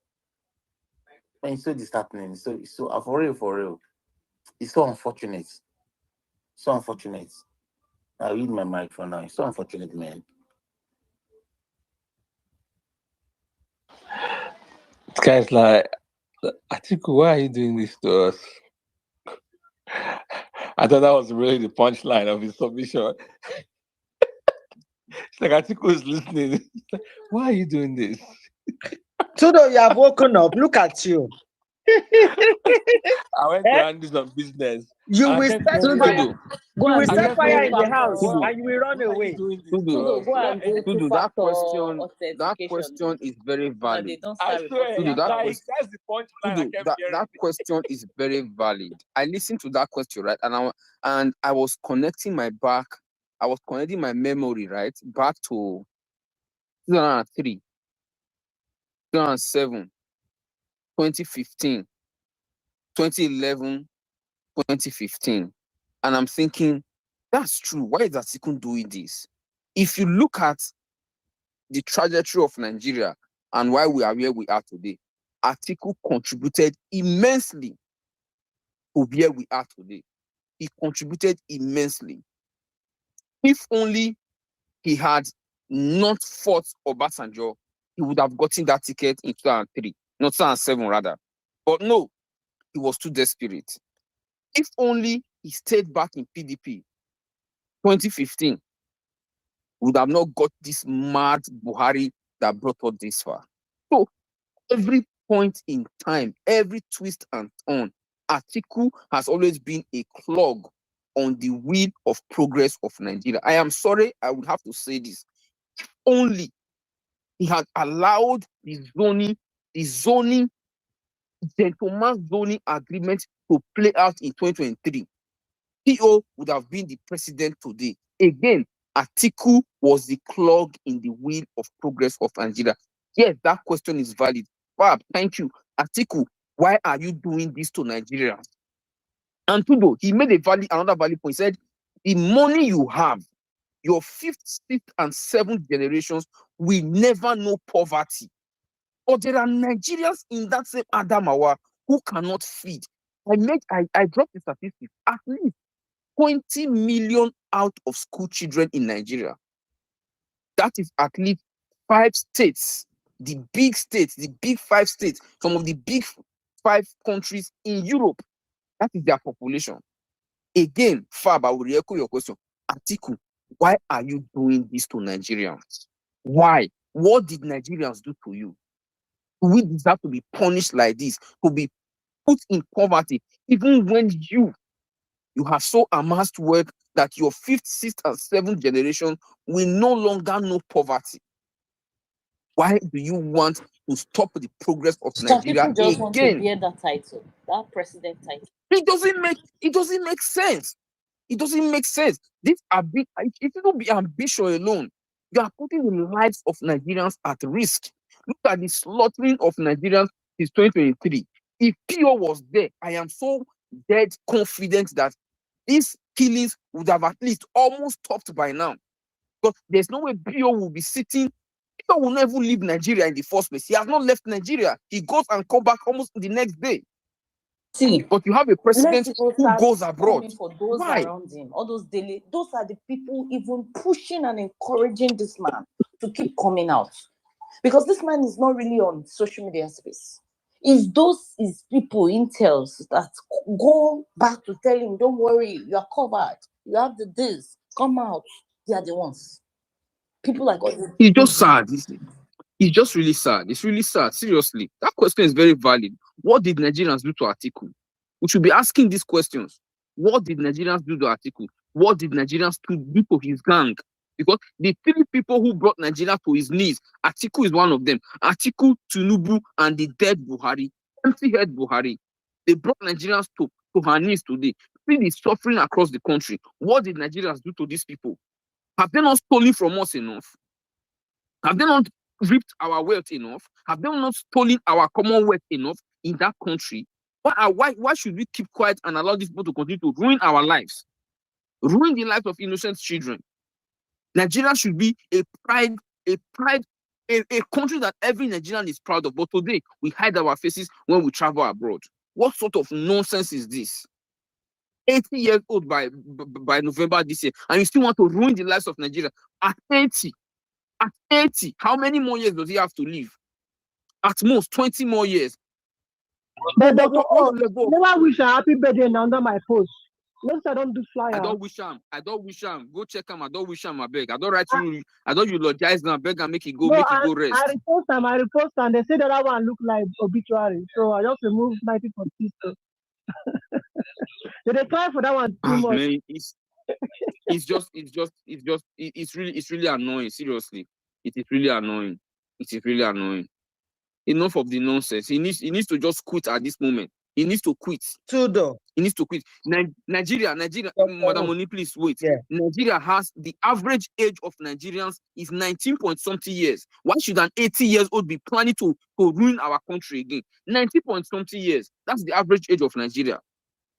And it's so disheartening. It's so for real. It's so unfortunate. So unfortunate. I'll read my mic for now. It's so unfortunate, man. This guy's like, Atiku, why are you doing this to us? I thought that was really the punchline of his submission. It's like Atiku is listening. Why are you doing this? Tudo, you have woken up. Look at you. I went to handle some business. You and I will kept set hearing fire. him. Go You will and do set fire in the two-factor. house and you will run Why are you away. doing this to Tudo, us? go Why and are do you Tudu, two-factor that authentication. question is very So that valid. they don't I start swear, reporting Tudu, that accounts. question, that's the punchline I Tudu, kept hearing. that question is very valid. I listened to that question, right? And I was connecting my memory, right, back to 2003, 2007, 2015, 2011, 2015. And I'm thinking, that's true. Why is Atiku doing this? If you look at the trajectory of Nigeria and why we are where we are today, Atiku contributed immensely to where we are today. He contributed immensely. If only he had not fought Obasanjo, he would have gotten that ticket in 2003, not 2007 rather. But no, he was too desperate. If only he stayed back in PDP 2015, would have not got this mad Buhari that brought us this far. So every point in time, every twist and turn, Atiku has always been a clog on the wheel of progress of Nigeria. I am sorry, I would have to say this. If only he had allowed the zoning, gentleman's zoning agreement to play out in 2023, PO would have been the president today. Again, Atiku was the clog in the wheel of progress of Nigeria. Yes, that question is valid. Fab, thank you. Atiku, why are you doing this to Nigerians? And Tudo, he made another valid point. He said, the money you have, your fifth, sixth, and seventh generations will never know poverty. But there are Nigerians in that same Adamawa who cannot feed. I dropped the statistics. At least 20 million out of school children in Nigeria. That is at least 5 states, the big 5 states, some of the big 5 countries in Europe. That is their population. Again, Fab, I will re-echo your question. Atiku, why are you doing this to Nigerians? Why? What did Nigerians do to you? Do we deserve to be punished like this, to be put in poverty, even when you have so amassed wealth that your fifth, sixth, and seventh generation will no longer know poverty? Why do you want to stop the progress of Some Nigeria people just want to again? bear that title, that president title. It doesn't make sense. It doesn't make sense. It shouldn't be ambition alone. You are putting the lives of Nigerians at risk. Look at the slaughtering of Nigerians since 2023. If PO was there, I am so dead confident that these killings would have at least almost stopped by now. Because there's no way PO will be sitting. PO will never leave Nigeria in the first place. He has not left Nigeria. He goes and comes back almost the next day. See, but you have a president who goes abroad. For those Why? around him, all those daily, those are the people even pushing and encouraging this man to keep coming out. Because this man is not really on social media space. It's those people, intels, that go back to tell him, don't worry, you are covered. You have this, come out. They are the ones. People like us. It's just sad. It's just really sad. It's really sad. Seriously. That question is very valid. What did Nigerians do to Atiku? We should be asking these questions. What did Nigerians do to Atiku? What did Nigerians do to his gang? Because the 3 people who brought Nigeria to his knees, Atiku is one of them. Atiku, Tinubu, and the dead Buhari, empty-head Buhari. They brought Nigerians to her knees today. See the suffering across the country. What did Nigerians do to these people? Have they not stolen from us enough? Have they not ripped our wealth enough? Have they not stolen our commonwealth enough in that country? Why should we keep quiet and allow these people to continue to ruin our lives, ruin the lives of innocent children? Nigeria should be a country that every Nigerian is proud of. But today we hide our faces when we travel abroad. What sort of nonsense is this? 80 years old by November this year, and you still want to ruin the lives of Nigeria at 80? At 80, how many more years does he have to live? At most 20 more years. But Dr. O, never wish a happy birthday under my post. Once I don't do flyer. I don't wish him. Go check him. I don't wish him. I beg. I don't write you. I don't eulogize now. Beg and make it go. No, make it go rest. I repost and they say the other one look like obituary. So I just removed 90 for this. They cry for that one too much. Man, it's really annoying. Seriously, it is really annoying. It is really annoying. Enough of the nonsense. He needs to just quit at this moment. He needs to quit. He needs to quit. Nigeria, Madam Oni, please wait. Yeah. Nigeria has the average age of Nigerians is 19 point something years. Why should an 80 years old be planning to ruin our country again? 90 point something years. That's the average age of Nigeria.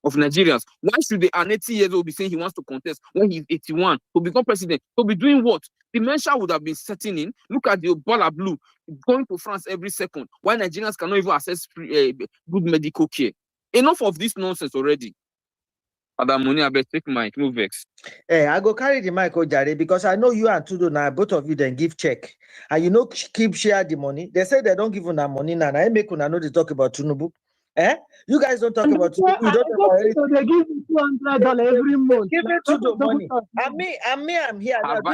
Of Nigerians. Why should an 80 years old be saying he wants to contest when he's 81 to become president? To be doing what? Dementia would have been setting in. Look at the Ebola Blue going to France every second. Why Nigerians cannot even access good medical care? Enough of this nonsense already. Madam Money, I better take mic, no vex. Hey, I go carry the mic, Ojare, because I know you and Tudo now, both of you then give check. And you know, keep share the money. They say they don't give una money now. I make una know they talk about Tinubu. You guys don't talk about Tudo. You don't talk about it. So they give me $200 every month. Give me Tudo money. I'm here. Have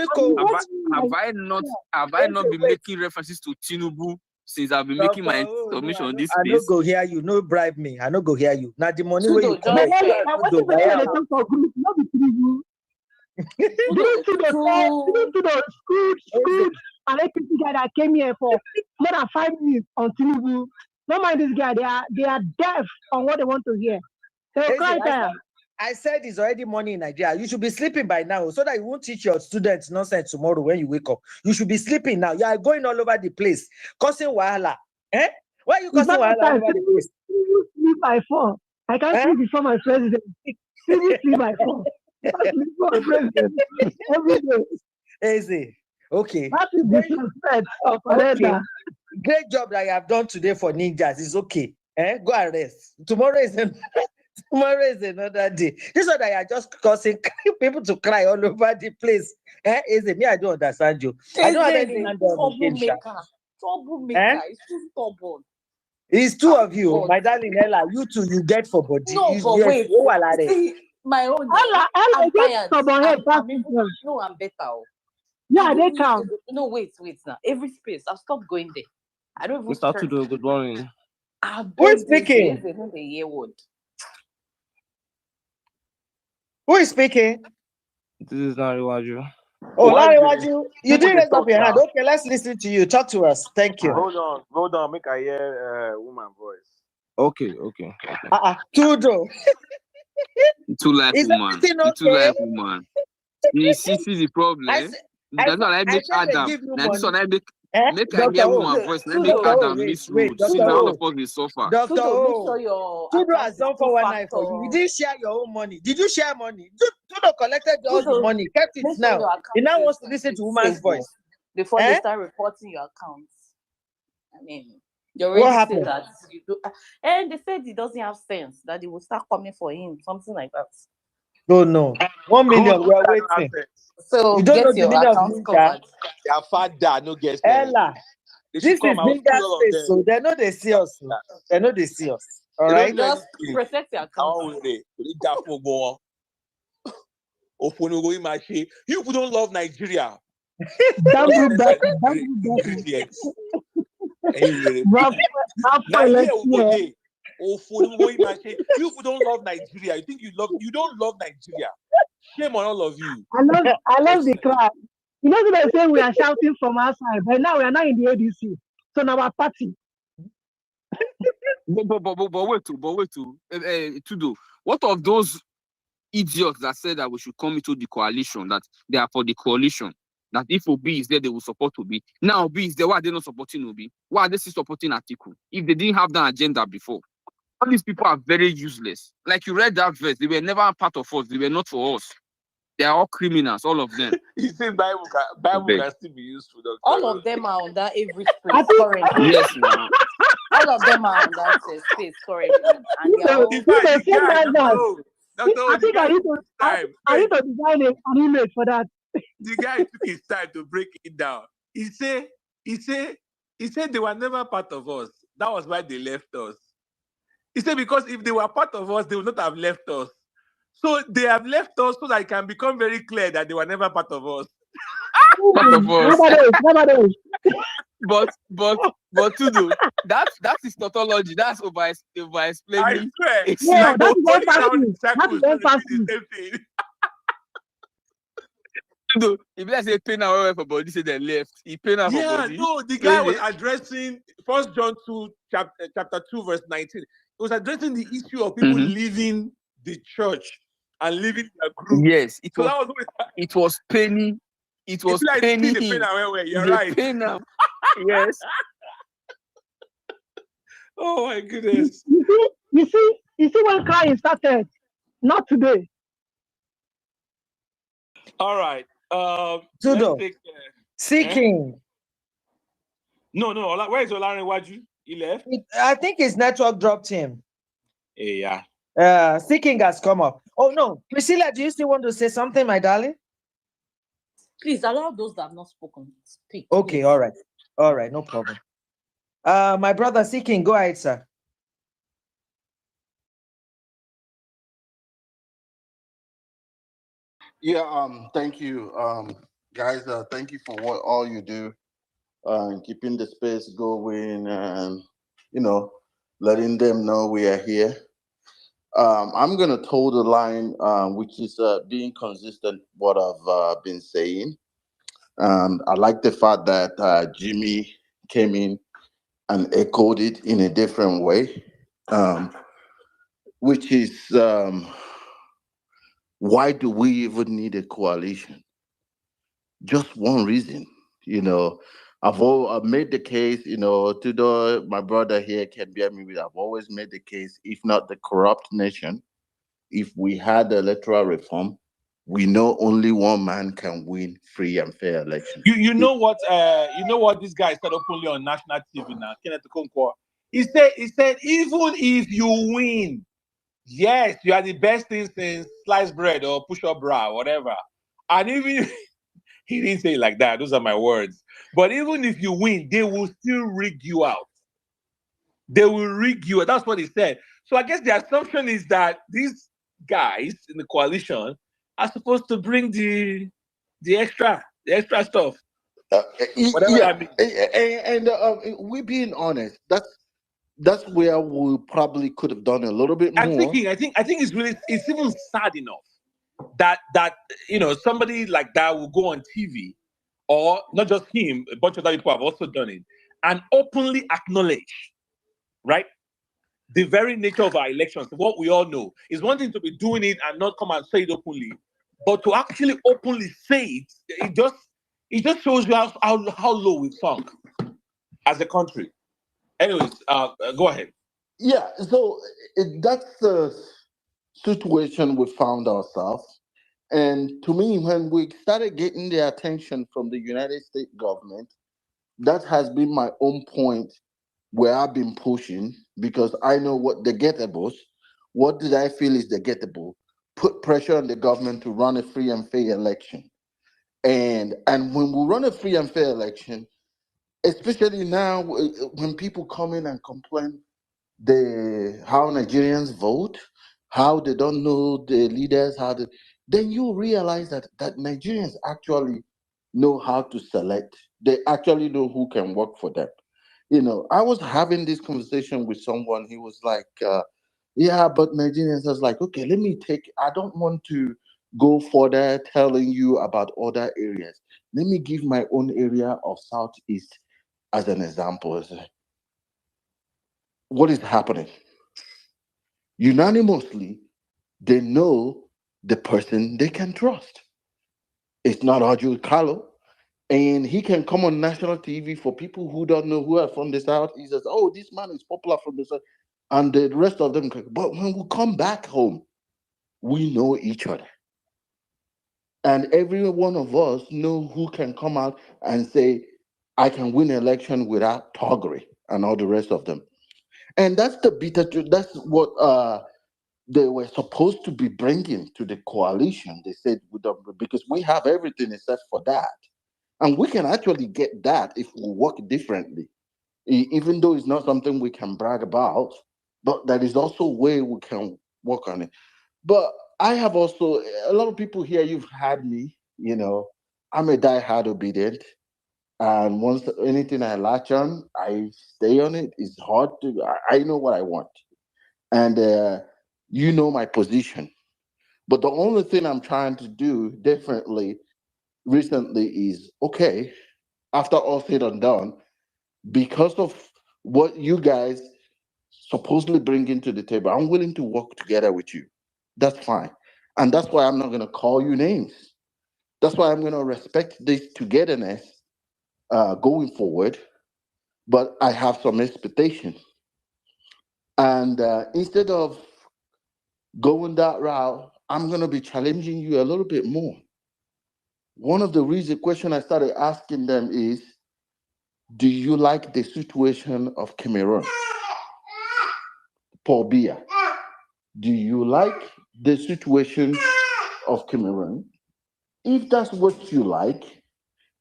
I not been making references to Tinubu since I've been making my submission on this I space? don't go hear you. No bribe me. I don't go hear you. Now the money where you come. And I think the guy that came here for more than 5 minutes on Tinubu. Don't mind this guy. They are deaf on what they want to hear. I said it's already morning in Nigeria. You should be sleeping by now so that you won't teach your students nonsense tomorrow when you wake up. You should be sleeping now. You are going all over the place, causing wahala. Why are you causing wahala all over the place? Sleep by 4. I can't sleep before my president. Sleep by 4. Every day. Easy. Okay. That is disrespect of okay. Great job that you have done today for ninjas. It's okay. Go and rest. Tomorrow is another day. This one that you are just causing people to cry all over the place. Easy. Me, I don't understand you. I don't have any troublemaker. It's too stubborn. It's two of you, my darling Ella. You two, you get for body. No, but wait. See, my own. Ella, I'm better. Yeah, they count. No, wait now. Every space, I've stopped going there. I don't even start to do good morning. Who is speaking? Who is speaking? This is Nariwaju. Oh, Nariwaju, you didn't raise up your hand. Okay, let's listen to you. Talk to us. Thank you. Hold on. Make I hear woman voice. Okay. Tudo. Too life woman. Too life woman. You see the problem. That's what I make Adam. Now this one I make I hear woman voice. Let me Adam miss road. See now all of us will suffer. Dr. Tudo has done 419 for you. You didn't share your own money. Did you share money? Tudo collected all the money, kept it now. He now wants to listen to woman's voice. Before they start reporting your accounts. I mean, you already said that you do. And they said he doesn't have sense, that they will start coming for him, something like that. No. 1 million, we are waiting. So you don't know the meaning of covered. Their father no get Ella. This is Ninja space, so they know they see us. They know they see us. All right. Just protect your account. You don't love Nigeria. You don't love Nigeria. You think you don't love Nigeria. Shame on all of you. I love the crowd. You know what they say, we are shouting from outside, but now we are not in the ADC. So now our party. But wait to Tudo. What of those idiots that said that we should come into the coalition, that they are for the coalition, that if Obi is there, they will support Obi. Now Obi is there, why are they not supporting Obi? Why are they still supporting Atiku? If they didn't have that agenda before. all these people are very useless. Like you read that verse, they were never a part of us. They were not for us. They are all criminals, all of them. You say Bible can still be useful, Doctor. All of them are under every I space think currently. Yes, now. All of them are on that space currently. And they are all In fact, the same guy, like that. Doctor, I the think guy I need took to his time. I Wait, need to design an image for that. the guy took his time to break it down. He said they were never part of us. That was why they left us. He said because if they were part of us, they would not have left us. So they have left us so that it can become very clear that they were never part of us. Part of us. Never. But Tudu, that is tautology. That's over I explaining. swear. It's Yeah, like that's one Going around in fasting. That's circles one to repeat fasting. the same thing. Tudu. If let's say pain away for body, say they left. He pain out for Yeah, body. no, the guy was addressing 1 John 2, chapter 2, verse 19. He was addressing the issue of people leaving the church and leaving their group. Yes, So that was what it was paining. It was like paining the pain him. away. You're The right. pain now. Yes. Oh my goodness. You see when crying started. Not today. All right. Tudo. Let's take Seeking. No. Where is Olarin Waju? He left. I think his network dropped him. Yeah. Seeking has come up. Oh no, Priscilla, do you still want to say something, my darling? Please allow those that have not spoken to speak. Okay, please. all right, no problem. My brother Seeking, go ahead, sir. Yeah, thank you, guys. Thank you for all you do, keeping the space going, and letting them know we are here. I'm gonna toe the line, which is being consistent what I've been saying. I like the fact that Jimmy came in and echoed it in a different way, which is why do we even need a coalition? Just one reason, I've made the case, Tudor, my brother here can bear me with. I've always made the case, if not the corrupt nation, if we had electoral reform, we know only one man can win free and fair elections. You know what this guy said openly on national TV now, Kenneth Okonkwo. He said even if you win, yes, you are the best thing since sliced bread or push-up bra, whatever. And even he didn't say it like that, those are my words. But even if you win, they will still rig you out. They will rig you out. That's what he said. So I guess the assumption is that these guys in the coalition are supposed to bring the extra stuff. Whatever Yeah, that means. and we being honest, that's where we probably could have done a little bit I'm more. thinking, I think it's even sad enough that somebody like that will go on TV, or not just him, a bunch of other people have also done it, and openly acknowledge, right, the very nature of our elections. What we all know is one thing to be doing it and not come and say it openly, but to actually openly say it just shows you how low we've sunk as a country. Anyways, go ahead. Yeah, so that's the situation we found ourselves. And to me, when we started getting the attention from the United States government, that has been my own point where I've been pushing, because I know what the gettables. What did I feel is the gettable? Put pressure on the government to run a free and fair election. And when we run a free and fair election, especially now when people come in and complain how Nigerians vote, how they don't know the leaders, then you realize that Nigerians actually know how to select. They actually know who can work for them. I was having this conversation with someone. He was like, yeah, but Nigerians. I was like, okay, I don't want to go further telling you about other areas. Let me give my own area of Southeast as an example. What is happening? Unanimously, they know the person they can trust. It's not Arjun Kalo. And he can come on national TV for people who don't know who are from the South. He says, oh, this man is popular from the South. And the rest of them, but when we come back home, we know each other. And every one of us know who can come out and say, I can win an election without toggery and all the rest of them. And that's the bitter truth. That's what they were supposed to be bringing to the coalition. They said, because we have everything except for that. And we can actually get that if we work differently, even though it's not something we can brag about, but that is also a way we can work on it. But I have also, a lot of people here, you've had me, I'm a diehard obedient. And once anything I latch on, I stay on it. It's hard to, I know what I want. And you know my position. But the only thing I'm trying to do differently recently is, okay, after all said and done, because of what you guys supposedly bring into the table, I'm willing to work together with you. That's fine. And that's why I'm not going to call you names. That's why I'm going to respect this togetherness going forward. But I have some expectations. And instead of going that route, I'm going to be challenging you a little bit more. One of the reasons question I started asking them is, do you like the situation of Cameroon? Paul Biya, do you like the situation of Cameroon? If that's what you like,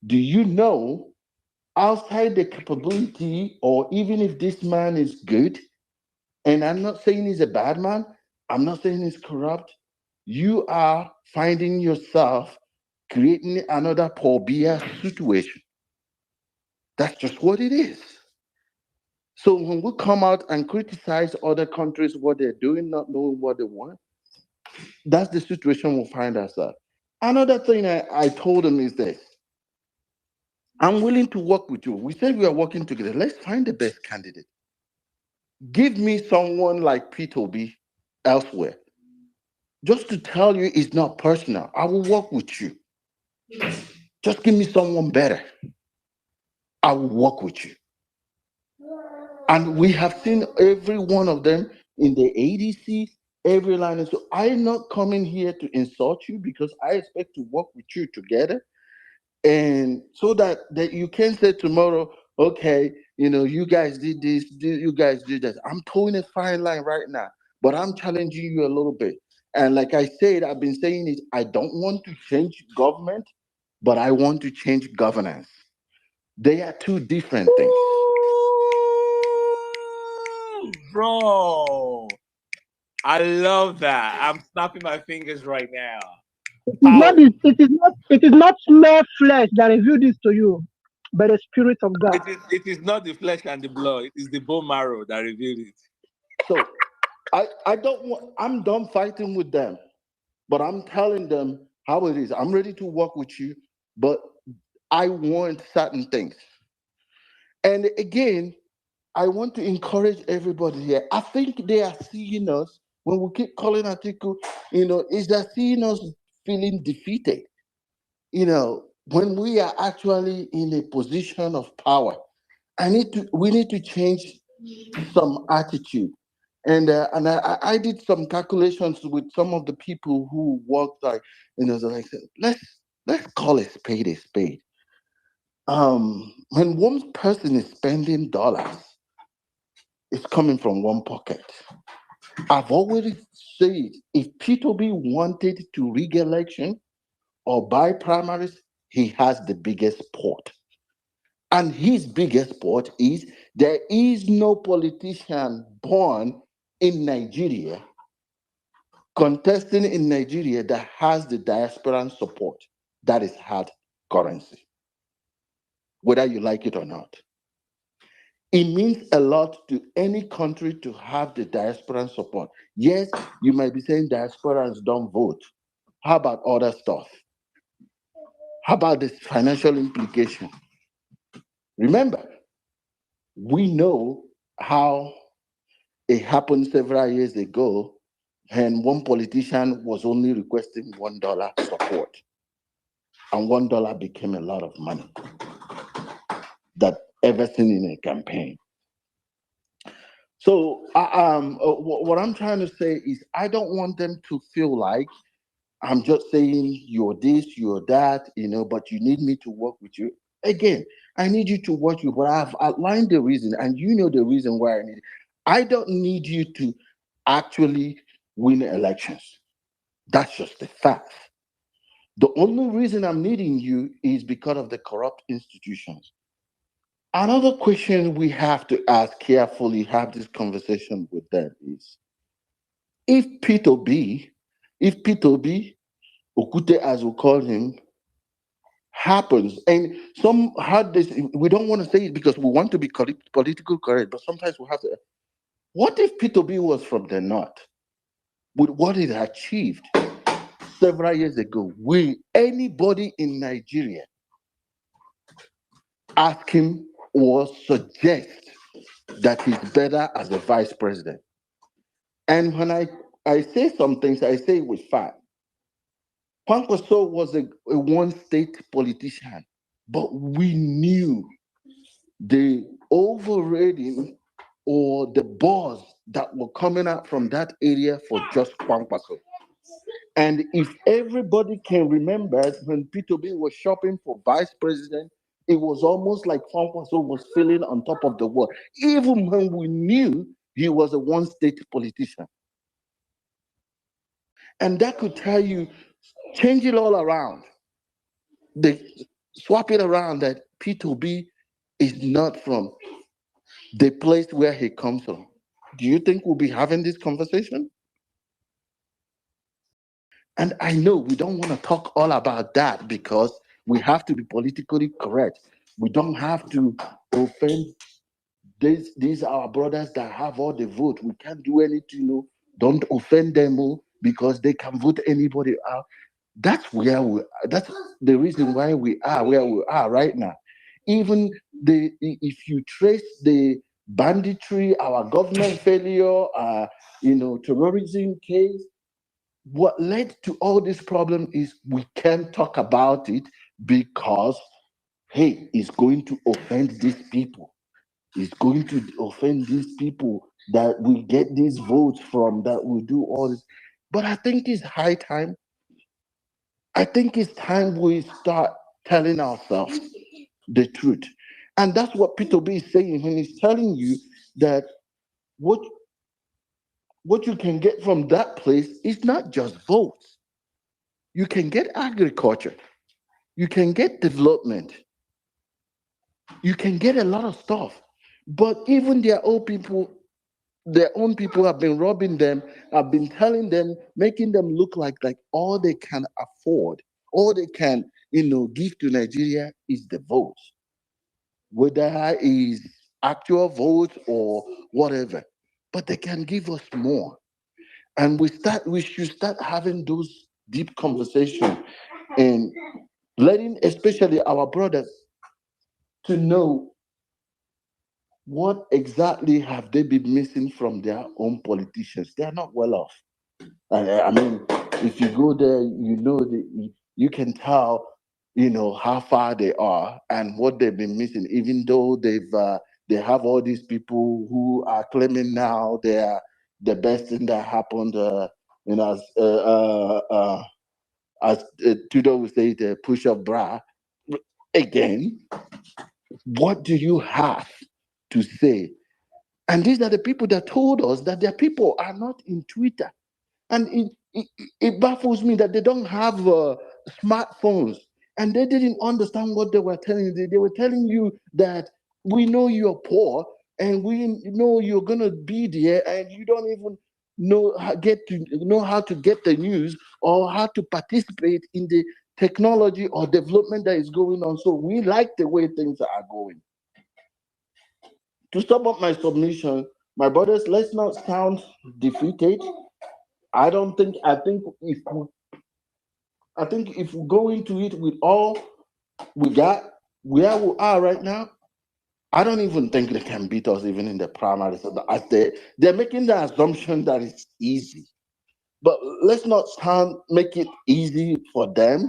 do you know outside the capability, or even if this man is good, and I'm not saying he's a bad man, I'm not saying he's corrupt, you are finding yourself creating another Paul Biya situation. That's just what it is. So when we come out and criticize other countries, what they're doing, not knowing what they want, that's the situation we'll find ourselves. Another thing I told him is this: I'm willing to work with you. We said we are working together. Let's find the best candidate. Give me someone like Pete Obi elsewhere. Just to tell you it's not personal. I will work with you. Just give me someone better. I will work with you. And we have seen every one of them in the ADC, every line. And so I'm not coming here to insult you, because I expect to work with you together. And so that you can say tomorrow, okay, you guys did this, you guys did that. I'm towing a fine line right now, but I'm challenging you a little bit. And like I said, I've been saying it, I don't want to change government, but I want to change governance. They are two different things. Bro, I love that. I'm snapping my fingers right now. It is not mere flesh that revealed this to you, but the Spirit of God. It is not the flesh and the blood. It is the bone marrow that revealed it. So I don't want, I'm done fighting with them, but I'm telling them how it is. I'm ready to work with you, but I want certain things. And again, I want to encourage everybody here. I think they are seeing us, when we keep calling Atiku, is that seeing us feeling defeated. When we are actually in a position of power, we need to change some attitude. And I did some calculations with some of the people who worked, like, so I said, let's call a spade a spade. When one person is spending dollars, it's coming from one pocket. I've already said, if P2B wanted to rig election or buy primaries, he has the biggest pot. And his biggest pot is, there is no politician born in Nigeria, contesting in Nigeria, that has the diasporan support. That is hard currency, whether you like it or not. It means a lot to any country to have the diasporan support. Yes, you might be saying diasporans don't vote. How about other stuff? How about this financial implication? Remember, we know how it happened several years ago, and one politician was only requesting $1 support, and $1 became a lot of money that ever seen in a campaign. So, what I'm trying to say is, I don't want them to feel like I'm just saying you're this, you're that, but you need me to work with you. Again, I need you to work with you, but I've outlined the reason, and you know the reason why I need it. I don't need you to actually win elections. That's just the fact. The only reason I'm needing you is because of the corrupt institutions. Another question we have to ask carefully, have this conversation with them is, if P2B, Okute as we call him, happens, and some had this, we don't want to say it because we want to be political correct, but sometimes we have to. What if P2B was from the north? With what it achieved several years ago, will anybody in Nigeria ask him or suggest that he's better as a vice president? And when I say some things, I say it with fact. Kwankwaso was a one-state politician, but we knew the overrating or the buzz that were coming out from that area for just Kwankwaso. And if everybody can remember, when P2B was shopping for vice president, it was almost like Kwankwaso was feeling on top of the world, even when we knew he was a one-state politician. And that could tell you, change it all around. They swap it around that P2B is not from the place where he comes from. Do you think we'll be having this conversation? And I know we don't want to talk all about that because we have to be politically correct. We don't have to offend these are our brothers that have all the vote. We can't do anything, don't offend them because they can vote anybody out. That's the reason why we are where we are right now. Even if you trace the banditry, our government failure, terrorism case, what led to all this problem is we can't talk about it because, hey, it's going to offend these people. It's going to offend these people that we get these votes from, that we do all this. But I think it's high time. I think it's time we start telling ourselves the truth. And that's what P2B is saying when he's telling you that what you can get from that place is not just votes. You can get agriculture. You can get development. You can get a lot of stuff. But even their own people have been robbing them, have been telling them, making them look like all they can afford, all they can, give to Nigeria is the votes. Whether is actual votes or whatever. But they can give us more. And we should start having those deep conversations and letting especially our brothers to know what exactly have they been missing from their own politicians. They are not well off. I mean, if you go there, you can tell, how far they are and what they've been missing. Even though they have all these people who are claiming now they are the best thing that happened. As Tudor would say, the push of bra. Again, what do you have to say? And these are the people that told us that their people are not in Twitter. And it baffles me that they don't have smartphones and they didn't understand what they were telling you. They were telling you that we know you're poor and we know you're going to be there and you don't even know how to get the news or how to participate in the technology or development that is going on. So we like the way things are going. To sum up my submission, my brothers, let's not sound defeated. I think if we go into it with all we got, where we are right now, I don't even think they can beat us even in the primaries. So they're making the assumption that it's easy. But let's not make it easy for them.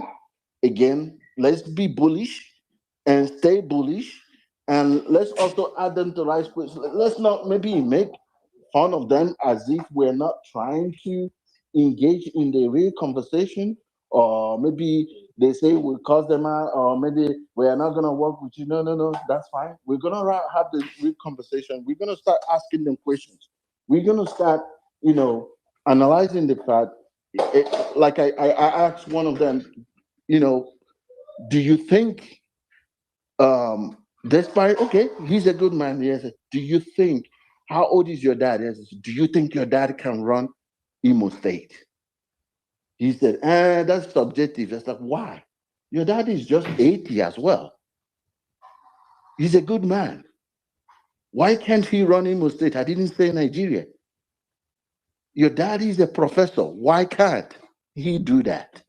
Again, let's be bullish and stay bullish. And let's also add them to rice. Let's not maybe make fun of them as if we're not trying to engage in the real conversation, or maybe they say we'll cause them out, or maybe we are not going to work with you. No, no, no, that's fine. We're going to have the real conversation. We're going to start asking them questions. We're going to start, analyzing the fact. Like I asked one of them, do you think, despite, okay, he's a good man, yes, do you think, how old is your dad? Yes, do you think your dad can run Imo State? He said, that's subjective. It's like, why? Your dad is just 80 as well. He's a good man. Why can't he run Imo State? I didn't say Nigeria. Your dad is a professor. Why can't he do that?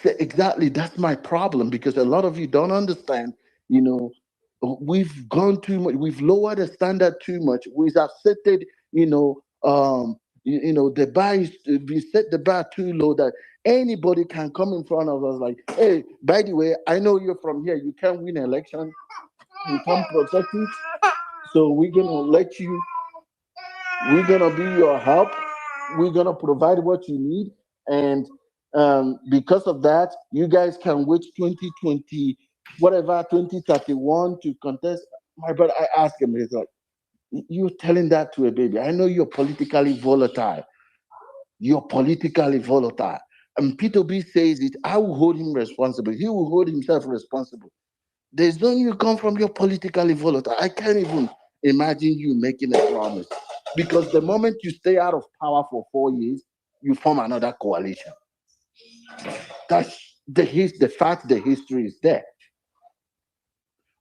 Exactly. That's my problem, because a lot of you don't understand. We've gone too much. We've lowered the standard too much. We've accepted, the bar is, we set the bar too low that anybody can come in front of us like, hey, by the way, I know you're from here. You can't win an election. You can't protect it. So we're gonna let you. We're gonna be your help. We're gonna provide what you need, and because of that, you guys can wait 2020, whatever 2031 to contest. My brother, I asked him, he's like, you're telling that to a baby. I know you're politically volatile. You're politically volatile. And Peter B says it, I will hold him responsible. He will hold himself responsible. There's no you come from your politically volatile. I can't even imagine you making a promise. Because the moment you stay out of power for 4 years, you form another coalition. That's the fact, the history is there.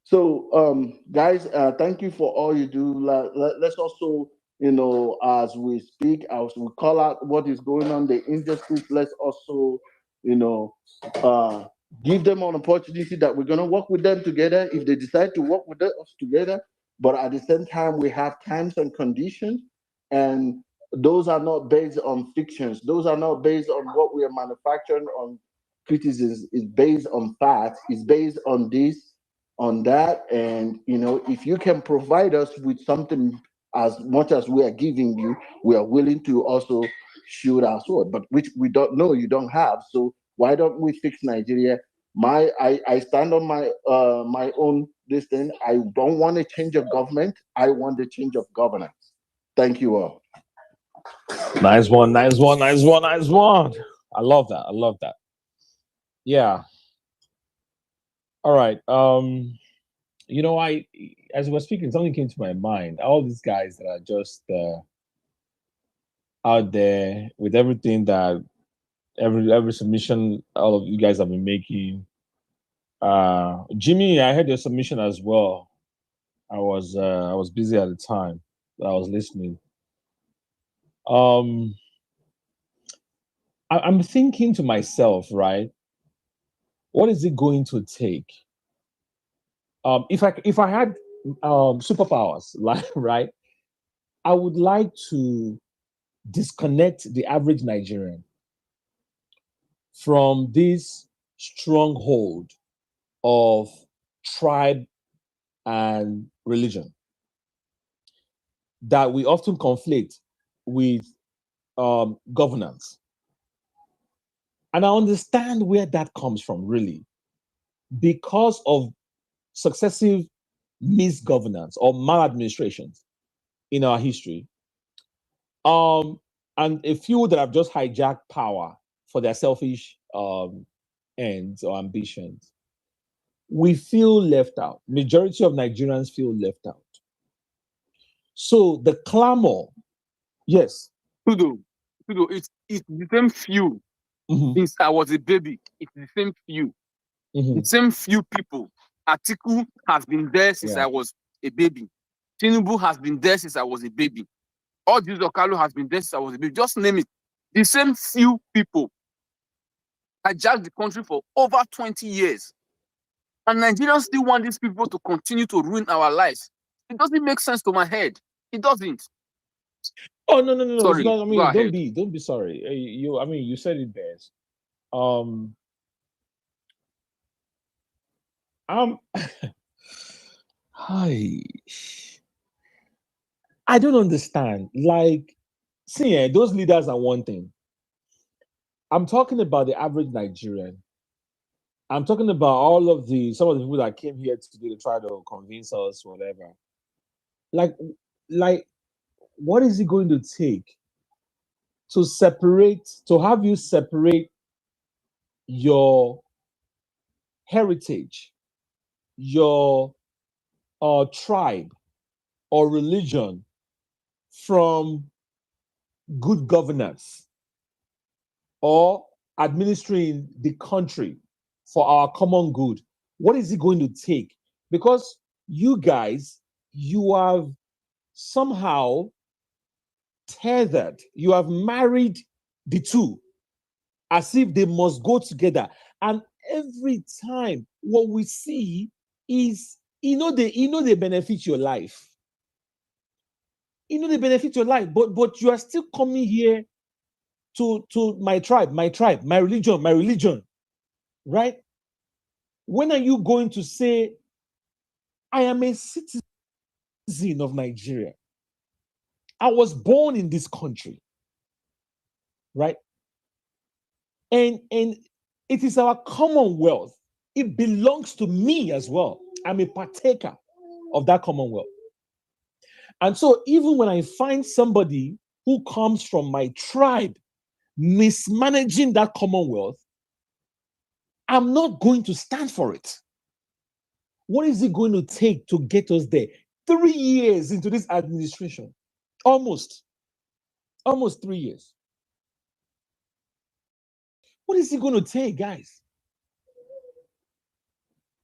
So, guys, thank you for all you do. Let's also, as we speak, as we call out what is going on in the industry, let's also, uh, give them an opportunity that we're going to work with them together if they decide to work with us together. But at the same time, we have terms and conditions, and those are not based on fictions. Those are not based on what we are manufacturing on criticism. It's based on facts. It's based on this, on that, and if you can provide us with something as much as we are giving you, we are willing to also shoot our sword, but which we don't know you don't have. So why don't we fix Nigeria? I stand on my own this thing. I don't want a change of government. I want a change of governance. Thank you all. Nice one, nice one, nice one, nice one. I love that. I love that. Yeah. All right. As we were speaking, something came to my mind. All these guys that are just out there with everything that every submission all of you guys have been making. Jimmy, I heard your submission as well. I was busy at the time. I was listening. I'm thinking to myself, right? What is it going to take? If I had superpowers, like right, I would like to disconnect the average Nigerian from this stronghold of tribe and religion that we often conflate with governance. And I understand where that comes from, really, because of successive misgovernance or maladministrations in our history. And a few that have just hijacked power for their selfish ends or ambitions. We feel left out. Majority of Nigerians feel left out. So the clamor, yes. Tudo, it's the same few. Since I was a baby, it's the same few. The same few people. Atiku has been there since I was a baby. Tinubu has been there since I was a baby. Odius Okalu has been there since I was a baby. Just name it. The same few people hijacked the country for over 20 years. And Nigerians still want these people to continue to ruin our lives. It doesn't make sense to my head. It doesn't. Oh no. It's Sorry. not. I Go mean, ahead. don't be sorry. You said it best. Hi. I don't understand. Like, see, those leaders are one thing. I'm talking about the average Nigerian. I'm talking about some of the people that came here today to try to convince us, whatever. Like, what is it going to take to have you separate your heritage, your tribe or religion from good governance or administering the country for our common good? What is it going to take? Because you guys, you have somehow tethered, you have married the two as if they must go together. And every time what we see is, they benefit your life. They benefit your life, but you are still coming here to my tribe, my religion, right? When are you going to say, I am a citizen of Nigeria? I was born in this country, right? And it is our commonwealth. It belongs to me as well. I'm a partaker of that commonwealth. And so even when I find somebody who comes from my tribe mismanaging that commonwealth, I'm not going to stand for it. What is it going to take to get us there? 3 years into this administration, almost 3 years. What is it going to take, guys?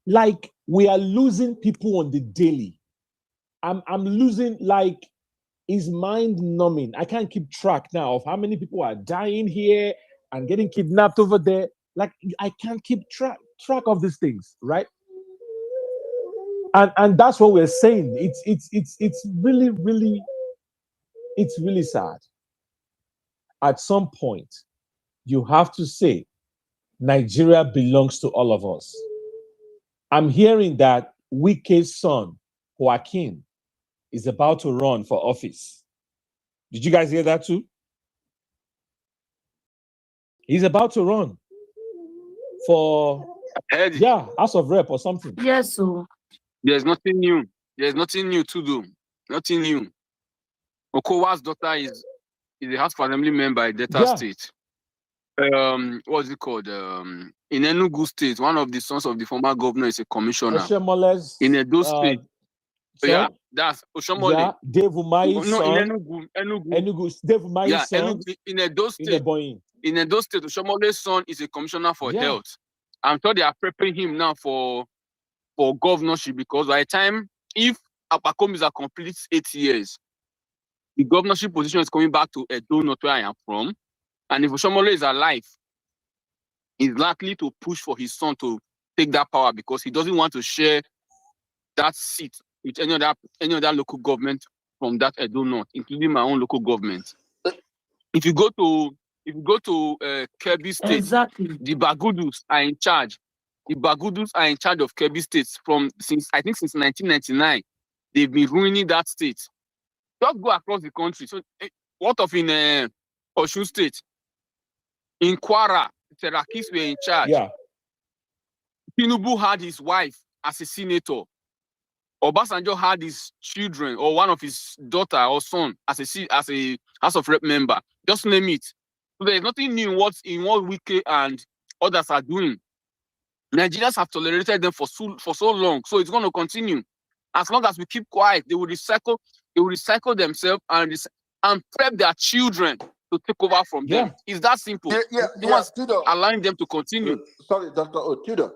Like, we are losing people on the daily. I'm losing, like, it's mind numbing. I can't keep track now of how many people are dying here and getting kidnapped over there. Like, I can't keep track of these things, right? And that's what we're saying. It's really, really, it's really sad. At some point, you have to say, Nigeria belongs to all of us. I'm hearing that Wike's son, Joaquin, is about to run for office. Did you guys hear that too? He's about to run for, House of Rep or something. Yes, so There's nothing new. There's nothing new to do. Nothing new. Okowa's daughter is a House of Assembly member in Delta State. What's it called? In Enugu State, one of the sons of the former governor is a commissioner. Oshomole's In Edo State. son? That's Oshomole. Yeah, Dave Umahi's No, son. in Enugu, Dave Umahi's son. Enugu, in Edo State. In Edo State, Oshomole's son is a commissioner for health. I'm sure they are preparing him now for governorship, because by the time, if Apakomiza completes 8 years, the governorship position is coming back to Edo, not where I am from. And if Oshomole is alive, he's likely to push for his son to take that power, because he doesn't want to share that seat with any other local government from that Edo North, including my own local government. If you go to Kebbi State, exactly, the Bagudus are in charge. The Bagudus are in charge of Kebbi State since 1999. They've been ruining that state. Just go across the country. So, what of in Osun State? In Kwara, Terakis were in charge. Yeah. Tinubu had his wife as a senator. Obasanjo had his children, or one of his daughter or son as a House of Rep member. Just name it. So there is nothing new in what Wike and others are doing. Nigerians have tolerated them for so long, so it's going to continue. As long as we keep quiet, they will recycle themselves and prep their children to take over from them. It's that simple. Allowing them to continue. Sorry, Dr. Otudo.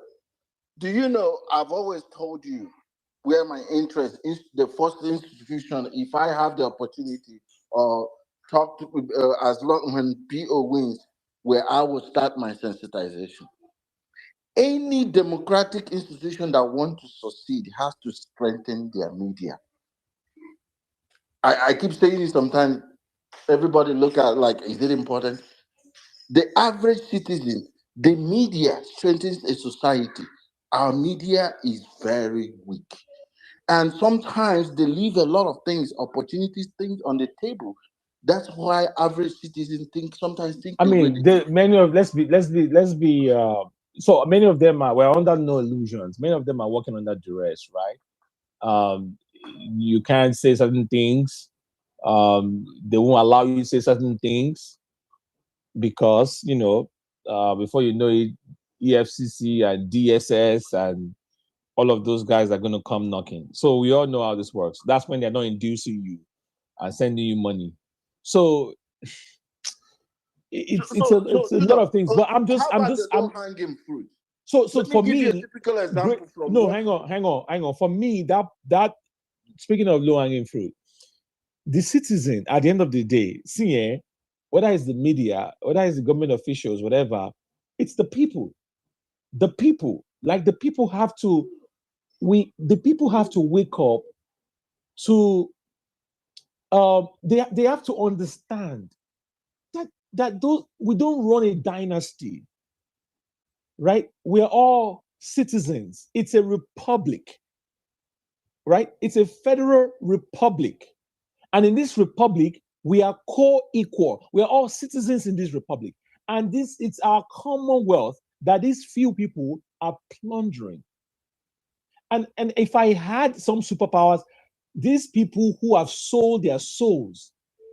Do you know, I've always told you where my interest is, the first institution, if I have the opportunity or talk to, as long when PO wins, where I will start my sensitization. Any democratic institution that wants to succeed has to strengthen their media. I keep saying it sometimes, everybody look at like, is it important? The average citizen, the media strengthens a society. Our media is very weak. And sometimes they leave a lot of things, opportunities, things on the table. That's why average citizens sometimes think. I mean, many of let's be so many of them are we're under no illusions. Many of them are working under duress, right? You can't say certain things. They won't allow you to say certain things because before you know it, EFCC and DSS and all of those guys are going to come knocking. So we all know how this works. That's when they're not inducing you and sending you money. So it's a lot of things. But I'm just low-hanging fruit. So Let for give me, you a typical example from no, hang on. For me, that speaking of low-hanging fruit, the citizen at the end of the day, whether it's the media, whether it's the government officials, whatever, it's the people. The people have to wake up to they have to understand that those we don't run a dynasty, right? We're all citizens. It's a republic, right? It's a federal republic. And in this republic, we are co-equal. We are all citizens in this republic. And it's our commonwealth that these few people are plundering. And if I had some superpowers, these people who have sold their souls,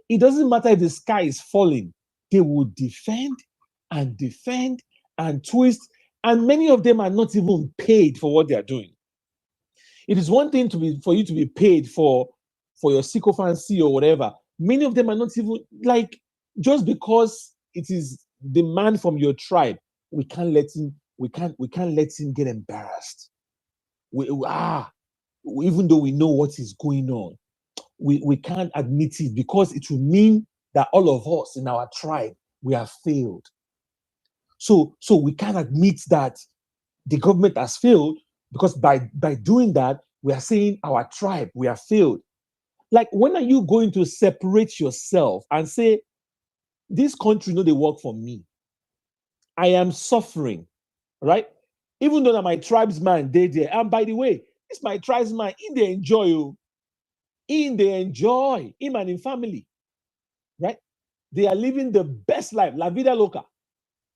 it doesn't matter if the sky is falling, they will defend and twist. And many of them are not even paid for what they are doing. It is one thing for you to be paid for your sycophancy or whatever. Many of them are not even just because it is the man from your tribe. We can't let him get embarrassed. Even though we know what is going on, we can't admit it because it will mean that all of us in our tribe, we have failed. So we can't admit that the government has failed because by doing that, we are saying our tribe, we have failed. When are you going to separate yourself and say, this country, they work for me. I am suffering, right? Even though that my tribesman, they there. And by the way, it's my tribesman, they enjoy, him and his family, right? They are living the best life, la vida loca.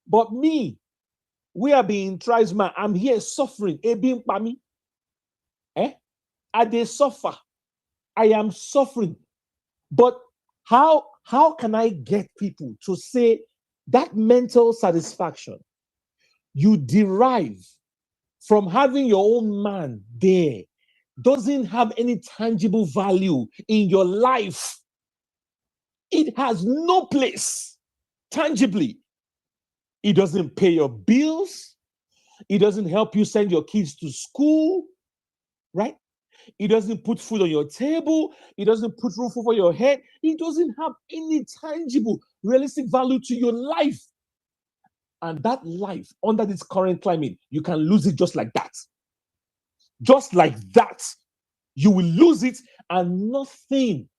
But me, we are being tribesman. I'm here suffering. I they suffer. I am suffering. But how can I get people to say that mental satisfaction you derive from having your own man there doesn't have any tangible value in your life? It has no place tangibly. It doesn't pay your bills. It doesn't help you send your kids to school, right? It doesn't put food on your table. It doesn't put roof over your head. It doesn't have any tangible, realistic value to your life. And that life, under this current climate, you can lose it just like that. Just like that. You will lose it and nothing.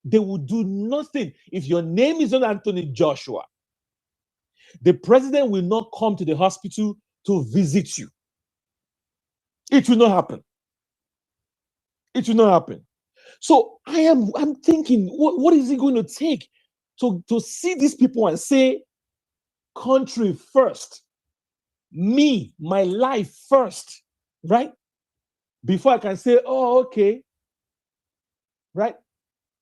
They will do nothing. If your name is not Anthony Joshua, the president will not come to the hospital to visit you. It will not happen. It will not happen. So I'm thinking, what is it going to take to see these people and say, country first, me, my life first, right? Before I can say, oh, okay, right?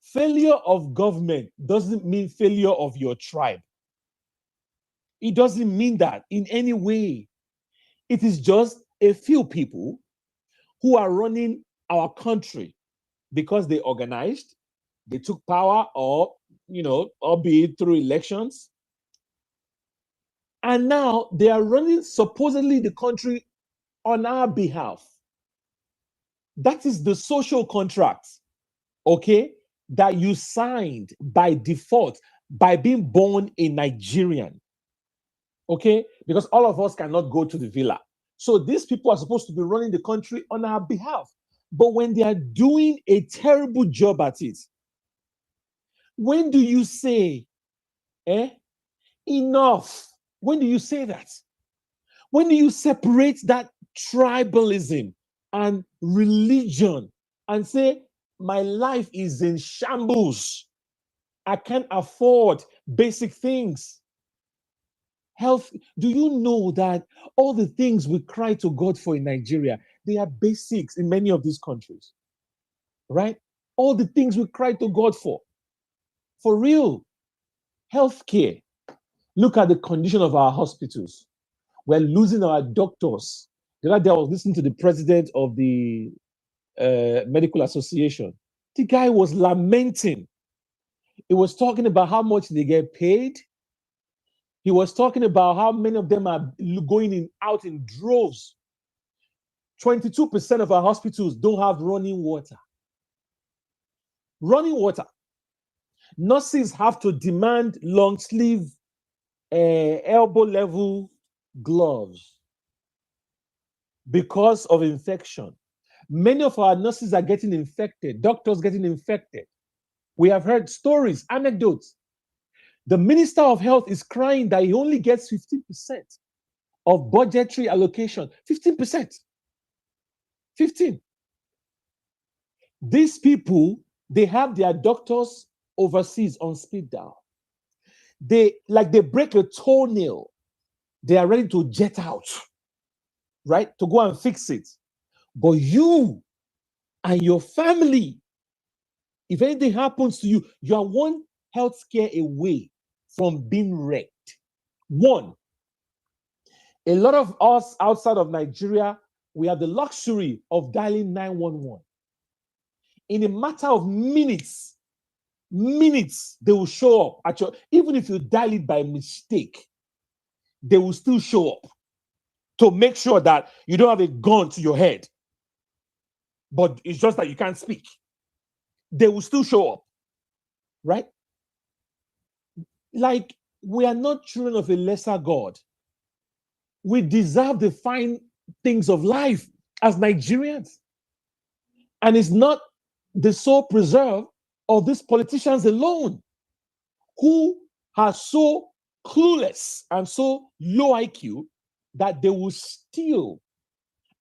Failure of government doesn't mean failure of your tribe. It doesn't mean that in any way. It is just a few people who are running our country because they organized, they took power, or albeit through elections. And now they are running supposedly the country on our behalf. That is the social contract, okay, that you signed by default by being born a Nigerian, okay? Because all of us cannot go to the villa. So these people are supposed to be running the country on our behalf. But when they are doing a terrible job at it, when do you say, enough? When do you say that? When do you separate that tribalism and religion and say, my life is in shambles. I can't afford basic things. Health, do you know that all the things we cry to God for in Nigeria, they are basics in many of these countries, right? All the things we cry to God for real. Healthcare. Look at the condition of our hospitals. We're losing our doctors. The other day I was listening to the president of the Medical Association. The guy was lamenting. He was talking about how much they get paid. He was talking about how many of them are going out in droves. 22% of our hospitals don't have running water. Running water. Nurses have to demand long sleeve, elbow level gloves because of infection. Many of our nurses are getting infected, doctors getting infected. We have heard stories, anecdotes. The Minister of Health is crying that he only gets 15% of budgetary allocation. 15%. 15. These people, they have their doctors overseas on speed dial. They break a toenail, they are ready to jet out, right? To go and fix it. But you and your family, if anything happens to you, you are one health scare away from being wrecked. One, a lot of us outside of Nigeria, we have the luxury of dialing 911. In a matter of minutes, they will show up at your, even if you dial it by mistake, they will still show up to make sure that you don't have a gun to your head. But it's just that you can't speak. They will still show up, right? Like, we are not children of a lesser God. We deserve the fine things of life as Nigerians. And it's not the sole preserve of these politicians alone who are so clueless and so low IQ that they will steal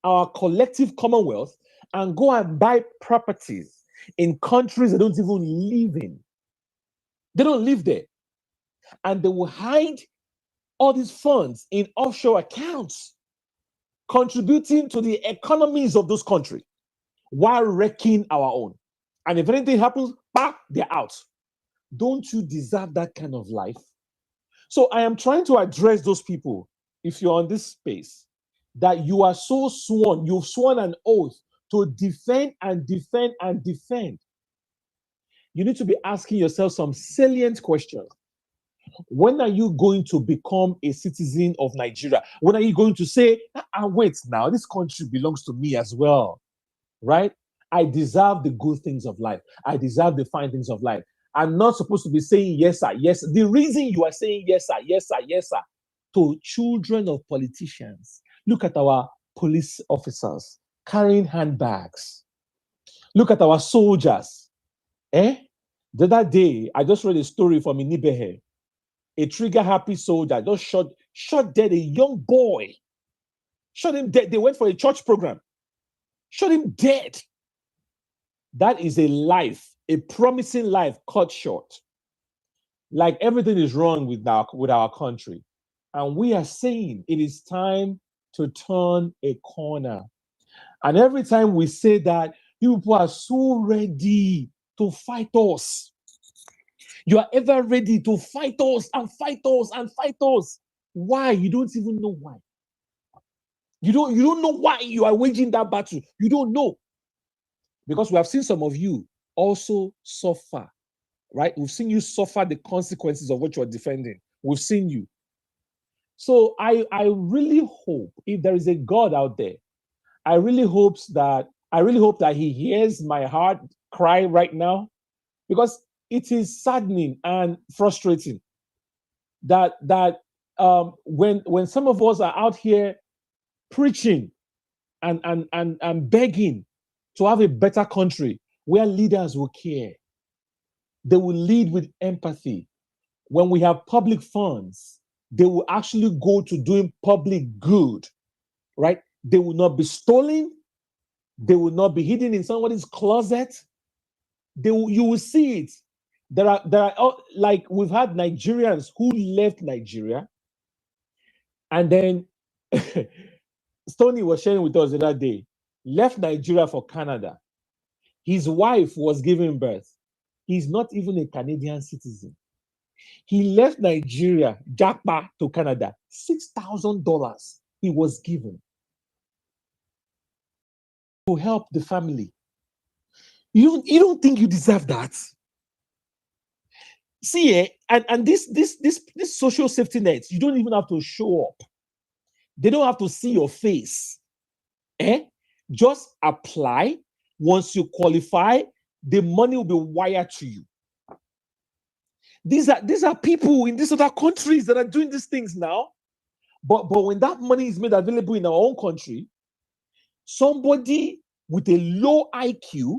our collective commonwealth and go and buy properties in countries they don't even live in. They don't live there. And they will hide all these funds in offshore accounts, contributing to the economies of those countries while wrecking our own. And if anything happens, bah, they're out. Don't you deserve that kind of life? So I am trying to address those people, if you're on this space, that you are so sworn, you've sworn an oath to defend and defend and defend. You need to be asking yourself some salient questions. When are you going to become a citizen of Nigeria? When are you going to say, wait now, this country belongs to me as well, right? I deserve the good things of life. I deserve the fine things of life. I'm not supposed to be saying yes, sir, yes. The reason you are saying yes, sir, yes, sir, yes, sir, to children of politicians. Look at our police officers carrying handbags. Look at our soldiers. The other day, I just read a story from Inibehe. A trigger-happy soldier just shot dead a young boy. Shot him dead. They went for a church program. Shot him dead. That is a life, a promising life cut short. Like, everything is wrong with our country. And we are saying it is time to turn a corner. And every time we say that, you people are so ready to fight us. You are ever ready to fight us and fight us and fight us. Why? You don't even know why. You don't know why you are waging that battle. You don't know. Because we have seen some of you also suffer, right? We've seen you suffer the consequences of what you're defending. We've seen you. So I really hope, if there is a God out there, I really hope that he hears my heart cry right now, because it is saddening and frustrating that when some of us are out here preaching and begging to have a better country where leaders will care. They will lead with empathy. When we have public funds, they will actually go to doing public good, right? They will not be stolen. They will not be hidden in somebody's closet. You will see it. There are like we've had Nigerians who left Nigeria, and then Stoney was sharing with us the other day, left Nigeria for Canada. His wife was giving birth. He's not even a Canadian citizen. He left Nigeria, Japa, to Canada. $6,000 he was given to help the family. You don't think you deserve that? See, and this social safety nets, you don't even have to show up. They don't have to see your face. Just apply. Once you qualify, the money will be wired to you. These are people in these other countries that are doing these things now. But when that money is made available in our own country, somebody with a low IQ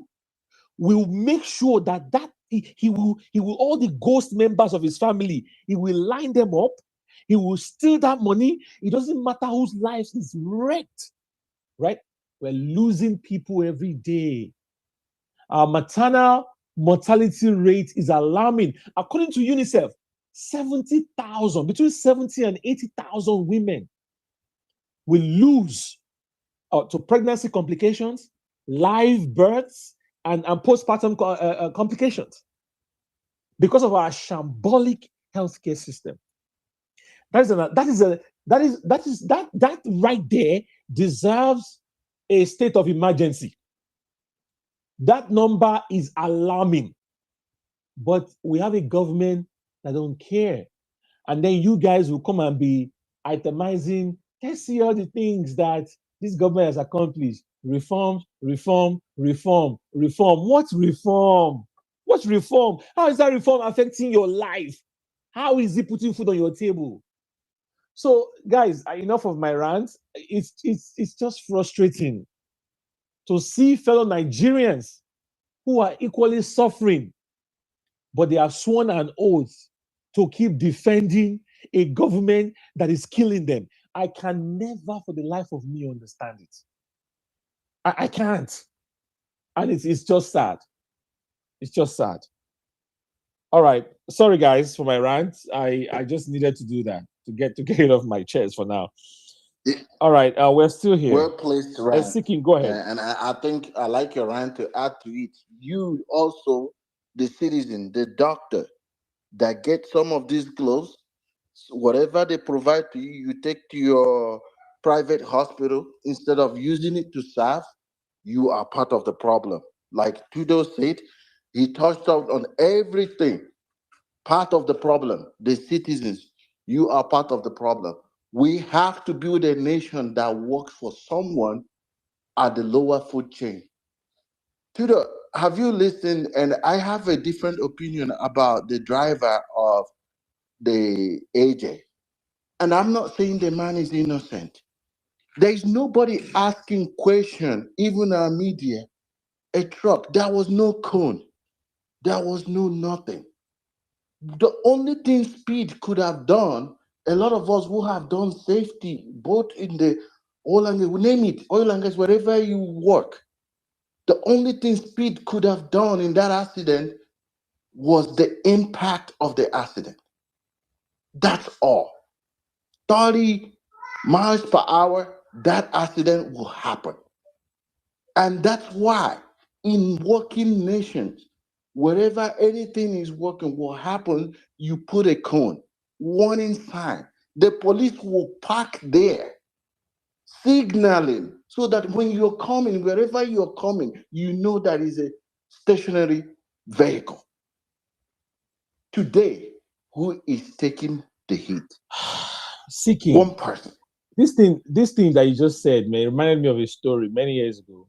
will make sure that he will all the ghost members of his family, he will line them up, he will steal that money. It doesn't matter whose lives is wrecked, right? We're losing people every day. Our maternal mortality rate is alarming. According to UNICEF, 70,000, between 70 and 80,000 women will lose to pregnancy complications, live births, and postpartum complications because of our shambolic healthcare system. That right there deserves a state of emergency. That number is alarming, but we have a government that don't care. And then you guys will come and be itemizing, let's see all the things that this government has accomplished. Reform, reform, reform, reform. What's reform? What's reform? How is that reform affecting your life? How is it putting food on your table? So, guys, enough of my rant. It's just frustrating to see fellow Nigerians who are equally suffering, but they have sworn an oath to keep defending a government that is killing them. I can never for the life of me understand it. I can't. And it's just sad. It's just sad. All right. Sorry, guys, for my rant. I just needed to do that to get it off my chest for now. All right. We're still here. Well placed rant. Seeking, go ahead. And I think I like your rant. To add to it, you also, the citizen, the doctor that gets some of these gloves, whatever they provide to you, you take to your private hospital instead of using it to serve, you are part of the problem. Like Trudeau said, he touched out on everything. Part of the problem, the citizens, you are part of the problem. We have to build a nation that works for someone at the lower food chain. Trudeau, have you listened? And I have a different opinion about the driver of the AJ. And I'm not saying the man is innocent. There is nobody asking question, even our media. A truck, there was no cone. There was no nothing. The only thing speed could have done, a lot of us will have done safety, both in the oil and gas, name it, oil and gas, wherever you work. The only thing speed could have done in that accident was the impact of the accident. That's all. 30 miles per hour, that accident will happen. And that's why in working nations, wherever anything is working, what happens, you put a cone, warning sign. The police will park there, signaling, so that when you're coming, wherever you're coming, you know that is a stationary vehicle. Today, who is taking the heat? Seeking. One person. This thing that you just said, man, reminded me of a story many years ago.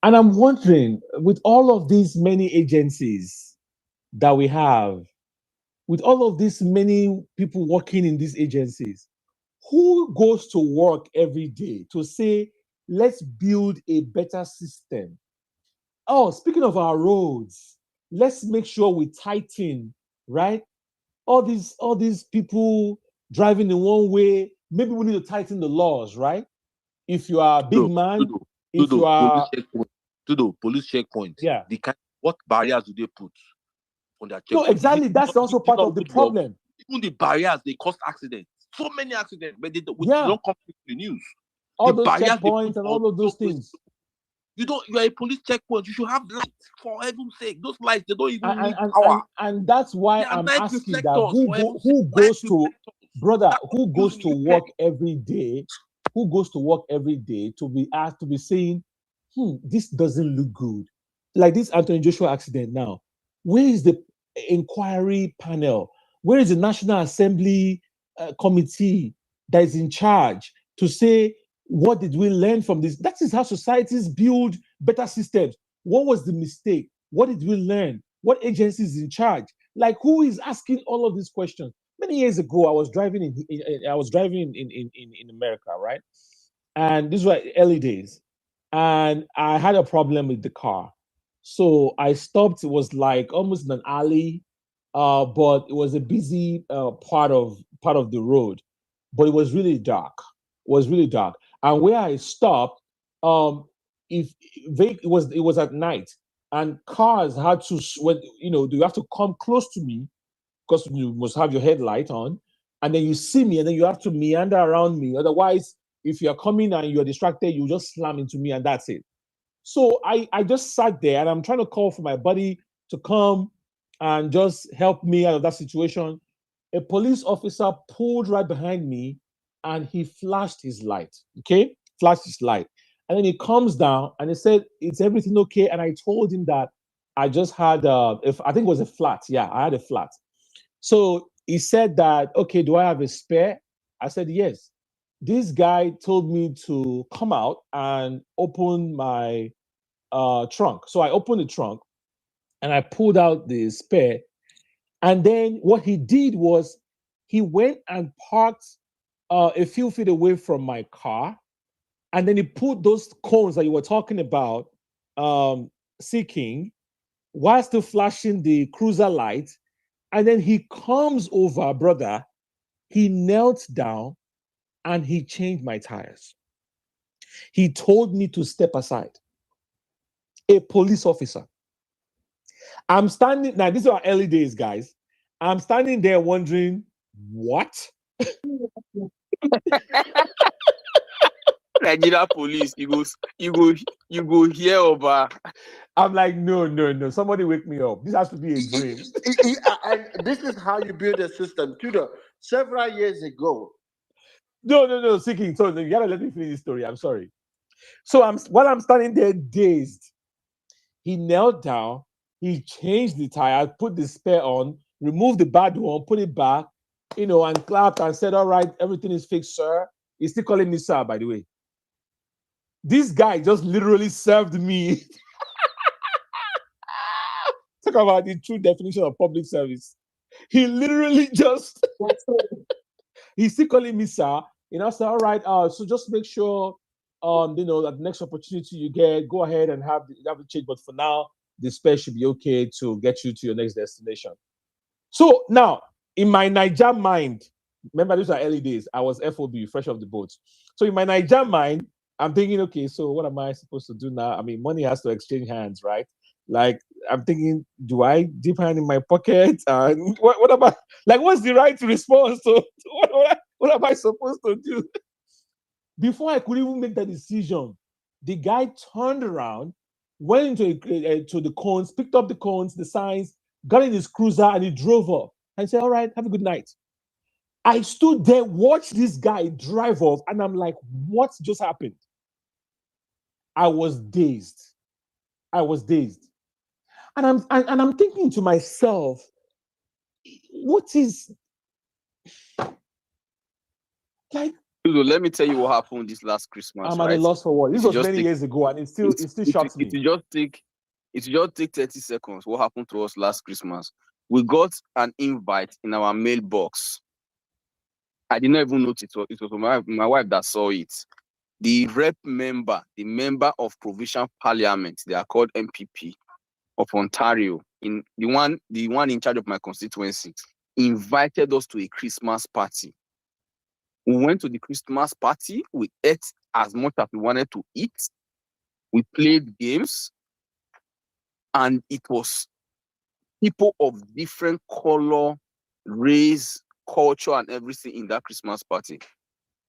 And I'm wondering, with all of these many agencies that we have, with all of these many people working in these agencies, who goes to work every day to say, let's build a better system? Oh, speaking of our roads, let's make sure we tighten, right? All these people driving in one way, maybe we need to tighten the laws, right? if you are a big man, if you are police checkpoint. Yeah. What barriers do they put on their no, checkpoint? exactly. That's also part of the problem. Even the barriers, they cause accidents. So many accidents, but they don't come to the news. All The those barriers they checkpoints put and all of those things. You are a police checkpoint. You should have lights, for heaven's sake. Those lights, they don't even need power. And that's why They are I'm night asking that reflectors, who goes to brother, who goes to work every day, to be asked to be saying, this doesn't look good. Like this Anthony Joshua accident now. Where is the inquiry panel? Where is the National Assembly committee that is in charge to say, what did we learn from this? That is how societies build better systems. What was the mistake? What did we learn? What agency is in charge? Like, who is asking all of these questions? Many years ago, I was driving in America, right? And this was early days, and I had a problem with the car. So I stopped. It was like almost in an alley, but it was a busy part of the road. But it was really dark. And where I stopped, it was at night, and cars had to you have to come close to me because you must have your headlight on, and then you see me, and then you have to meander around me. Otherwise, if you're coming and you're distracted, you just slam into me, and that's it. So I just sat there, and I'm trying to call for my buddy to come and just help me out of that situation. A police officer pulled right behind me, and he flashed his light. Okay, flashed his light, and then he comes down and he said, "Is everything okay?" And I told him that I just had if I think it was a flat. Yeah, I had a flat. So he said that, "Okay, do I have a spare?" I said, "Yes." This guy told me to come out and open my trunk. So I opened the trunk and I pulled out the spare. And then what he did was he went and parked a few feet away from my car. And then he put those cones that you were talking about, seeking, while still flashing the cruiser light. And then he comes over, brother. He knelt down and he changed my tires. He told me to step aside. A police officer. I'm standing now. These are early days, guys. I'm standing there wondering, what? Nigeria police, you go hear over. I'm like, no. Somebody wake me up. This has to be a dream. This is how you build a system. Tudor, several years ago. No, Seeking. So you gotta let me finish this story. I'm sorry. So while I'm standing there dazed, he knelt down, he changed the tire, put the spare on, removed the bad one, put it back, and clapped and said, "All right, everything is fixed, sir." He's still calling me sir, by the way. This guy just literally served me. Talk about the true definition of public service. He literally just he's still calling me sir. I said, "All right, so just make sure that the next opportunity you get, go ahead and have the change. But for now, the spare should be okay to get you to your next destination." So now, in my Niger mind, remember these are early days. I was FOB, fresh off the boat. So in my Niger mind, I'm thinking, okay, so what am I supposed to do now? I mean, money has to exchange hands, right? Like, I'm thinking, do I dip hand in my pocket? And what about, like, what's the right response? So what am I supposed to do? Before I could even make that decision, the guy turned around, went into the cones, picked up the cones, the signs, got in his cruiser, and he drove off and said, "All right, have a good night." I stood there, watched this guy drive off, and I'm like, what just happened? I was dazed. And I'm thinking to myself, what is like? Let me tell you what happened this last Christmas. I'm at a loss for words. This was many years ago, and it still shocks me. It just take 30 seconds. What happened to us last Christmas? We got an invite in our mailbox. I did not even notice it was my wife that saw it. The member of Provincial Parliament, they are called MPP of Ontario, in the one in charge of my constituency, invited us to a Christmas party. We went to the Christmas party. We ate as much as we wanted to eat. We played games. And it was people of different color, race, culture, and everything in that Christmas party.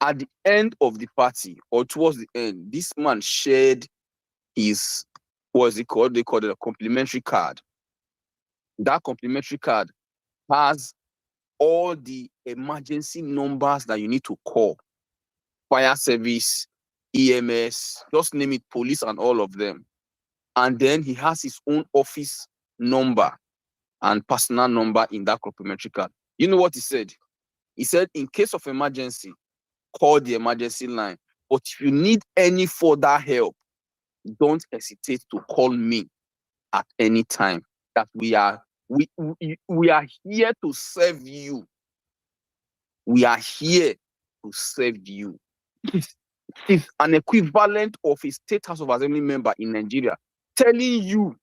At the end of the party, or towards the end, this man shared his, what is it called? They call it a complimentary card. That complimentary card has all the emergency numbers that you need to call. Fire service, EMS, just name it, police and all of them. And then he has his own office number and personal number in that complimentary card. You know what he said? He said, in case of emergency, call the emergency line. But if you need any further help, don't hesitate to call me at any time. That we are here to serve you. We are here to serve you. It's an equivalent of a State House of Assembly member in Nigeria telling you,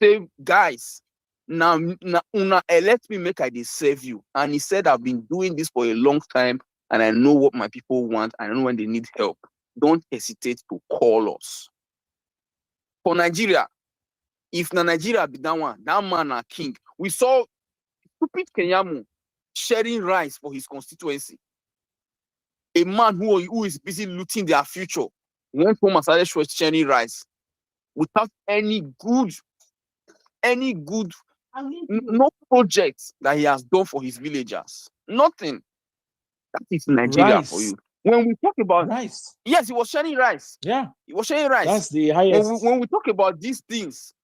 say, guys, now elect me, make I dey serve you. And he said, I've been doing this for a long time, and I know what my people want, and I know when they need help. Don't hesitate to call us. For Nigeria, if Nigeria be that one, that man a king. We saw stupid Kenyamu sharing rice for his constituency. A man who is busy looting their future went home and started sharing rice without any good, no projects that he has done for his villagers. Nothing. That is Nigeria for you. When we talk about rice, yes, he was sharing rice. Yeah, he was sharing rice. That's the highest. When we talk about these things,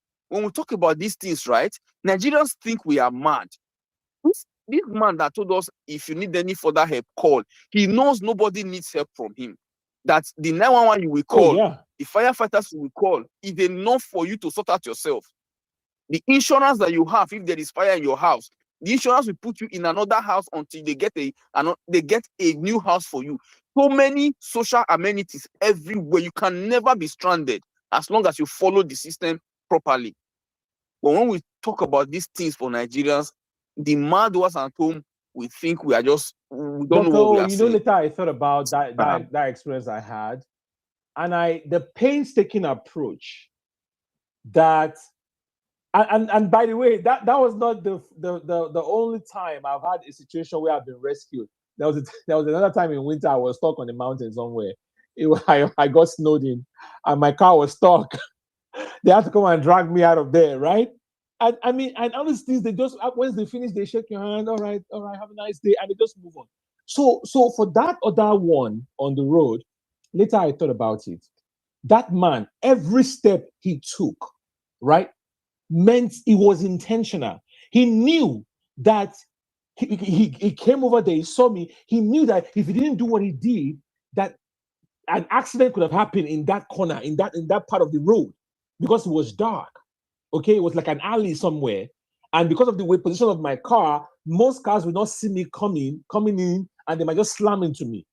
right? Nigerians think we are mad. This man that told us, if you need any further help, call. He knows nobody needs help from him. That the 911 you will call, the firefighters you will call, is enough for you to sort out yourself. The insurance that you have, if there is fire in your house, the insurance will put you in another house until they get a new house for you. So many social amenities everywhere. You can never be stranded as long as you follow the system properly. But when we talk about these things for Nigerians, the mad ones at home, we think we are just, we don't know what we are saying. Later I thought about that experience I had, and the painstaking approach that, and by the way, that was not the only time I've had a situation where I've been rescued. There was another time in winter I was stuck on the mountain somewhere. I got snowed in, and my car was stuck. They had to come and drag me out of there, right? And I mean, and all these things, they just, once they finish, they shake your hand. All right, have a nice day, and they just move on. So for that other one on the road, later I thought about it. That man, every step he took, right, meant it was intentional. He knew that he came over there, he saw me. He knew that if he didn't do what he did, that an accident could have happened in that corner, in that part of the road, because it was dark. Okay, it was like an alley somewhere. And because of the way position of my car, most cars will not see me coming in, and they might just slam into me.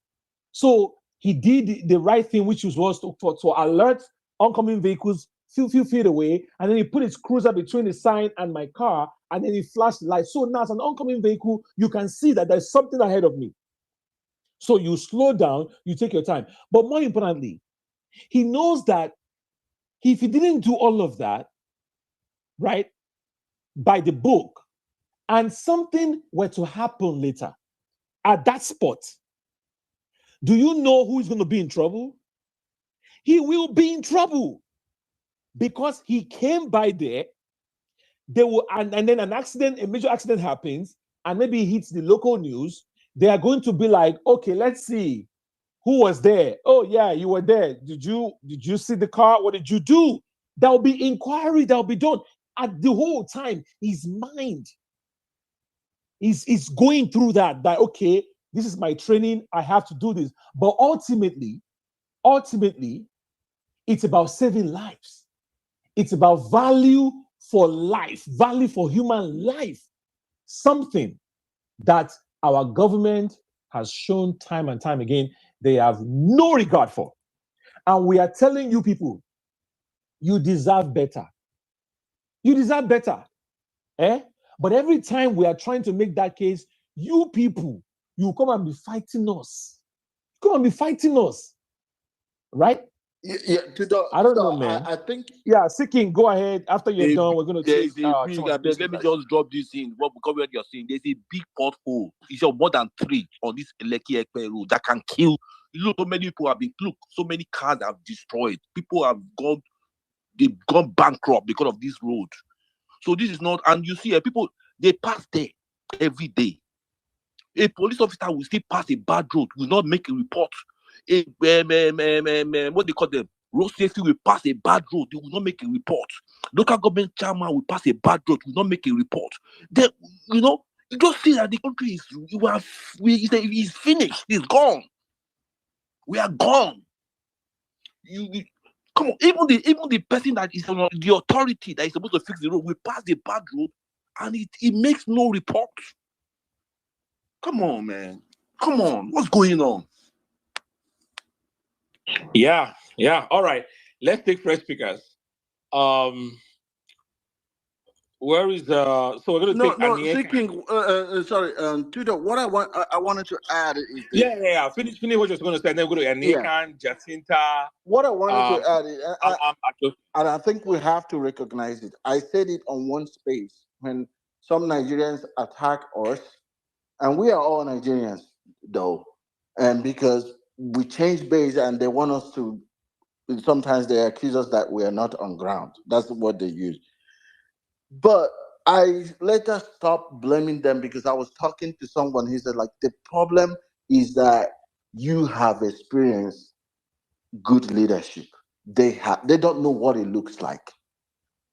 So he did the right thing, which was to alert oncoming vehicles few feet away, and then he put his cruiser between the sign and my car, and then he flashed the light. So now as an oncoming vehicle, you can see that there's something ahead of me. So you slow down, you take your time. But more importantly, he knows that if he didn't do all of that, right, by the book, and something were to happen later at that spot, do you know who is going to be in trouble? He will be in trouble because he came by there. They will, and then a major accident happens, and maybe it hits the local news. They are going to be like, okay, let's see who was there. Oh yeah, you were there. Did you see the car? What did you do? There will be inquiry that will be done. At the whole time, his mind is going through that okay, this is my training, I have to do this. But ultimately, it's about saving lives. It's about value for life, value for human life. Something that our government has shown time and time again they have no regard for. And we are telling you people, you deserve better. You deserve better. But every time we are trying to make that case, you people, you come and be fighting us. going to be fighting us, right? Yeah, I don't know, man. I think Yeah, Sikin, go ahead. After you're A done, we're going to there's take a big, some of the let me guys. just drop this in. What because what you're saying, there's a big pothole. It's your more than 3 on this Lekki Ekpe road that can kill. Look, so many people have been. Look, so many cars have destroyed. People have gone. They've gone bankrupt because of this road. So this is not. And you see, people they pass there every day. A police officer will still pass a bad road, will not make a report. What they call them? Road safety will pass a bad road, they will not make a report. Local government chairman will pass a bad road, will not make a report. Then, you just see that the country is finished, it's gone. We are gone. Come on, even the person that is on the authority that is supposed to fix the road will pass the bad road and it makes no report. Come on, man. Come on. What's going on? Yeah. All right. Let's take fresh speakers. Where is so we're gonna take Anieka. Seeking. Sorry, Tudor. What I wanted to add is this. Yeah. Finish what you're going to say, and then we'll go to Anieka, Jacinta. What I wanted to add is, and I think we have to recognize it. I said it on one space when some Nigerians attack us, and we are all Nigerians, though, and because we change base and they want us to. Sometimes they accuse us that we are not on ground. That's what they use. But I later stopped blaming them because I was talking to someone. He said, like, the problem is that you have experienced good leadership. They don't know what it looks like.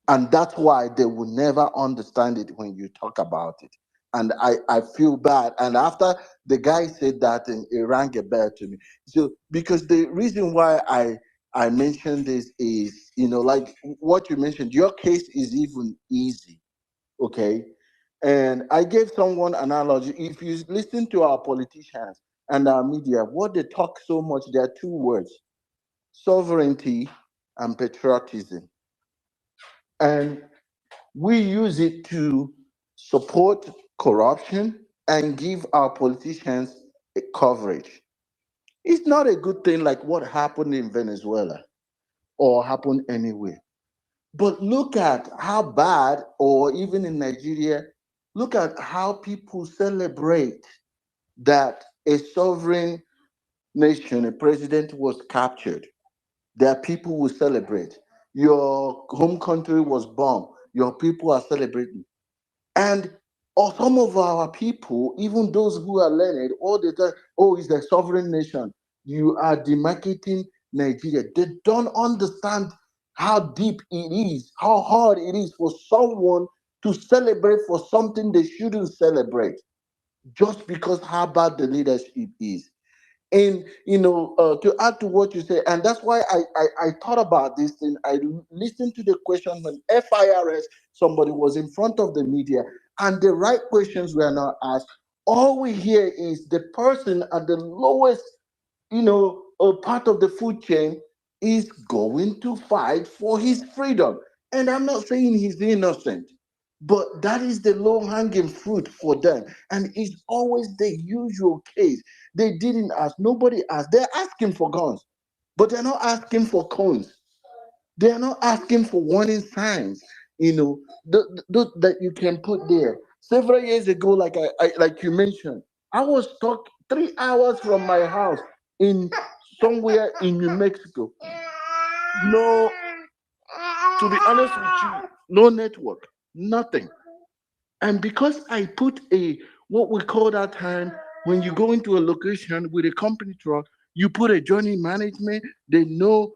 And that's why they will never understand it when you talk about it. And I feel bad. And after the guy said that, and it rang a bell to me. So because the reason why I mentioned this is, like what you mentioned, your case is even easy. Okay. And I gave someone analogy. If you listen to our politicians and our media, what they talk so much, there are 2 words: sovereignty and patriotism. And we use it to support corruption and give our politicians a coverage. It's not a good thing like what happened in Venezuela or happened anywhere. But look at how bad, or even in Nigeria, look at how people celebrate that a sovereign nation, a president was captured. There are people who celebrate. Your home country was bombed. Your people are celebrating. And or some of our people, even those who are learned, all the time, oh, it's a sovereign nation. You are demarcating Nigeria. They don't understand how deep it is, how hard it is for someone to celebrate for something they shouldn't celebrate, just because how bad the leadership is. And to add to what you say, and that's why I thought about this thing. I listened to the question when FIRS, somebody was in front of the media, and the right questions were not asked. All we hear is the person at the lowest, part of the food chain is going to fight for his freedom. And I'm not saying he's innocent, but that is the low hanging fruit for them. And it's always the usual case. They didn't ask, nobody asked. They're asking for guns, but they're not asking for cones. They are not asking for warning signs, that you can put there. Several years ago, like you mentioned, I was stuck 3 hours from my house in somewhere in New Mexico. No, to be honest with you, no network, nothing. And because I put what we call that time, when you go into a location with a company truck, you put a journey management, they know,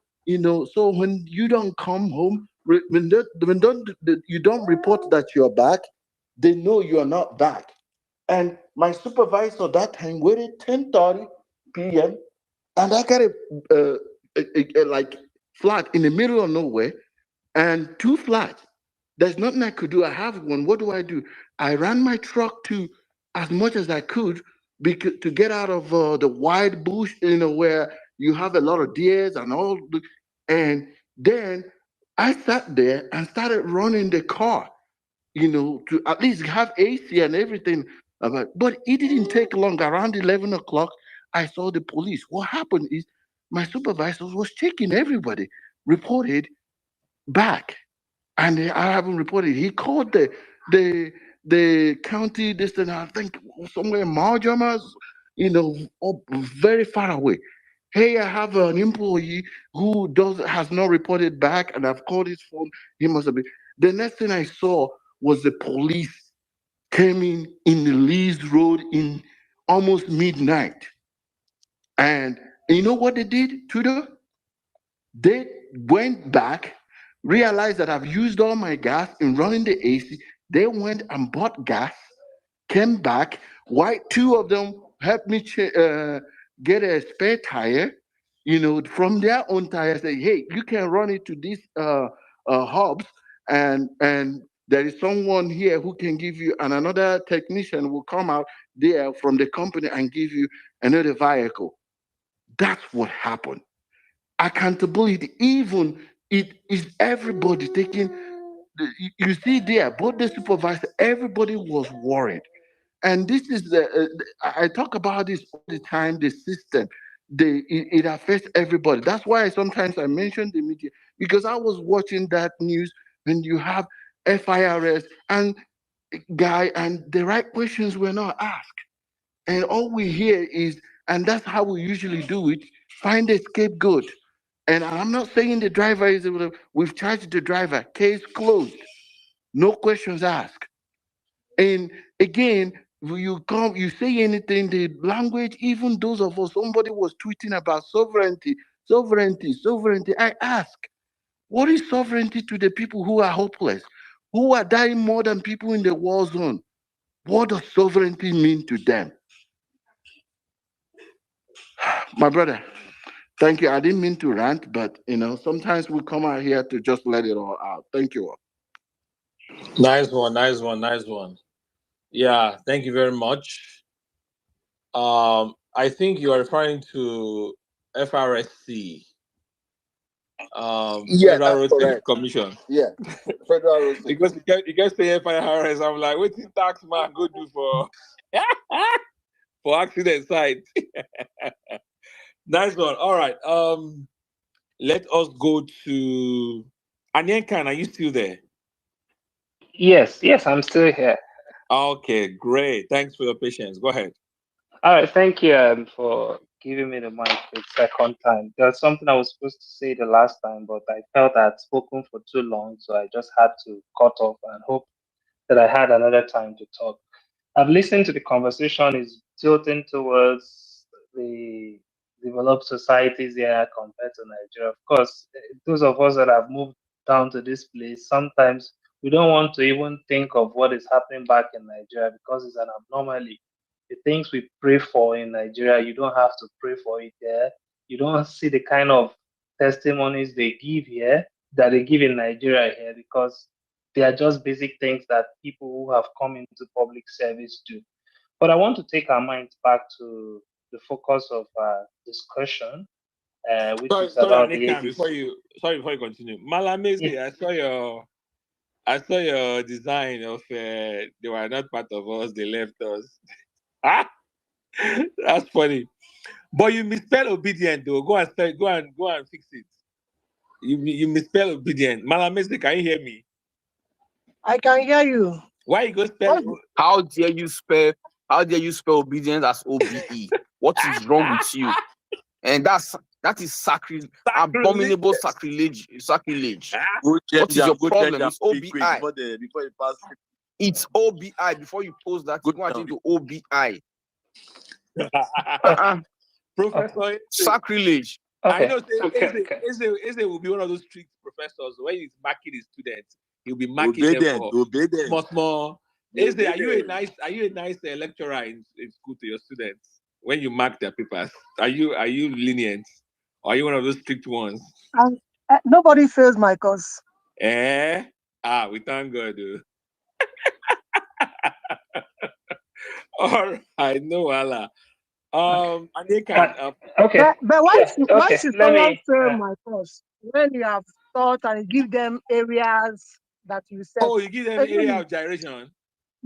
so when you don't come home, you don't report that you're back, they know you're not back. And my supervisor that time waited 10:30 p.m. and I got a like flat in the middle of nowhere and 2 flats. There's nothing I could do. I have one. What do? I ran my truck to as much as I could to get out of the wide bush, where you have a lot of deers and all. And then I sat there and started running the car, to at least have AC and everything. But it didn't take long. Around 11 o'clock, I saw the police. What happened is my supervisor was checking everybody, reported back, and I haven't reported. He called the county distance. I think somewhere in Marjamas, up very far away. Hey, I have an employee who has not reported back, and I've called his phone. He must have been. The next thing I saw was the police came in the Leeds Road in almost midnight. And you know what they did, Tudor? They went back, realized that I've used all my gas in running the AC. They went and bought gas, came back. Why? Two of them helped me get a spare tire, from their own tire. Say, hey, you can run it to these hubs, and there is someone here who can give you, and another technician will come out there from the company and give you another vehicle. That's what happened. Accountability, even it is everybody taking. You see there, both the supervisor, everybody was worried. And this is I talk about this all the time. The system, it affects everybody. That's why sometimes I mention the media, because I was watching that news, and you have FIRS and guy, and the right questions were not asked, and all we hear is, and that's how we usually do it, find a scapegoat. And I'm not saying the driver is able to, we've charged the driver, case closed, no questions asked. And again, when you come, you say anything, the language, even those of us, somebody was tweeting about sovereignty, sovereignty, sovereignty. I ask, what is sovereignty to the people who are hopeless, who are dying more than people in the war zone? What does sovereignty mean to them? My brother, thank you. I didn't mean to rant, but sometimes we come out here to just let it all out. Thank you all. Nice one, nice one, nice one. Yeah, thank you very much. I think you are referring to FRSC, Yeah, Federal that's Road Safety correct. Commission. Yeah, Federal Road Safety. Because you guys say FIRS, I'm like, what did tax man go do for accident site? Nice one. All right. Let us go to Anyenkan. Are you still there? Yes, I'm still here. Okay, great. Thanks for your patience. Go ahead. All right, thank you for giving me the mic for the second time. There's something I was supposed to say the last time, but I felt I had spoken for too long, so I just had to cut off and hope that I had another time to talk. I've listened to the conversation is tilting towards the developed societies here compared to Nigeria. Of course, those of us that have moved down to this place, sometimes we don't want to even think of what is happening back in Nigeria because it's an abnormality. The things we pray for in Nigeria, you don't have to pray for it there. You don't see the kind of testimonies they give here that they give in Nigeria here because they are just basic things that people who have come into public service do. But I want to take our minds back to the focus of our discussion, which Sorry, is about the Anyenkan, ADC. before you continue. Malamese, Yeah. I saw your design of they were not part of us, they left us. Ah, that's funny. But you misspell obedient though. Go and fix it. You misspell obedient. Malamese, can you hear me? I can hear you. Why you go spell? How dare you spell obedience as OBE? What is wrong with you? And that is abominable sacrilege. What is your problem? It's OBI. Before you pass. It's OBI. Before you post that, go into OBI. Professor Sacrilege. Okay. I know Eze will be one of those strict professors. When he's marking his students, he'll be marking them for small. Eze, are you a nice lecturer in school to your students? When you mark their papers, are you lenient? Or are you one of those strict ones? And nobody fails my course. We thank God. All right, no Allah. Anyenkan, okay. But why should someone fail my course when you have taught and give them areas that you set? Oh, you give them area of gyration?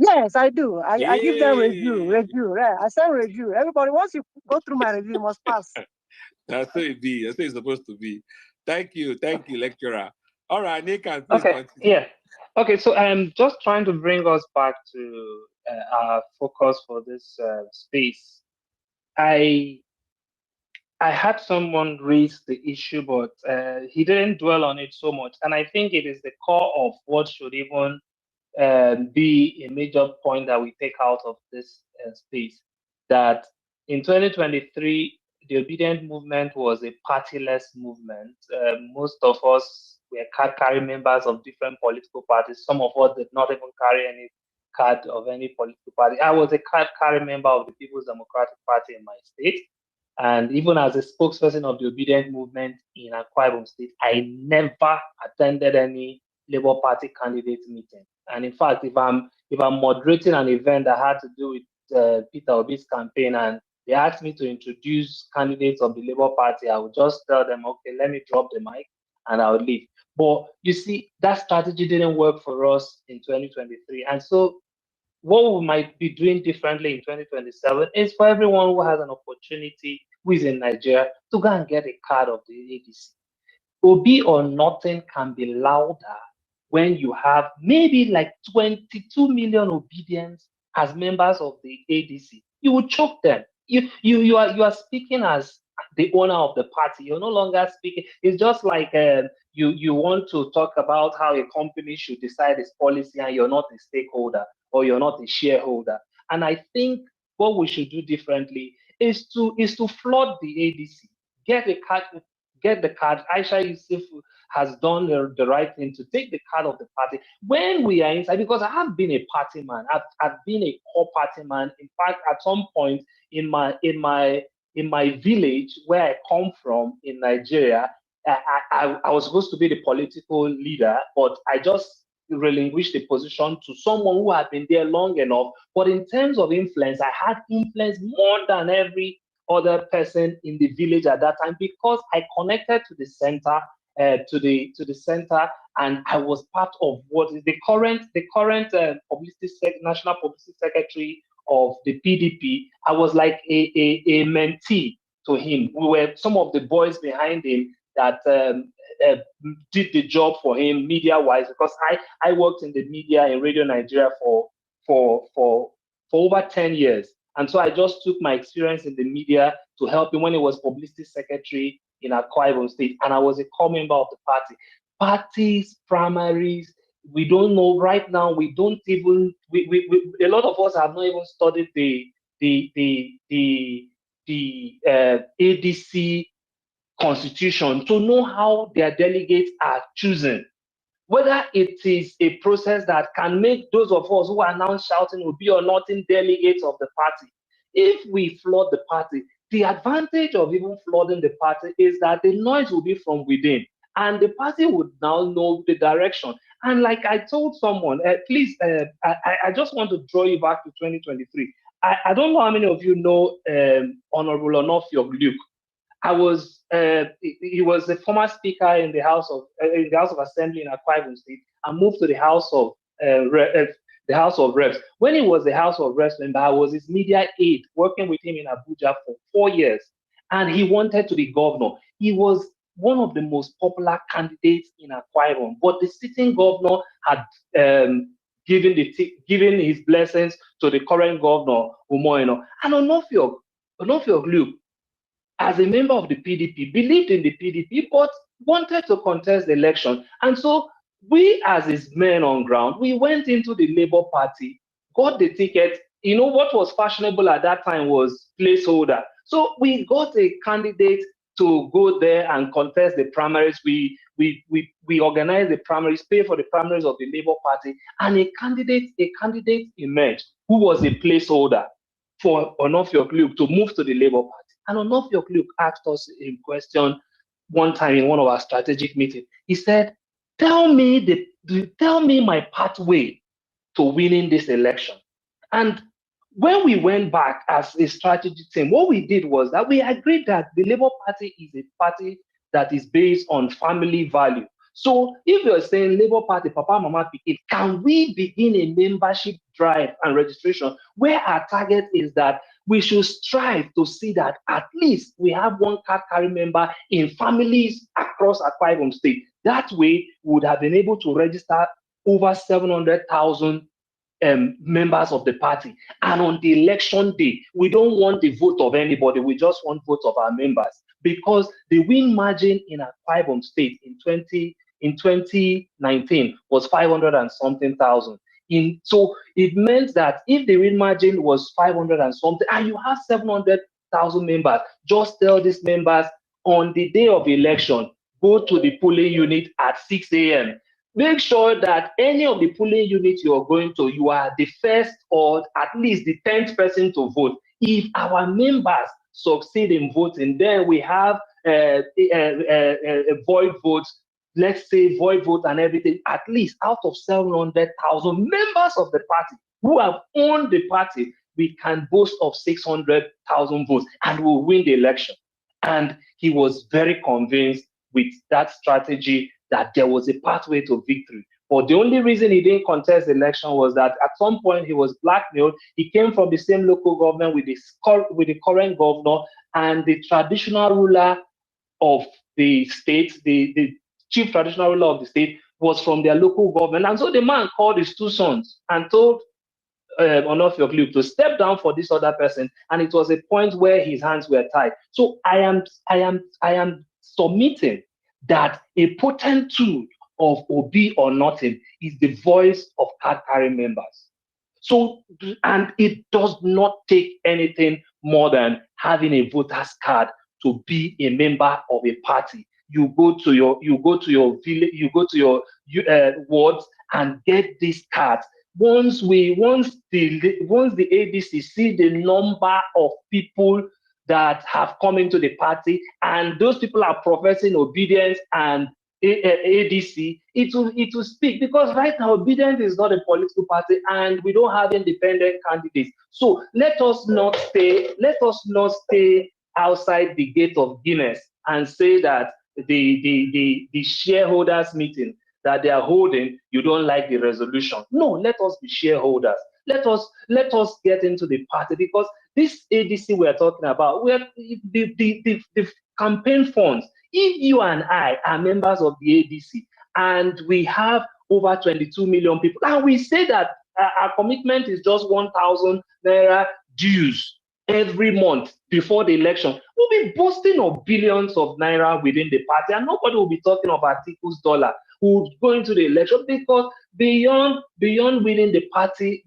Yes, I do. I give them review. Yeah, I send review. Everybody, once you go through my review, you must pass. That's how it be. That's how it's supposed to be. Thank you, lecturer. All right, Nick, and please Okay, continue. yeah. Okay, so I'm just trying to bring us back to our focus for this space. I had someone raise the issue, but he didn't dwell on it so much. And I think it is the core of what should even be a major point that we take out of this space. That in 2023, the obedient movement was a partyless movement. Most of us were card-carrying members of different political parties. Some of us did not even carry any card of any political party. I was a card-carrying member of the People's Democratic Party in my state. And even as a spokesperson of the obedient movement in Akwa Ibom State, I never attended any Labour Party candidate meeting. And in fact, if I'm moderating an event that had to do with Peter Obi's campaign, and they asked me to introduce candidates of the Labour Party, I would just tell them, okay, let me drop the mic, and I would leave. But you see, that strategy didn't work for us in 2023, and so what we might be doing differently in 2027 is for everyone who has an opportunity who is in Nigeria to go and get a card of the ADC. Obi or nothing can be louder when you have maybe like 22 million obedients as members of the ADC. You will choke them. You are speaking as the owner of the party. You're no longer speaking. It's just like you want to talk about how a company should decide its policy and you're not a stakeholder or you're not a shareholder. And I think what we should do differently is to flood the ADC, get the card. Aisha Yusuf has done the right thing to take the card of the party when we are inside, because I have been a party man. I've been a core party man. In fact, at some point in my village where I come from in Nigeria, I was supposed to be the political leader, but I just relinquished the position to someone who had been there long enough. But in terms of influence, I had influence more than every other person in the village at that time, because I connected to the center, center, and I was part of what is the current national publicity secretary of the PDP. I was like a mentee to him. We were some of the boys behind him that did the job for him media-wise, because I worked in the media in Radio Nigeria for over 10 years. And so I just took my experience in the media to help him when he was publicity secretary in Akwa Ibom State. And I was a core member of the party. Parties, primaries, we don't know right now. We don't even, a lot of us have not even studied the ADC constitution to know how their delegates are chosen. Whether it is a process that can make those of us who are now shouting will be or not in delegates of the party. If we flood the party, the advantage of even flooding the party is that the noise will be from within, and the party would now know the direction. And like I told someone, please, I just want to draw you back to 2023. I don't know how many of you know Honorable Onofio Luke. He was a former speaker in the House of Assembly in Akwa Ibom State and moved to the House of Reps. When he was the House of Reps member, I was his media aide, working with him in Abuja for 4 years, and he wanted to be governor. He was one of the most popular candidates in Akwa Ibom, but the sitting governor had given his blessings to the current governor, Umoino. And Onofio Luke, as a member of the PDP, believed in the PDP, but wanted to contest the election. And so we, as his men on ground, we went into the Labour Party, got the ticket. You know, what was fashionable at that time was placeholder. So we got a candidate to go there and contest the primaries. We organized the primaries, paid for the primaries of the Labour Party, and a candidate emerged who was a placeholder for Onofio Luke to move to the Labour Party. And Onofio Luke asked us a question one time in one of our strategic meetings. He said, tell me my pathway to winning this election. And when we went back as a strategy team, what we did was that we agreed that the Labour Party is a party that is based on family value. So if you're saying Labour Party, Papa, Mama, Pikin, can we begin a membership drive and registration, where our target is that we should strive to see that at least we have one card carrying member in families across Akwa Ibom State. That way, we would have been able to register over 700,000 members of the party. And on the election day, we don't want the vote of anybody. We just want votes of our members, because the win margin in Akwa Ibom State in 2019 was 500 and something thousand. So it meant that if the win margin was 500 and something, and you have 700,000 members, just tell these members on the day of election, go to the polling unit at 6 a.m. Make sure that any of the polling units you're going to, you are the first or at least the 10th person to vote. If our members succeed in voting, then we have void votes, let's say void vote and everything, at least out of 700,000 members of the party who have owned the party, we can boast of 600,000 votes and we'll win the election. And he was very convinced with that strategy that there was a pathway to victory. But the only reason he didn't contest the election was that at some point he was blackmailed. He came from the same local government with the current governor, and the traditional ruler of the state, the chief traditional ruler of the state, was from their local government. And so the man called his two sons and told Onofio to step down for this other person. And it was a point where his hands were tied. So I am submitting that a potent tool of Obi or nothing is the voice of card carrying members. So, and it does not take anything more than having a voter's card to be a member of a party. You go to your village, you go to your wards and get these cards. Once the ADC see the number of people that have come into the party, and those people are professing obedience and ADC, it will speak, because right now ObiDients is not a political party and we don't have independent candidates. So let us not stay outside the gate of Guinness and say that the shareholders meeting that they are holding, you don't like the resolution. No, let us be shareholders. Let us get into the party, because this ADC we're talking about, the campaign funds. If you and I are members of the ADC and we have over 22 million people, and we say that our commitment is just 1,000 naira dues every month before the election, we'll be boasting of billions of naira within the party, and nobody will be talking of Atiku's dollar who go into the election, because beyond winning the party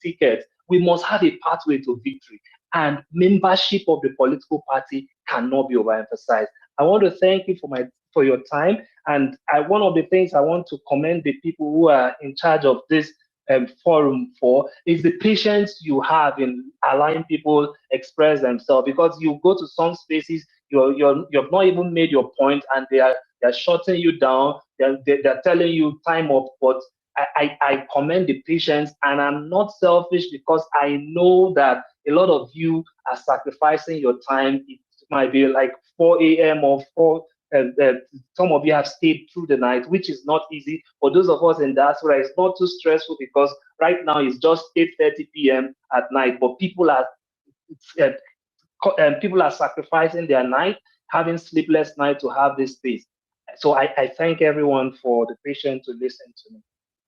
ticket, we must have a pathway to victory. And membership of the political party cannot be overemphasized. I want to thank you for your time. And one of the things I want to commend the people who are in charge of this forum for is the patience you have in allowing people express themselves, because you go to some spaces, you've not even made your point, and they're shutting you down. They're telling you time up. But I commend the patience, and I'm not selfish, because I know that a lot of you are sacrificing your time. It might be like 4 a.m. or 4. Some of you have stayed through the night, which is not easy. For those of us in diaspora, it's not too stressful, because right now it's just 8:30 p.m. at night. But people are sacrificing their night, having sleepless night to have this space. So I thank everyone for the patience to listen to me.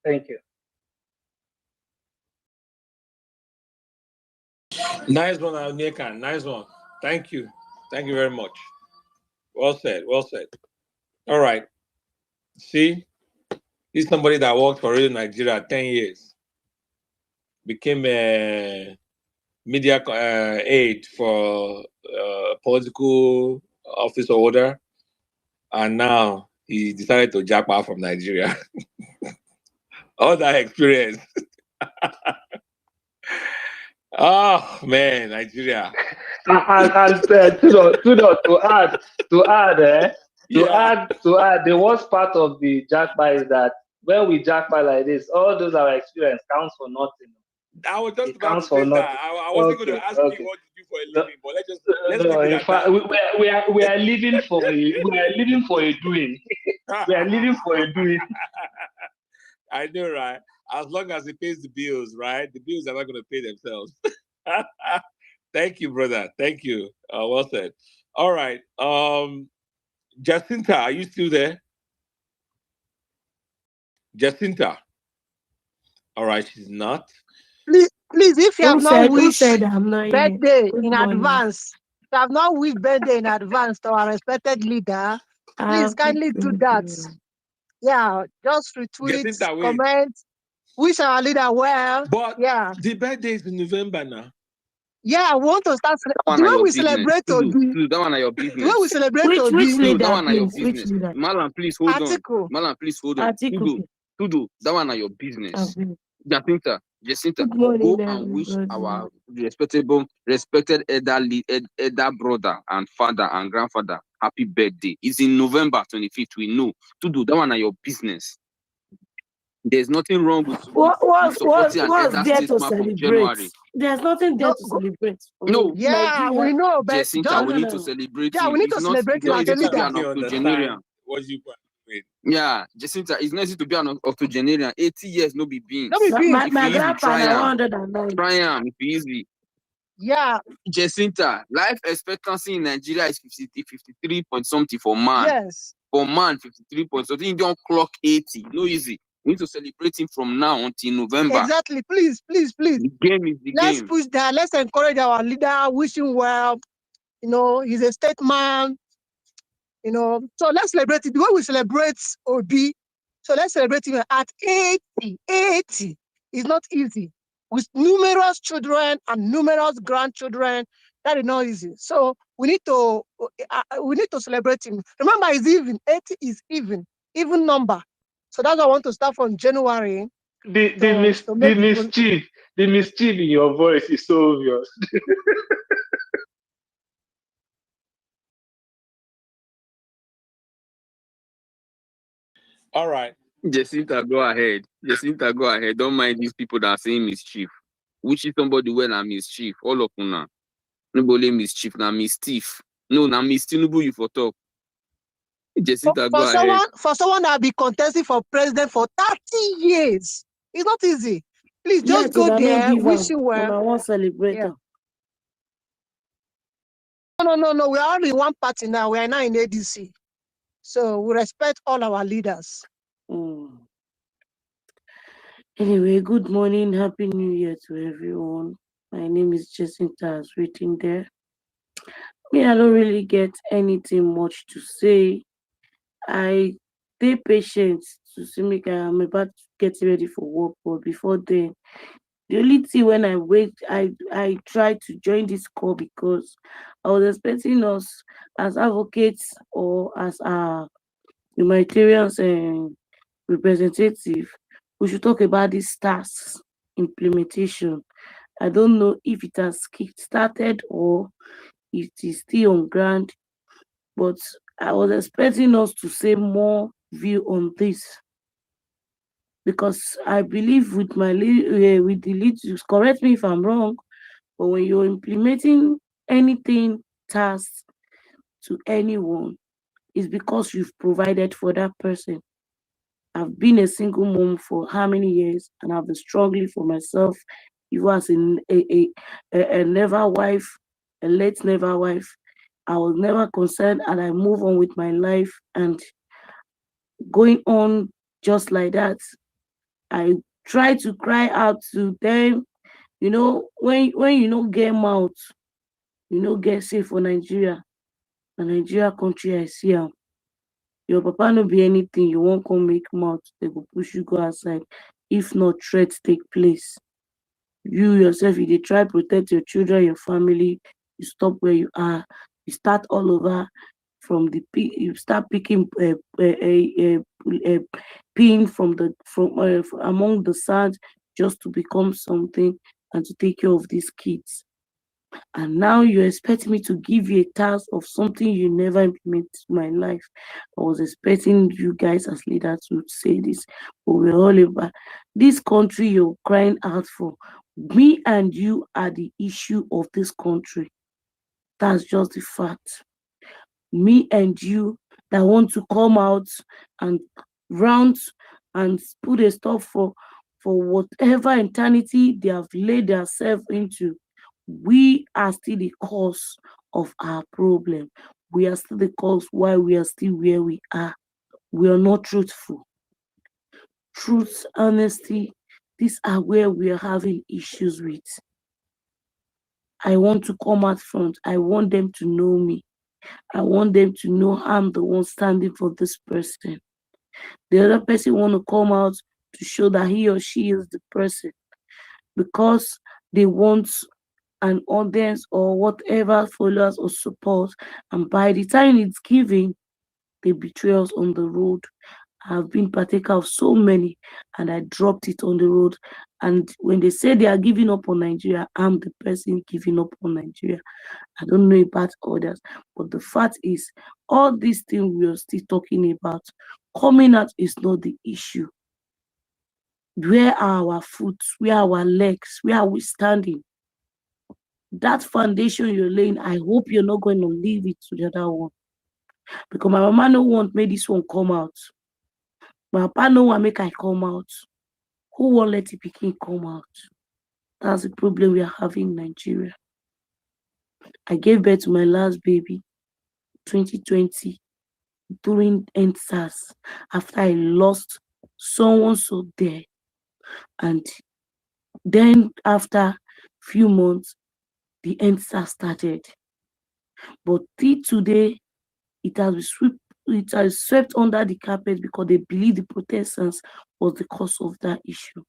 Thank you. Nice one, Alnekan. Nice one. Thank you. Thank you very much. Well said. Well said. All right. See, he's somebody that worked for Radio Nigeria 10 years. Became a media aide for political office holder. And now he decided to jump out from Nigeria. All that experience. Oh man, Nigeria. And to add, the worst part of the jackpot is that when we jackpot like this, all those our experience counts for nothing. I was just about to say that. I wasn't going to ask you what you do for a living, but let's leave it at that. We are living for a doing. We are living for a doing. I know, right? as long as it pays the bills, right? The bills are not going to pay themselves. Thank you, brother. Thank you. Well said. All right. Jacinta, are you still there? Jacinta. All right, she's not. Please, if you have not Who wished said I'm not here? birthday Good in morning. advance, if you have not wished birthday in advance to our respected leader, please Happy kindly do that. birthday. Yeah, just retweet, Jacinta, wait. comment, wish our leader well. But yeah, the birthday is in November now. yeah, I want to start That one the are way your we business. celebrate Tudu, Obi. Tudu, that one are your The way business. we celebrate Which Obi. Tudu, that leader, one are your please? Which business. leader? Malam, please hold on. Article. Malam, please hold on. Article. Tudu, that one are your business. Okay. Jacinta, Good morning, go and wish our respected elder brother and father and grandfather happy birthday. It's in November 25th. We know. Tudu, that one are your business. There's nothing wrong with supporting an elder there to statesman from celebrate? January. There's nothing there to celebrate. No. Yeah, we know, but Jacinta, just we need to celebrate yeah, him. we need It's to not celebrate him as a easy to be leader. an octogenarian. What you mean? Yeah, Jacinta, it's not easy to be an octogenarian. 80 years, no be beans. No be beans. My If you easy, grandpa try na am. 109. Try am, if you easy. Yeah. Jacinta, life expectancy in Nigeria is 53 point something for man. Yes. For man, 53 point something. You don't clock 80. No easy. We need to celebrate him from now until November. Exactly. Please. The game is the Let's game. push that. Let's encourage our leader. Wish him well. You know, he's a statesman. You know, so let's celebrate it the way we celebrate Obi. So let's celebrate him at 80. 80 is not easy. With numerous children and numerous grandchildren, that is not easy. So we need to celebrate him. Remember, it's even. 80 is even number. So that's why I want to start from January. The mischief in your voice is so obvious. All right. Jacinta, go ahead. Don't mind these people that are saying mischief. Which is somebody when I'm mischief. All of una. Nobody mischief, na mischief. No, na Tinubu you for talk. Jacinta, go ahead. For someone that be contesting for president for 30 years, it's not easy. Please just go there, wish you well. I want to celebrate. Yeah. No. We are only one party now. We are now in ADC. So we respect all our leaders. Anyway, good morning. Happy New Year to everyone. My name is Jacinta, as written there. Me, I don't really get anything much to say. I stay patient to see me. I'm about to get ready for work, but before then, the only thing when I wait, I try to join this call because I was expecting us as advocates or as a humanitarian representative, we should talk about this STARS implementation. I don't know if it has started or it is still on ground, but I was expecting us to say more view on this because I believe with my with the lead, correct me if I'm wrong, but when you're implementing anything task to anyone, it's because you've provided for that person. I've been a single mom for how many years, and I've been struggling for myself. Even as a never wife, a late never wife, I was never concerned, and I move on with my life and going on just like that. I try to cry out to them, you know, when you don't get mouth, you don't get safe for Nigeria. The Nigeria country I see am. Your papa no be anything, you won't come make mouth, they go push you go outside. If not, threats take place. You yourself, if you try protect your children, your family, you stop where you are, you start all over from the you start picking pin from among the sand just to become something and to take care of these kids. And now you expect me to give you a task of something you never implemented in my life. I was expecting you guys as leaders to say this, but we're all about this country you're crying out for. Me and you are the issue of this country. That's just the fact. Me and you that want to come out and round and put a stop for for whatever eternity they have laid themselves into. We are still the cause of our problem. We are still the cause why we are still where we are. We are not truthful. Truth, honesty, these are where we are having issues with. I want to come out front. I want them to know me. I want them to know I'm the one standing for this person. The other person want to come out to show that he or she is the person because they want an audience or whatever, followers or support, and by the time it's giving, they betray us on the road. I've been partaker of so many and I dropped it on the road. And when they say they are giving up on Nigeria, I'm the person giving up on Nigeria. I don't know about others, but the fact is, all these things we are still talking about, coming out is not the issue. Where are our foot? Where are our legs? Where are we standing? That foundation you're laying, I hope you're not going to leave it to the other one. Because my mama no want make this one come out. My papa no want make I come out. Who won't let the pikin come out? That's the problem we are having in Nigeria. I gave birth to my last baby 2020 during NSAS after I lost someone so dear. And then after few months, the NSAS started. But till today, it has swept under the carpet because they believe the Protestants was the cause of that issue.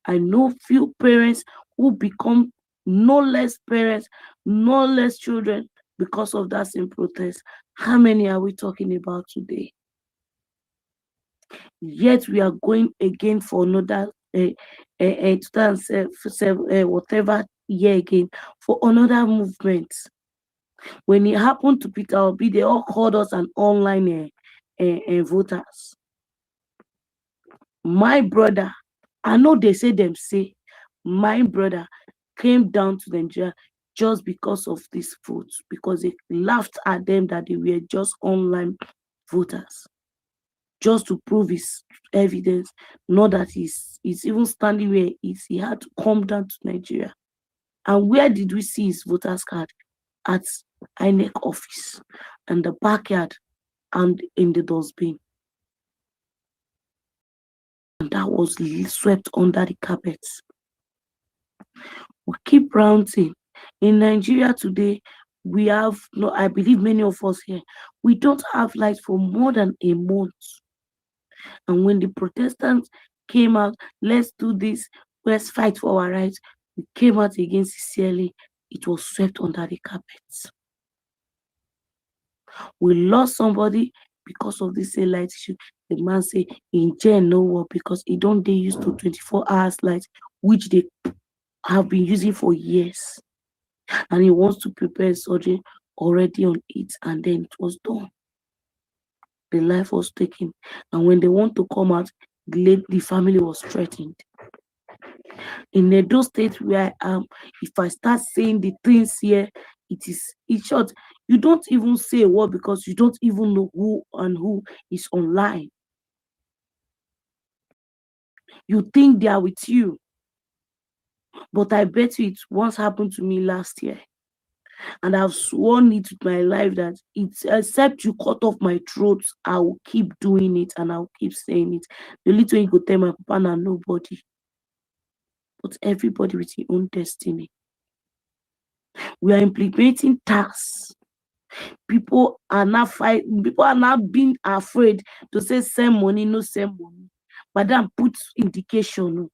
I know few parents who become no less parents, no less children because of that same protest. How many are we talking about today? Yet we are going again for another 2007, whatever year again, for another movement. When it happened to Peter Obi, they all called us an online voters. My brother, I know they say my brother came down to Nigeria just because of this vote, because they laughed at them that they were just online voters, just to prove his evidence, not that he's even standing where he is. He had to come down to Nigeria. And where did we see his voters card? At INEC office, and the backyard, and in the dustbin. And that was swept under the carpet. We keep rounding. In Nigeria today, we have, no, I believe many of us here, we don't have light for more than a month. And when the Protestants came out, let's do this, let's fight for our rights, we came out against sincerely, it was swept under the carpet. We lost somebody because of this light issue. The man say in jail no work because he don't they used to 24 hours light, which they have been using for years. And he wants to prepare surgery already on it, and then it was done. The life was taken. And when they want to come out, the family was threatened. In Edo State where I am, if I start saying the things here, it's short. You don't even say a word because you don't even know who is online. You think they are with you. But I bet you it once happened to me last year. And I've sworn it with my life that it's except you cut off my throat, I will keep doing it and I'll keep saying it. The little you could tell my papa and nobody. But everybody with your own destiny. We are implementing tax. People are not fighting, people are not being afraid to say send money, no send money. But then put indication.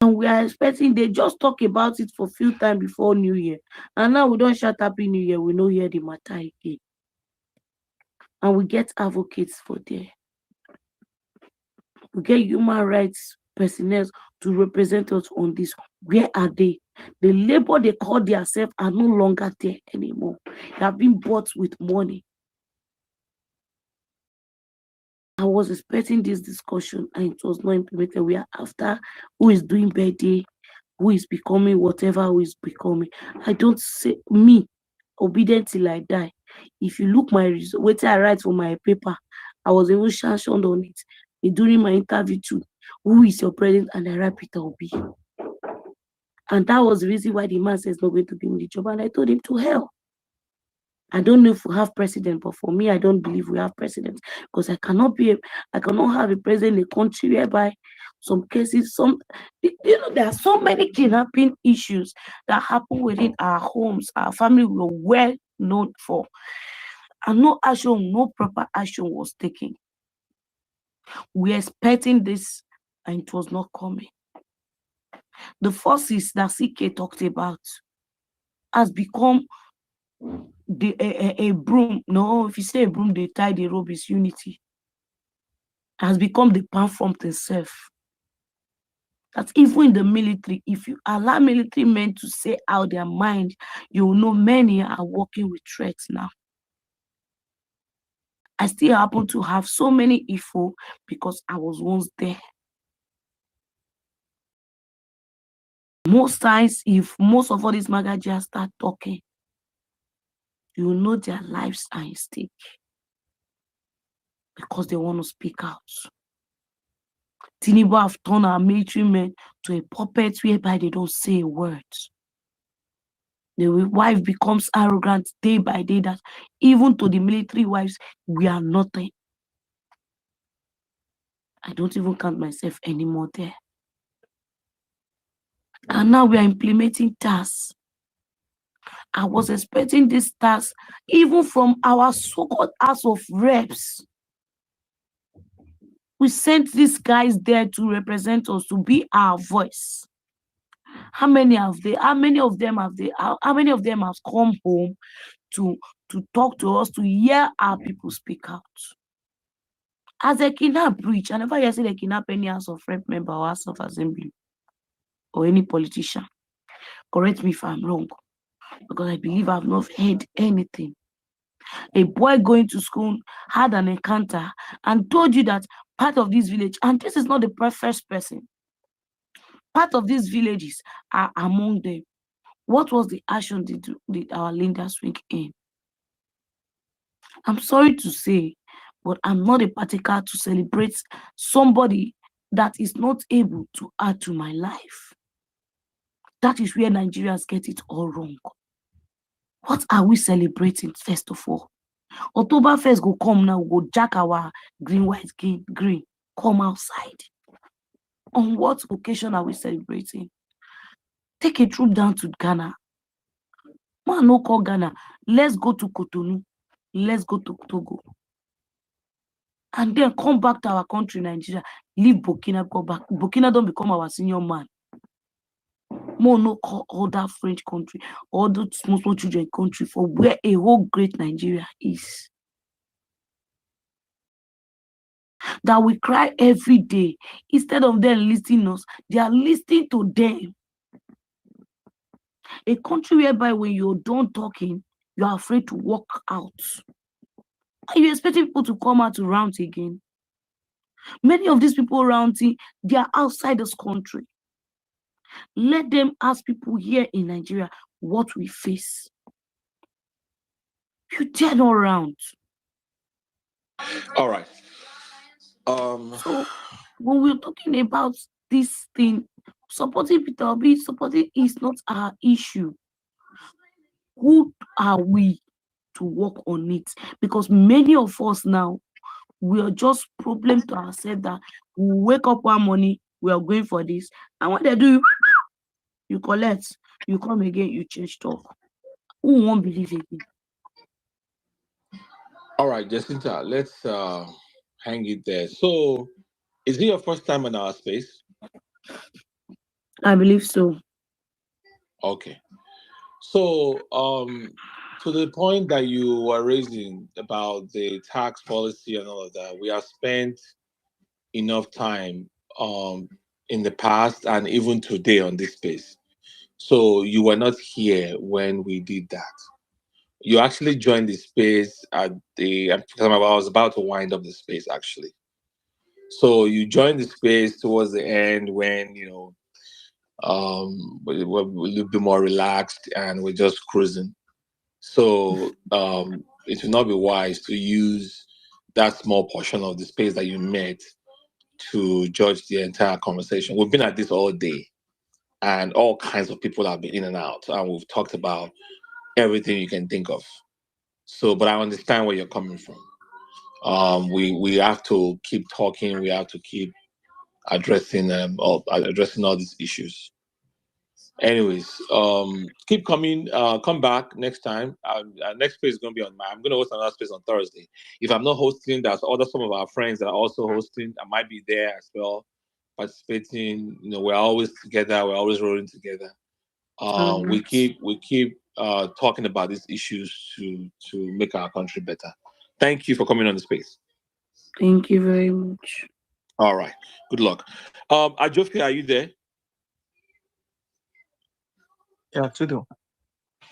And we are expecting, they just talk about it for a few times before New Year. And now we don't shout Happy New Year, we don't hear the matter again. And we get advocates for there. We get human rights personnel to represent us on this. Where are they? The labor they call themselves are no longer there anymore. They have been bought with money. I was expecting this discussion and it was not implemented. We are after who is doing birthday, who is becoming whatever who is becoming. I don't say me, obedient till I die. If you look my result, wait till I write for my paper, I was even sanctioned on it. during my interview too, who is your president? And I write Peter Obi. And that was the reason why the man says not going to give me the job. And I told him to hell. I don't know if we have president, but for me, I don't believe we have president, because I cannot have a president in a country whereby some cases, there are so many kidnapping issues that happen within our homes, our family were well known for, and no proper action was taken. We're expecting this, and it was not coming. The forces that CK talked about has become a broom. No, if you say a broom, they tie the rope, is unity. Has become the palm front itself. That even in the military, if you allow military men to say out their mind, you will know many are working with threats now. I still happen to have so many info because I was once there. Most times, if most of all these magajias start talking, you will know their lives are at stake because they want to speak out. Tinubu have turned our military men to a puppet whereby they don't say a word. The wife becomes arrogant day by day that even to the military wives, we are nothing. I don't even count myself anymore there. And now we are implementing tasks. I was expecting this task even from our so-called House of Reps. We sent these guys there to represent us, to be our voice. How many of them have come home to talk to us, to hear our people speak out? As a kidnap breach, I never hear say they kidnap any House of Rep member or House of Assembly or any politician. Correct me if I'm wrong, because I believe I've not heard anything. A boy going to school had an encounter and told you that part of this village, and this is not the first person, part of these villages are among them. What was the action did our leaders swing in? I'm sorry to say, but I'm not a particle to celebrate somebody that is not able to add to my life. That is where Nigerians get it all wrong. What are we celebrating, first of all? October 1st go come now, go jack our green, white, green, come outside. On what occasion are we celebrating? Take a trip down to Ghana. Man, no call Ghana. Let's go to Cotonou. Let's go to Togo. And then come back to our country, Nigeria. Leave Burkina, go back. Burkina don't become our senior man. More no call all that French country, all those small children country for where a whole great Nigeria is. That we cry every day. Instead of them listening us, they are listening to them. A country whereby when you're done talking, you are afraid to walk out. Are you expecting people to come out to rant again? Many of these people ranting, they are outside this country. Let them ask people here in Nigeria what we face. You dare not rant. All right. So when we're talking about this thing, supporting Peter Obi, supporting is not our issue. Who are we to work on it? Because many of us now, we are just problem to ourselves that we wake up one morning, we are going for this. And what they do, you collect, you come again, you change talk. Who won't believe again? All right, Jacinta, let's hang it there. So, is it your first time in our space? I believe so. Okay. So, to the point that you were raising about the tax policy and all of that, we have spent enough time in the past and even today on this space. So you were not here when we did that. You actually joined the space at I was about to wind up the space actually. So you joined the space towards the end when we were a little bit more relaxed and we're just cruising. So it would not be wise to use that small portion of the space that you met to judge the entire conversation. We've been at this all day, and all kinds of people have been in and out, and we've talked about everything you can think of. So, but I understand where you're coming from. We have to keep talking. We have to keep addressing all these issues. Anyways, keep coming. Come back next time. Next space is gonna be on my. I'm gonna host another space on Thursday. If I'm not hosting, there's other some of our friends that are also hosting. I might be there as well, participating. You know, we're always together. We're always rolling together. We keep talking about these issues to make our country better. Thank you for coming on the space. Thank you very much. All right. Good luck. Ajofke, are you there? Yeah, to do.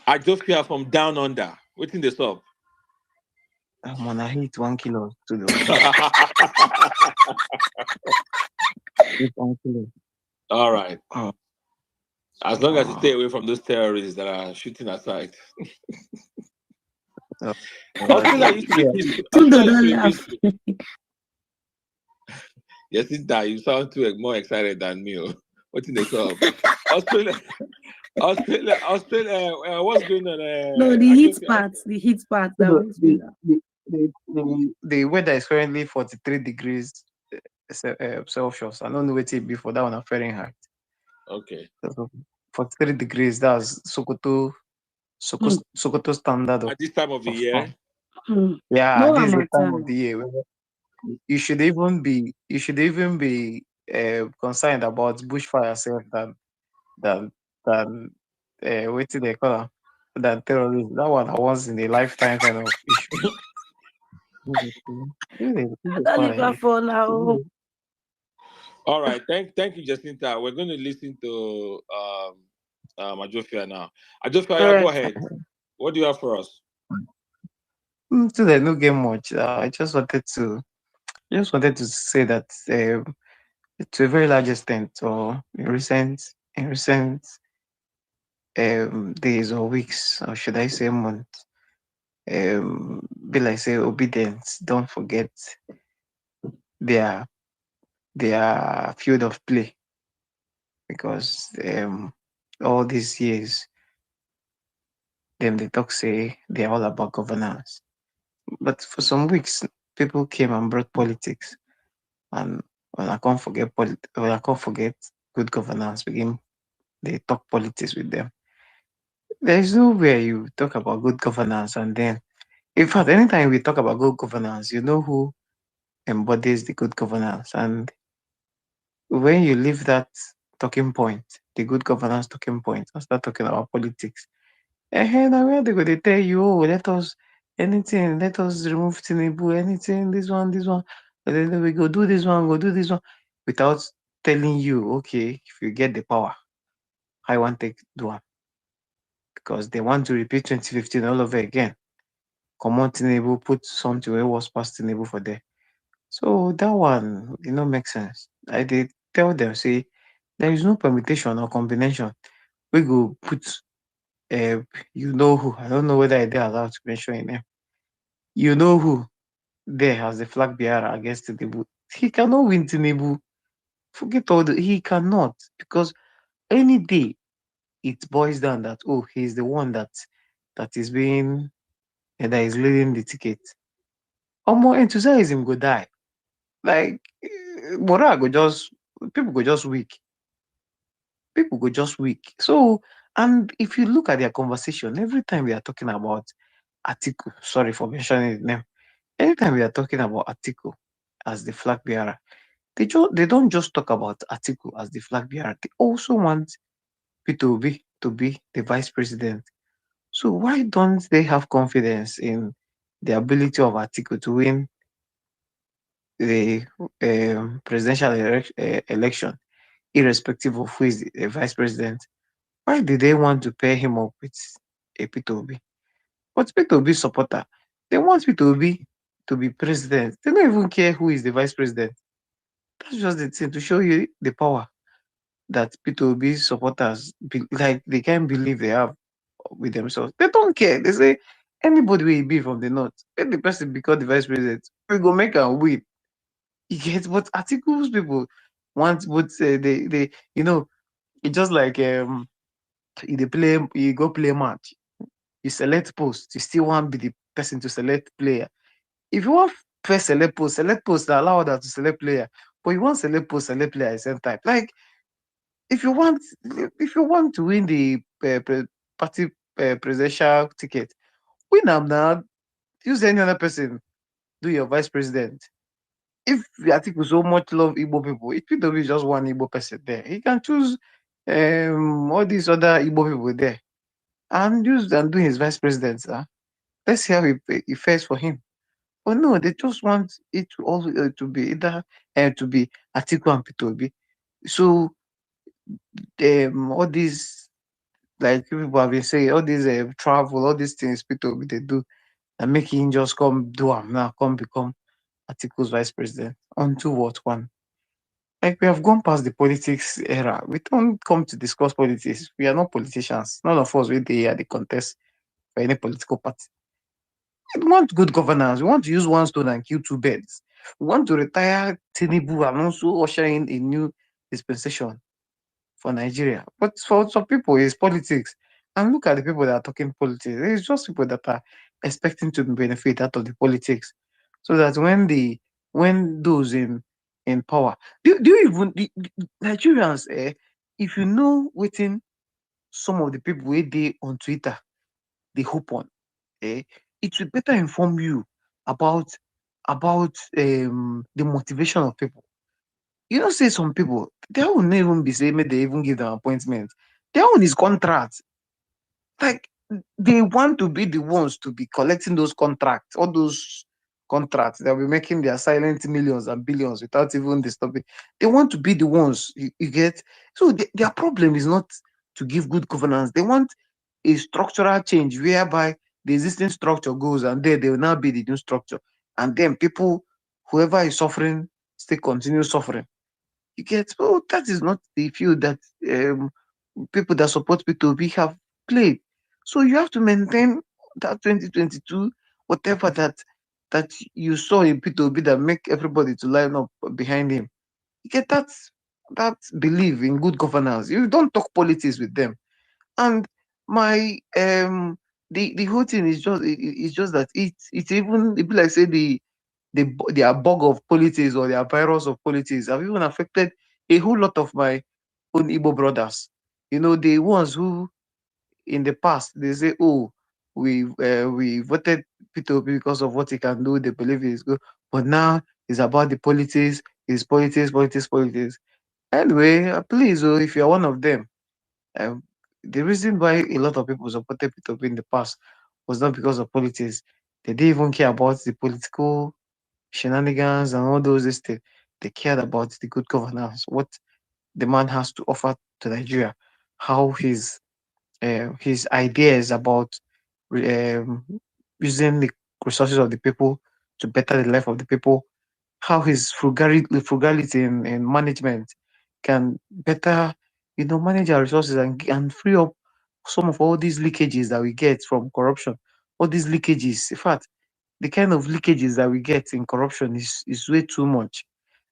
Ajofke from down under. What's in the sub? I'm on a hit 1 kilo to do. Hit 1 kilo. All right. As long as you stay away from those terrorists that are shooting aside. Australia used to be peaceful. Australia used to be peaceful. Yes, you sound too more excited than me. What's in the sub? Australia. What's going on? No, the heat part. The heat part. That makes me laugh. The weather is currently 43 degrees Celsius. I don't know what it be for that one. Fahrenheit. Okay. So 43 degrees. That's Sokoto standard. At this time of the year. Yeah, No, this is the time of the year. You should even be concerned about bushfire self than what do they call it? Than terrorism. That one once in a lifetime kind of issue. All right. Thank you, Jacinta. We're going to listen to Ajofia now. Ajofia, go ahead. What do you have for us? Today, no game much. I just wanted to say that to a very large extent, or in recent days or weeks, or should I say months, be like say ObiDients, don't forget their field of play, because all these years them they talk say they're all about governance, but for some weeks people came and brought politics, and when I can't forget good governance, begin they talk politics with them. There is no way you talk about good governance and then, in fact, anytime we talk about good governance, you know who embodies the good governance. And when you leave that talking point, the good governance talking point, and start talking about politics, now where they go, they tell you, oh, let us remove Tinubu, anything, this one, and then we go do this one, without telling you, okay, if you get the power, I want to do one. Because they want to repeat 2015 all over again. Come on, Tinubu, put something where was past Tinubu for there. So that one, make sense. I did tell them, say, there is no permutation or combination. We go put, you know who. I don't know whether they're allowed to mention your name. You know who there has the flag bearer against Tinubu. He cannot win Tinubu. Forget all he cannot, because any day it boils down that, oh, he's the one that is being that is leading the ticket. More enthusiasm go die. Like morale go just people go just weak. People go just weak. So, and if you look at their conversation, every time we are talking about Atiku, sorry for mentioning his name, anytime we are talking about Atiku as the flag bearer, they don't just talk about Atiku as the flag bearer. They also want P2B to be the vice president. So why don't they have confidence in the ability of Atiku to win the presidential election, irrespective of who is the vice president? Why do they want to pair him up with a P2B? But P2B supporter, they want P2B to be president. They don't even care who is the vice president. That's just the thing to show you the power that P2B supporters they can't believe they have with themselves. They don't care. They say anybody will be from the north. When the person become the vice president, we go make a win. You get, but articles people want, but they it's just like you go play match, you select post, you still want be the person to select player. If you want press select post allow others to select player, but you want select player at the same time. Like if you want to win the party presidential ticket, win them now. Use any other person, do your vice president. If Atiku so much love Igbo people, if PW is just one Igbo person there, he can choose all these other Igbo people there and use and do his vice president. Let's see how it fares for him. But no, they just want it to also to be either to be Atiku and P2B. So all these, like people have been saying, all these travel, all these things P2B they do, and make him just come do them now, come become Atiku's vice president. Onto what one? Like we have gone past the politics era. We don't come to discuss politics. We are not politicians. None of us really are the contest for any political party. We want good governance. We want to use one stone and kill two birds. We want to retire Tinubu and also usher in a new dispensation for Nigeria. But for some people, it's politics. And look at the people that are talking politics. It's just people that are expecting to benefit out of the politics. So that when those in power, do you even Nigerians, if you know within some of the people where they on Twitter, they hope on, it will better inform you about the motivation of people. You know, say some people, they will not even be saying they even give them appointment. Their own is contract. Like they want to be the ones to be collecting those contracts, all those contracts. They'll be making their silent millions and billions without even disturbing. They want to be the ones you get. So their problem is not to give good governance. They want a structural change whereby the existing structure goes and then they will now be the new structure. And then people, whoever is suffering, still continue suffering. You get, oh, that is not the field that people that support P2B have played. So you have to maintain that 2022, whatever that you saw in P2B that make everybody to line up behind him. You get that belief in good governance. You don't talk politics with them. And my the whole thing is just that it's even it be like say their bug of politics or their virus of politics have even affected a whole lot of my own Igbo brothers. You know, the ones who in the past they say, "Oh, we voted P2P because of what he can do." They believe he is good, but now it's about the politics. It's politics, politics, politics. Anyway, please, oh, if you're one of them, um, the reason why a lot of people supported P2P in the past was not because of politics. They didn't even care about the political shenanigans and all those things. They cared about the good governance, what the man has to offer to Nigeria, how his ideas about um, using the resources of the people to better the life of the people, how his frugality in management can better, manage our resources and free up some of all these leakages that we get from corruption. All these leakages, in fact, the kind of leakages that we get in corruption is way too much.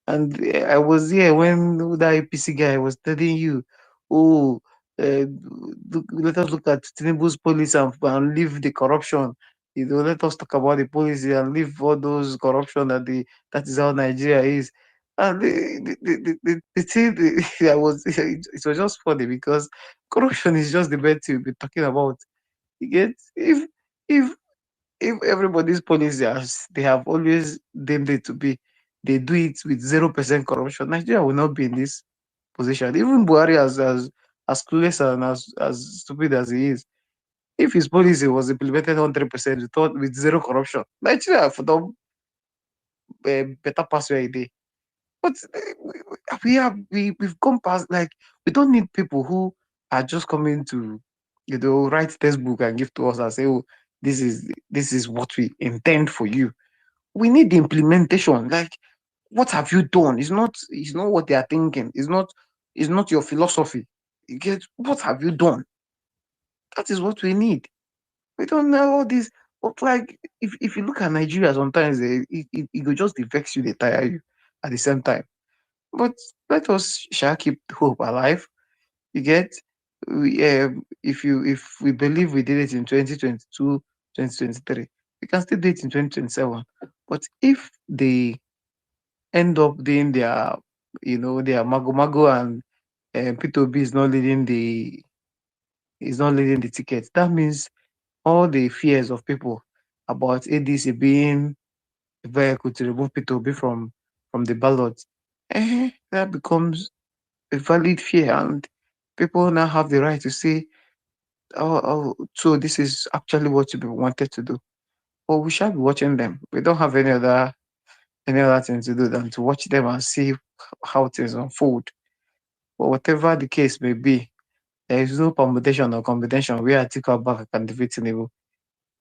And I was here when that APC guy was telling you, oh, let us look at Tinubu's policy and leave the corruption. Let us talk about the policy and leave all those corruption that is how Nigeria is. And the thing I was it was just funny because corruption is just the best to be talking about. You get if if everybody's policy as they have always deemed it to be, they do it with 0% corruption, Nigeria will not be in this position. Even Buhari, as clueless and as stupid as he is, if his policy was implemented 100% with zero corruption, Nigeria would not better pass where it is. But we've gone past, like, we don't need people who are just coming to write textbook and give to us and say, oh, this is what we intend for you. We need the implementation. Like, what have you done? It's not what they are thinking. It's not your philosophy. You get, what have you done? That is what we need. We don't know all this. But like, if you look at Nigeria, sometimes it will just vex you, they tire you. at the same time. But let us shall keep hope alive. You get, if we believe we did it in 2022, 2023, we can still do it in 2027. But if they end up doing their, their mago and P2B is not leading the ticket, that means all the fears of people about ADC being a vehicle to remove P2B from the ballot, that becomes a valid fear, and people now have the right to say, so this is actually what you wanted to do. But we shall be watching them. We don't have any other thing to do than to watch them and see how things unfold. But whatever the case may be, there is no permutation or combination where Atiku Abubakar can defeat Tinubu.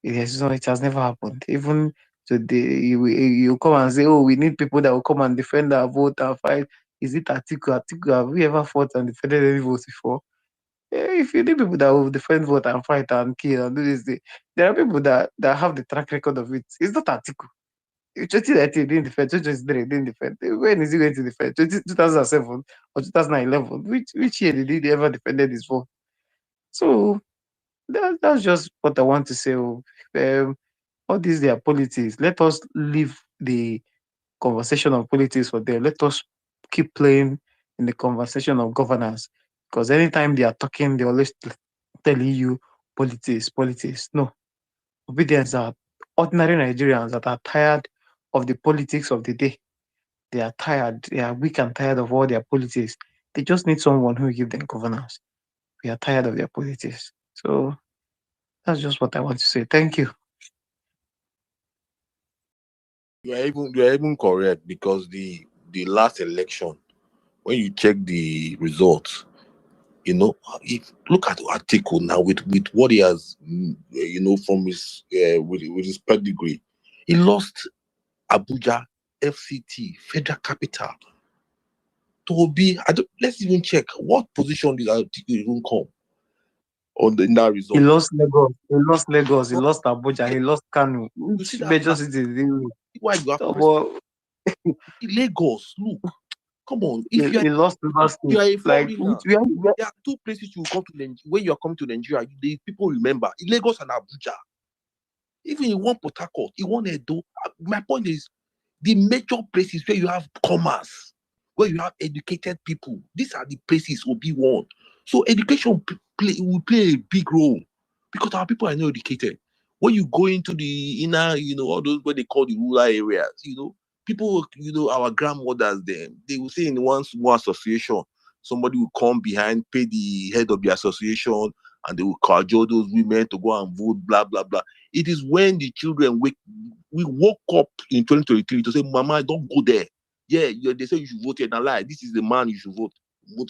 It has never happened. Even today, you come and say, "Oh, we need people that will come and defend our vote and fight." Is it Atiku? Atiku, have we ever fought and defended any votes before? If you need people that will defend vote and fight and kill and do this, there are people that have the track record of it. It's not Atiku. 2019 didn't defend, 2023 didn't defend. When is he going to defend? 2007 or 2011? Which year did he ever defended his vote? So that's just what I want to say. All these their politics. Let us leave the conversation of politics for them. Let us keep playing in the conversation of governance. Because anytime they are talking, they always telling you politics, politics. No, obedience are ordinary Nigerians that are tired of the politics of the day. They are tired. They are weak and tired of all their politics. They just need someone who will give them governance. We are tired of their politics. So that's just what I want to say. Thank you. You are even correct, because the last election, when you check the results, if look at Atiku now with what he has, from his with his pedigree, he lost Abuja FCT Federal Capital to Obi. Let's even check what position did Atiku even come in that He result. lost Lagos. He lost Lagos. He lost Abuja. He lost Kanu. You see Which that major cities did he win? why you have to So, but Lagos. Look, come on. he, If you are he lost Rivers you State. are a Like, foreigner, there are two places you come to when you are coming to Nigeria. The people remember Lagos and Abuja. Even in one Port Harcourt, in one Edo. My point is, the major places where you have commerce, where you have educated people, these are the places will be one. So education will play a big role, because our people are not educated. When you go into the inner, all those what they call the rural areas, people, our grandmothers, they will say in one small association, somebody will come behind, pay the head of the association, and they will cajole those women to go and vote, blah blah blah. It is when the children we woke up in 2023 to say, "Mama, don't go there." Yeah, they say you should vote here. Now, lie. This is the man you should vote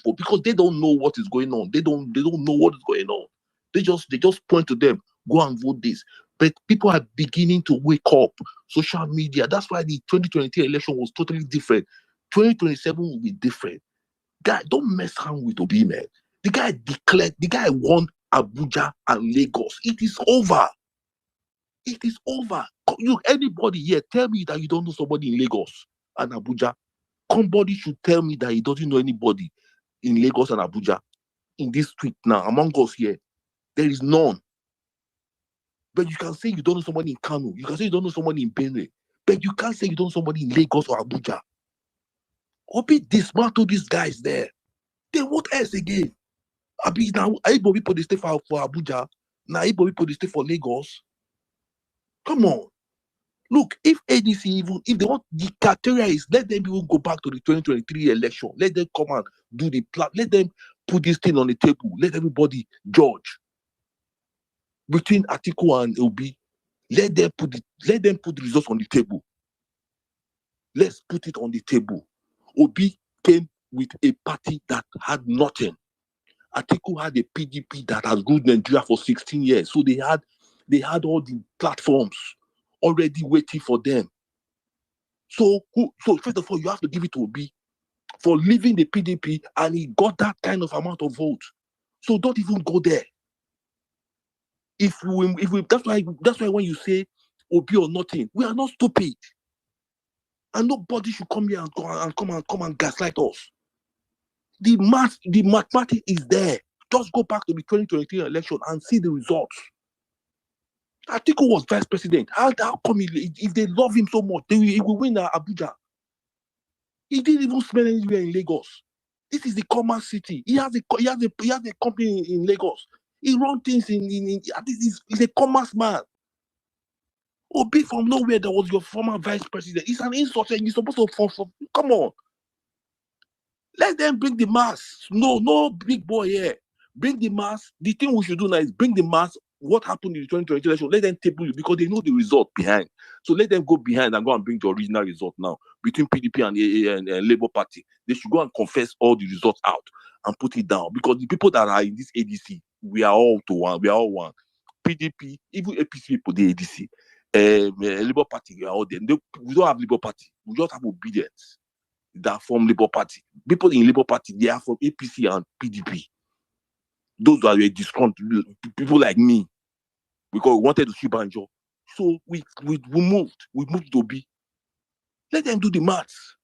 for, because they don't know what is going on. They don't know what is going on. They just point to them, go and vote this. But people are beginning to wake up. Social media. That's why the 2023 election was totally different. 2027 will be different. Guy, don't mess around with Obi, man. The guy won Abuja and Lagos. It is over. It is over. Anybody here, tell me that you don't know somebody in Lagos and Abuja. Somebody should tell me that he doesn't know anybody in Lagos and Abuja. In this street now, among us here, there is none. But you can say you don't know somebody in Kano. You can say you don't know somebody in Benue. But you can't say you don't know somebody in Lagos or Abuja. Obi dismantle these guys there. Then what else again? Abi now Igbo people they stay for Abuja. Now Igbo people they stay for Lagos. Come on. Look, if ADC even if they want, the criteria is, let them even go back to the 2023 election. Let them come and do the plan. Let them put this thing on the table. Let everybody judge between Atiku and Obi. Let them put the results on the table. Let's put it on the table. Obi came with a party that had nothing. Atiku had a PDP that has ruled Nigeria for 16 years. So they had all the platforms already waiting for them. So first of all, you have to give it to Obi for leaving the PDP, and he got that kind of amount of vote. So don't even go there. If we that's why when you say Obi or nothing, we are not stupid. And nobody should come here and come and gaslight us. The mathematics is there. Just go back to the 2023 election and see the results. Atiku was vice president. How come if they love him so much, he will win Abuja? He didn't even spend anywhere in Lagos. This is the commerce city. He has a company in Lagos. He runs things he's a commerce man. Obi from nowhere, that was your former vice president. It's an insult, and you're supposed to come on. Let them bring the mass. No big boy here. Bring the mass. The thing we should do now is bring the mass. What happened in the 2020 election? Let them table you because they know the result behind. So let them go behind and go and bring the original result now between PDP and Labour Party. They should go and confess all the results out and put it down because the people that are in this ADC, we are all to one. We are all one. PDP, even APC people, the ADC, Labour Party, we are all there. We don't have Labour Party. We just have ObiDients that form Labour Party. People in Labour Party, they are from APC and PDP. Those are the disgruntled people like me, because we wanted to see Banjo. So we moved. We moved to Obi. Let them do the maths.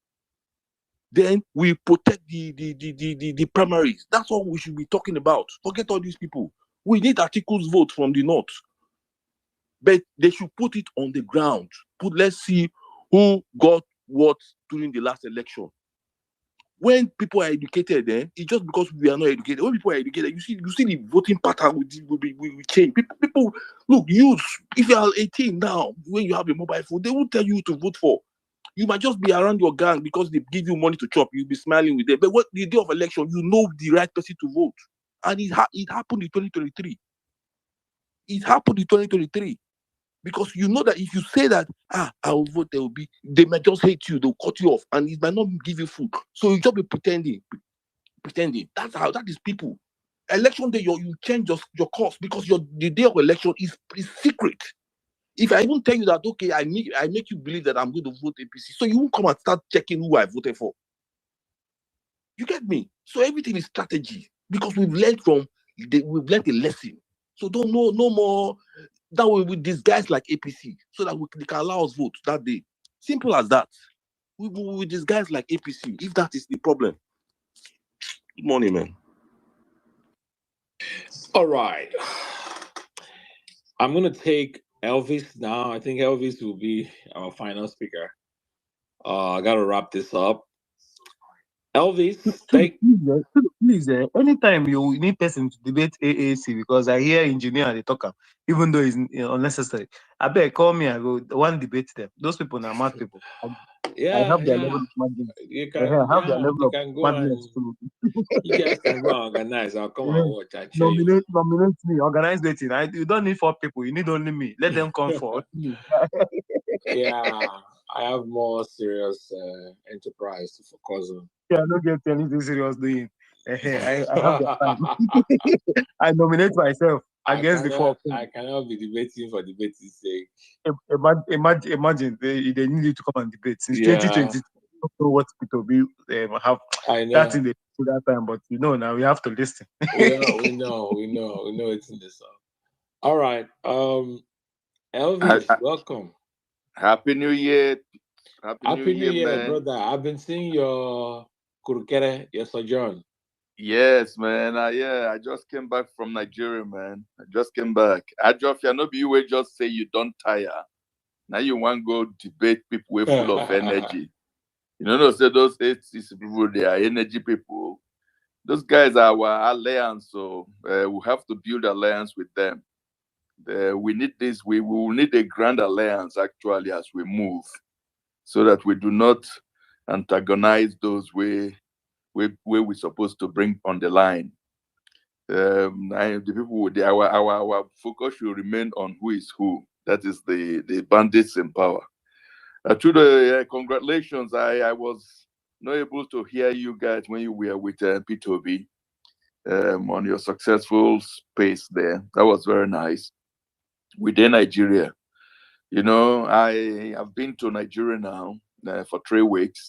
Then we protect the primaries. That's all we should be talking about. Forget all these people. We need Atiku's vote from the north. But they should put it on the ground. Let's see who got what during the last election. When people are educated, it's just because we are not educated. When people are educated, you see the voting pattern will change. People look, youth, if you are 18 now, when you have a mobile phone, they will tell you to vote for. You might just be around your gang because they give you money to chop. You'll be smiling with them. But what the day of election, you know the right person to vote. And it happened in 2023. It happened in 2023. Because you know that if you say that, I will vote, they might just hate you, they'll cut you off, and it might not give you food. So you just be pretending. That is people. Election day, you change your course because the day of election is secret. If I even tell you that, okay, I make you believe that I'm going to vote APC, so you won't come and start checking who I voted for. You get me? So everything is strategy because we've learned a lesson. So don't know no more. That way with these guys like APC, so that they can allow us vote that day. Simple as that. With these guys like APC, if that is the problem. Good morning, man. All right. I'm going to take Elvis now. I think Elvis will be our final speaker. I got to wrap this up. Elvis, please, anytime you need person to debate AAC, because I hear engineer they talk, even though it's unnecessary. I bet call me, I go one debate them. Those people are mad people. I have their level of madness. You I have their level of go madness too. You guys can go and organize. I'll come and watch. I tell Nominate me, organize the thing. You don't need 4 people, you need only me. Let them come forward. Yeah, I have more serious enterprise to focus on. Yeah, I don't get anything serious doing. I have the time. I nominate myself against the 4 people. I cannot be debating for debating's sake. Imagine they need you to come and debate. Since 2020, I don't know what people will have. I know. That's in that time, but now we have to listen. we know it's in the song. All right. Elvis, welcome. Happy New Year. Happy New Year, man. brother. I've been seeing your kurukere, your sojourn. Yes, man. I just came back from Nigeria, man. I just came back. I know you will just say you don't tire. Now you want to go debate people with full of energy. Say those people, they are energy people. Those guys are our alliance, so we have to build alliance with them. We need this. We will need a grand alliance actually as we move, so that we do not antagonize those where we're supposed to bring on the line. The people, our focus should remain on who is who. That is the bandits in power. To the congratulations, I was not able to hear you guys when you were with P2B on your successful space there. That was very nice. Within Nigeria, I have been to Nigeria now for 3 weeks.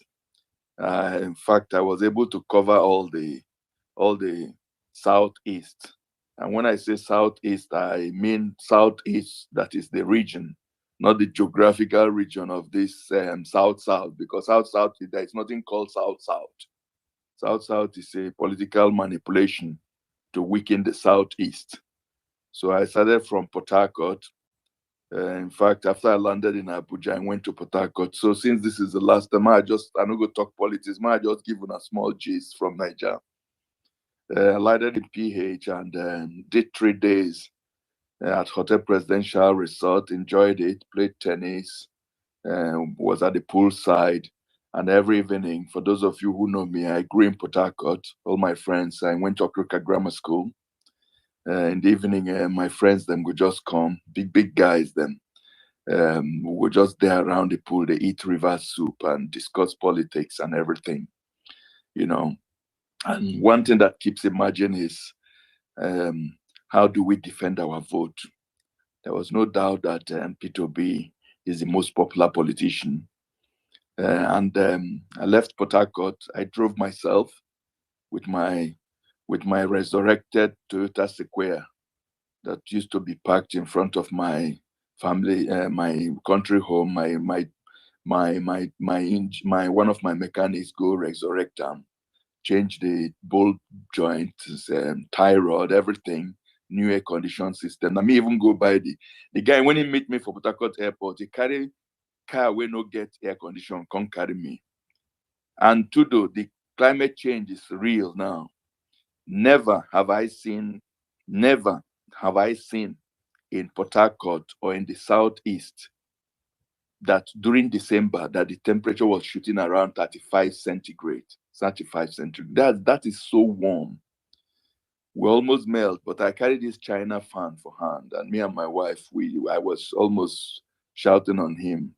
In fact, I was able to cover all the southeast. And when I say southeast, I mean southeast, that is the region not the geographical region of this South-South, because South-South, there is nothing called South-South. South-South is a political manipulation to weaken the Southeast. So I started from Port Harcourt. In fact, after I landed in Abuja, I went to Port Harcourt. So since this is the last time, I don't go talk politics. I just give a small gist from Nigeria. I landed in PH and did 3 days at Hotel Presidential Resort, enjoyed it, played tennis, was at the poolside. And every evening, for those of you who know me, I grew in Port Harcourt, all my friends. I went to Okruka Grammar School. In the evening, my friends, them would just come, big guys, them. We were just there around the pool. They eat river soup and discuss politics and everything, you know. And one thing that keeps emerging is how do we defend our vote? There was no doubt that Peter Obi is the most popular politician. I left Port Harcourt. I drove myself with my resurrected Toyota Sequoia that used to be parked in front of my family, my country home. My one of my mechanics go resurrect them, change the bolt joints, tie rod, everything, new air condition system. I may even go by the guy when he meet me for Port Harcourt Airport. He carry car where no get air condition, come carry me. And the climate change is real now. Never have I seen in Port Harcourt or in the southeast that during December that the temperature was shooting around 35 centigrade. That is so warm. We almost melt, but I carry this China fan for hand, and me and my wife, I was almost shouting on him.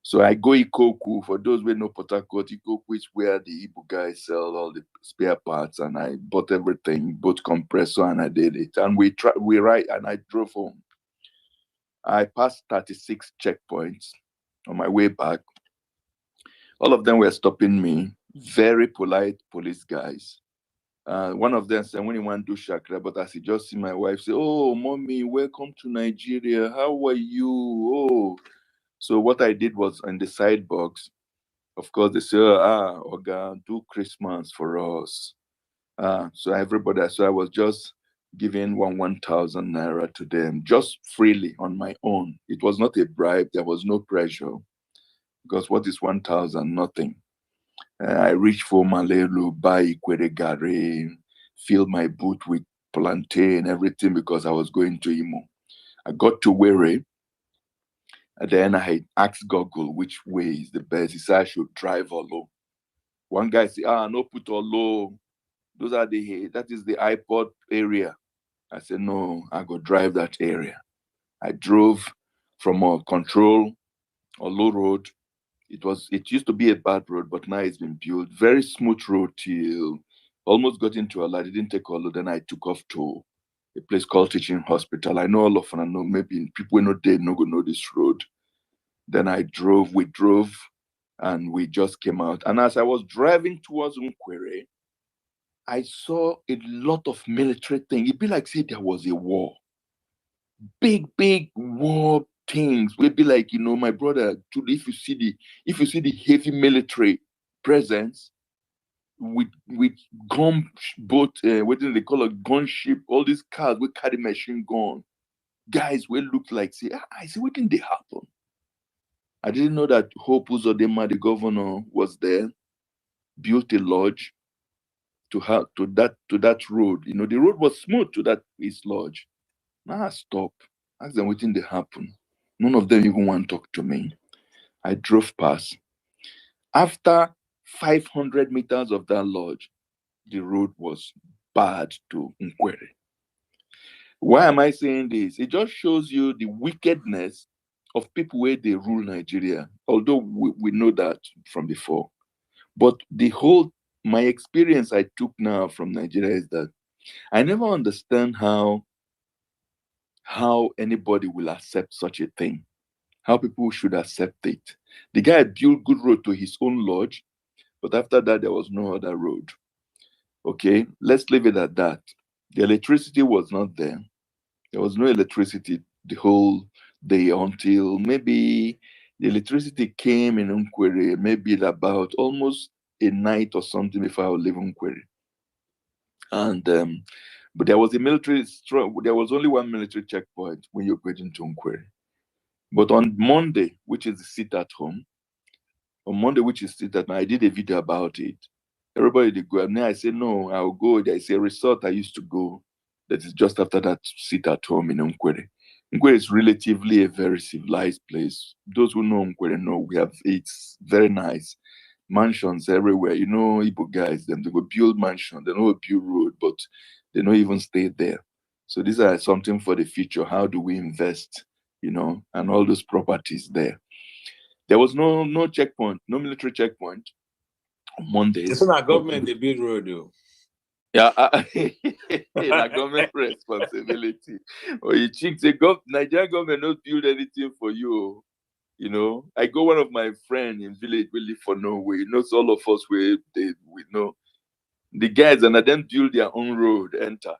So I go Ikoku. For those who know Port Harcourt, Ikoku is where the Igbo guys sell all the spare parts, and I bought everything, both compressor, and I did it. And we ride, and I drove home. I passed 36 checkpoints on my way back. All of them were stopping me. Very polite police guys. One of them said, when you want to do shakra, but as he just see my wife say, "Oh, mommy, welcome to Nigeria. How are you?" Oh. So what I did was on the side box, of course, they say, Oga, do Christmas for us. So I was just giving 1,000 naira to them, just freely on my own. It was not a bribe. There was no pressure. Because what is 1,000? Nothing. I reached for Malelu, buy Ikwere Gare, fill my boot with plantain, everything, because I was going to Imo. I got to Were. And then I asked Google which way is the best. He said I should drive Olo. One guy said, no, put Olo. That is the iPod area. I said, no, I go drive that area. I drove from a control Olo road. It used to be a bad road, but now it's been built. Very smooth road till almost got into Olo. I didn't take Olo. Then I took off to a place called Teaching Hospital. I know all of them. I know maybe people not dead no go know this road. Then we drove, and we just came out. And as I was driving towards Nkwere, I saw a lot of military things. It'd be like, say, there was a war. Big war things. We'd be like, my brother, if you see the heavy military presence with gun boat, what do they call a gunship, all these cars we carry machine gun. Guys, we look like, say, I see what did they happen? I didn't know that Hope Uzodinma, the governor, was there, built a lodge to that road. The road was smooth to that his lodge. Now I stop. Ask them what did they happen. None of them even want to talk to me. I drove past. After 500 meters of that lodge, the road was bad to Nkwere. Why am I saying this? It just shows you the wickedness of people where they rule Nigeria, although we know that from before. But my experience I took now from Nigeria is that I never understand how anybody will accept such a thing, how people should accept it. The guy built good road to his own lodge, but after that, there was no other road. Okay, let's leave it at that. The electricity was not there. There was no electricity until maybe the electricity came in Nkwere, maybe about almost a night or something before I would leave Nkwere. And but there was there was only one military checkpoint when you're going to Nkwere. But on Monday, which is the sit at home, I did a video about it. Everybody they go, and then I say no, I'll go. There is a resort I used to go that is just after that sit at home in Nkwere. Nkwere is relatively a very civilized place. Those who know Nkwere know it's very nice. Mansions everywhere. You know, Igbo guys, them they go build mansion, they don't build road, but they don't even stay there. So these are something for the future. How do we invest, and all those properties there? There was no checkpoint, no military checkpoint on Mondays. It's not government they build road though. Yeah, a government responsibility. Or you think the Nigerian government not build anything for you. I go one of my friend in village we live for Norway. All of us we know the guys and then build their own road, enter.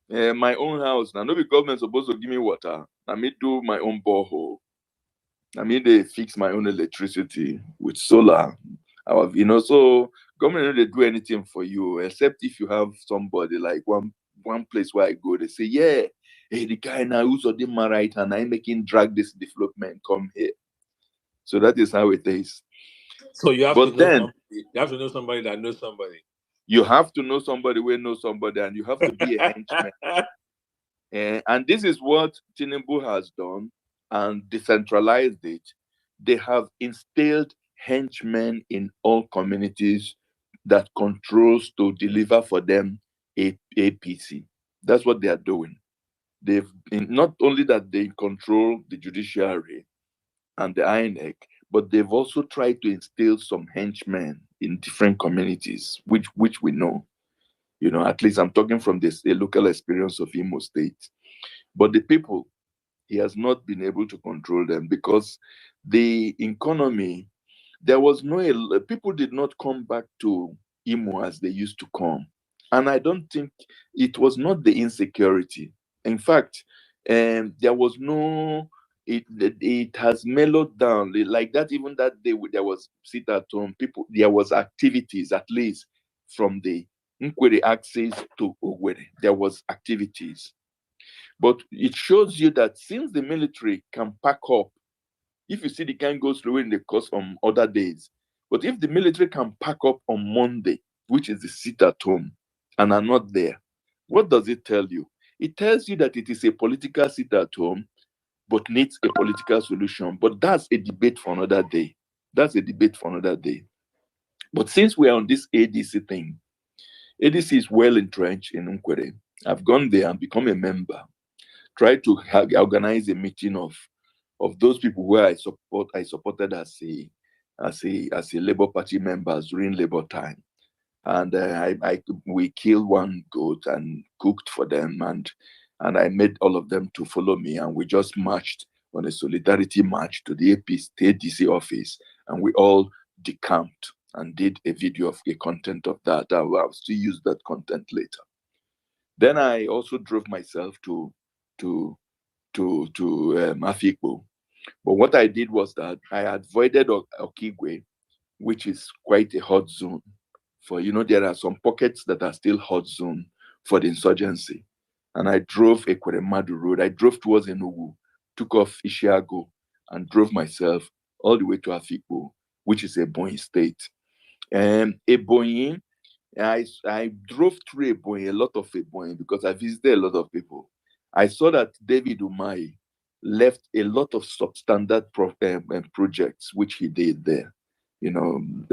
My own house. Now, no be government supposed to give me water. I me do my own borehole. I mean they fix my own electricity with solar. So government don't do anything for you except if you have somebody like one place where I go, they say, yeah, hey, the guy now who's on my right hand, I'm making drag this development, come here. So that is how it is. So you have but to know then somebody. You have to know somebody that knows somebody. you have to know somebody who knows somebody, and you have to be a henchman. And this is what Tinubu has done and decentralized it. They have instilled henchmen in all communities that controls to deliver for them APC. That's what they are doing. Not only that they control the judiciary and the INEC, but they've also tried to instill some henchmen in different communities, which we know. At least I'm talking from a local experience of Imo State. But the people, he has not been able to control them because the economy, people did not come back to Imo as they used to come. And I don't think it was not the insecurity. In fact, there was it has mellowed down like that. Even that day there was sit at home, there was activities at least from the Nkwere axis to Owerri. There was activities. But it shows you that since the military can pack up, if you see the kind goes through in the course on other days, but if the military can pack up on Monday, which is the sit at home, and are not there, what does it tell you? It tells you that it is a political sit at home, but needs a political solution. But that's a debate for another day. But since we are on this ADC thing, ADC is well entrenched in Nkwere. I've gone there and become a member. Try to organize a meeting of those people where I supported as a Labour Party members during Labour time, and we killed one goat and cooked for them, and I made all of them to follow me, and we just marched on a solidarity march to the ADC office, and we all decamped and did a video of a content of that. I'll still use that content later. Then I also drove myself to Afikpo. But what I did was that I avoided Okigwe, which is quite a hot zone. There are some pockets that are still hot zone for the insurgency. And I drove Ekweremadu Road. I drove towards Enugu, took off Ishiago, and drove myself all the way to Afikpo, which is Ebonyi State. Ebonyi, I drove through Ebonyi, a lot of Ebonyi, because I visited a lot of people. I saw that David Umahi left a lot of substandard projects, which he did there. A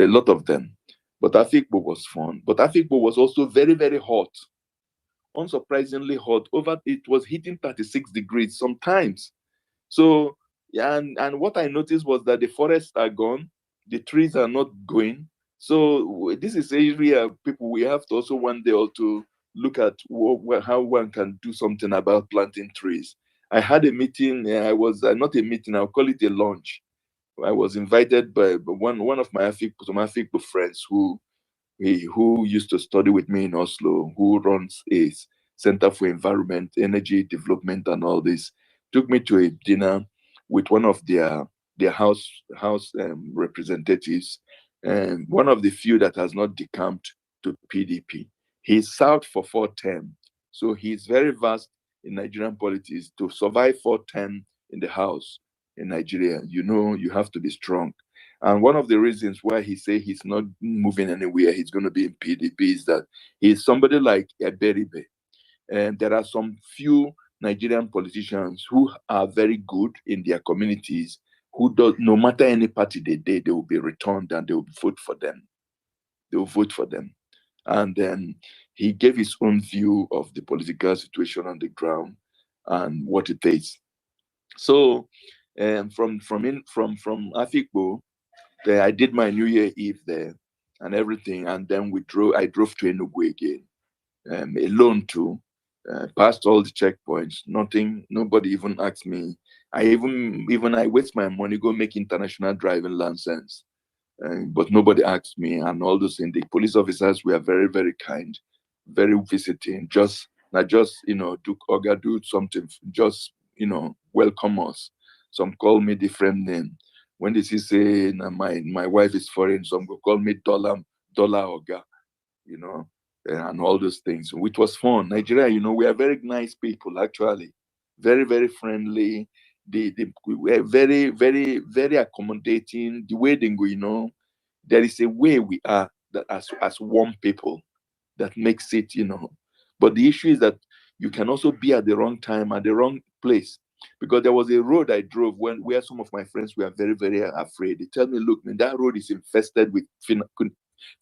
lot of them. But Afikpo was fun. But Afikpo was also very, very hot. Unsurprisingly hot. It was hitting 36 degrees sometimes. So, yeah, and what I noticed was that the forests are gone. The trees are not going. So this is area people we have to also one day also look at how one can do something about planting trees. I had a meeting. I was not a meeting. I'll call it a lunch. I was invited by one of my Afikpo friends who used to study with me in Oslo, who runs a Center for Environment, Energy Development, and all this. Took me to a dinner, with one of their house representatives, and one of the few that has not decamped to PDP. He's served for 4 terms, so he's very vast in Nigerian politics. To survive 4 terms in the House in Nigeria, you have to be strong. And one of the reasons why he say he's not moving anywhere, he's going to be in PDP, is that he's somebody like Eberibe. And there are some few Nigerian politicians who are very good in their communities, who do, no matter any party they will be returned and they will vote for them. They will vote for them. And then he gave his own view of the political situation on the ground and what it is. So, from Afikpo, I did my New Year Eve there and everything, and then I drove to Enugu again, alone too. Passed all the checkpoints. Nobody even asked me. I waste my money go make international driving license, but nobody asked me. And all those things. The police officers were very, very kind, very visiting. Do something. Just welcome us. Some call me different name. When they say my wife is foreign, some go call me Dollar Oga, and all those things, which was fun. Nigeria, we are very nice people, actually, very, very friendly. We were very, very, very accommodating. The way they go, there is a way we are that as one people that makes it, But the issue is that you can also be at the wrong time at the wrong place. Because there was a road I drove where some of my friends were very, very afraid. They tell me, look, man, that road is infested with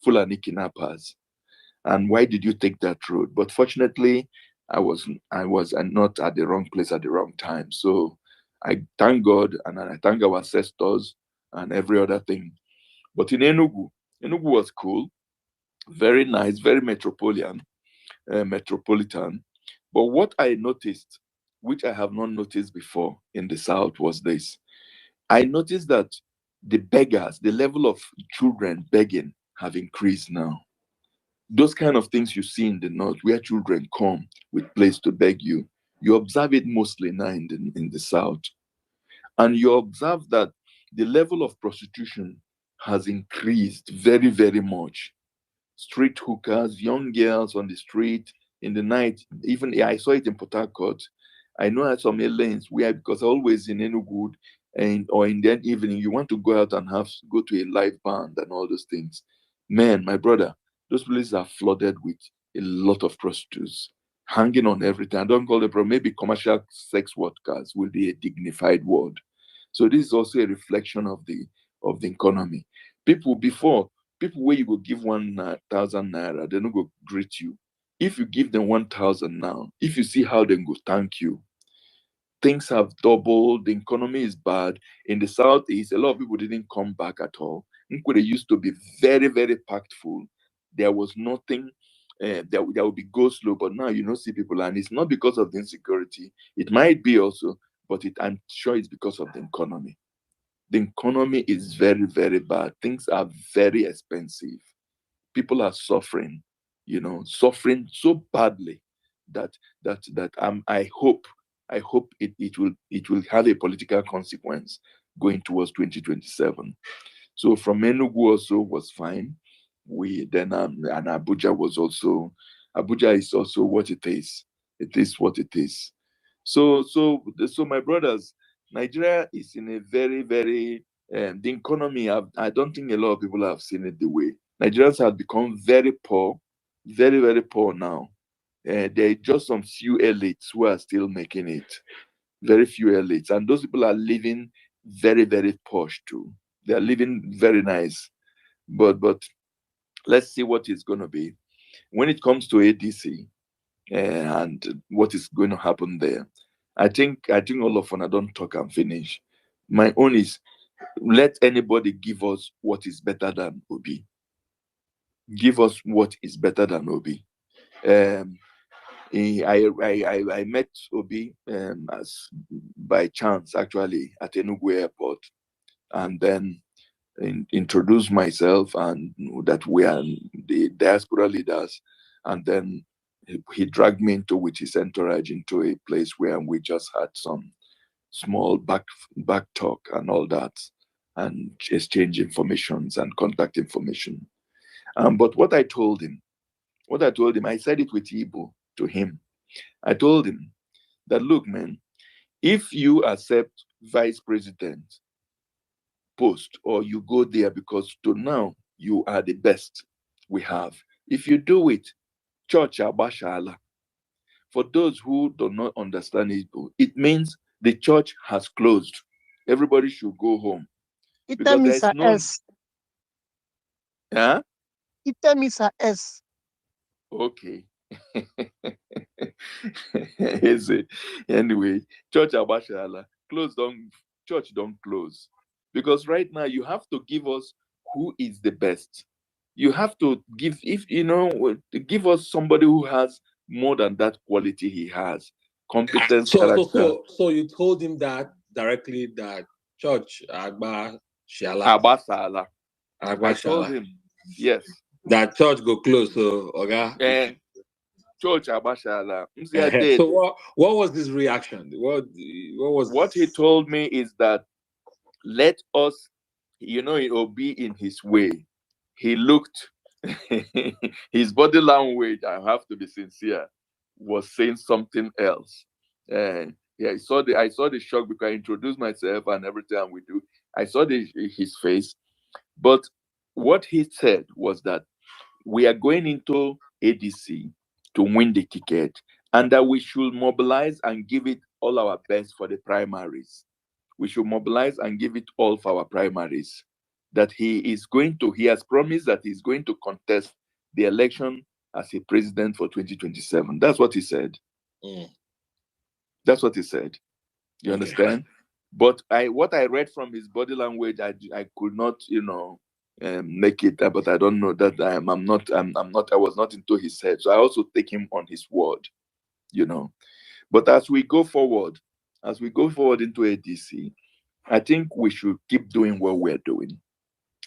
Fulani kidnappers. And why did you take that road? But fortunately, I was not at the wrong place at the wrong time. So I thank God and I thank our ancestors and every other thing. But in Enugu was cool, very nice, very metropolitan. But what I noticed, which I have not noticed before in the South, was this. I noticed that the beggars, the level of children begging have increased now. Those kind of things you see in the North, where children come with place to beg you, you observe it mostly now in the South. And you observe that the level of prostitution has increased very, very much. Street hookers, young girls on the street in the night. Even I saw it in Port Harcourt. I know at some lanes where, because always in Enugu or in the evening, you want to go out and go to a live band and all those things. Man, my brother, those places are flooded with a lot of prostitutes hanging on everything. I don't call them, maybe commercial sex workers will be a dignified word. So this is also a reflection of the economy. People where you go give 1,000 naira, they don't go greet you. If you give them 1,000 now, if you see how they go thank you, things have doubled. The economy is bad. In the Southeast, a lot of people didn't come back at all. Nkwere used to be very, very packed full. There was nothing. There would be go slow, but now you don't see people, and it's not because of the insecurity. It might be also, but I'm sure it's because of the economy. The economy is very, very bad. Things are very expensive. People are suffering, suffering so badly that I hope it will have a political consequence going towards 2027. So from Enugu also was fine. And Abuja is also what it is. It is what it is. So my brothers, Nigeria is in a very, very the economy. I don't think a lot of people have seen it the way. Nigerians have become very poor, very, very poor now. There are just some few elites who are still making it. Very few elites, and those people are living very, very posh too. They are living very nice, but let's see what it's going to be when it comes to ADC and what is going to happen there. I think all of I don't talk and finish. My own is, let anybody give us what is better than Obi. Give us what is better than Obi. I met Obi as by chance actually at Enugu Airport, and then introduced myself and that we are the diaspora leaders, and then he dragged me with his entourage into a place where we just had some small back talk and all that, and exchange informations and contact information. But what I told him, I said it with Igbo to him. I told him that, look, man, if you accept vice president post, or you go there because to now you are the best we have, if you do it, church abashala. For those who do not understand it means the church has closed. Everybody should go home. Because Item there is is a no. S. Huh? Item is a S. Okay. Is it? Anyway, church abashala. Church don't close. Because right now you have to give us who is the best. You have to give, if you know, give us somebody who has more than that quality he has. Competence, character. So you told him that directly, that church Agba Shala. Abasala. Agba I told Shala. him, yes. That church go close, so okay. Church Abashala. So what was his reaction? What he told me is that, let us, it'll be in his way. He looked, his body language, I have to be sincere, was saying something else. Yeah, I saw the shock because I introduced myself and every time we do, I saw his face. But what he said was that we are going into ADC to win the ticket, and that we should mobilize and give it all our best for the primaries. We should mobilize and give it all for our primaries. That he has promised that he's going to contest the election as a president for 2027. That's what he said. That's what he said. You understand? But what I read from his body language, I could not, make it. But I don't know that I was not into his head. So I also take him on his word, But as we go forward into ADC, I think we should keep doing what we're doing.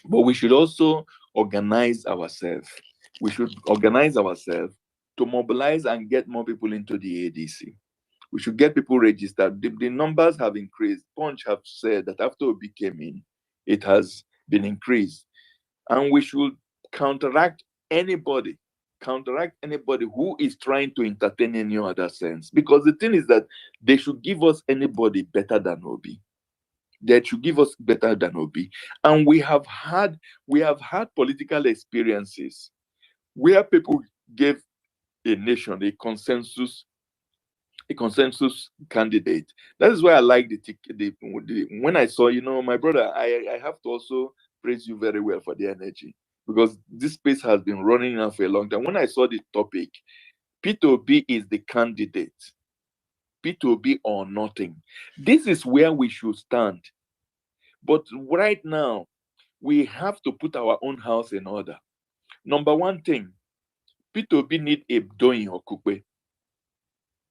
But we should also organize ourselves. We should organize ourselves to mobilize and get more people into the ADC. We should get people registered. The numbers have increased. Punch have said that after Obi came in, it has been increased. And we should counteract anybody who is trying to entertain any other sense. Because the thing is that they should give us anybody better than Obi. They should give us better than Obi. And we have had political experiences where people gave a nation a consensus candidate. That is why I like when I saw, my brother, I have to also praise you very well for the energy, because this space has been running now for a long time. When I saw the topic, P2B is the candidate. P2B or nothing. This is where we should stand. But right now, we have to put our own house in order. Number one thing, P2B need a doing okupe.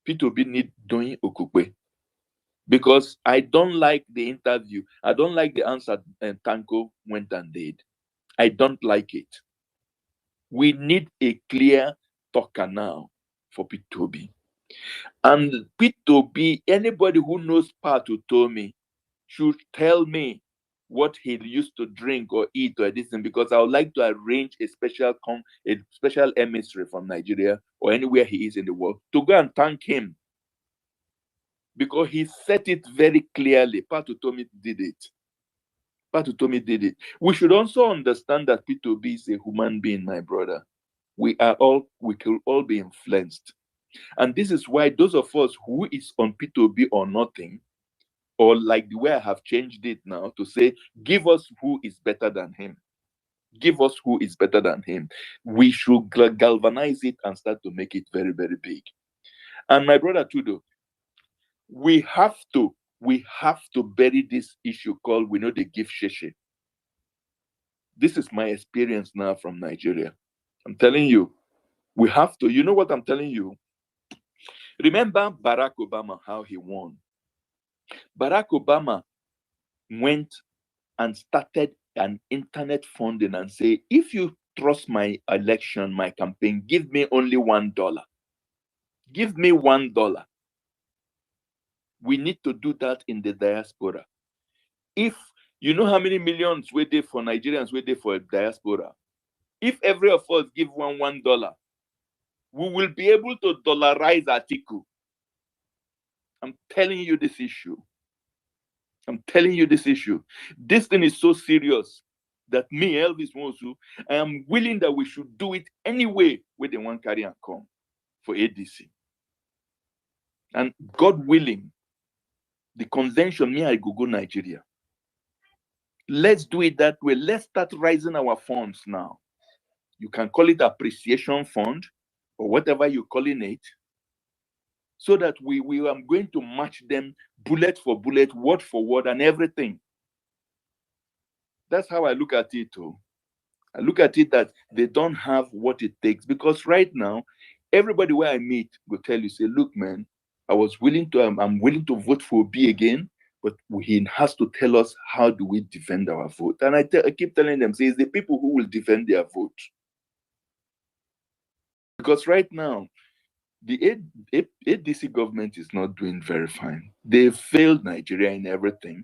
P2B need doing okupe. Because I don't like the interview. I don't like the answer Tanko went and did. I don't like it. We need a clear talker now for P2B. And P2B, anybody who knows Patu told me, should tell me what he used to drink or eat or anything, because I would like to arrange a special emissary from Nigeria or anywhere he is in the world to go and thank him, because he said it very clearly. Patutomi did it. We should also understand that P2B is a human being, my brother. We could all be influenced. And this is why those of us who is on P2B or nothing, or like the way I have changed it now to say, give us who is better than him. Give us who is better than him. We should galvanize it and start to make it very, very big. And my brother Tudo, we have to bury this issue called we know they give sheshe. This is my experience now from Nigeria. I'm telling you, we have to. You know what I'm telling you? Remember Barack Obama, how he won. Barack Obama went and started an internet funding and say, if you trust my election, my campaign, give me only $1. Give me $1. We need to do that in the diaspora. If you know how many millions we there for Nigerians, we there for diaspora. If every of us give $1, we will be able to dollarize Atiku. I'm telling you this issue. I'm telling you this issue. This thing is so serious that me, Elvis Mosu, I am willing that we should do it anyway where they want carry and come for ADC. And God willing, the convention, me, I go Nigeria. Let's do it that way. Let's start raising our funds now. You can call it appreciation fund or whatever you're calling it, so that we are going to match them bullet for bullet, word for word, and everything. That's how I look at it too. I look at it that they don't have what it takes, because right now, everybody where I meet will tell you, say, look, man, I'm willing to vote for B again, but he has to tell us how do we defend our vote. And I keep telling them, say, it's the people who will defend their vote. Because right now, the ADC government is not doing very fine. They failed Nigeria in everything.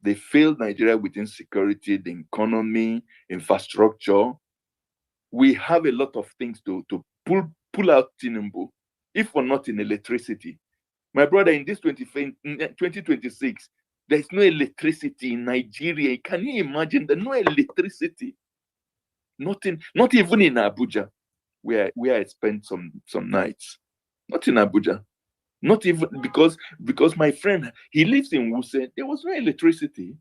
They failed Nigeria within security, the economy, infrastructure. We have a lot of things to pull out Tinubu, if we're not in electricity. My brother, in this 2026, there's no electricity in Nigeria. Can you imagine? There's no electricity. Not even in Abuja, where I spent some nights. Not in Abuja. Not even because my friend, he lives in Wuse, there was no electricity.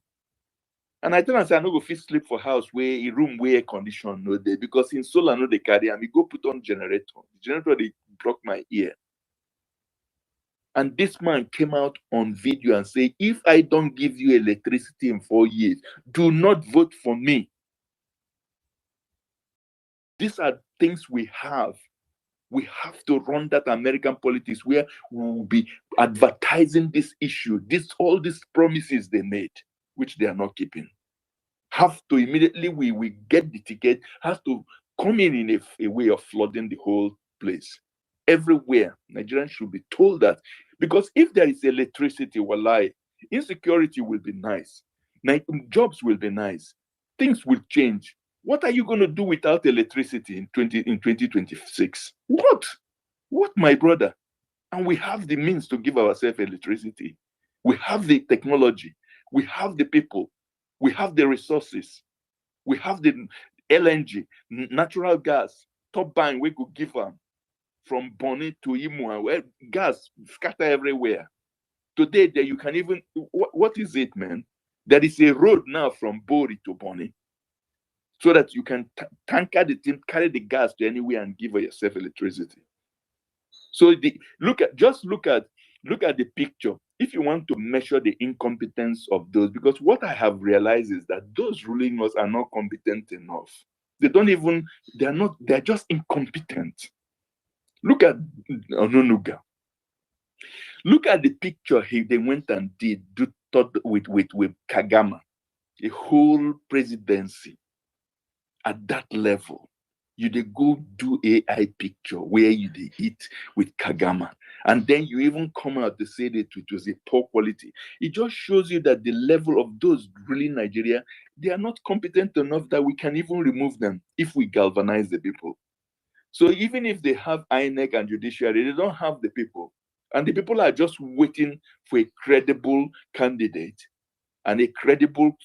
And I tell him, I no go fit sleep for house where a room where air condition no there, because in solar no they carry and we go put on generator. The generator they block my ear. And this man came out on video and said, if I don't give you electricity in 4 years, do not vote for me. These are things we have. We have to run that American politics where we will be advertising this issue, all these promises they made, which they are not keeping. Have to immediately, we get the ticket, has to come in a way of flooding the whole place. Everywhere, Nigerians should be told that. Because if there is electricity, wallahi, insecurity will be nice. Jobs will be nice. Things will change. What are you going to do without electricity in 2026? What, my brother? And we have the means to give ourselves electricity. We have the technology. We have the people. We have the resources. We have the LNG, natural gas, turbine we could give them from Bonny to Imo, where gas scatter everywhere. Today, there you can even, what is it, man? There is a road now from Bori to Bonny, so that you can tanker the thing, carry the gas to anywhere and give yourself electricity. So look at the picture. If you want to measure the incompetence of those, because what I have realized is that those ruling us are not competent enough. They're just incompetent. Look at Ononuga. Look at the picture they went and did with Kagame, a whole presidency at that level. You they go do AI picture where you they eat with Kagame, and then you even come out to say that it was a poor quality. It just shows you that the level of those ruling Nigeria, they are not competent enough that we can even remove them if we galvanize the people. So even if they have INEC and judiciary, they don't have the people. And the people are just waiting for a credible candidate and a credible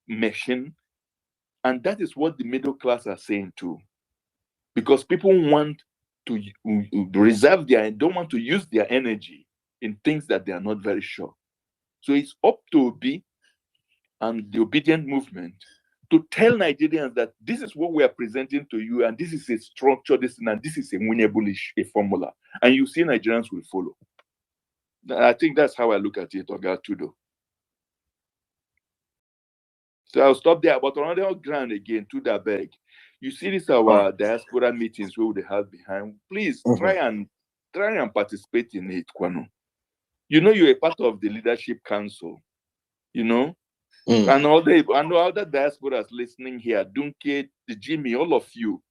machine. And that is what the middle class are saying too. Because people want to don't want to use their energy in things that they are not very sure. So it's up to Obi and the obedient movement to tell Nigerians that this is what we are presenting to you, and this is a structure, and this is a winnable a formula. And you see Nigerians will follow. I think that's how I look at it, Oga Tudo. So I'll stop there. But on the other ground again, to that beg. You see this our diaspora meetings where they have behind. Please try and participate in it, Kwano. You know you're a part of the leadership council. You know, and all the diasporas listening here, Dunke, the Jimmy, all of you.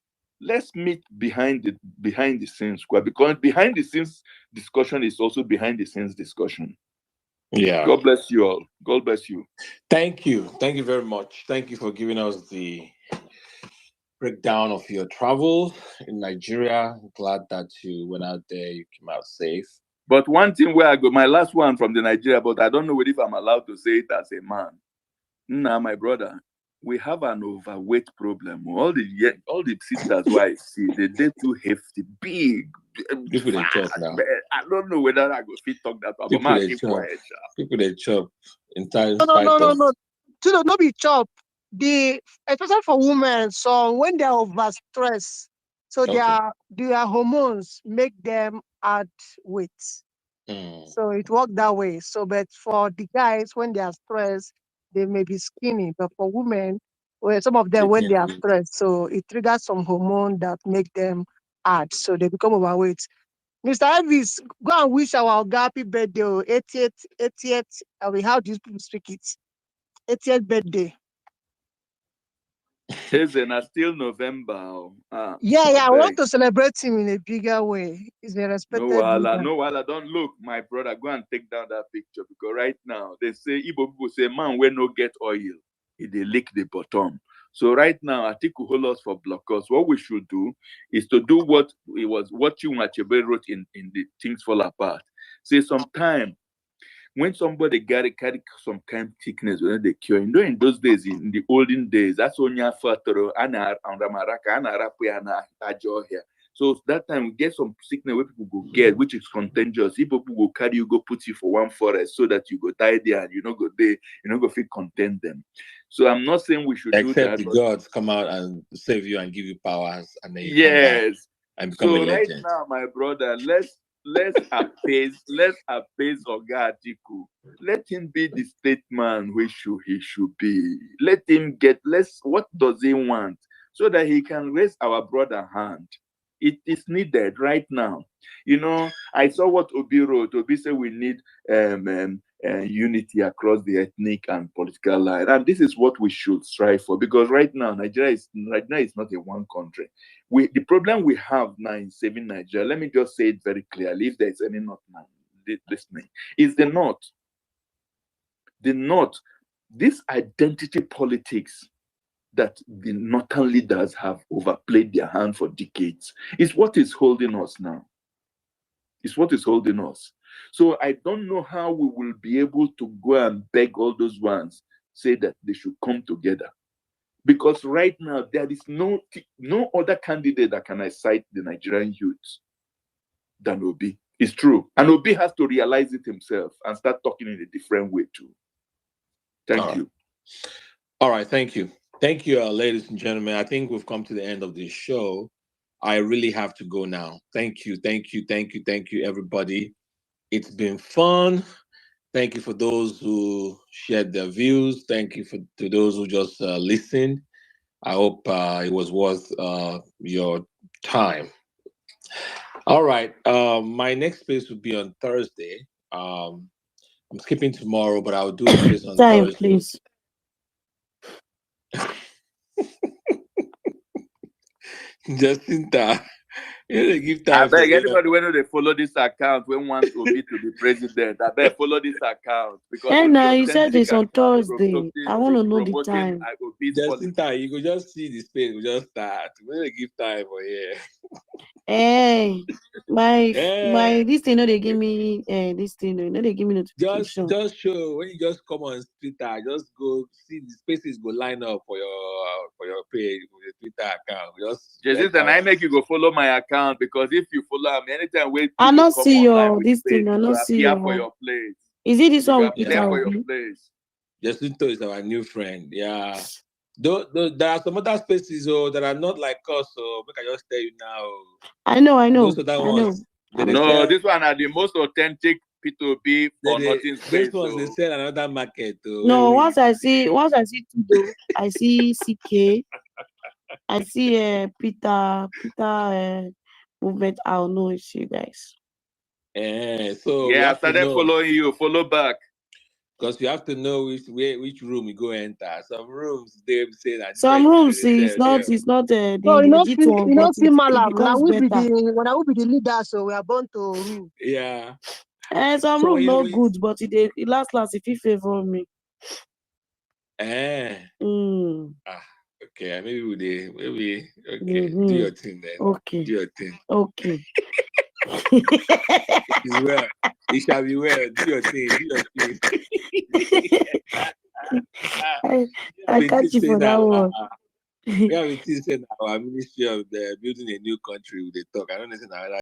Let's meet behind the scenes, because behind the scenes discussion is also behind the scenes discussion. Yeah. God bless you all. God bless you. Thank you. Thank you very much. Thank you for giving us the breakdown of your travel in Nigeria. Glad that you went out there, you came out safe. But one thing where I go, my last one from the Nigeria, but I don't know if I'm allowed to say it as a man. Nah, my brother, we have an overweight problem. All the sisters who I see, they're too hefty, big, People they chop now. I don't know whether I go fit talk that, but People they keep chop. quiet. People they chop in time. No. To not be chop. Especially for women, so when they are overstressed, so their hormones make them add weight. So it worked that way. So, but for the guys, when they are stressed, they may be skinny. But for women, well, some of them when they are stressed, so it triggers some hormone that make them add, so they become overweight. Mr. Elvis, go and wish our Oga happy birthday, 80th. How do you people speak it? 80th birthday. Hazen, it's still November. I want to celebrate him in a bigger way. He's a respected leader. No, don't look, my brother. Go and take down that picture because right now they say Igbo people say man when no get oil, they lick the bottom. So right now, I think we hold us for blockers. What we should do is to do what you Machebe wrote in the Things Fall Apart. Say sometime when somebody carry some kind of thickness when they cure, in those days, in the olden days, that's only a fatero and ramaraka and rapu here. So that time we get some sickness where people go get, which is contagious. If people go carry you, go put you for one forest so that you go die there and you know go there, you know go feel content them. So I'm not saying we should do that. Except the gods come out and save you and give you powers and then you come back and become a legend. Right now, my brother, let's appease Oga Atiku. Let him be the statesman he should be. Let him what does he want so that he can raise our brother hand. It is needed right now. You know, I saw what Obi wrote. Obi said we need unity across the ethnic and political line, and this is what we should strive for. Because right now, Nigeria is not a one country. The problem we have now in saving Nigeria, let me just say it very clearly, if there is any North man listening, is the North. The North, this identity politics that the northern leaders have overplayed their hand for decades is what is holding us now. It's what is holding us. So I don't know how we will be able to go and beg all those ones, say that they should come together. Because right now, there is no other candidate that can excite the Nigerian youth than Obi. It's true. And Obi has to realize it himself and start talking in a different way too. Thank you. All right, thank you. Thank you, ladies and gentlemen. I think we've come to the end of this show. I really have to go now. Thank you, everybody. It's been fun. Thank you for those who shared their views. Thank you to those who just listened. I hope it was worth your time. All right. My next space will be on Thursday. I'm skipping tomorrow, but I'll do a space on Thursday. Please. Jacinta, you give time. I beg anybody when they follow this account when wants Obi to be president. I beg follow this account because you said it's on Thursday. I want to know the time. Jacinta, you could just see the space. We just start. We don't give time for here. Hey, my this thing, they give me this thing, they give me notification. Just show when you just come on Twitter, just go see the spaces go line up for your page with the Twitter account. Just and I make you go follow my account because if you follow me anytime I not see your this thing, I not see your for your place. Is it this one? For your place. Jacinto is our new friend. Yeah. There are some other spaces that are not like us, so I just tell you now. I know. Those are ones. No, this one are the most authentic P2P for nothing space. This one they sell another market. No, once I see Tudo, I see CK, I see Peter movement. I'll know it's you guys. So I started following you. Follow back. Because you have to know which room you go enter. Some rooms they say that. Some rooms it's not the legit one. You don't see Malam. When I will be the leader, so we are born to rule. Yeah. Some So room you no know, good, but it last if you favor me. Okay, maybe maybe okay. Do Mm-hmm. your thing then. Okay. Do your thing. Okay. It is well. It shall be well. Do your thing. Do your thing. I catch you for that one. Yeah, we say now our Ministry of the building a new country with the talk. I don't know.